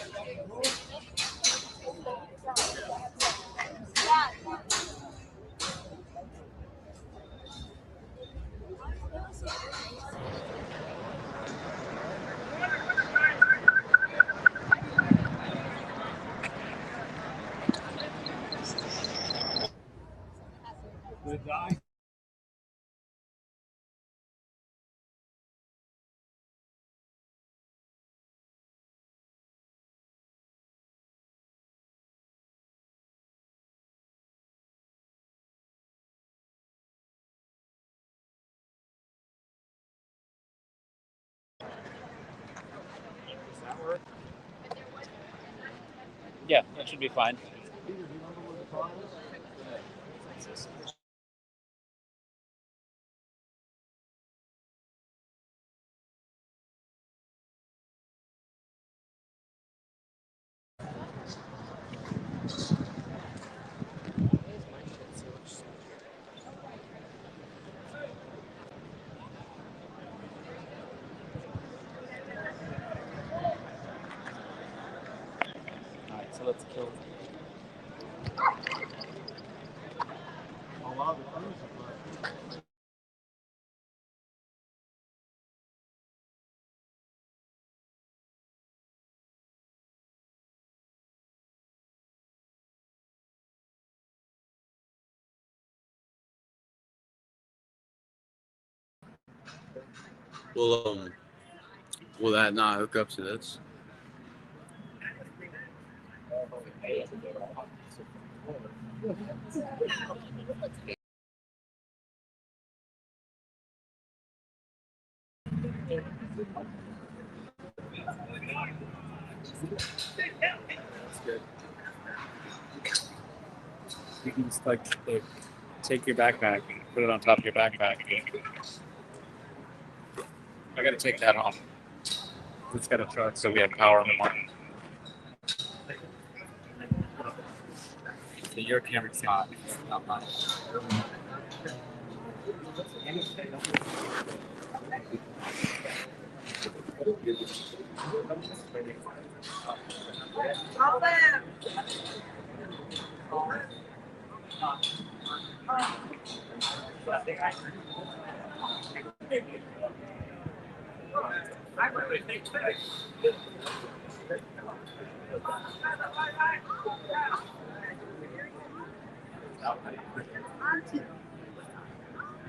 Good die. Does that work? Yeah, that should be fine. Alright, so let's kill. Will that not hook up to this? That's good. You can just like take your backpack and put it on top of your backpack. I gotta take that off. It's got a truck, so we have power on the morning. So your camera's hot. Not mine.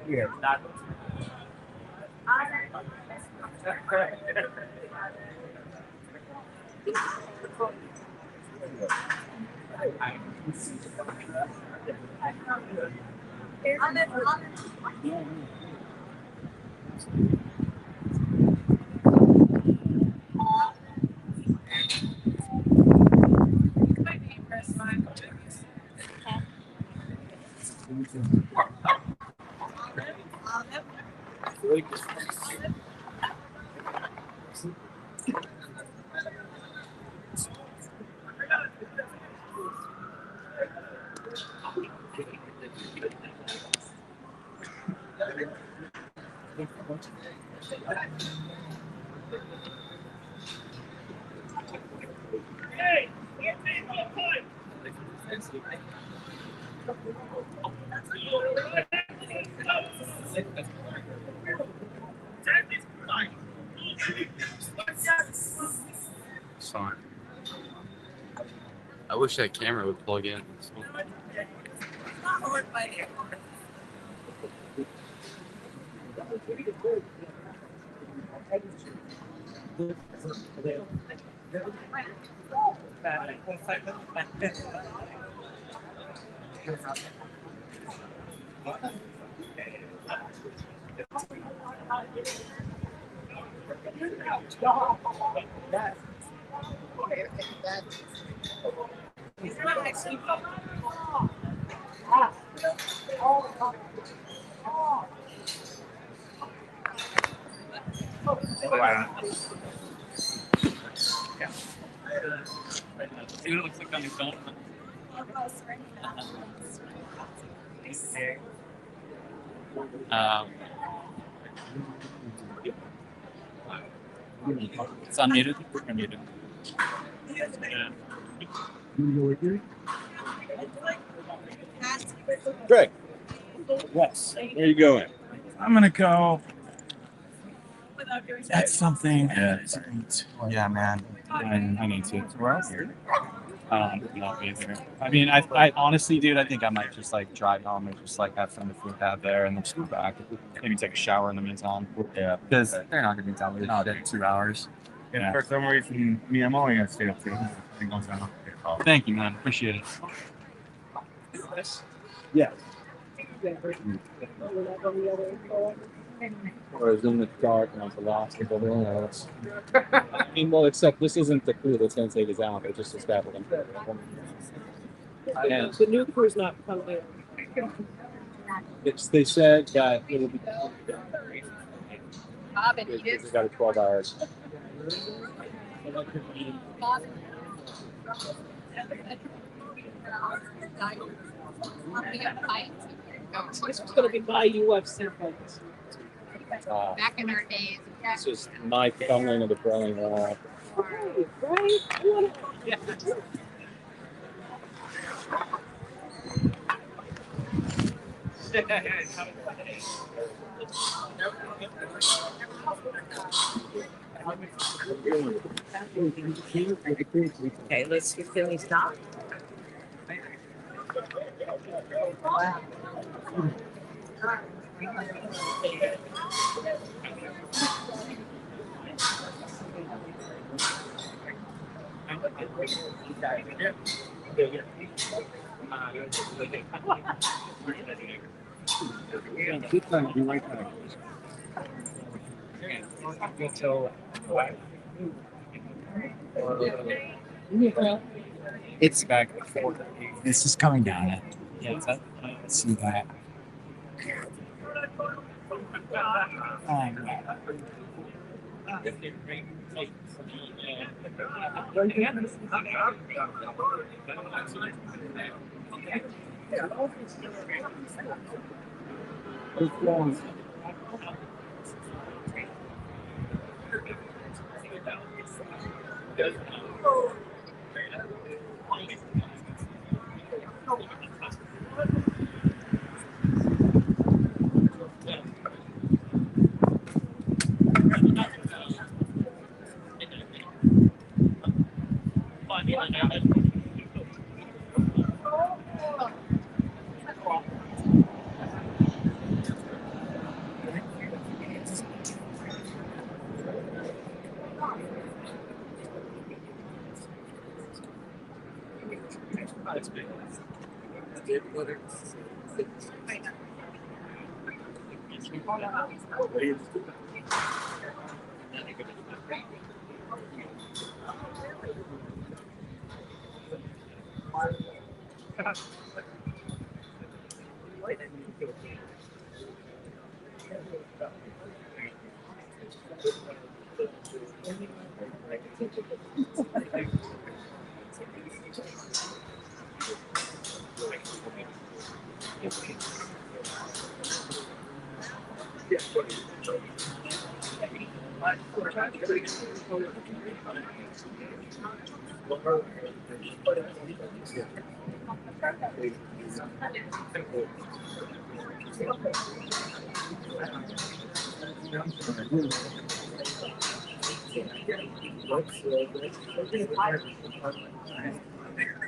Yeah, not. Fine. I wish that camera would plug in. See what it looks like on your phone? It's unmuted. Unmuted. Greg. Yes. Where are you going? I'm gonna go. That's something. Yeah, man. I need to. Where else? Not either. I mean, I honestly, dude, I think I might just like drive home and just like have some of the food out there and then just go back. Maybe take a shower in the meantime. Yeah. Because they're not gonna be telling me in 2 hours. Yeah. For some reason, me, I'm only gonna stay up too. Thank you, man. Appreciate it. Yeah. Or I was in the dark and I was lost in everyone else. I mean, well, except this isn't the crew that's going to take us out. They're just established. And The new crew's not coming. they said that it will be. Bob and We Edith. got 12 hours. Bob. This was going to be my UFC fights. Back in our days. This is my fumbling of the throwing wall. Right? Yeah. Okay, let's get Philly stop. Wow. It's back. This is coming down. Yeah, that, I see that.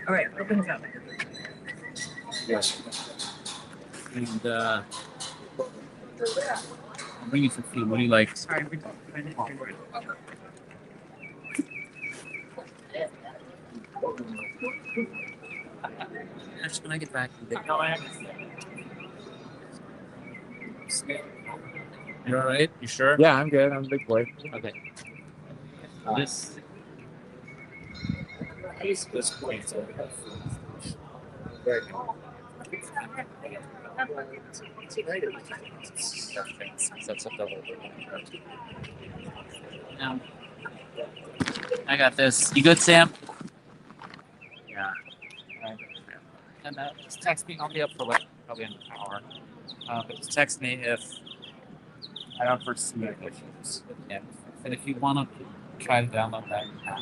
All right, open it up. Yes. And I'll bring you some food. What do you like? Sorry, we Actually, when I get back, you're all right? You sure? Yeah, I'm good. I'm a big boy. Okay. This point. Very good. That's a double. Now, I got this. You good, Sam? Yeah. And just text me. I'll be up for like probably an hour. But just text me if I don't foresee any issues. Yeah. And if you want to try to download that app.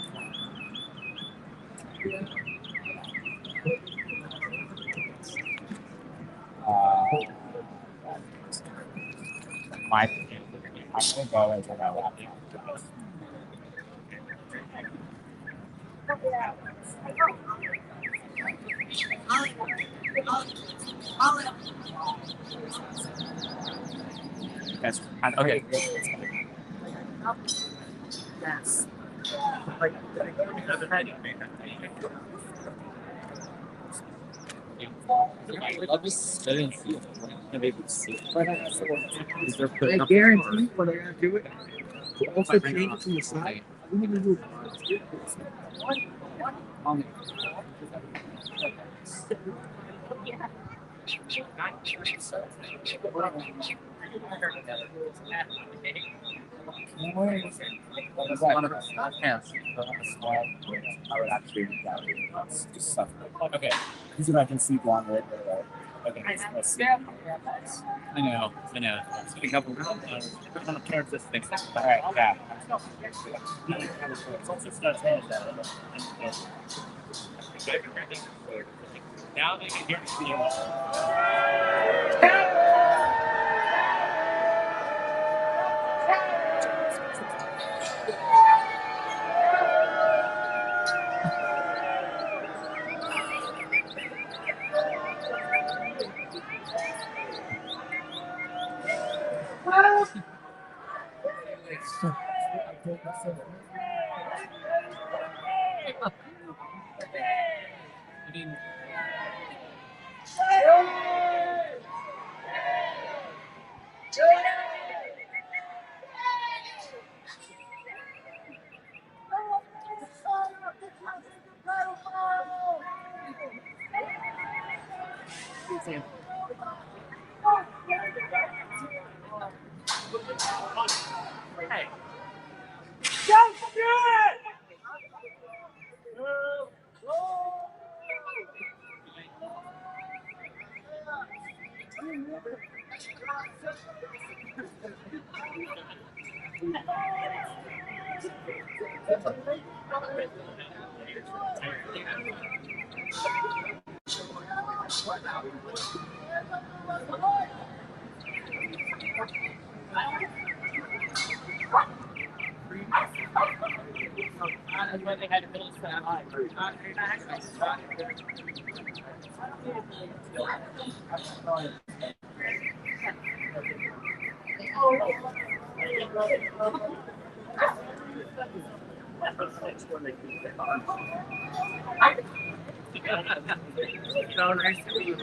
My opinion. I'm gonna go and check out that. That's okay. Yes. I'll just sit and see it. And maybe see it. I guarantee when they're gonna do it, we'll also change it from the side. We need to do Okay. These are I can see on it. Okay. Let's see. I know. Speak up. Turn this thing. All right. Yeah. Now they can hear me. I mean, That's why they had to build that high. So nice to meet you.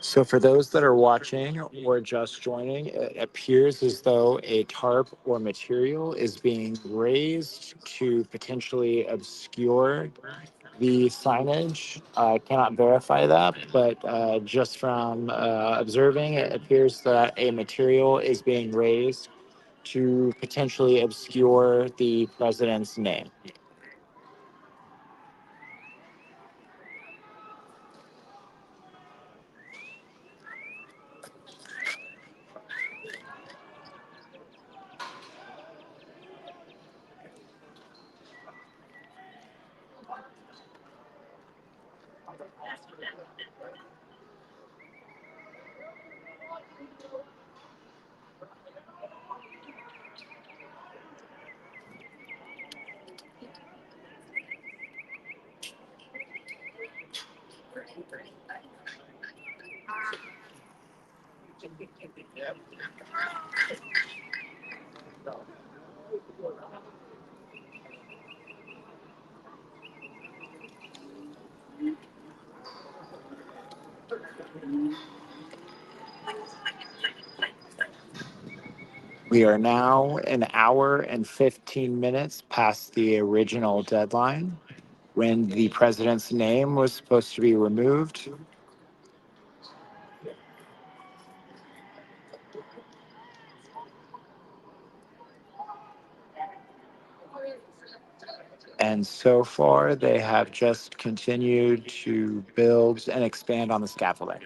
So for those that are watching or just joining, it appears as though a tarp or material is being raised to potentially obscure the signage. I cannot verify that, but just from observing, it appears that a material is being raised to potentially obscure the president's name. We are now an hour and 15 minutes past the original deadline when the president's name was supposed to be removed. And so far, they have just continued to build and expand on the scaffolding.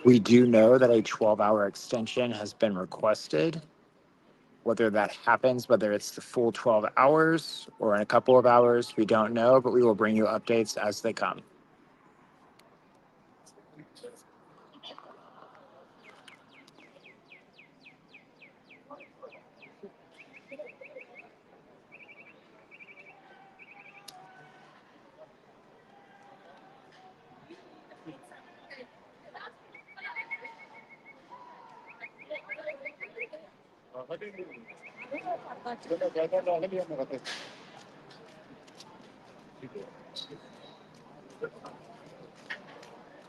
We do know that a 12-hour extension has been requested. Whether that happens, whether it's the full 12 hours or in a couple of hours, we don't know, but we will bring you updates as they come.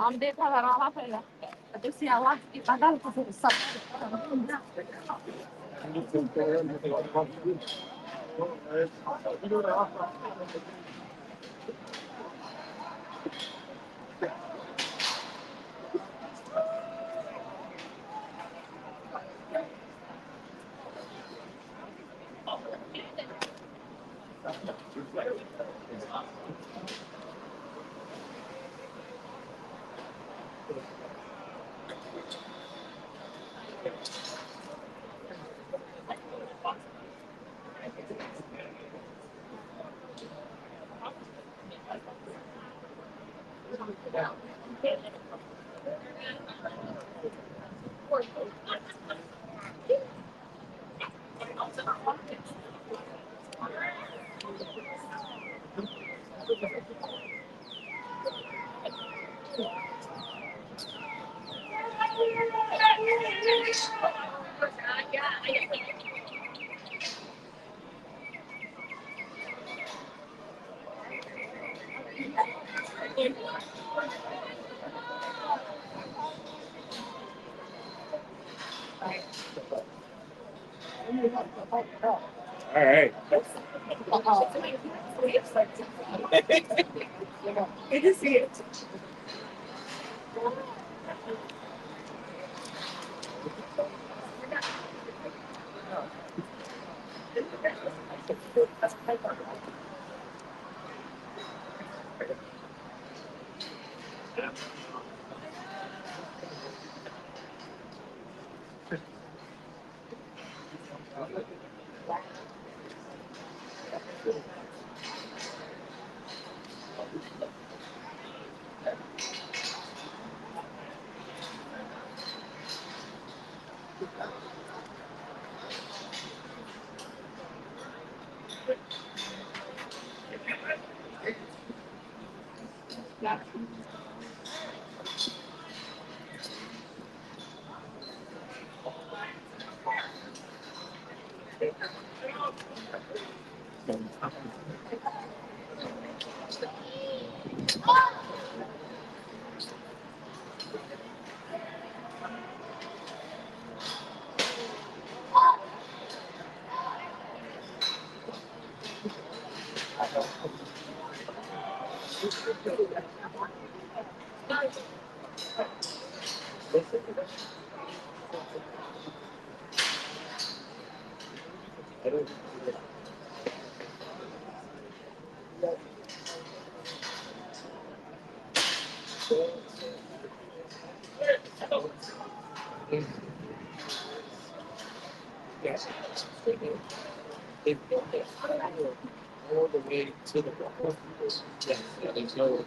हम देखा रहा पहले तो से आवाज की बदल को सब All right. Good to see it. They built it all the way to the wall. Yeah, there's no,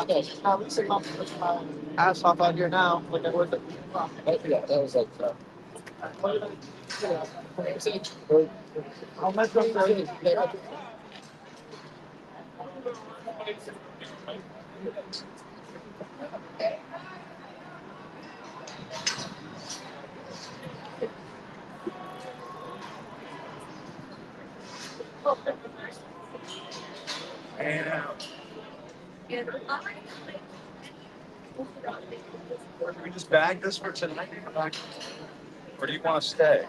At least I'm pushing my ass off out here now, like I would. Yeah, that was like. I'll mess up there. Can we just bag this for tonight and come back? Or do you want to stay?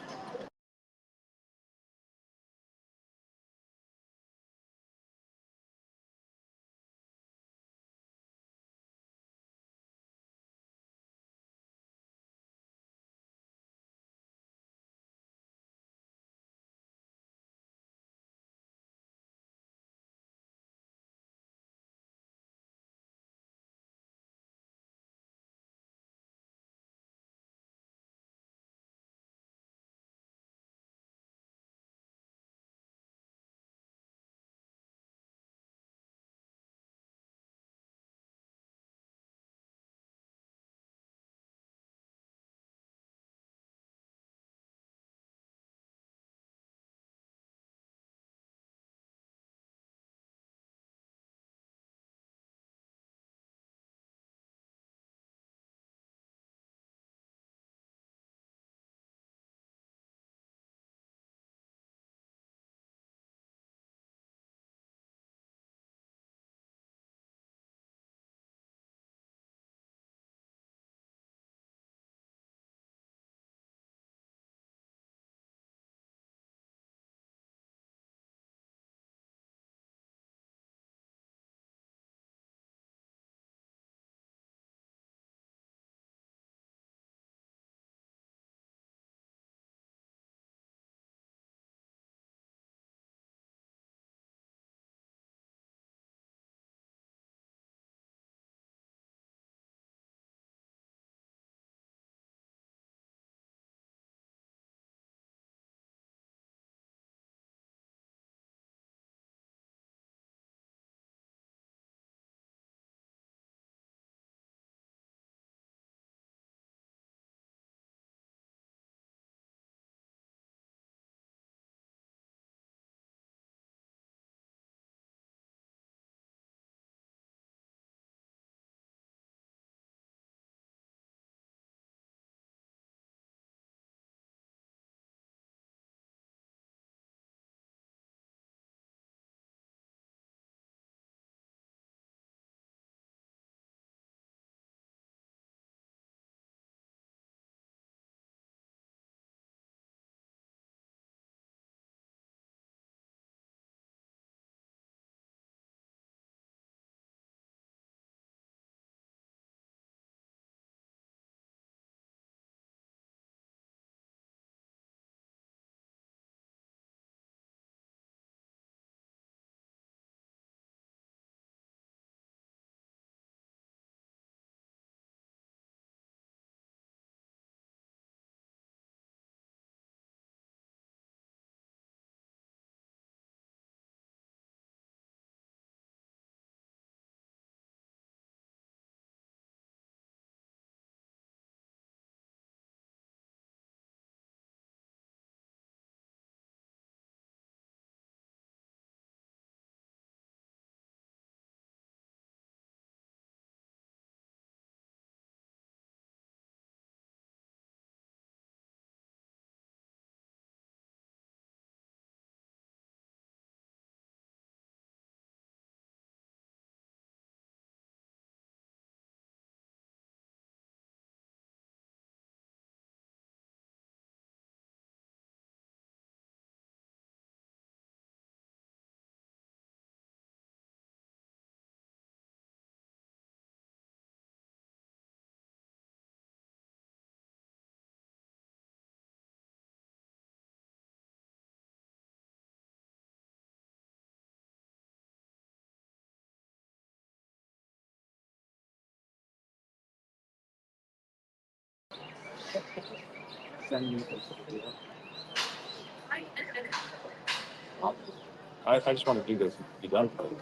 I just want to do this and be done with it.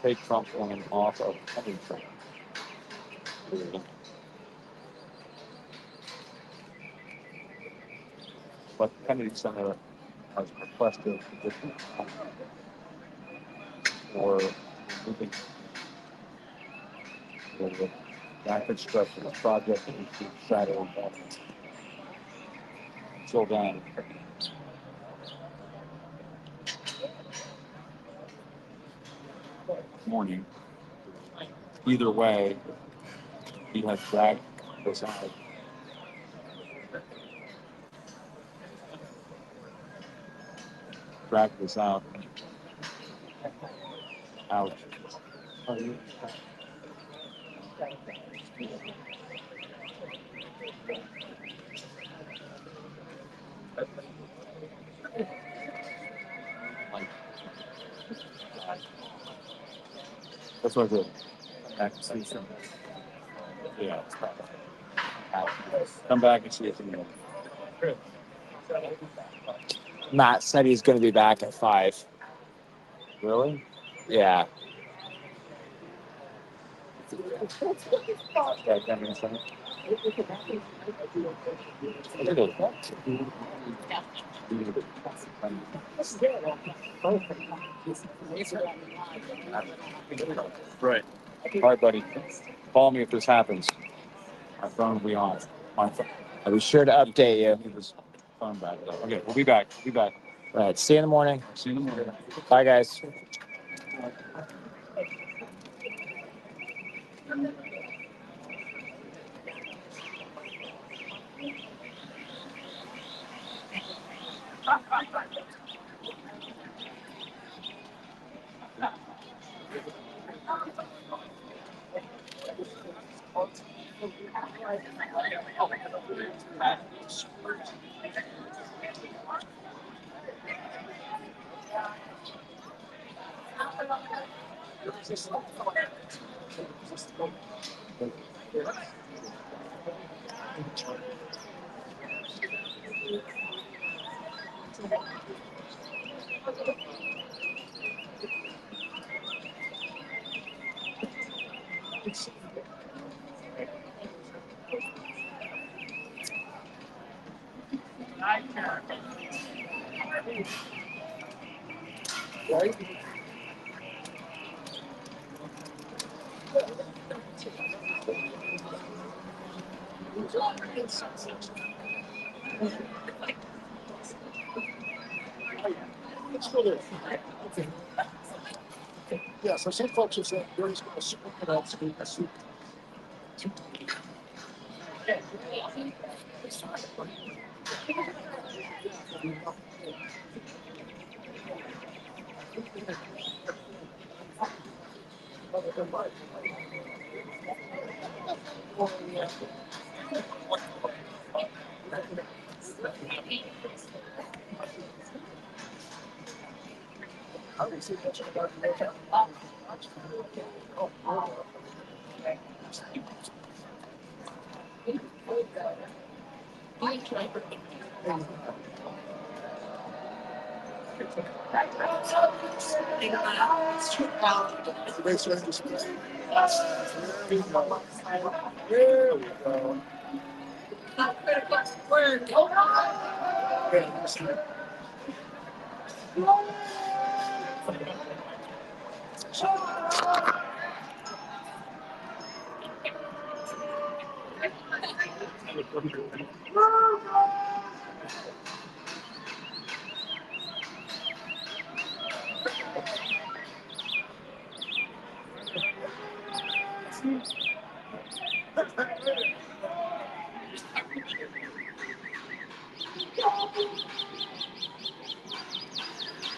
Take Trump on off of anything. But the Kennedy Center has requested additional time for moving the rapid stretch of the project into Saturday morning. Until then, morning. Either way, he has dragged this out. Drag this out. Out. That's what I did. Back and see some. Yeah. Out. Come back and see it again. Matt said he's going to be back at 5. Really? Yeah. Yeah, 10 minutes. Right. All right, buddy. Call me if this happens. My phone will be on. My phone. I'll be sure to update you. Get this phone back though. Okay, we'll be back. Be back. All right. See you in the morning. See you in the morning. Bye, guys. Yeah, so some folks have said Barry's going to super it out.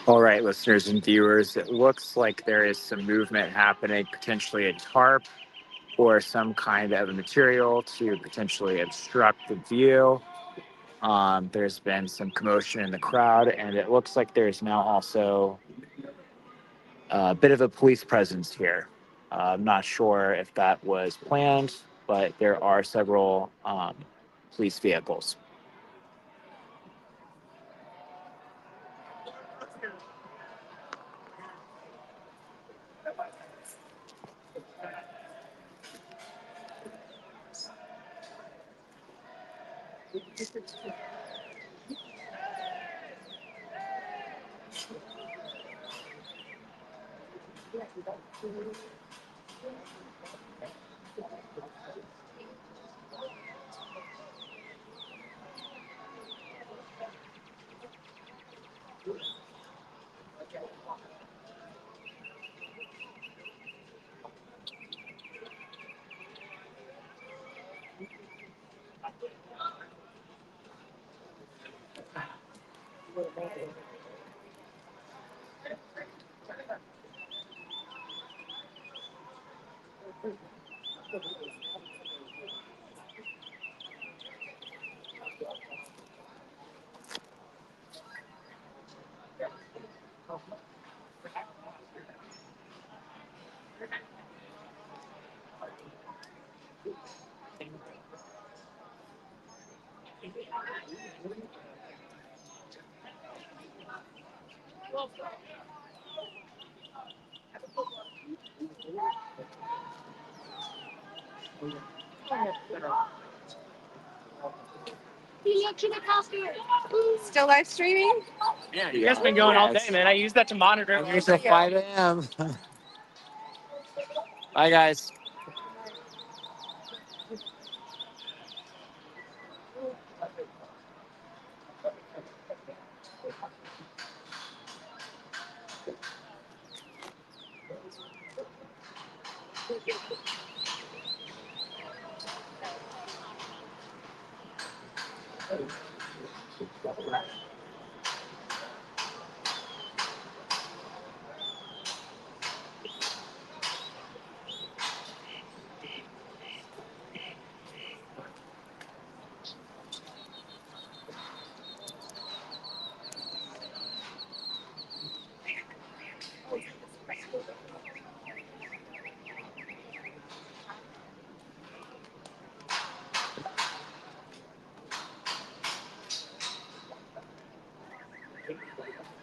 All right, listeners and viewers, it looks like there is some movement happening, potentially a tarp or some kind of material to potentially obstruct the view. There's been some commotion in the crowd, and it looks like there's now also a bit of a police presence here. I'm not sure if that was planned, but there are several police vehicles. Still live streaming? Yeah, you guys been going all day, man. I use that to monitor. I'm here till 5 a.m. Bye, guys.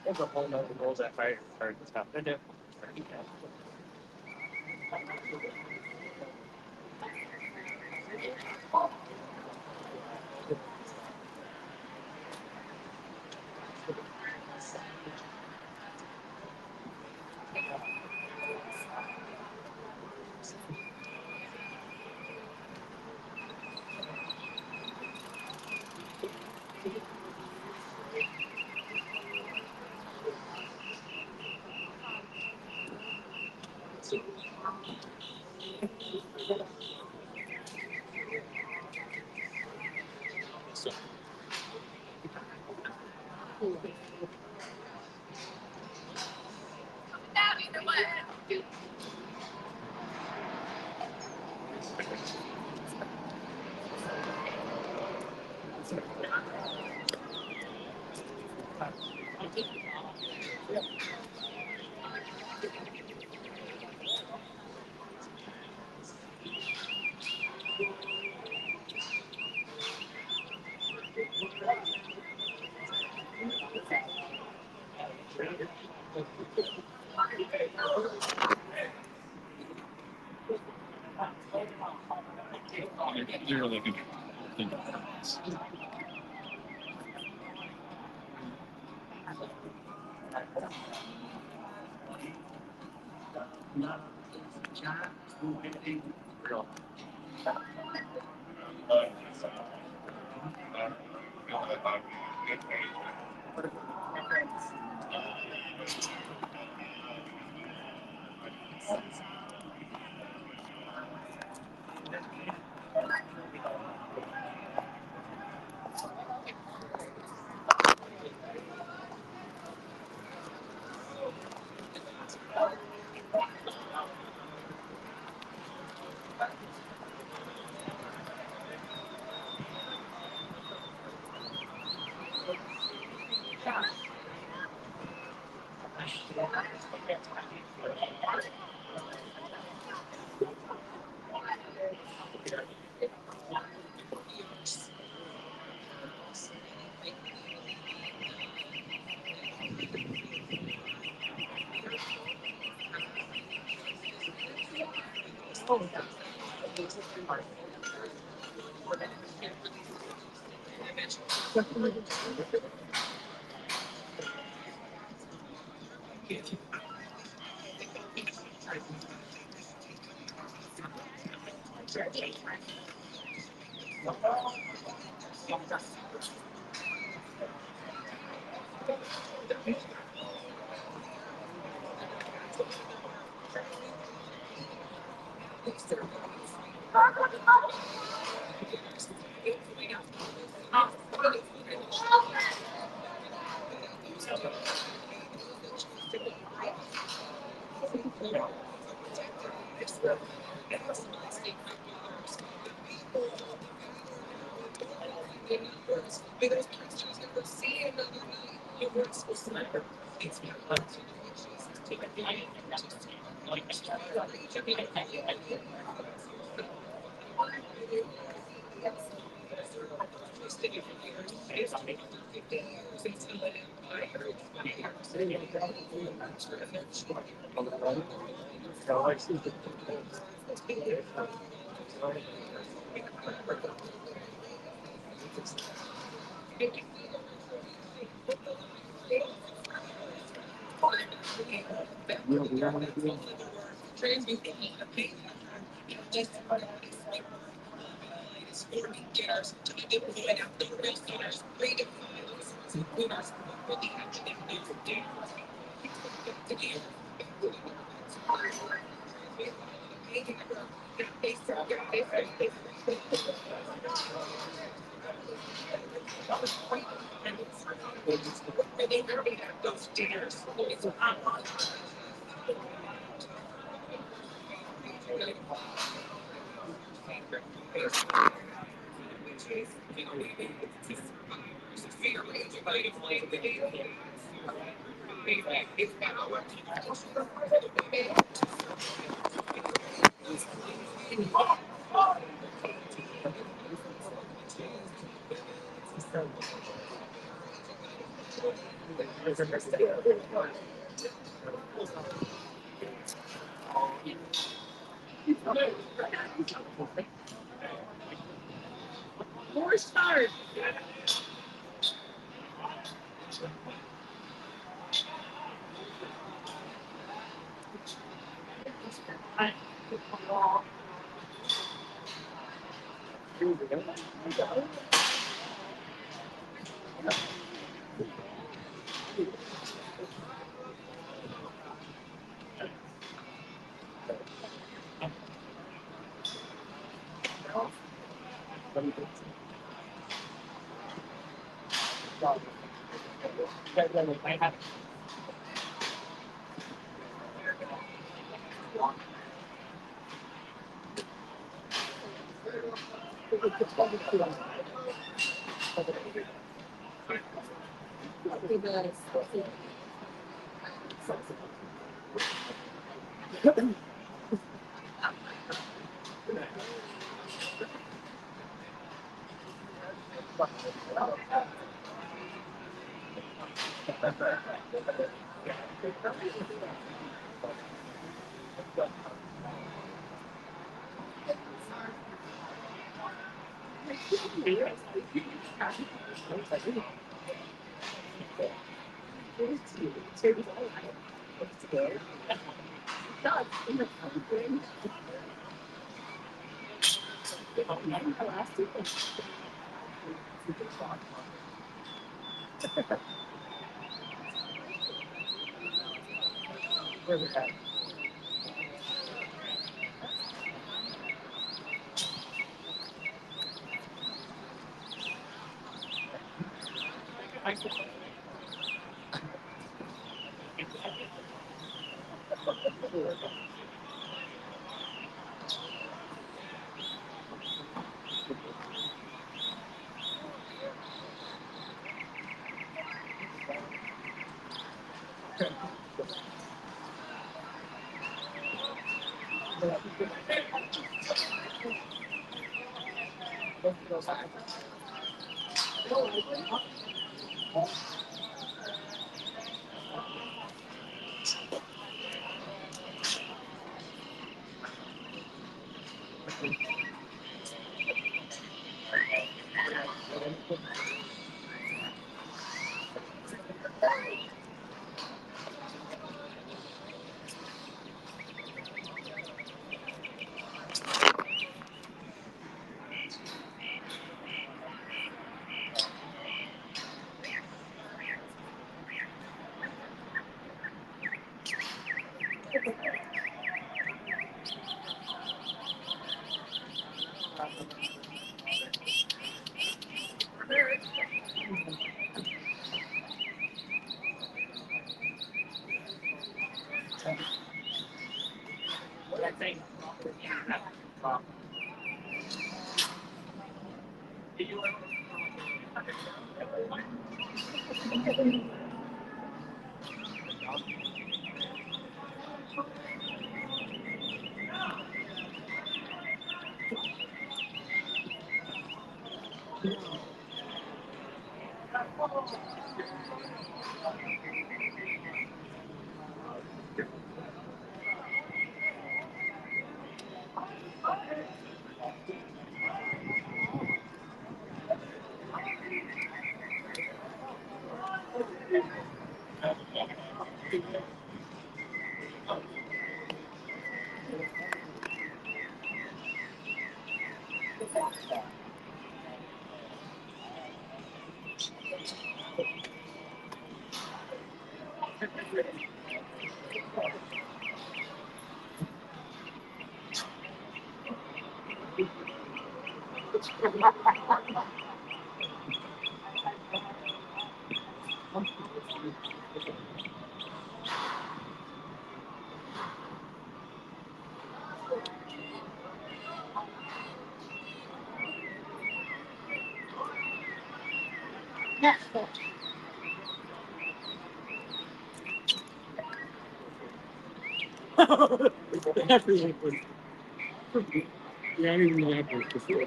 There's a whole nother rules that fire and stuff. They do.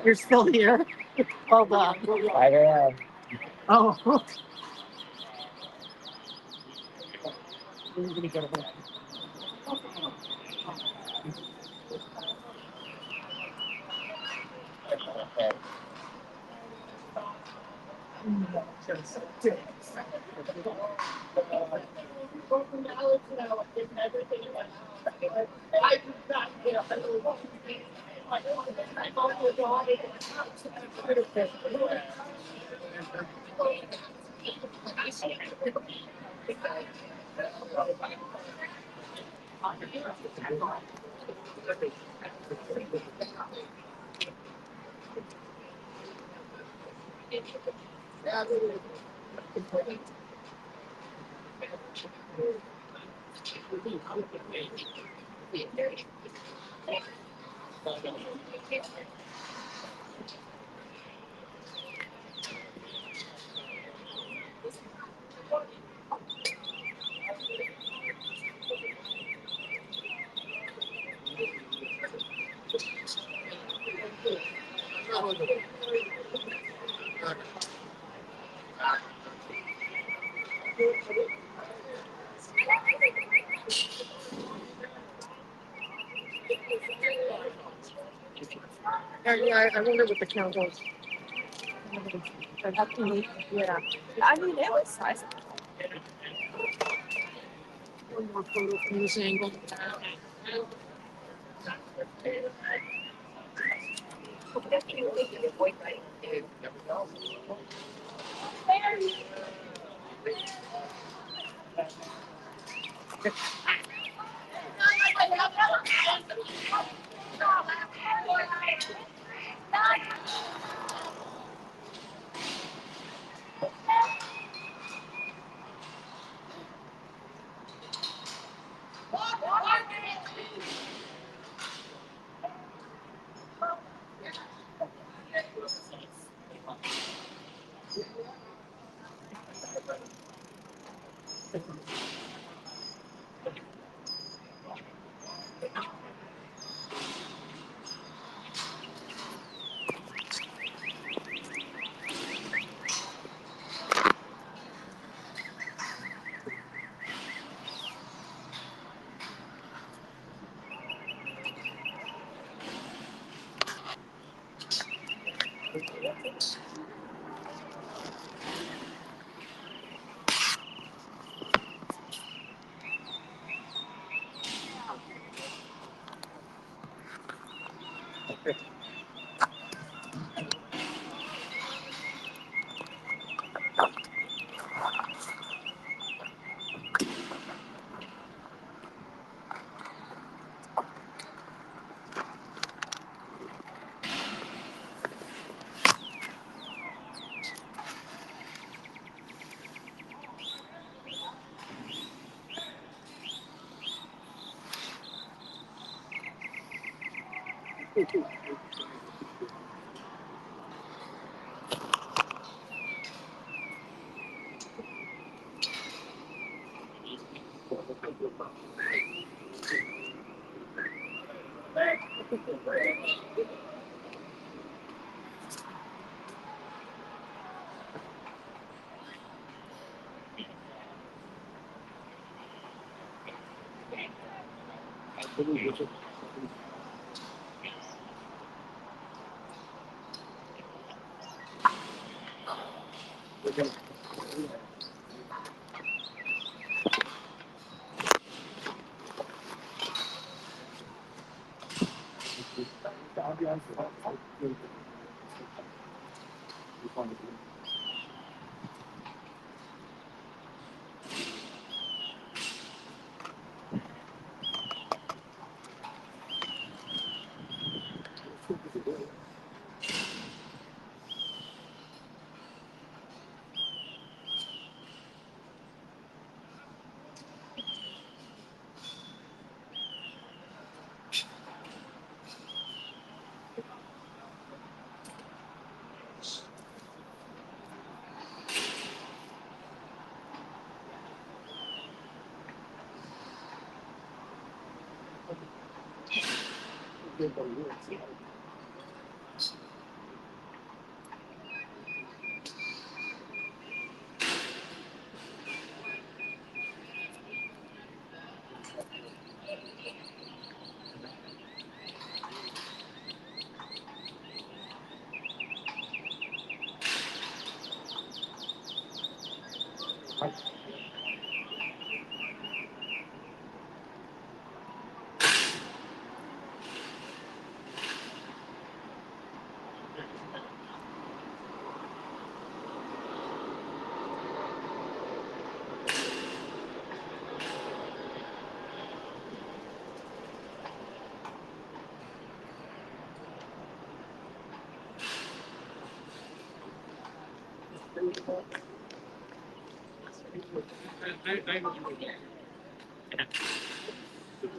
You're still here? Hold on. I am. Oh. Yeah, I wonder what the count was. Yeah. I mean, it was nice. One more photo from this angle.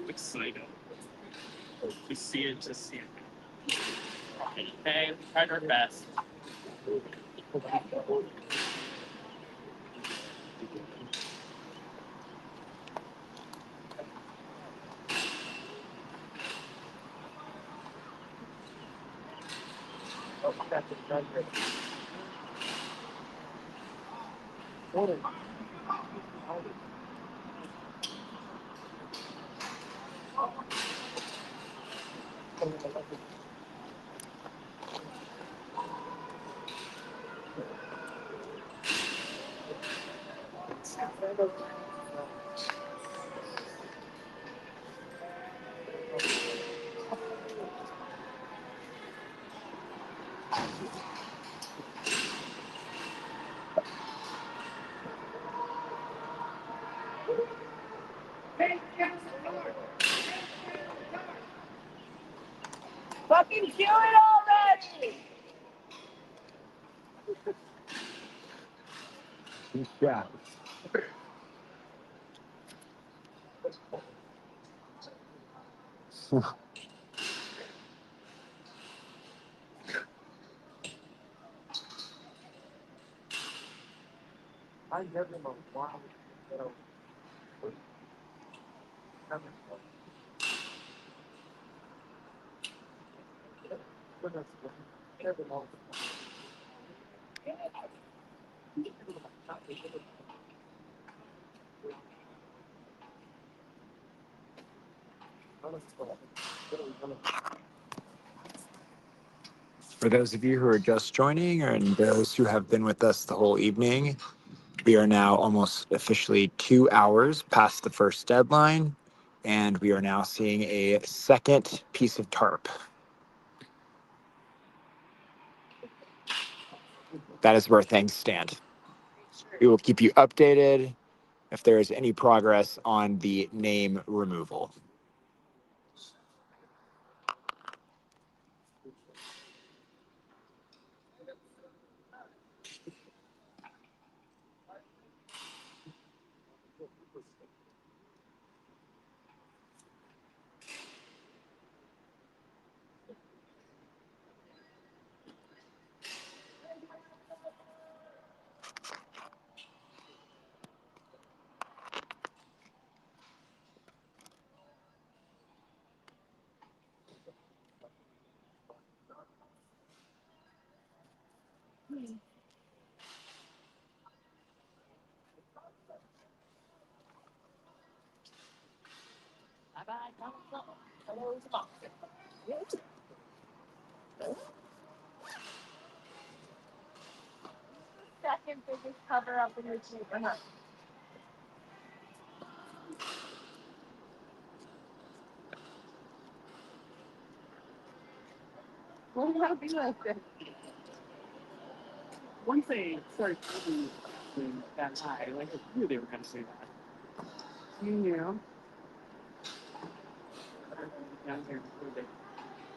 Excited. To see it, to see it. Okay, we tried our best. Fucking do it already! Yeah. I never know why. For those of you who are just joining and those who have been with us the whole evening, we are now almost officially 2 hours past the first deadline, and we are now seeing a second piece of tarp. That is where things stand. We will keep you updated if there is any progress on the name removal. Second biggest cover up in the neighborhood. What would I be like this? Once they started moving that high, like I knew they were going to say that. You knew. Down here before they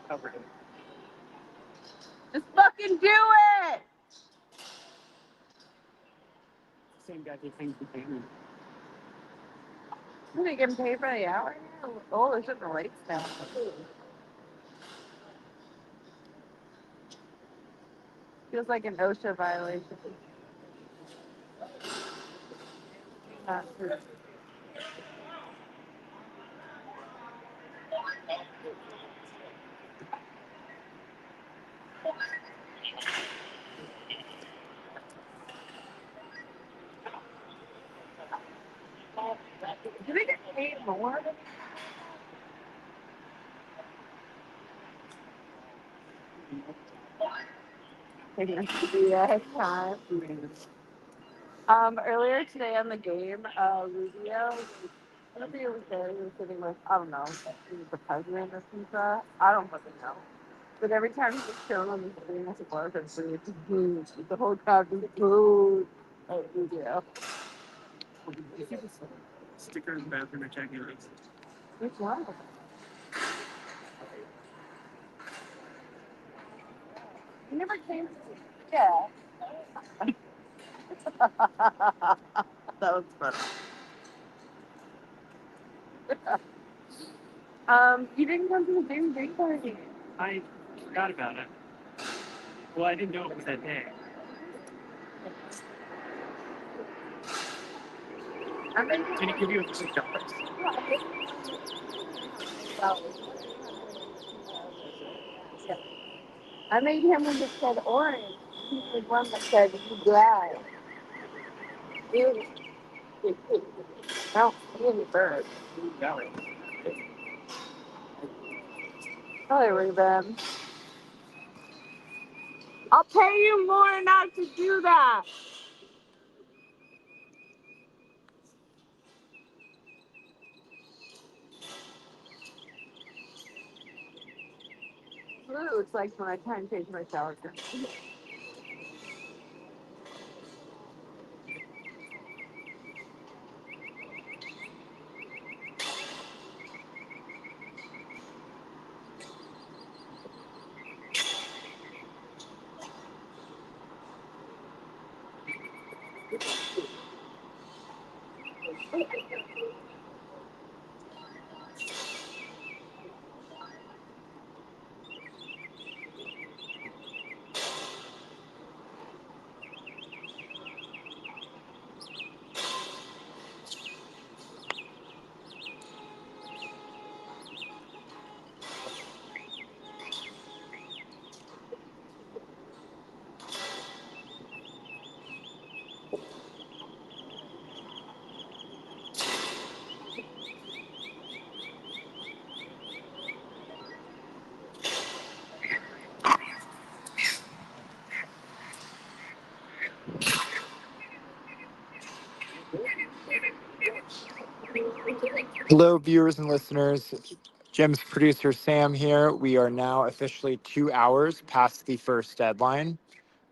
covered it. Just fucking do it! Same guy did things with me. Are they getting paid by the hour now? Oh, there's just the lights now. Feels like an OSHA violation. Not true. Do they get paid more? Yeah, time. Earlier today on the game, Rubio, I don't think it was there. He was sitting with, I don't know, he was the president of FIFA. I don't fucking know. But every time he was shown on the screen as a bar, it's booed. The whole crowd just booed at Rubio. Sticker in the bathroom or checking it. Which one? He never came to me. Yeah. That was funny. You didn't come to the Daily Bake Party. I forgot about it. Well, I didn't know it was that day. Did he give you a $6? I made him one that said orange. He made one that said glad. No, really bird. Sorry, Ruben. I'll pay you more not to do that. That's what it looks like when I try and change my shower curtain. Hello, viewers and listeners. Jim's producer Sam here. We are now officially 2 hours past the first deadline.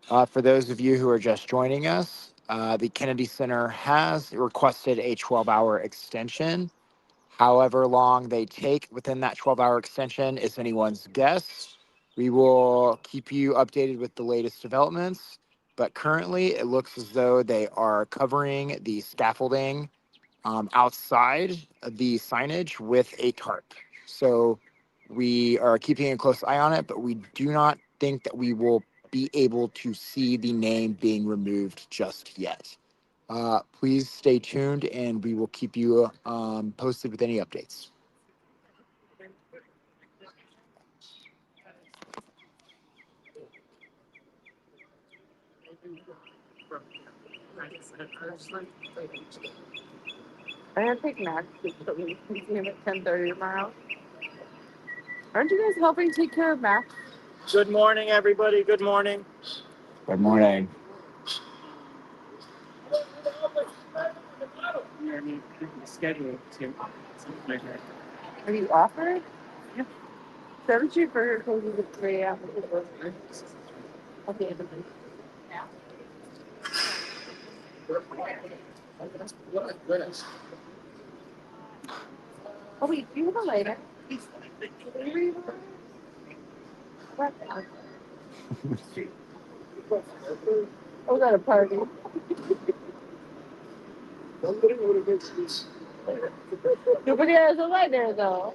For those of you who are just joining us, the Kennedy Center has requested a 12-hour extension. However long they take within that 12-hour extension is anyone's guess. We will keep you updated with the latest developments, but currently it looks as though they are covering the scaffolding outside of the signage with a tarp. So we are keeping a close eye on it, but we do not think that we will be able to see the name being removed just yet. Please stay tuned and we will keep you posted with any updates. I gotta take Max to see him at 10:30 tomorrow. Aren't you guys helping take care of Max? Good morning, everybody. Good morning. Good morning. Are you offered? Yeah. 17 burger closes at 3 a.m. Okay. Oh wait, do you have a lighter? Oh, got a party. Nobody has a lighter though.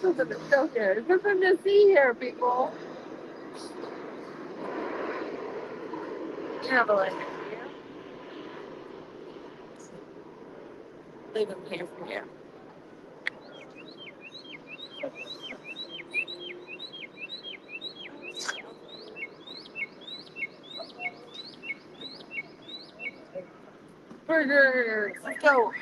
There's nothing to see here, people. You have a lighter. Leave them here for you. Burgers. Let's go.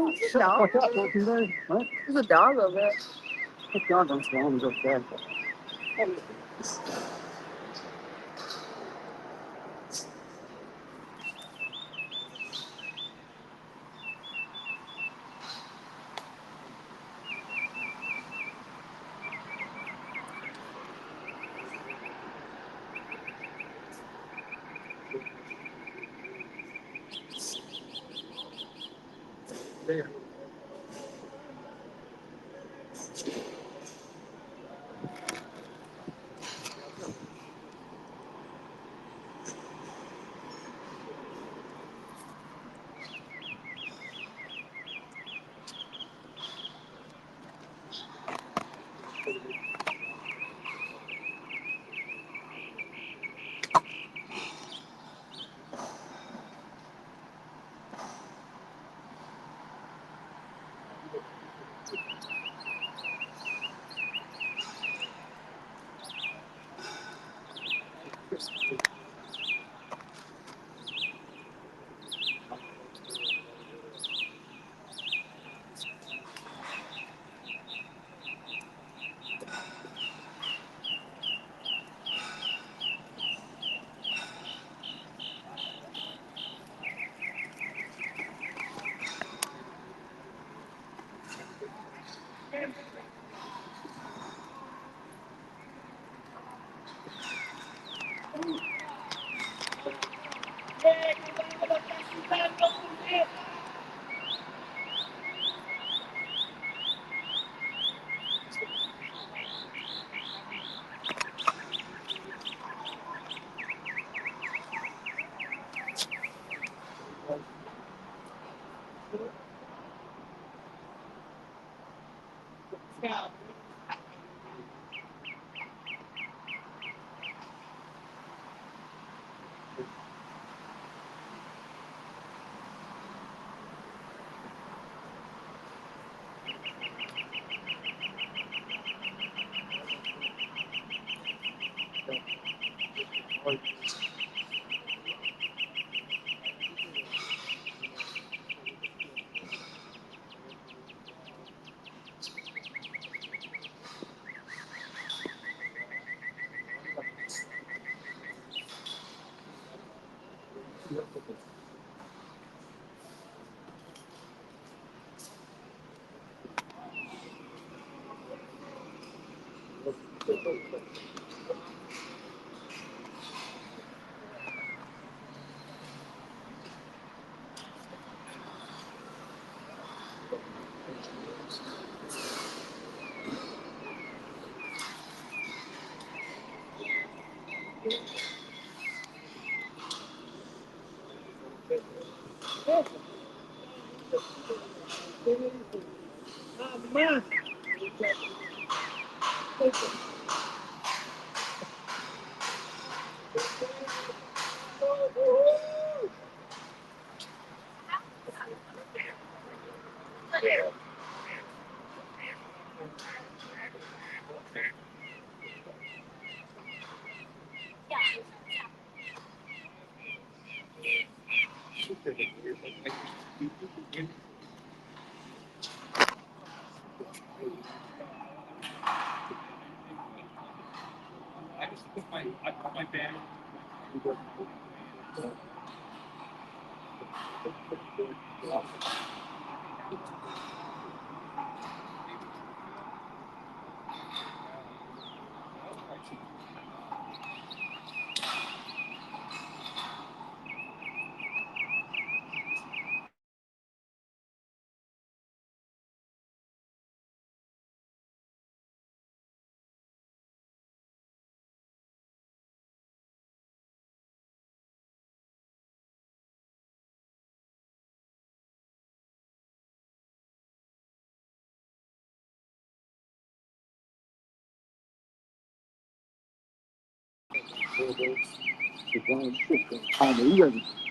There's a dog. There's a dog over there. The dog on the home is up there. There.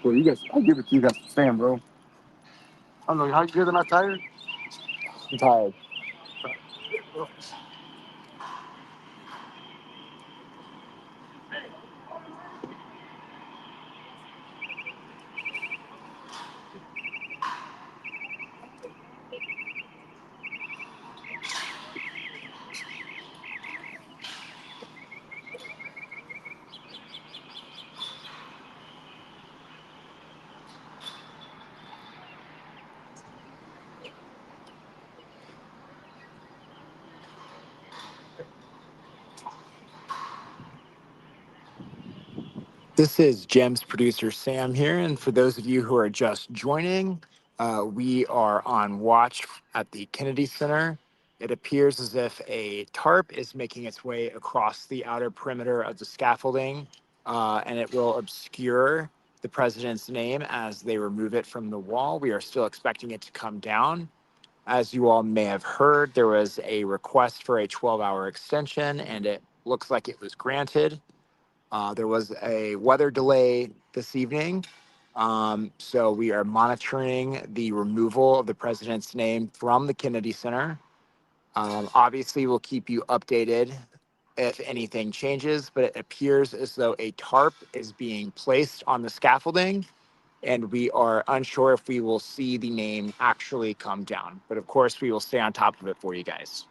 You guys, I'll give it to you guys to stand, bro. I don't know, how you're not tired? I'm tired. This is Jem's producer Sam here, and for those of you who are just joining, we are on watch at the Kennedy Center. It appears as if a tarp is making its way across the outer perimeter of the scaffolding, and it will obscure the president's name as they remove it from the wall. We are still expecting it to come down. As you all may have heard, there was a request for a 12-hour extension, and it looks like it was granted. There was a weather delay this evening, so we are monitoring the removal of the president's name from the Kennedy Center. Obviously, we'll keep you updated if anything changes, but it appears as though a tarp is being placed on the scaffolding, and we are unsure if we will see the name actually come down. But of course, we will stay on top of it for you guys.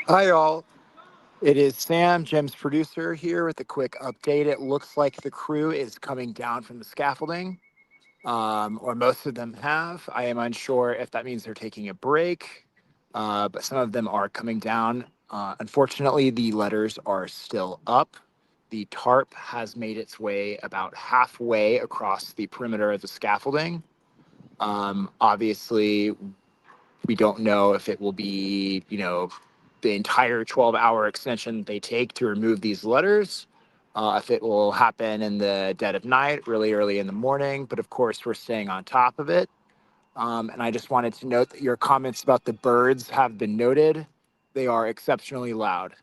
Hi, all. It is Sam, Jim's producer, here with a quick update. It looks like the crew is coming down from the scaffolding, or most of them have. I am unsure if that means they're taking a break, but some of them are coming down. Unfortunately, the letters are still up. The tarp has made its way about halfway across the perimeter of the scaffolding. Obviously, we don't know if it will be, the entire 12-hour extension they take to remove these letters, if it will happen in the dead of night, really early in the morning. But of course, we're staying on top of it. And I just wanted to note that your comments about the birds have been noted. They are exceptionally loud.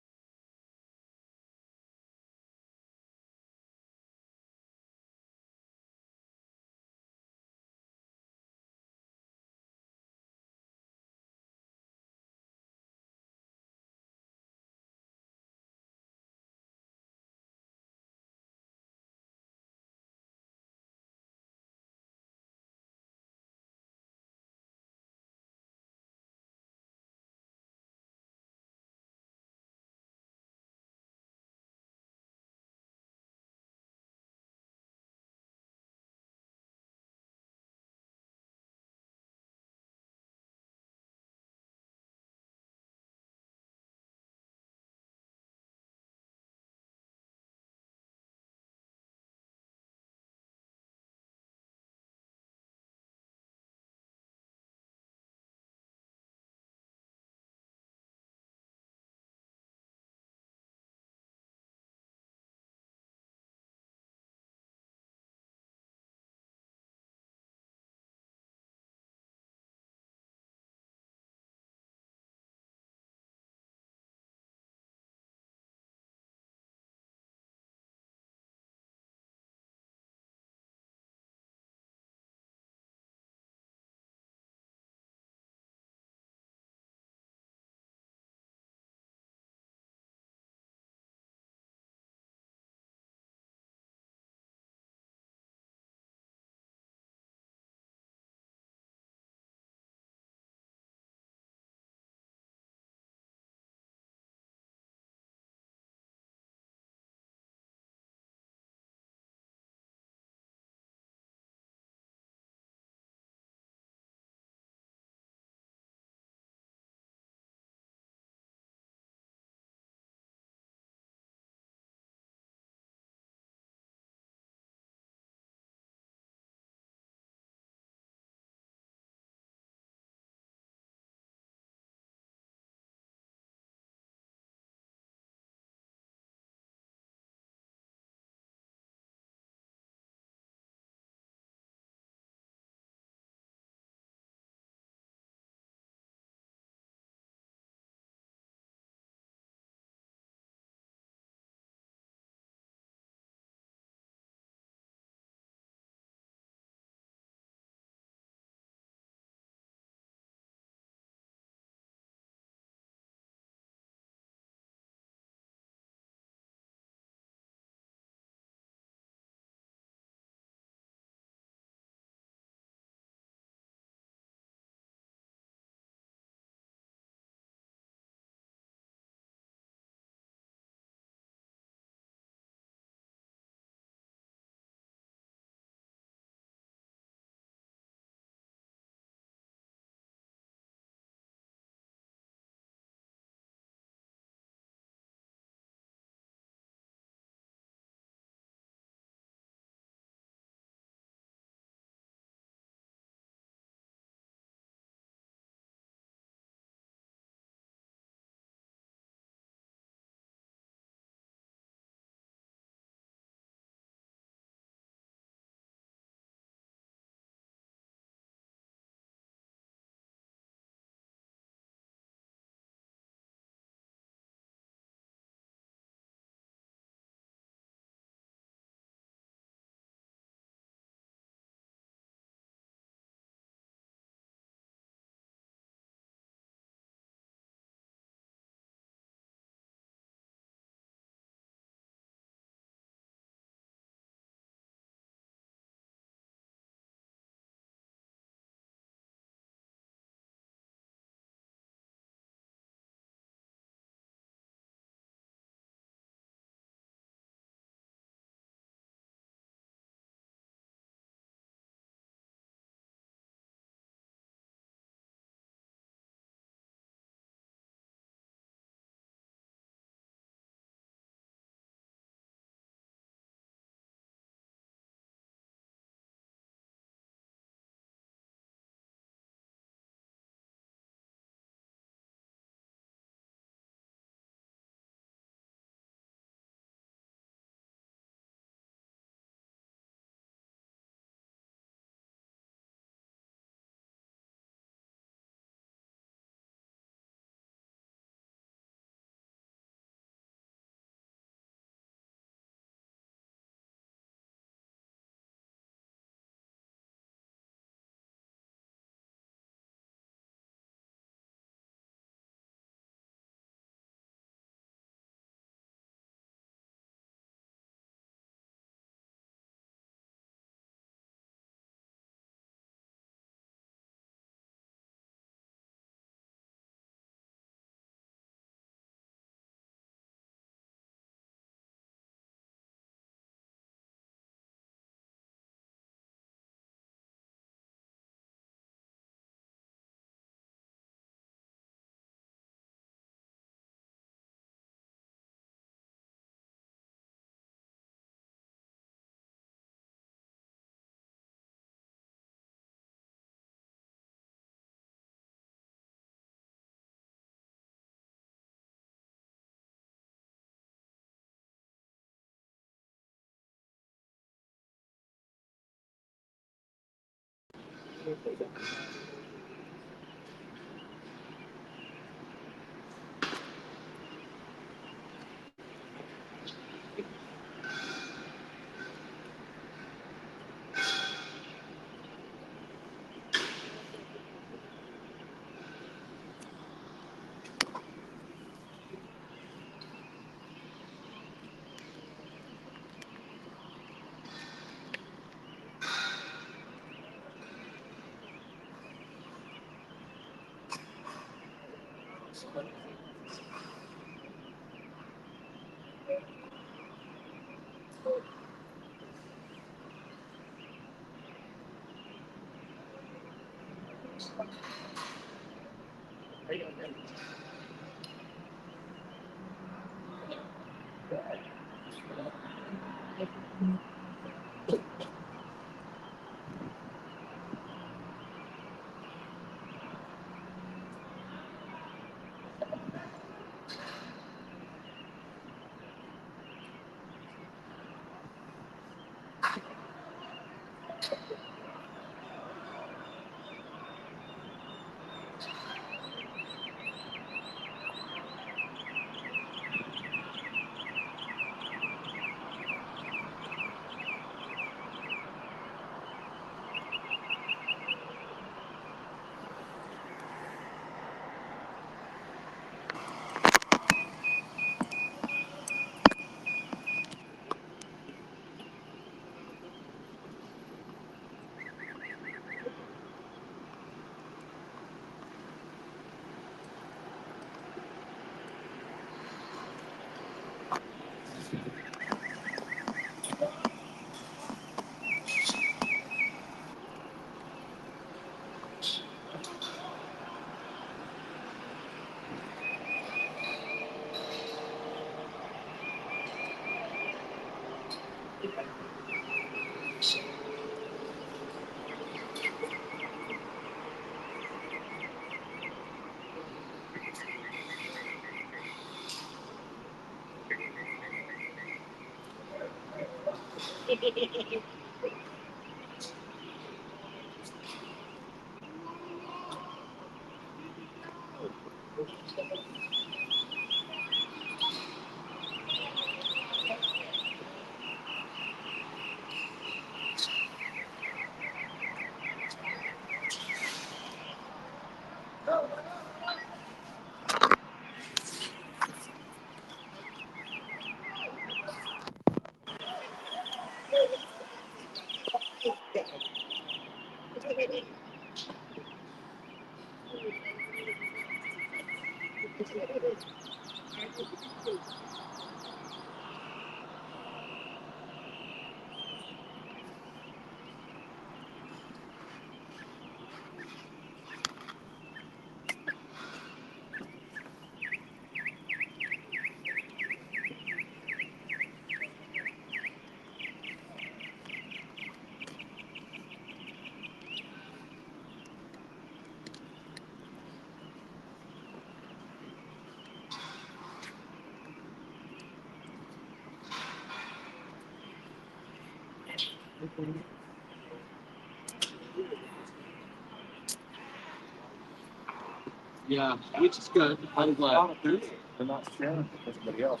Yeah, which is good. I'm glad. They're not sharing with anybody else.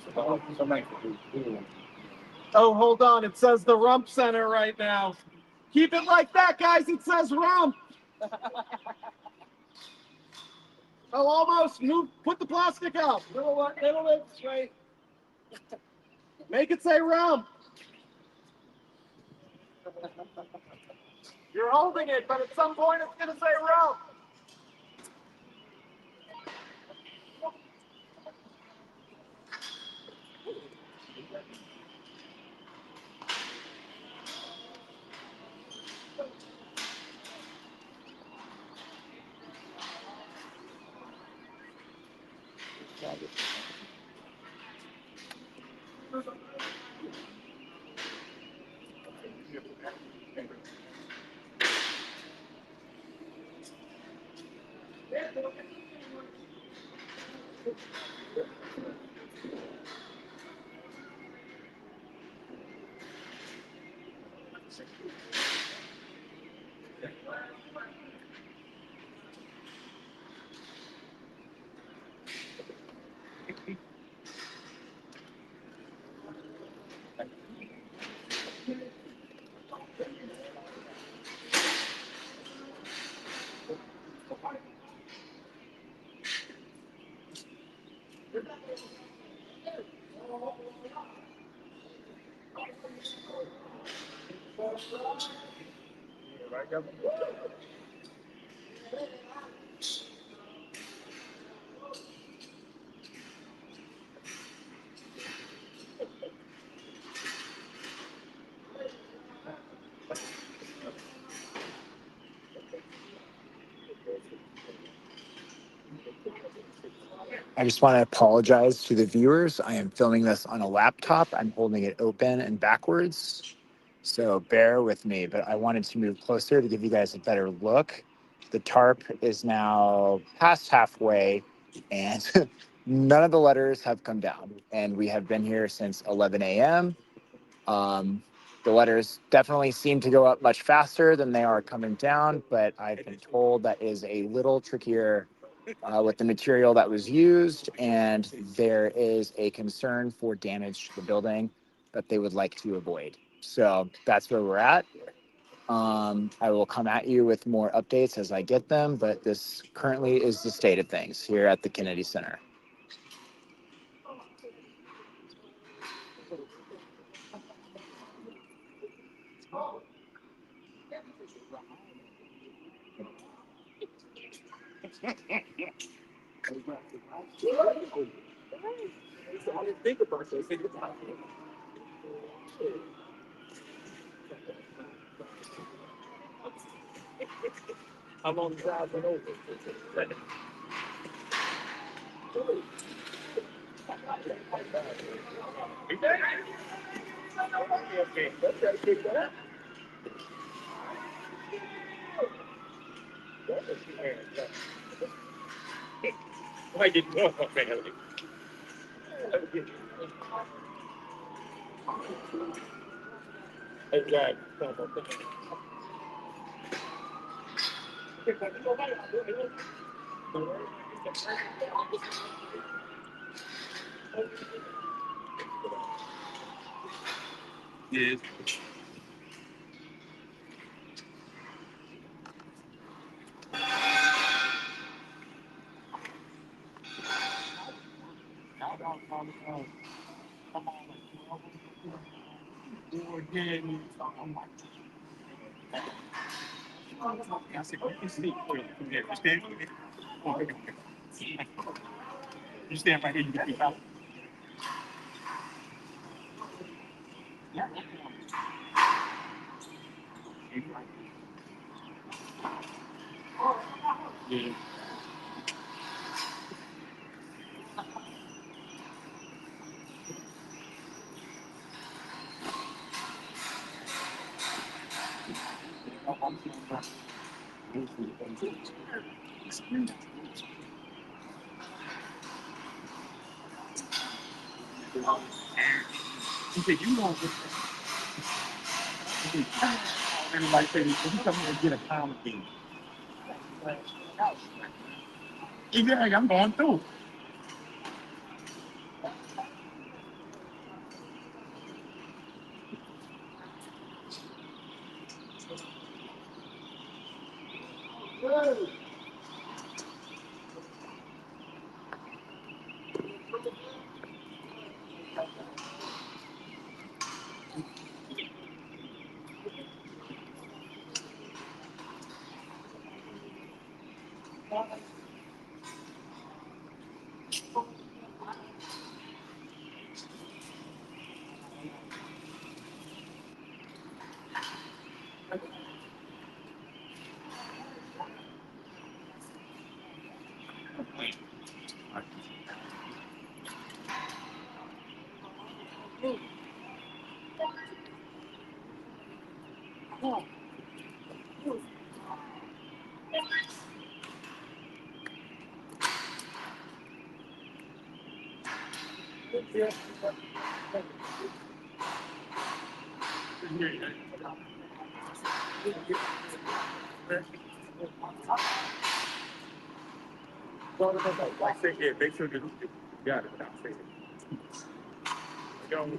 Somebody could do it. Oh, hold on. It says the rump center right now. Keep it like that, guys. It says rump. Oh, almost. Move. Put the plastic out. Little bit straight. Make it say rump. You're holding it, but at some point it's going to say rump. I just want to apologize to the viewers. I am filming this on a laptop. I'm holding it open and backwards. So bear with me, but I wanted to move closer to give you guys a better look. The tarp is now past halfway and none of the letters have come down. And we have been here since 11 a.m. The letters definitely seem to go up much faster than they are coming down, but I've been told that is a little trickier with the material that was used, and there is a concern for damage to the building that they would like to avoid. So that's where we're at. I will come at you with more updates as I get them, but this currently is the state of things here at the Kennedy Center. How long is that been over? I didn't know what family. Yes. You stand right here, you got me out. Yeah. He said, you know, everybody said, you come here and get a common thing. He said, hey, I'm going through. Make sure you got it. Go.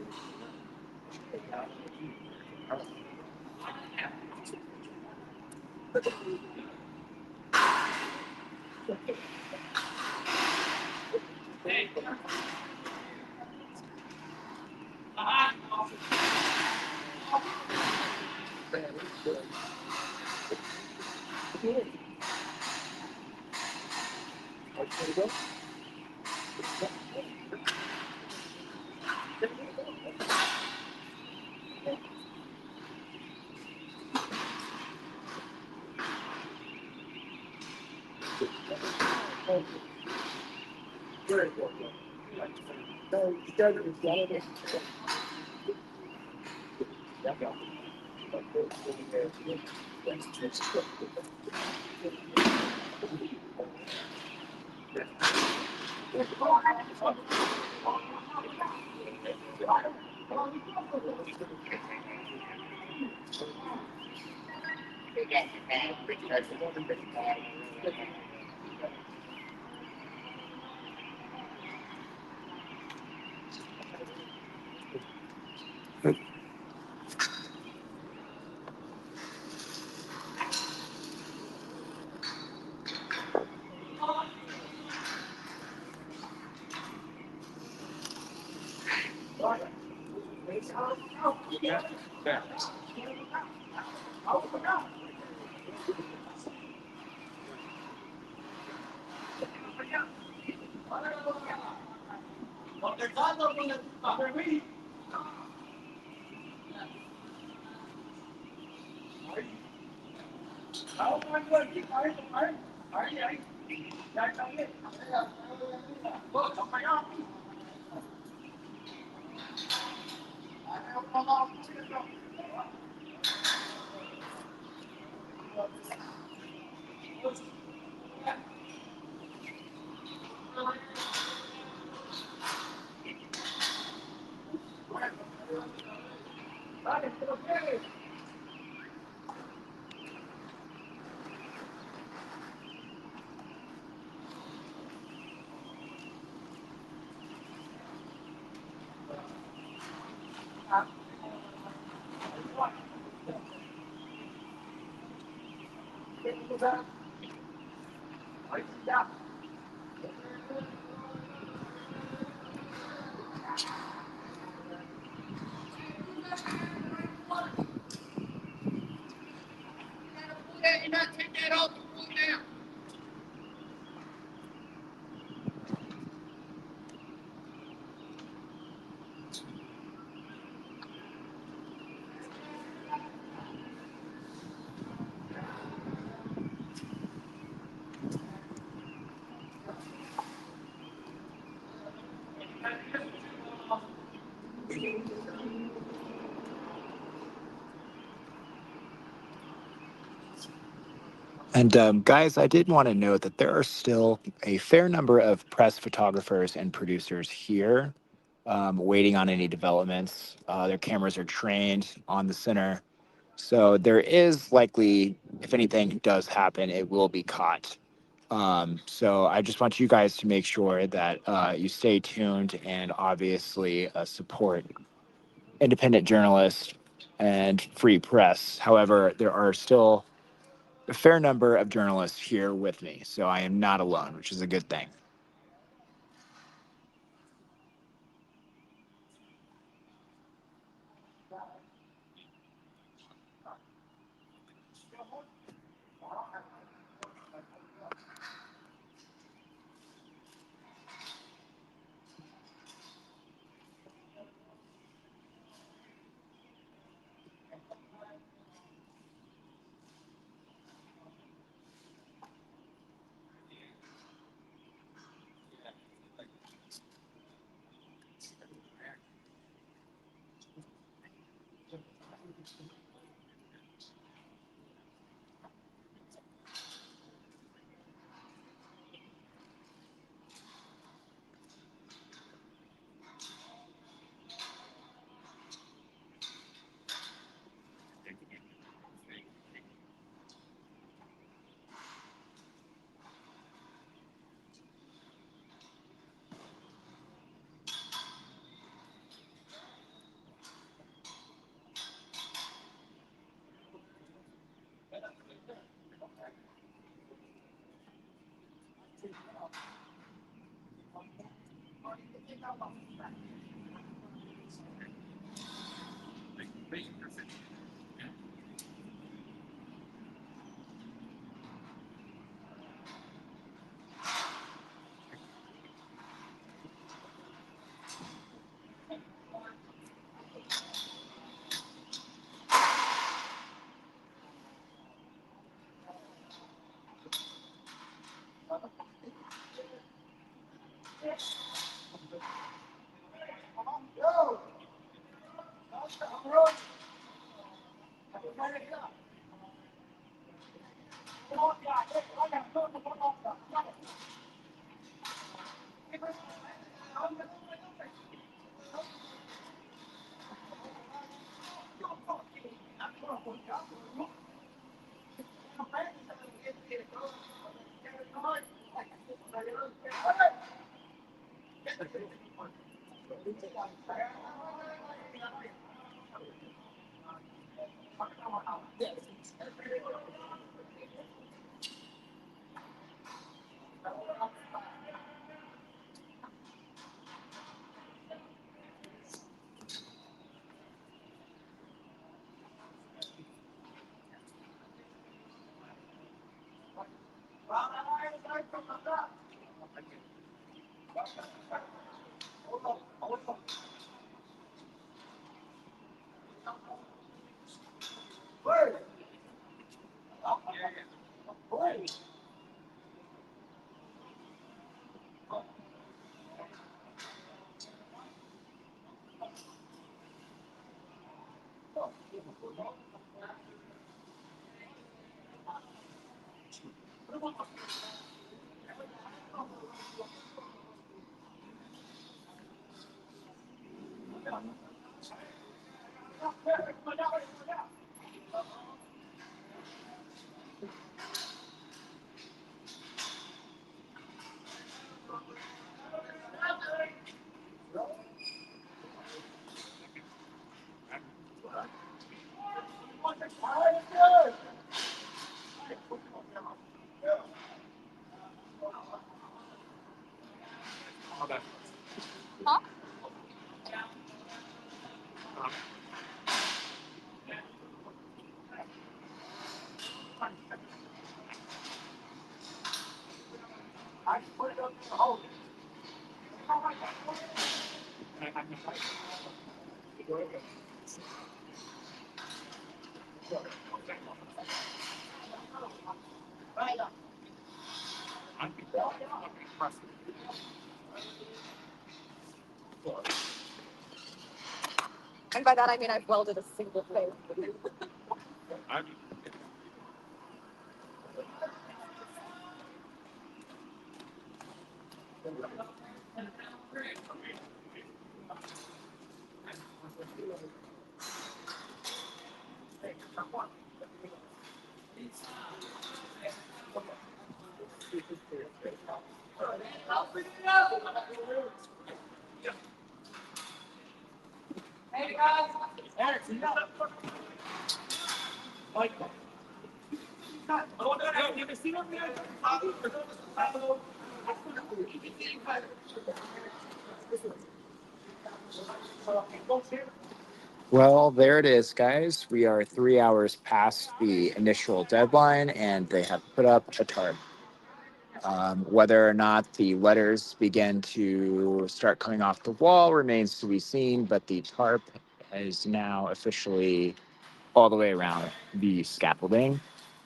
And guys, I did want to note that there are still a fair number of press photographers and producers here waiting on any developments. Their cameras are trained on the center. So there is likely, if anything does happen, it will be caught. So I just want you guys to make sure that you stay tuned and obviously support independent journalists and free press. However, there are still a fair number of journalists here with me, so I am not alone, which is a good thing. And by that I mean I've welded a single thing. Hey guys, Eric, Well, there it is, guys. We are 3 hours past the initial deadline, and they have put up a tarp. Whether or not the letters begin to start coming off the wall remains to be seen, but the tarp is now officially all the way around the scaffolding.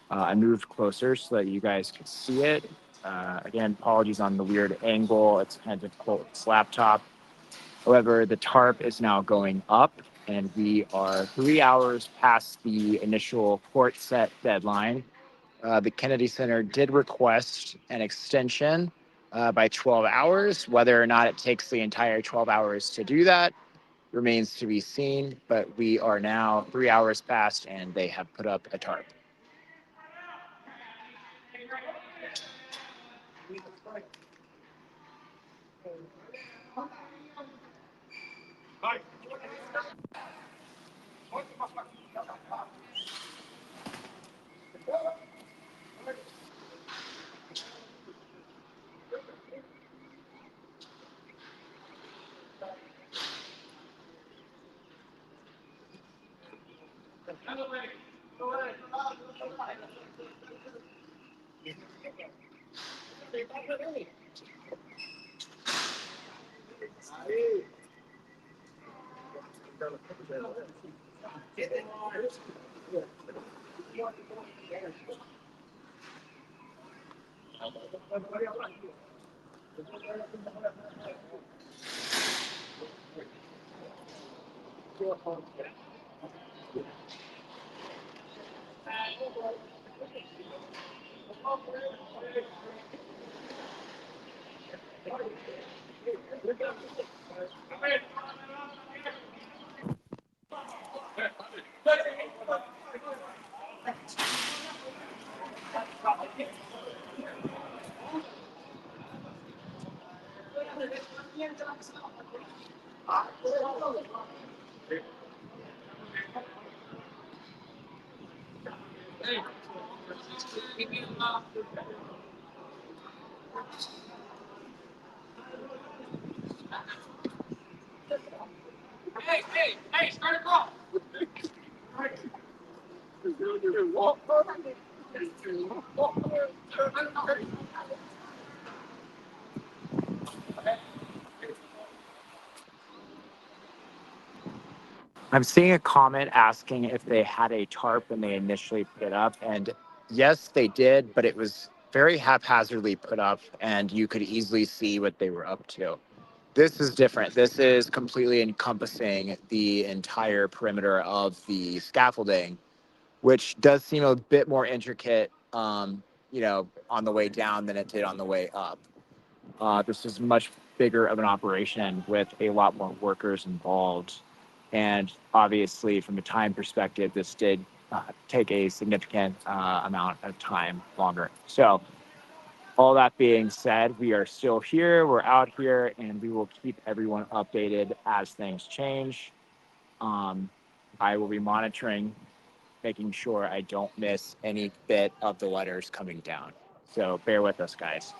I moved closer so that you guys could see it. Again, apologies on the weird angle. It's kind of difficult with this laptop. However, the tarp is now going up, and we are 3 hours past the initial court set deadline. The Kennedy Center did request an extension by 12 hours. Whether or not it takes the entire 12 hours to do that remains to be seen, but we are now 3 hours past, and they have put up a tarp. Hey, start a call. I'm seeing a comment asking if they had a tarp when they initially put it up. And yes, they did, but it was very haphazardly put up and you could easily see what they were up to. This is different. This is completely encompassing the entire perimeter of the scaffolding, which does seem a bit more intricate, on the way down than it did on the way up. This is much bigger of an operation with a lot more workers involved. And obviously, from a time perspective, this did take a significant amount of time longer. So, all that being said, we are still here, we're out here, and we will keep everyone updated as things change. I will be monitoring, making sure I don't miss any bit of the letters coming down. So, bear with us, guys.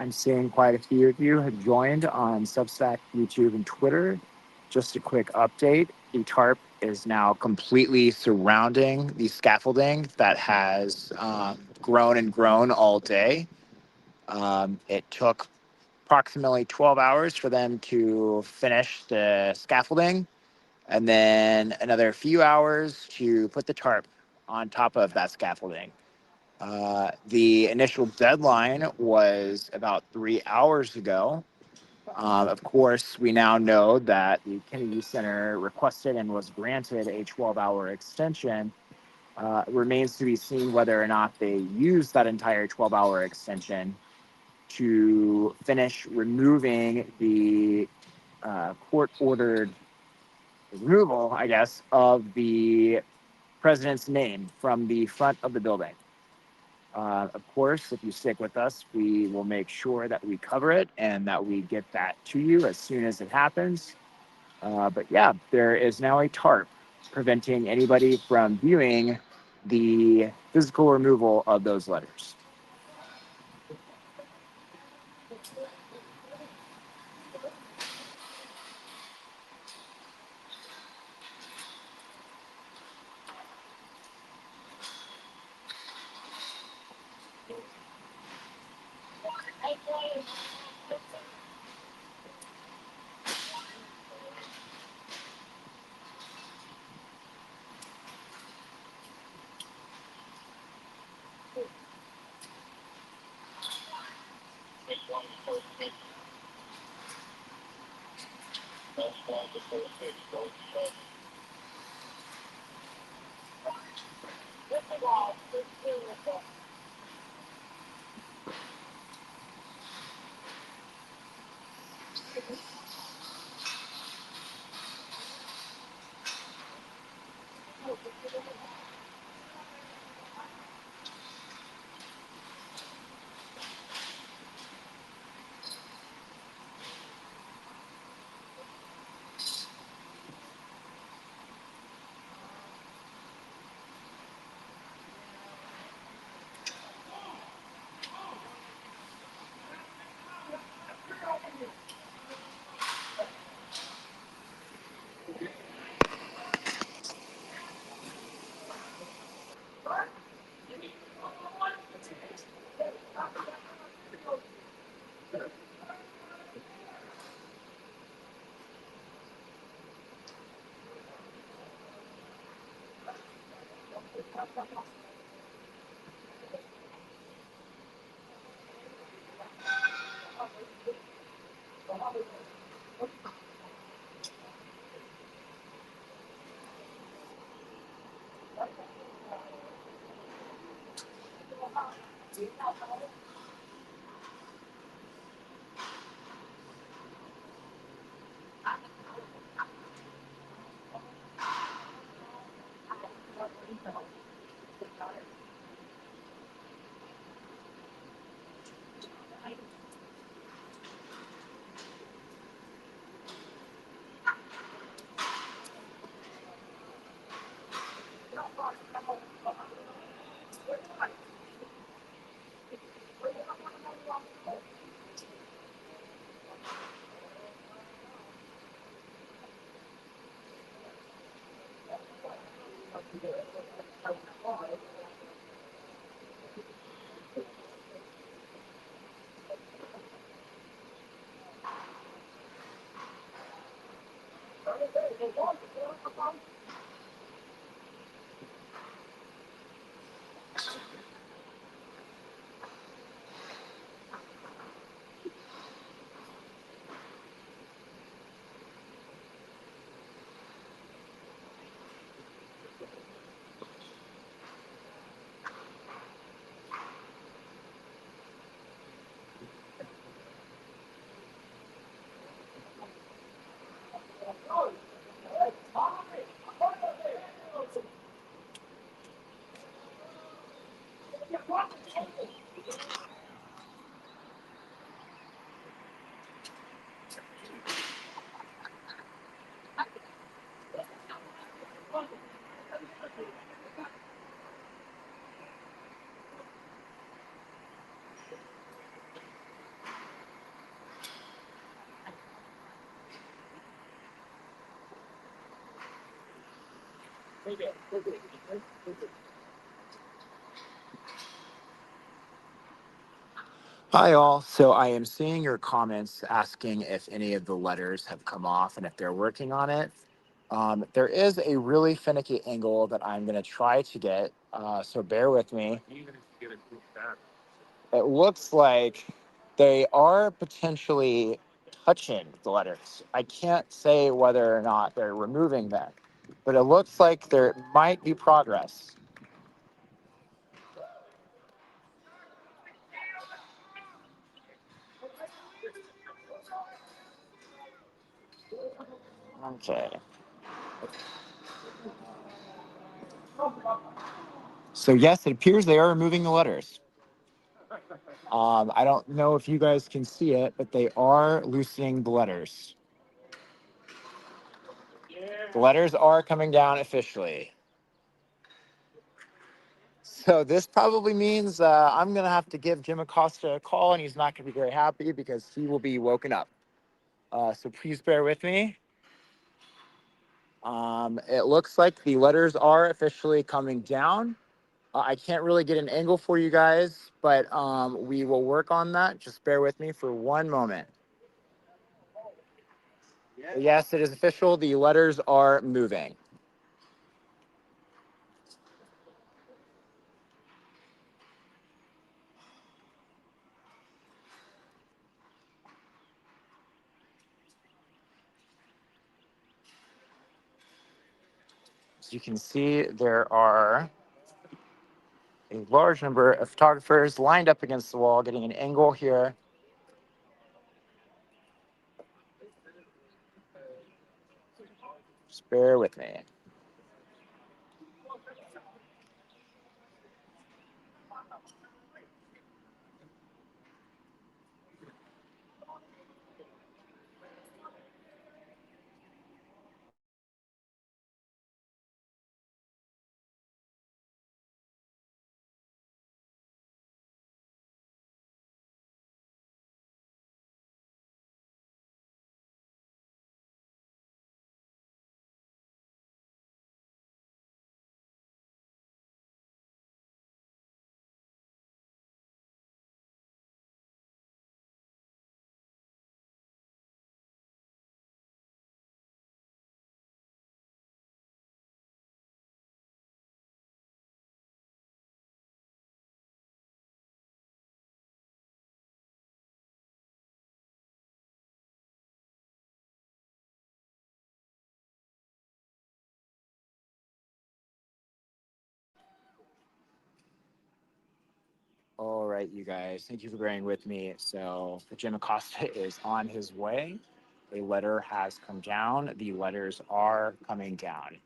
I'm seeing quite a few of you have joined on Substack, YouTube, and Twitter. Just a quick update. The tarp is now completely surrounding the scaffolding that has grown and grown all day. It took approximately 12 hours for them to finish the scaffolding, and then another few hours to put the tarp on top of that scaffolding. The initial deadline was about 3 hours ago. Of course, we now know that the Kennedy Center requested and was granted a 12-hour extension. Remains to be seen whether or not they use that entire 12-hour extension to finish removing the court-ordered removal, I guess, of the president's name from the front of the building. Of course, if you stick with us, we will make sure that we cover it and that we get that to you as soon as it happens. But yeah, there is now a tarp preventing anybody from viewing the physical removal of those letters. Hi, all. So I am seeing your comments asking if any of the letters have come off and if they're working on it. There is a really finicky angle that I'm going to try to get, so bear with me. It looks like they are potentially touching the letters. I can't say whether or not they're removing them, but it looks like there might be progress. Okay. So yes, it appears they are removing the letters. I don't know if you guys can see it, but they are loosening the letters. The letters are coming down officially. So this probably means I'm going to have to give Jim Acosta a call, and he's not going to be very happy because he will be woken up. So please bear with me. It looks like the letters are officially coming down. I can't really get an angle for you guys, but we will work on that. Just bear with me for one moment. Yes, it is official. The letters are moving. As you can see, there are a large number of photographers lined up against the wall, getting an angle here. Just bear with me. All right, you guys, thank you for bearing with me. So Jim Acosta is on his way. A letter has come down. The letters are coming down.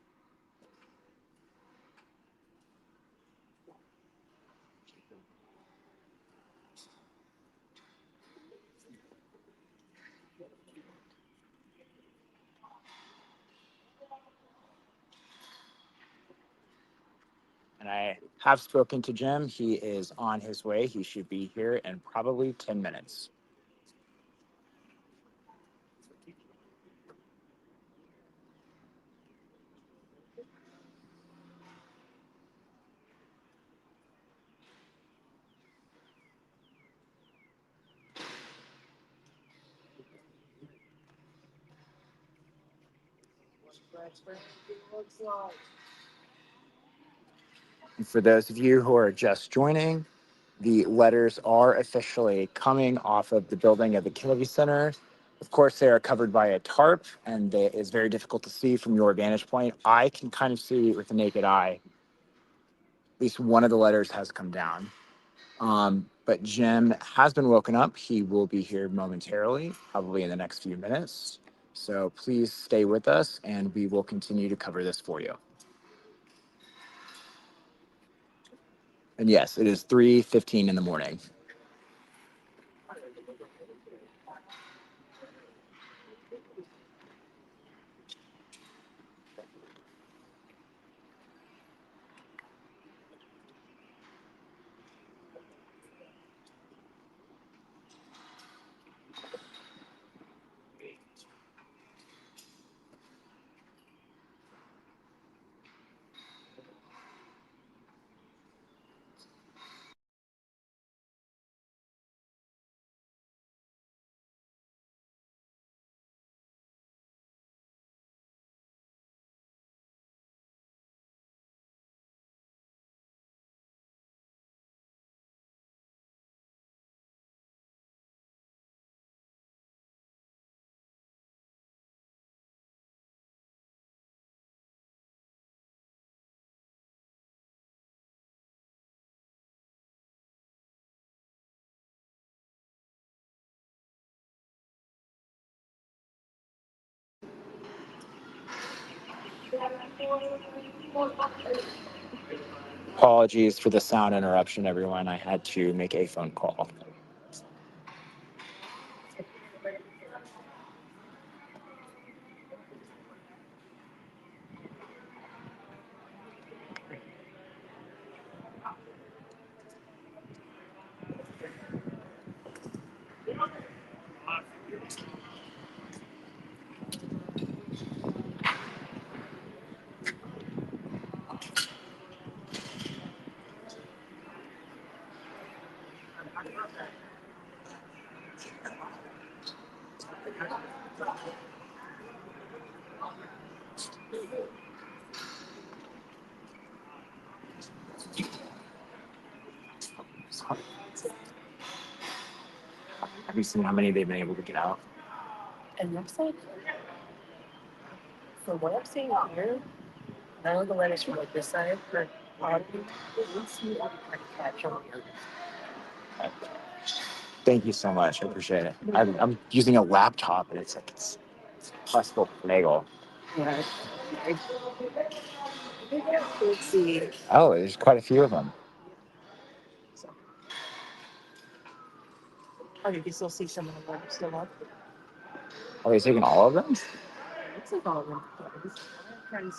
And I have spoken to Jim. He is on his way. He should be here in probably 10 minutes. And for those of you who are just joining, the letters are officially coming off of the building of the Kennedy Center. Of course, they are covered by a tarp, and it is very difficult to see from your vantage point. I can kind of see with the naked eye. At least one of the letters has come down. But Jim has been woken up. He will be here momentarily, probably in the next few minutes. So please stay with us, and we will continue to cover this for you. And yes, it is 3:15 in the morning. Apologies for the sound interruption, everyone. I had to make a phone call. Have you seen how many they've been able to get out? It looks like, from what I'm seeing here, none of the letters from like this side are on. It looks like a catch on here. Thank you so much. I appreciate it. I'm using a laptop, and it's possible finagle. Yeah. Let's see. Oh, there's quite a few of them. Oh, you can still see some of the letters still up. Are they taking all of them? It looks like all of them. I'm trying to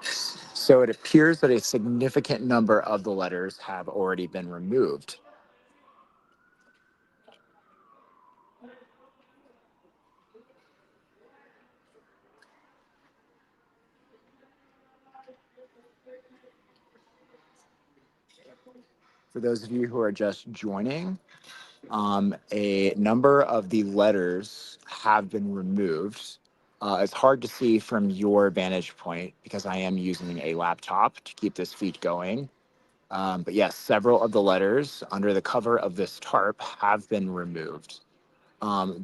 see. So it appears that a significant number of the letters have already been removed. For those of you who are just joining, a number of the letters have been removed. It's hard to see from your vantage point because I am using a laptop to keep this feed going. But yes, several of the letters under the cover of this tarp have been removed.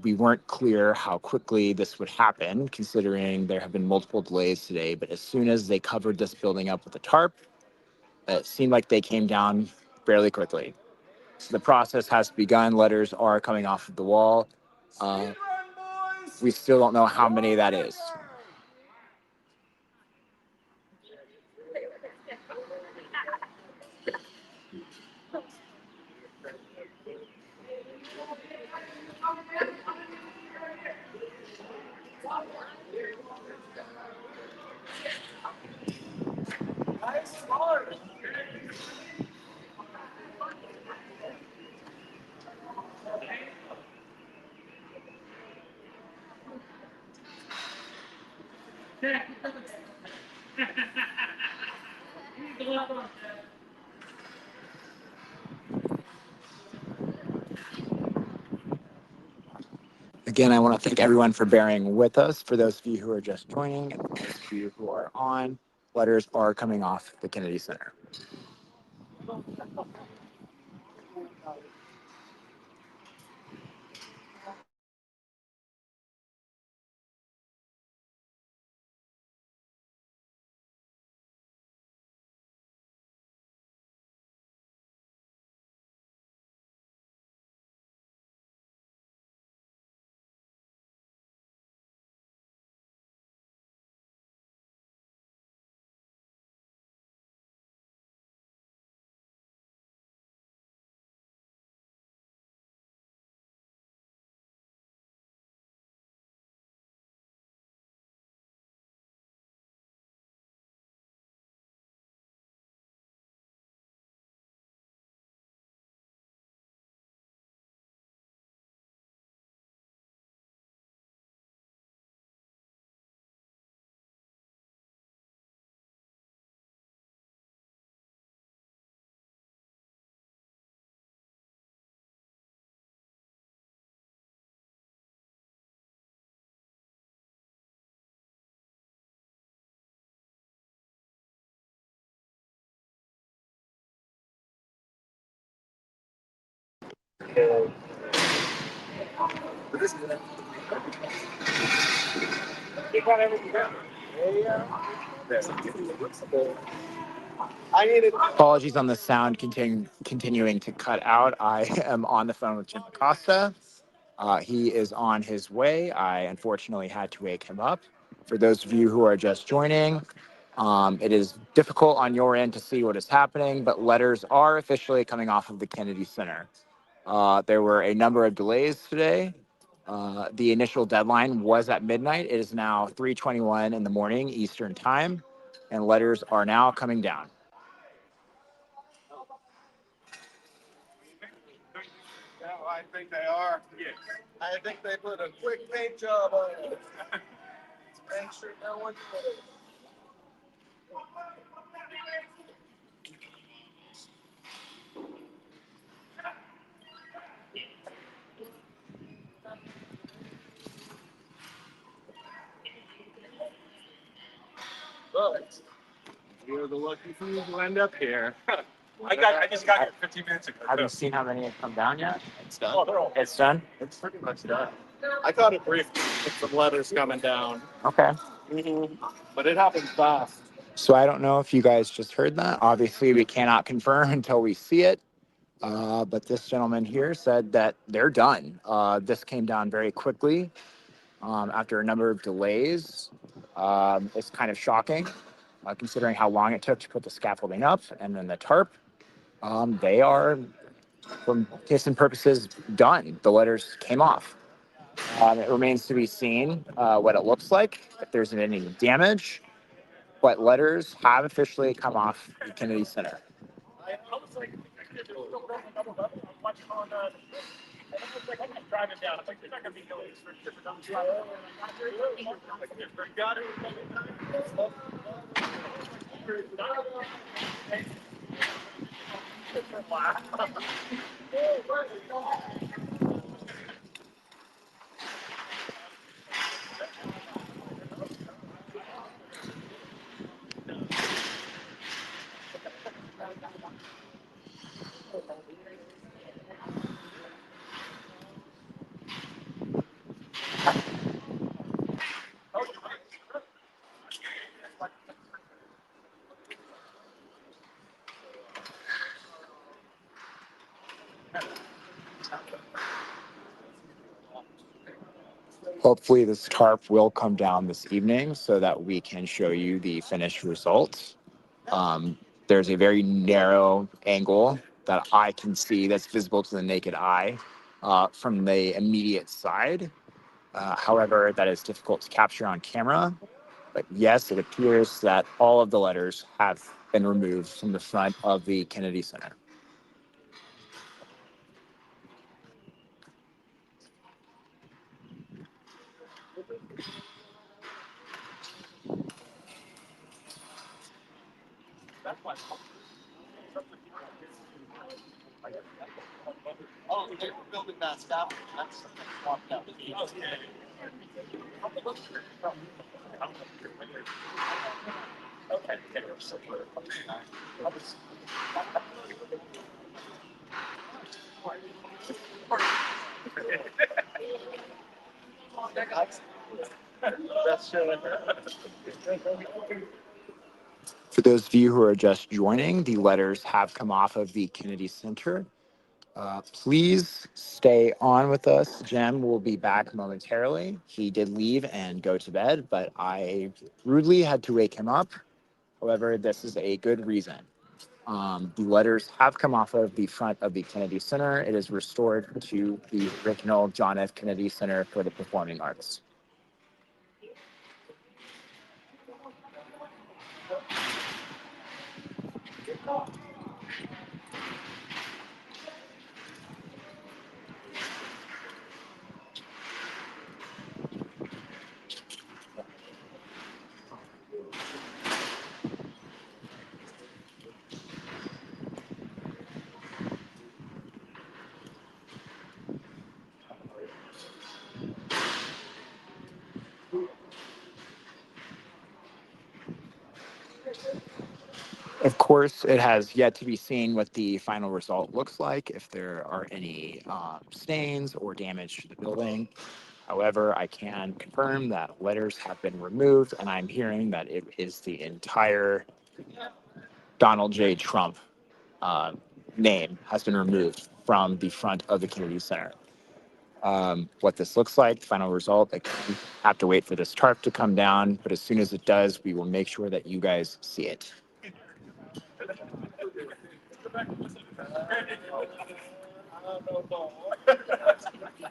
We weren't clear how quickly this would happen, considering there have been multiple delays today. But as soon as they covered this building up with a tarp, it seemed like they came down fairly quickly. So the process has begun. Letters are coming off of the wall. We still don't know how many that is. Again, I want to thank everyone for bearing with us. For those of you who are just joining, and for those of you who are on, letters are coming off the Kennedy Center. Apologies on the sound continuing to cut out. I am on the phone with Jim Acosta. He is on his way. I unfortunately had to wake him up. For those of you who are just joining, it is difficult on your end to see what is happening, but letters are officially coming off of the Kennedy Center. There were a number of delays today. The initial deadline was at midnight. It is now 3:21 in the morning Eastern time, and letters are now coming down. No, I think they are. Yes. I think they put a quick paint job on it. Make sure no one. But you're the lucky few who end up here. I just got here 15 minutes ago. Have you seen how many have come down yet? It's done. Oh, they're all. It's done? It's pretty much done. I caught it briefly with some letters coming down. Okay. But it happened fast. So I don't know if you guys just heard that. Obviously, we cannot confirm until we see it. But this gentleman here said that they're done. This came down very quickly after a number of delays. It's kind of shocking considering how long it took to put the scaffolding up and then the tarp. They are, for case and purposes, done. The letters came off. It remains to be seen what it looks like, if there's any damage. But letters have officially come off the Kennedy Center. I was like, they're still rolling double up. I'm watching on and I was like, I'm just driving down. I'm like, there's not gonna be delays for different numbers. Got Hopefully this tarp will come down this evening so that we can show you the finished results. There's a very narrow angle that I can see that's visible to the naked eye from the immediate side. However, that is difficult to capture on camera. But yes, it appears that all of the letters have been removed from the front of the Kennedy Center. Oh, they were building that scaffold. That's swapped out. For those of you who are just joining, the letters have come off of the Kennedy Center. Please stay on with us. Jem will be back momentarily. He did leave and go to bed, but I rudely had to wake him up. However, this is a good reason. The letters have come off of the front of the Kennedy Center. It is restored to the original John F. Kennedy Center for the Performing Arts. Of course, it has yet to be seen what the final result looks like, if there are any stains or damage to the building. However, I can confirm that letters have been removed, and I'm hearing that it is the entire Donald J. Trump name has been removed from the front of the Kennedy Center. what this looks like, final result. I have to wait for this tarp to come down, but as soon as it does, we will make sure that you guys see it.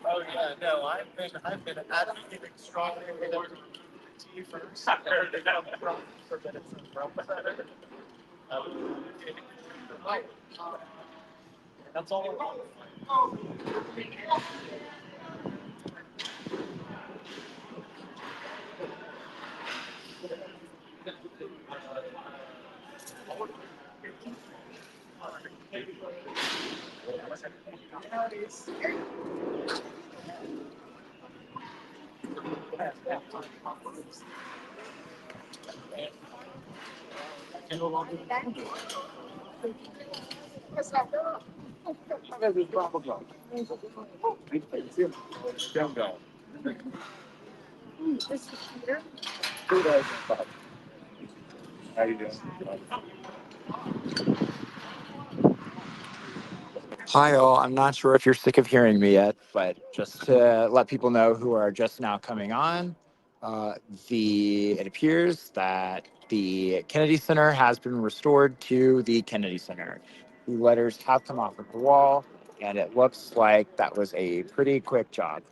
Oh yeah, no, I've been advocating strongly for tea first. For minutes of Trump. That's all. How you doing? Hi all, I'm not sure if you're sick of hearing me yet, but just to let people know who are just now coming on, it appears that the Kennedy Center has been restored to the Kennedy Center. The letters have come off of the wall, and it looks like that was a pretty quick job.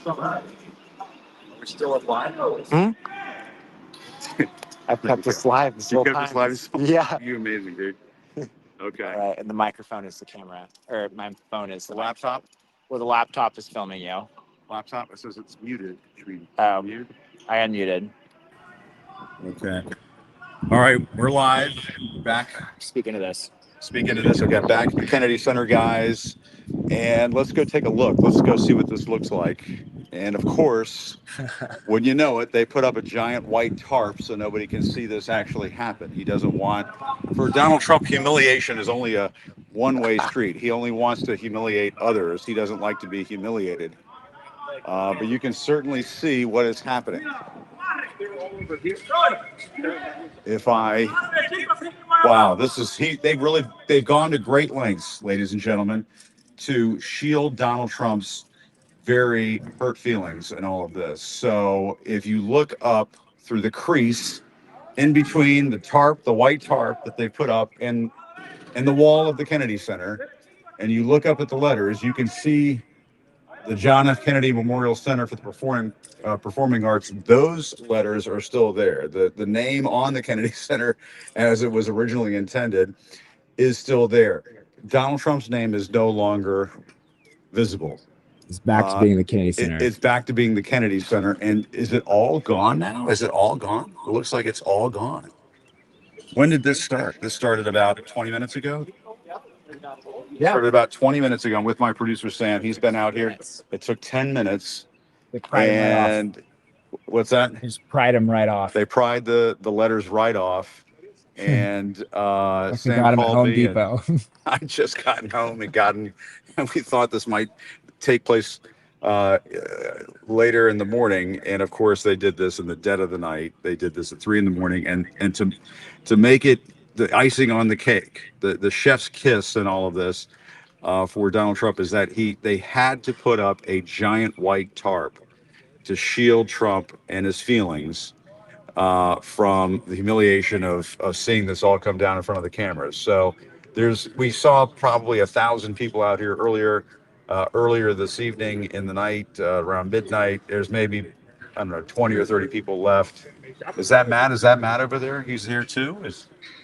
We're still alive. I've kept this live this You whole kept time. this live this whole Yeah. You amazing, dude. Okay. All right, and the microphone is the camera, or my phone is The laptop? Well, the laptop is filming you. Laptop? It says it's muted. Should we mute? I unmuted. Okay. All right, we're live. Back. Speaking of this. Okay, back to the Kennedy Center, guys. And let's go take a look. Let's go see what this looks like. And of course, when you know it, they put up a giant white tarp so nobody can see this actually happen. He doesn't want, for Donald Trump, humiliation is only a one-way street. He only wants to humiliate others. He doesn't like to be humiliated. But you can certainly see what is happening. Wow, they've gone to great lengths, ladies and gentlemen, to shield Donald Trump's very hurt feelings and all of this. So if you look up through the crease in between the tarp, the white tarp that they put up in the wall of the Kennedy Center, and you look up at the letters, you can see the John F. Kennedy Memorial Center for the Performing Arts. Those letters are still there. The name on the Kennedy Center, as it was originally intended, is still there. Donald Trump's name is no longer visible. It's back to being the Kennedy Center. It's back to being the Kennedy Center. And is it all gone now? Is it all gone? It looks like it's all gone. When did this start? This started about 20 minutes ago. Yeah. Started about 20 minutes ago. I'm with my producer, Sam. He's been out here. It took 10 minutes. They pried him right off. And what's that? They just pried him right off. They pried the letters right off. And Like we Sam got him at called Home me. Depot. I just gotten home and we thought this might take place later in the morning. And of course, they did this in the dead of the night. They did this at 3 a.m. And to make it the icing on the cake, the chef's kiss and all of this for Donald Trump is that they had to put up a giant white tarp to shield Trump and his feelings from the humiliation of seeing this all come down in front of the cameras. So we saw probably 1,000 people out here earlier this evening in the night, around midnight. There's maybe, I don't know, 20 or 30 people left. Is that Matt? Is that Matt over there? He's here too?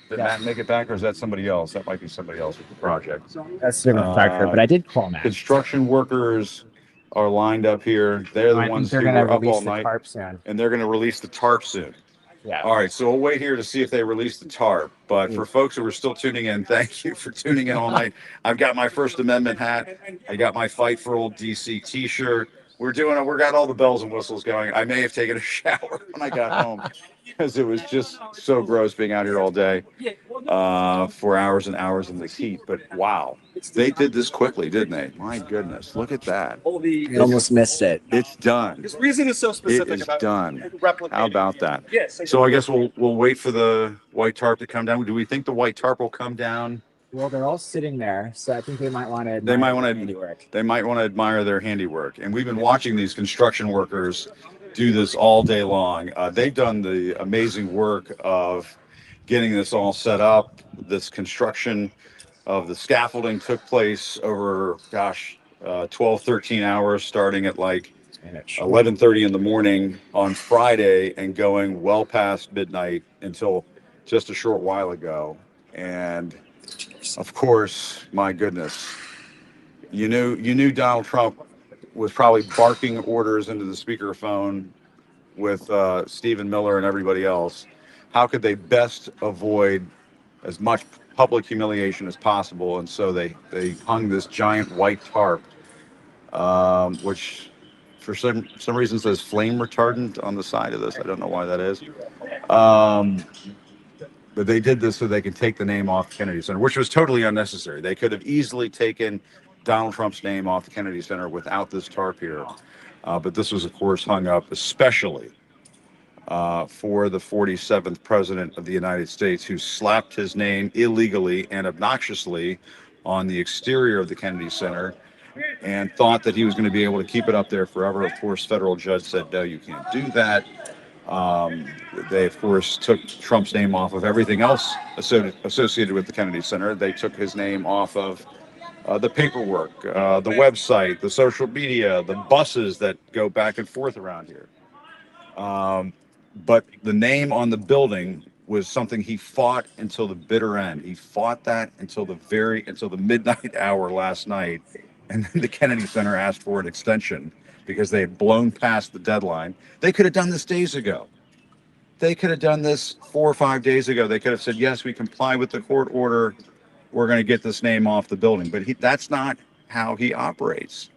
Did Matt make it back, or is that somebody else? That might be somebody else with the project. That's a different factor, but I did call Matt. Construction workers are lined up here. They're the I think ones they're who gonna were up release all the night, tarp soon. and they're going to release the tarp soon. Yeah. All right, so we'll wait here to see if they release the tarp. But for folks who are still tuning in, thank you for tuning in all night. I've got my First Amendment hat. I got my Fight for Old DC T-shirt. We got all the bells and whistles going. I may have taken a shower when I got home because it was just so gross being out here all day for hours and hours in this heat. But wow, they did this quickly, didn't they? My goodness, look at that. I almost missed it. It's done. His reason is so It specific is about done. replicating. How about that? Yes. So I guess we'll wait for the white tarp to come down. Do we think the white tarp will come down? Well, they're all sitting there, so I think they might want to. They might want to handiwork. They might want to admire their handiwork. And we've been watching these construction workers do this all day long. They've done the amazing work of getting this all set up. This construction of the scaffolding took place over, 12, 13 hours, starting at like 11:30 in the morning on Friday and going well past midnight until just a short while ago. And of course, my goodness, you knew Donald Trump was probably barking orders into the speakerphone with Stephen Miller and everybody else. How could they best avoid as much public humiliation as possible? And so they hung this giant white tarp, which for some reason says flame retardant on the side of this. I don't know why that is. But they did this so they could take the name off the Kennedy Center, which was totally unnecessary. They could have easily taken Donald Trump's name off the Kennedy Center without this tarp here. But this was, of course, hung up especially for the 47th president of the United States, who slapped his name illegally and obnoxiously on the exterior of the Kennedy Center and thought that he was going to be able to keep it up there forever. Of course, federal judge said, no, you can't do that. They, of course, took Trump's name off of everything else associated with the Kennedy Center. They took his name off of the paperwork, the website, the social media, the buses that go back and forth around here. But the name on the building was something he fought until the bitter end. He fought that until the midnight hour last night. And then the Kennedy Center asked for an extension because they had blown past the deadline. They could have done this days ago. They could have done this 4 or 5 days ago. They could have said, yes, we comply with the court order. We're going to get this name off the building. But that's not how he operates.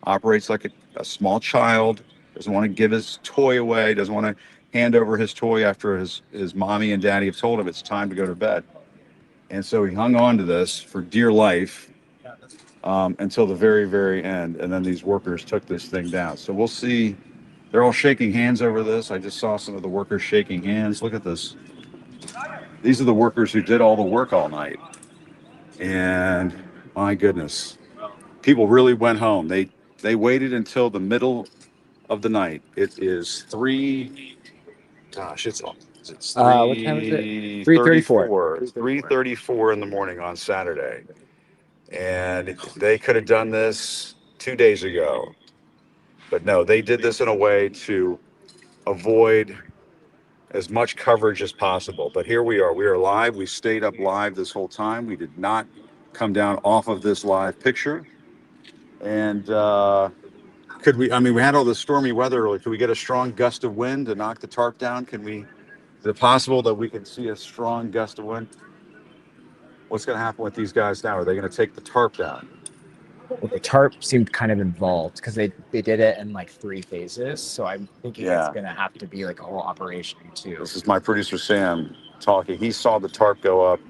Operates like a small child, doesn't want to give his toy away, doesn't want to hand over his toy after his mommy and daddy have told him it's time to go to bed. And so he hung on to this for dear life until the very, very end. And then these workers took this thing down. So we'll see. They're all shaking hands over this. I just saw some of the workers shaking hands. Look at this. These are the workers who did all the work all night. And my goodness, people really went home. They waited until the middle of the night. It is 3. Gosh, it's 3. What time is it? 3:34. 3:34 in the morning on Saturday. And they could have done this 2 days ago. But no, they did this in a way to avoid as much coverage as possible. But here we are. We are live. We stayed up live this whole time. We did not come down off of this live picture. And we had all this stormy weather earlier. Could we get a strong gust of wind to knock the tarp down? Is it possible that we can see a strong gust of wind? What's going to happen with these guys now? Are they going to take the tarp down? Well, the tarp seemed kind of involved because they did it in like 3 phases. So I'm thinking it's going to have to be like a whole operation too. This is my producer, Sam, talking. He saw the tarp go up.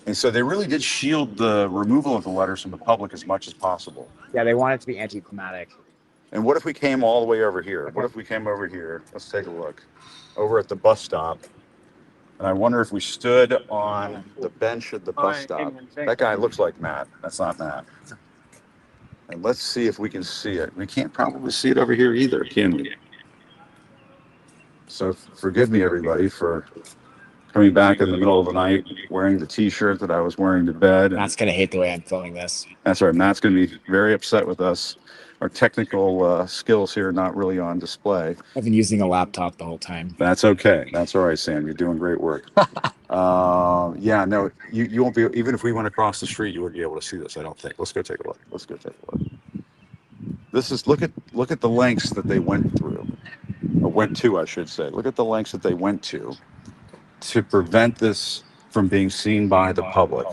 And so they really did shield the removal of the letters from the public as much as possible. Yeah, they want it to be anticlimactic. And what if we came all the way over here? What if we came over here? Let's take a look. Over at the bus stop. And I wonder if we stood on the bench at the bus stop. That guy looks like Matt. That's not Matt. And let's see if we can see it. We can't probably see it over here either, can we? So forgive me, everybody, for coming back in the middle of the night wearing the T-shirt that I was wearing to bed. Matt's going to hate the way I'm filming this. That's right. Matt's going to be very upset with us. Our technical skills here are not really on display. I've been using a laptop the whole time. That's okay. That's all right, Sam. You're doing great work. Yeah, no, you won't be, even if we went across the street, you wouldn't be able to see this, I don't think. Let's go take a look. This is, look at the lengths that they went through, or went to, I should say. Look at the lengths that they went to prevent this from being seen by the public.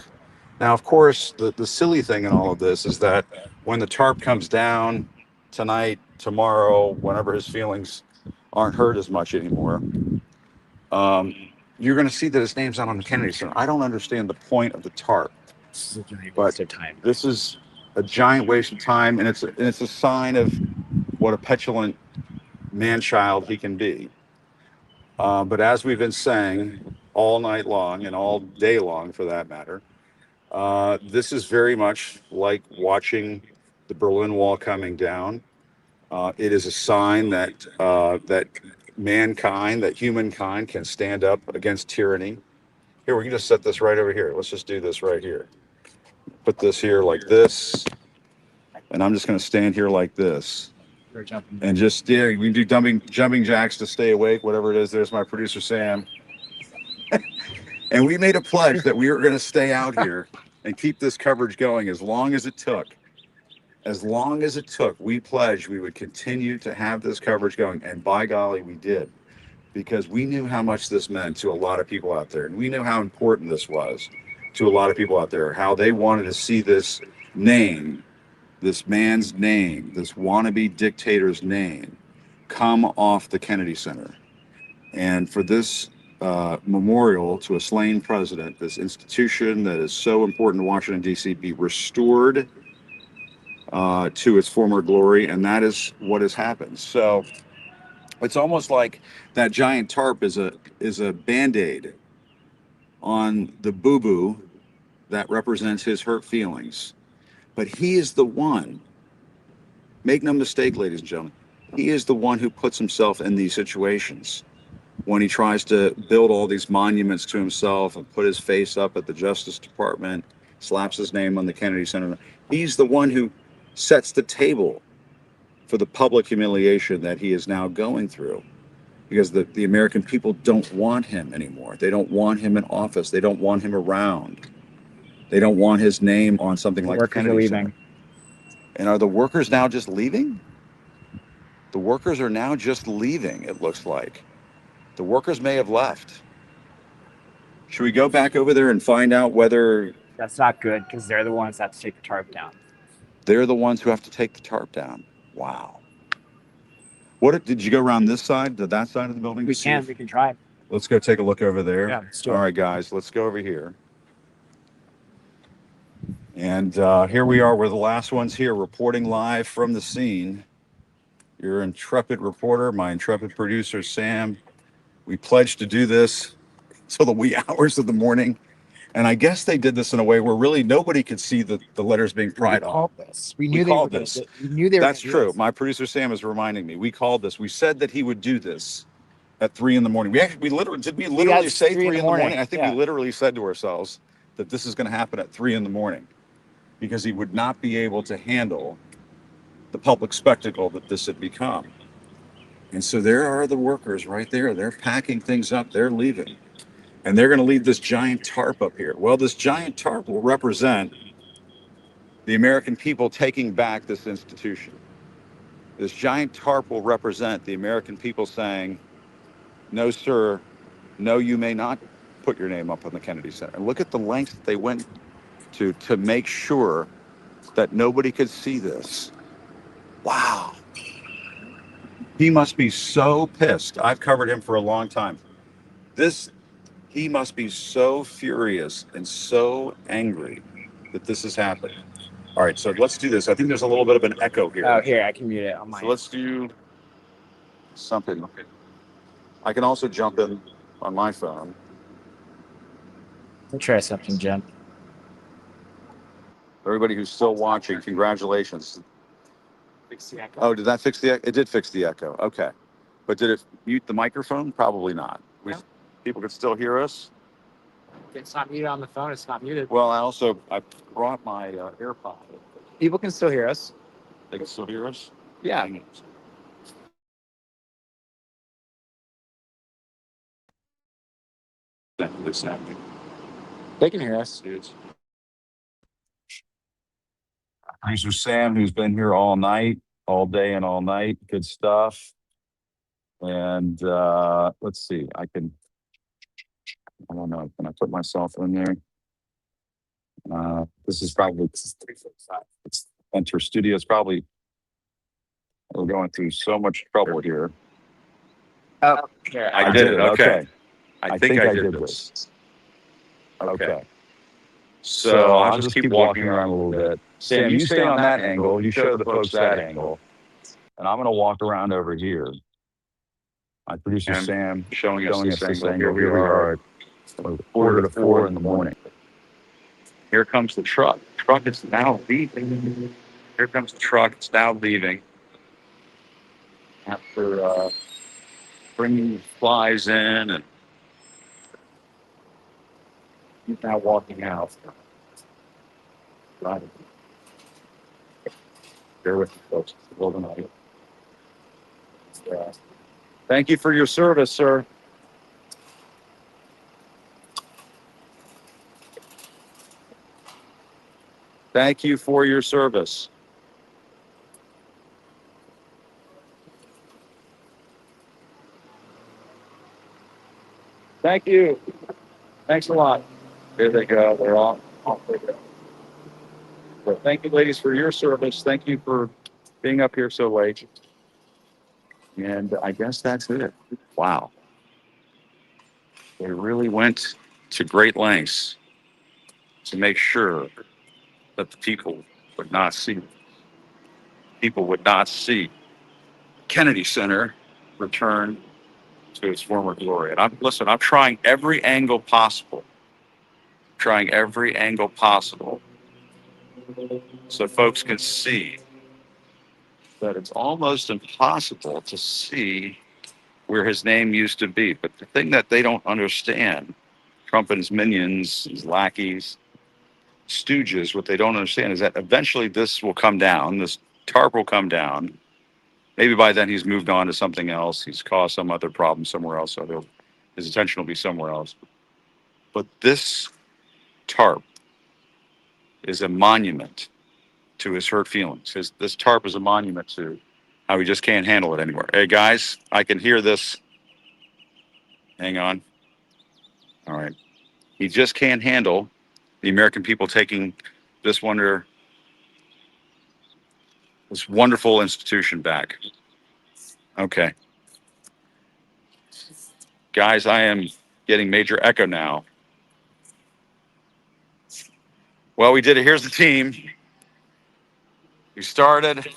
Now, of course, the silly thing in all of this is that when the tarp comes down tonight, tomorrow, whenever his feelings aren't hurt as much anymore, you're going to see that his name's not on the Kennedy Center. I don't understand the point of the tarp. This is a giant But waste of time. this is a giant waste of time, and it's a sign of what a petulant man-child he can be. But as we've been saying all night long, and all day long for that matter, this is very much like watching the Berlin Wall coming down. It is a sign that that mankind, that humankind, can stand up against tyranny. Here, we can just set this right over here. Let's just do this right here. Put this here like this, and I'm just going to stand here like this. And just, yeah, we can do jumping jacks to stay awake, whatever it is. There's my producer, Sam. And we made a pledge that we were going to stay out here and keep this coverage going as long as it took. As long as it took, we pledged we would continue to have this coverage going. And by golly, we did. Because we knew how much this meant to a lot of people out there. And we knew how important this was to a lot of people out there. How they wanted to see this name, this man's name, this wannabe dictator's name, come off the Kennedy Center. And for this memorial to a slain president, this institution that is so important to Washington, D.C., be restored to its former glory, and that is what has happened. So it's almost like that giant tarp is a Band-Aid on the boo-boo that represents his hurt feelings. But he is the one, make no mistake, ladies and gentlemen, he is the one who puts himself in these situations when he tries to build all these monuments to himself and put his face up at the Justice Department, slaps his name on the Kennedy Center. He's the one who sets the table for the public humiliation that he is now going through, because the American people don't want him anymore. They don't want him in office. They don't want him around. They don't want his name on something like the Kennedy Center. And are the workers now just leaving? The workers are now just leaving, it looks like. The workers may have left. Should we go back over there and find out whether... That's not good, because they're the ones that have to take the tarp down. They're the ones who have to take the tarp down. Wow. What did you go around this side, to that side of the building? We can try. Let's go take a look over there. Yeah, let's do it. All right, guys, let's go over here. And here we are. We're the last ones here, reporting live from the scene. Your intrepid reporter, my intrepid producer, Sam. We pledged to do this till the wee hours of the morning. And I guess they did this in a way where really nobody could see the letters being pried off. We knew they were called this. We knew they were. That's true. My producer, Sam, is reminding me. We called this. We said that he would do this at 3 in the morning. We literally say 3 in the morning? I think we literally said to ourselves that this is going to happen at 3 in the morning, because he would not be able to handle the public spectacle that this had become. And so there are the workers right there. They're packing things up. They're leaving. And they're going to leave this giant tarp up here. Well, this giant tarp will represent the American people taking back this institution. This giant tarp will represent the American people saying, no, sir, no, you may not put your name up on the Kennedy Center. And look at the lengths that they went to make sure that nobody could see this. Wow. He must be so pissed. I've covered him for a long time. He must be so furious and so angry that this has happened. All right, so let's do this. I think there's a little bit of an echo here. Oh, here, I can mute it on my. So let's do something. I can also jump in on my phone. Let's try something, Jim. Everybody who's still watching, congratulations. Fix the echo. Oh, did that fix the echo? It did fix the echo. Okay. But did it mute the microphone? Probably not. No. People could still hear us. It's not muted on the phone. It's not muted. Well, I brought my AirPod. People can still hear us. They can still hear us? Yeah. They can hear us. Producer Sam, who's been here all night, all day and all night. Good stuff. And let's see, I don't know, can I put myself in there? This is probably, it's Enter Studio. It's probably, we're going through so much trouble here. Oh, I did it. Okay. I think I did this. Okay. So I'll just keep walking around a little bit. Sam, you stay on that angle. You show the folks that angle. And I'm going to walk around over here. My producer, And Sam, showing us this angle. Here we are at 3:45 in the morning. Here comes the truck. Truck is now leaving. Here comes the truck. It's now leaving. After bringing flies in, and he's now walking out. Right. Bear with me, folks. It's a little night. Thank you for your service, sir. Thank you for your service. Thank you. Thanks a lot. There they go. They're off they go. So thank you, ladies, for your service. Thank you for being up here so late. And I guess that's it. Wow. They really went to great lengths to make sure that the people would not see. People would not see Kennedy Center return to its former glory. And I'm trying every angle possible. So folks can see that it's almost impossible to see where his name used to be. But the thing that they don't understand, Trump and his minions, his lackeys, stooges, what they don't understand is that eventually this will come down. This tarp will come down. Maybe by then he's moved on to something else. He's caused some other problem somewhere else. So his attention will be somewhere else. But this tarp is a monument to his hurt feelings. This tarp is a monument to how he just can't handle it anymore. Hey, guys, I can hear this. Hang on. All right. He just can't handle the American people taking this wonderful institution back. Okay. Guys, I am getting major echo now. Well, we did it. Here's the team. We started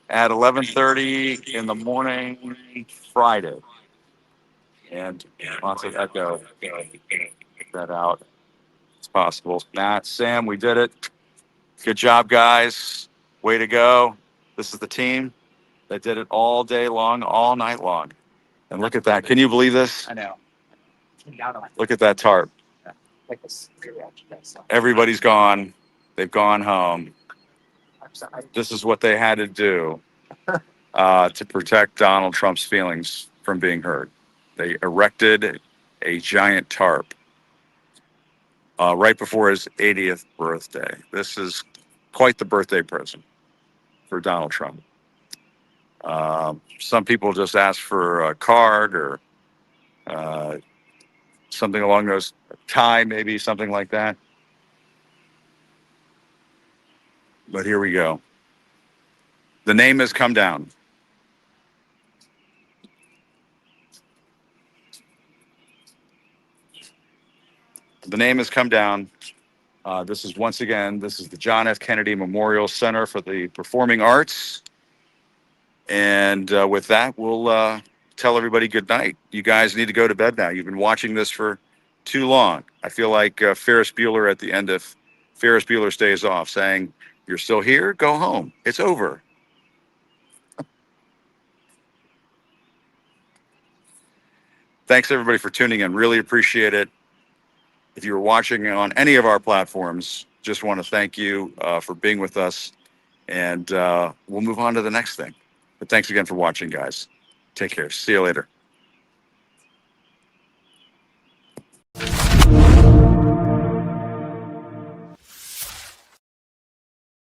at 11:30 in the morning, Friday. And lots of echo. Get that out. It's possible. Matt, Sam, we did it. Good job, guys. Way to go. This is the team that did it all day long, all night long. And look at that. Can you believe this? I know. Look at that tarp. Everybody's gone. They've gone home. This is what they had to do to protect Donald Trump's feelings from being hurt. They erected a giant tarp right before his 80th birthday. This is quite the birthday present for Donald Trump. Some people just ask for a card or something along those tie, maybe something like that. But here we go. The name has come down. The name has come down. This is the John F. Kennedy Memorial Center for the Performing Arts. And with that, we'll tell everybody good night. You guys need to go to bed now. You've been watching this for too long. I feel like Ferris Bueller at the end of Ferris Bueller's Days Off saying, "You're still here? Go home. It's over." Thanks, everybody, for tuning in. Really appreciate it. If you were watching on any of our platforms, just want to thank you for being with us. And we'll move on to the next thing. But thanks again for watching, guys. Take care. See you later.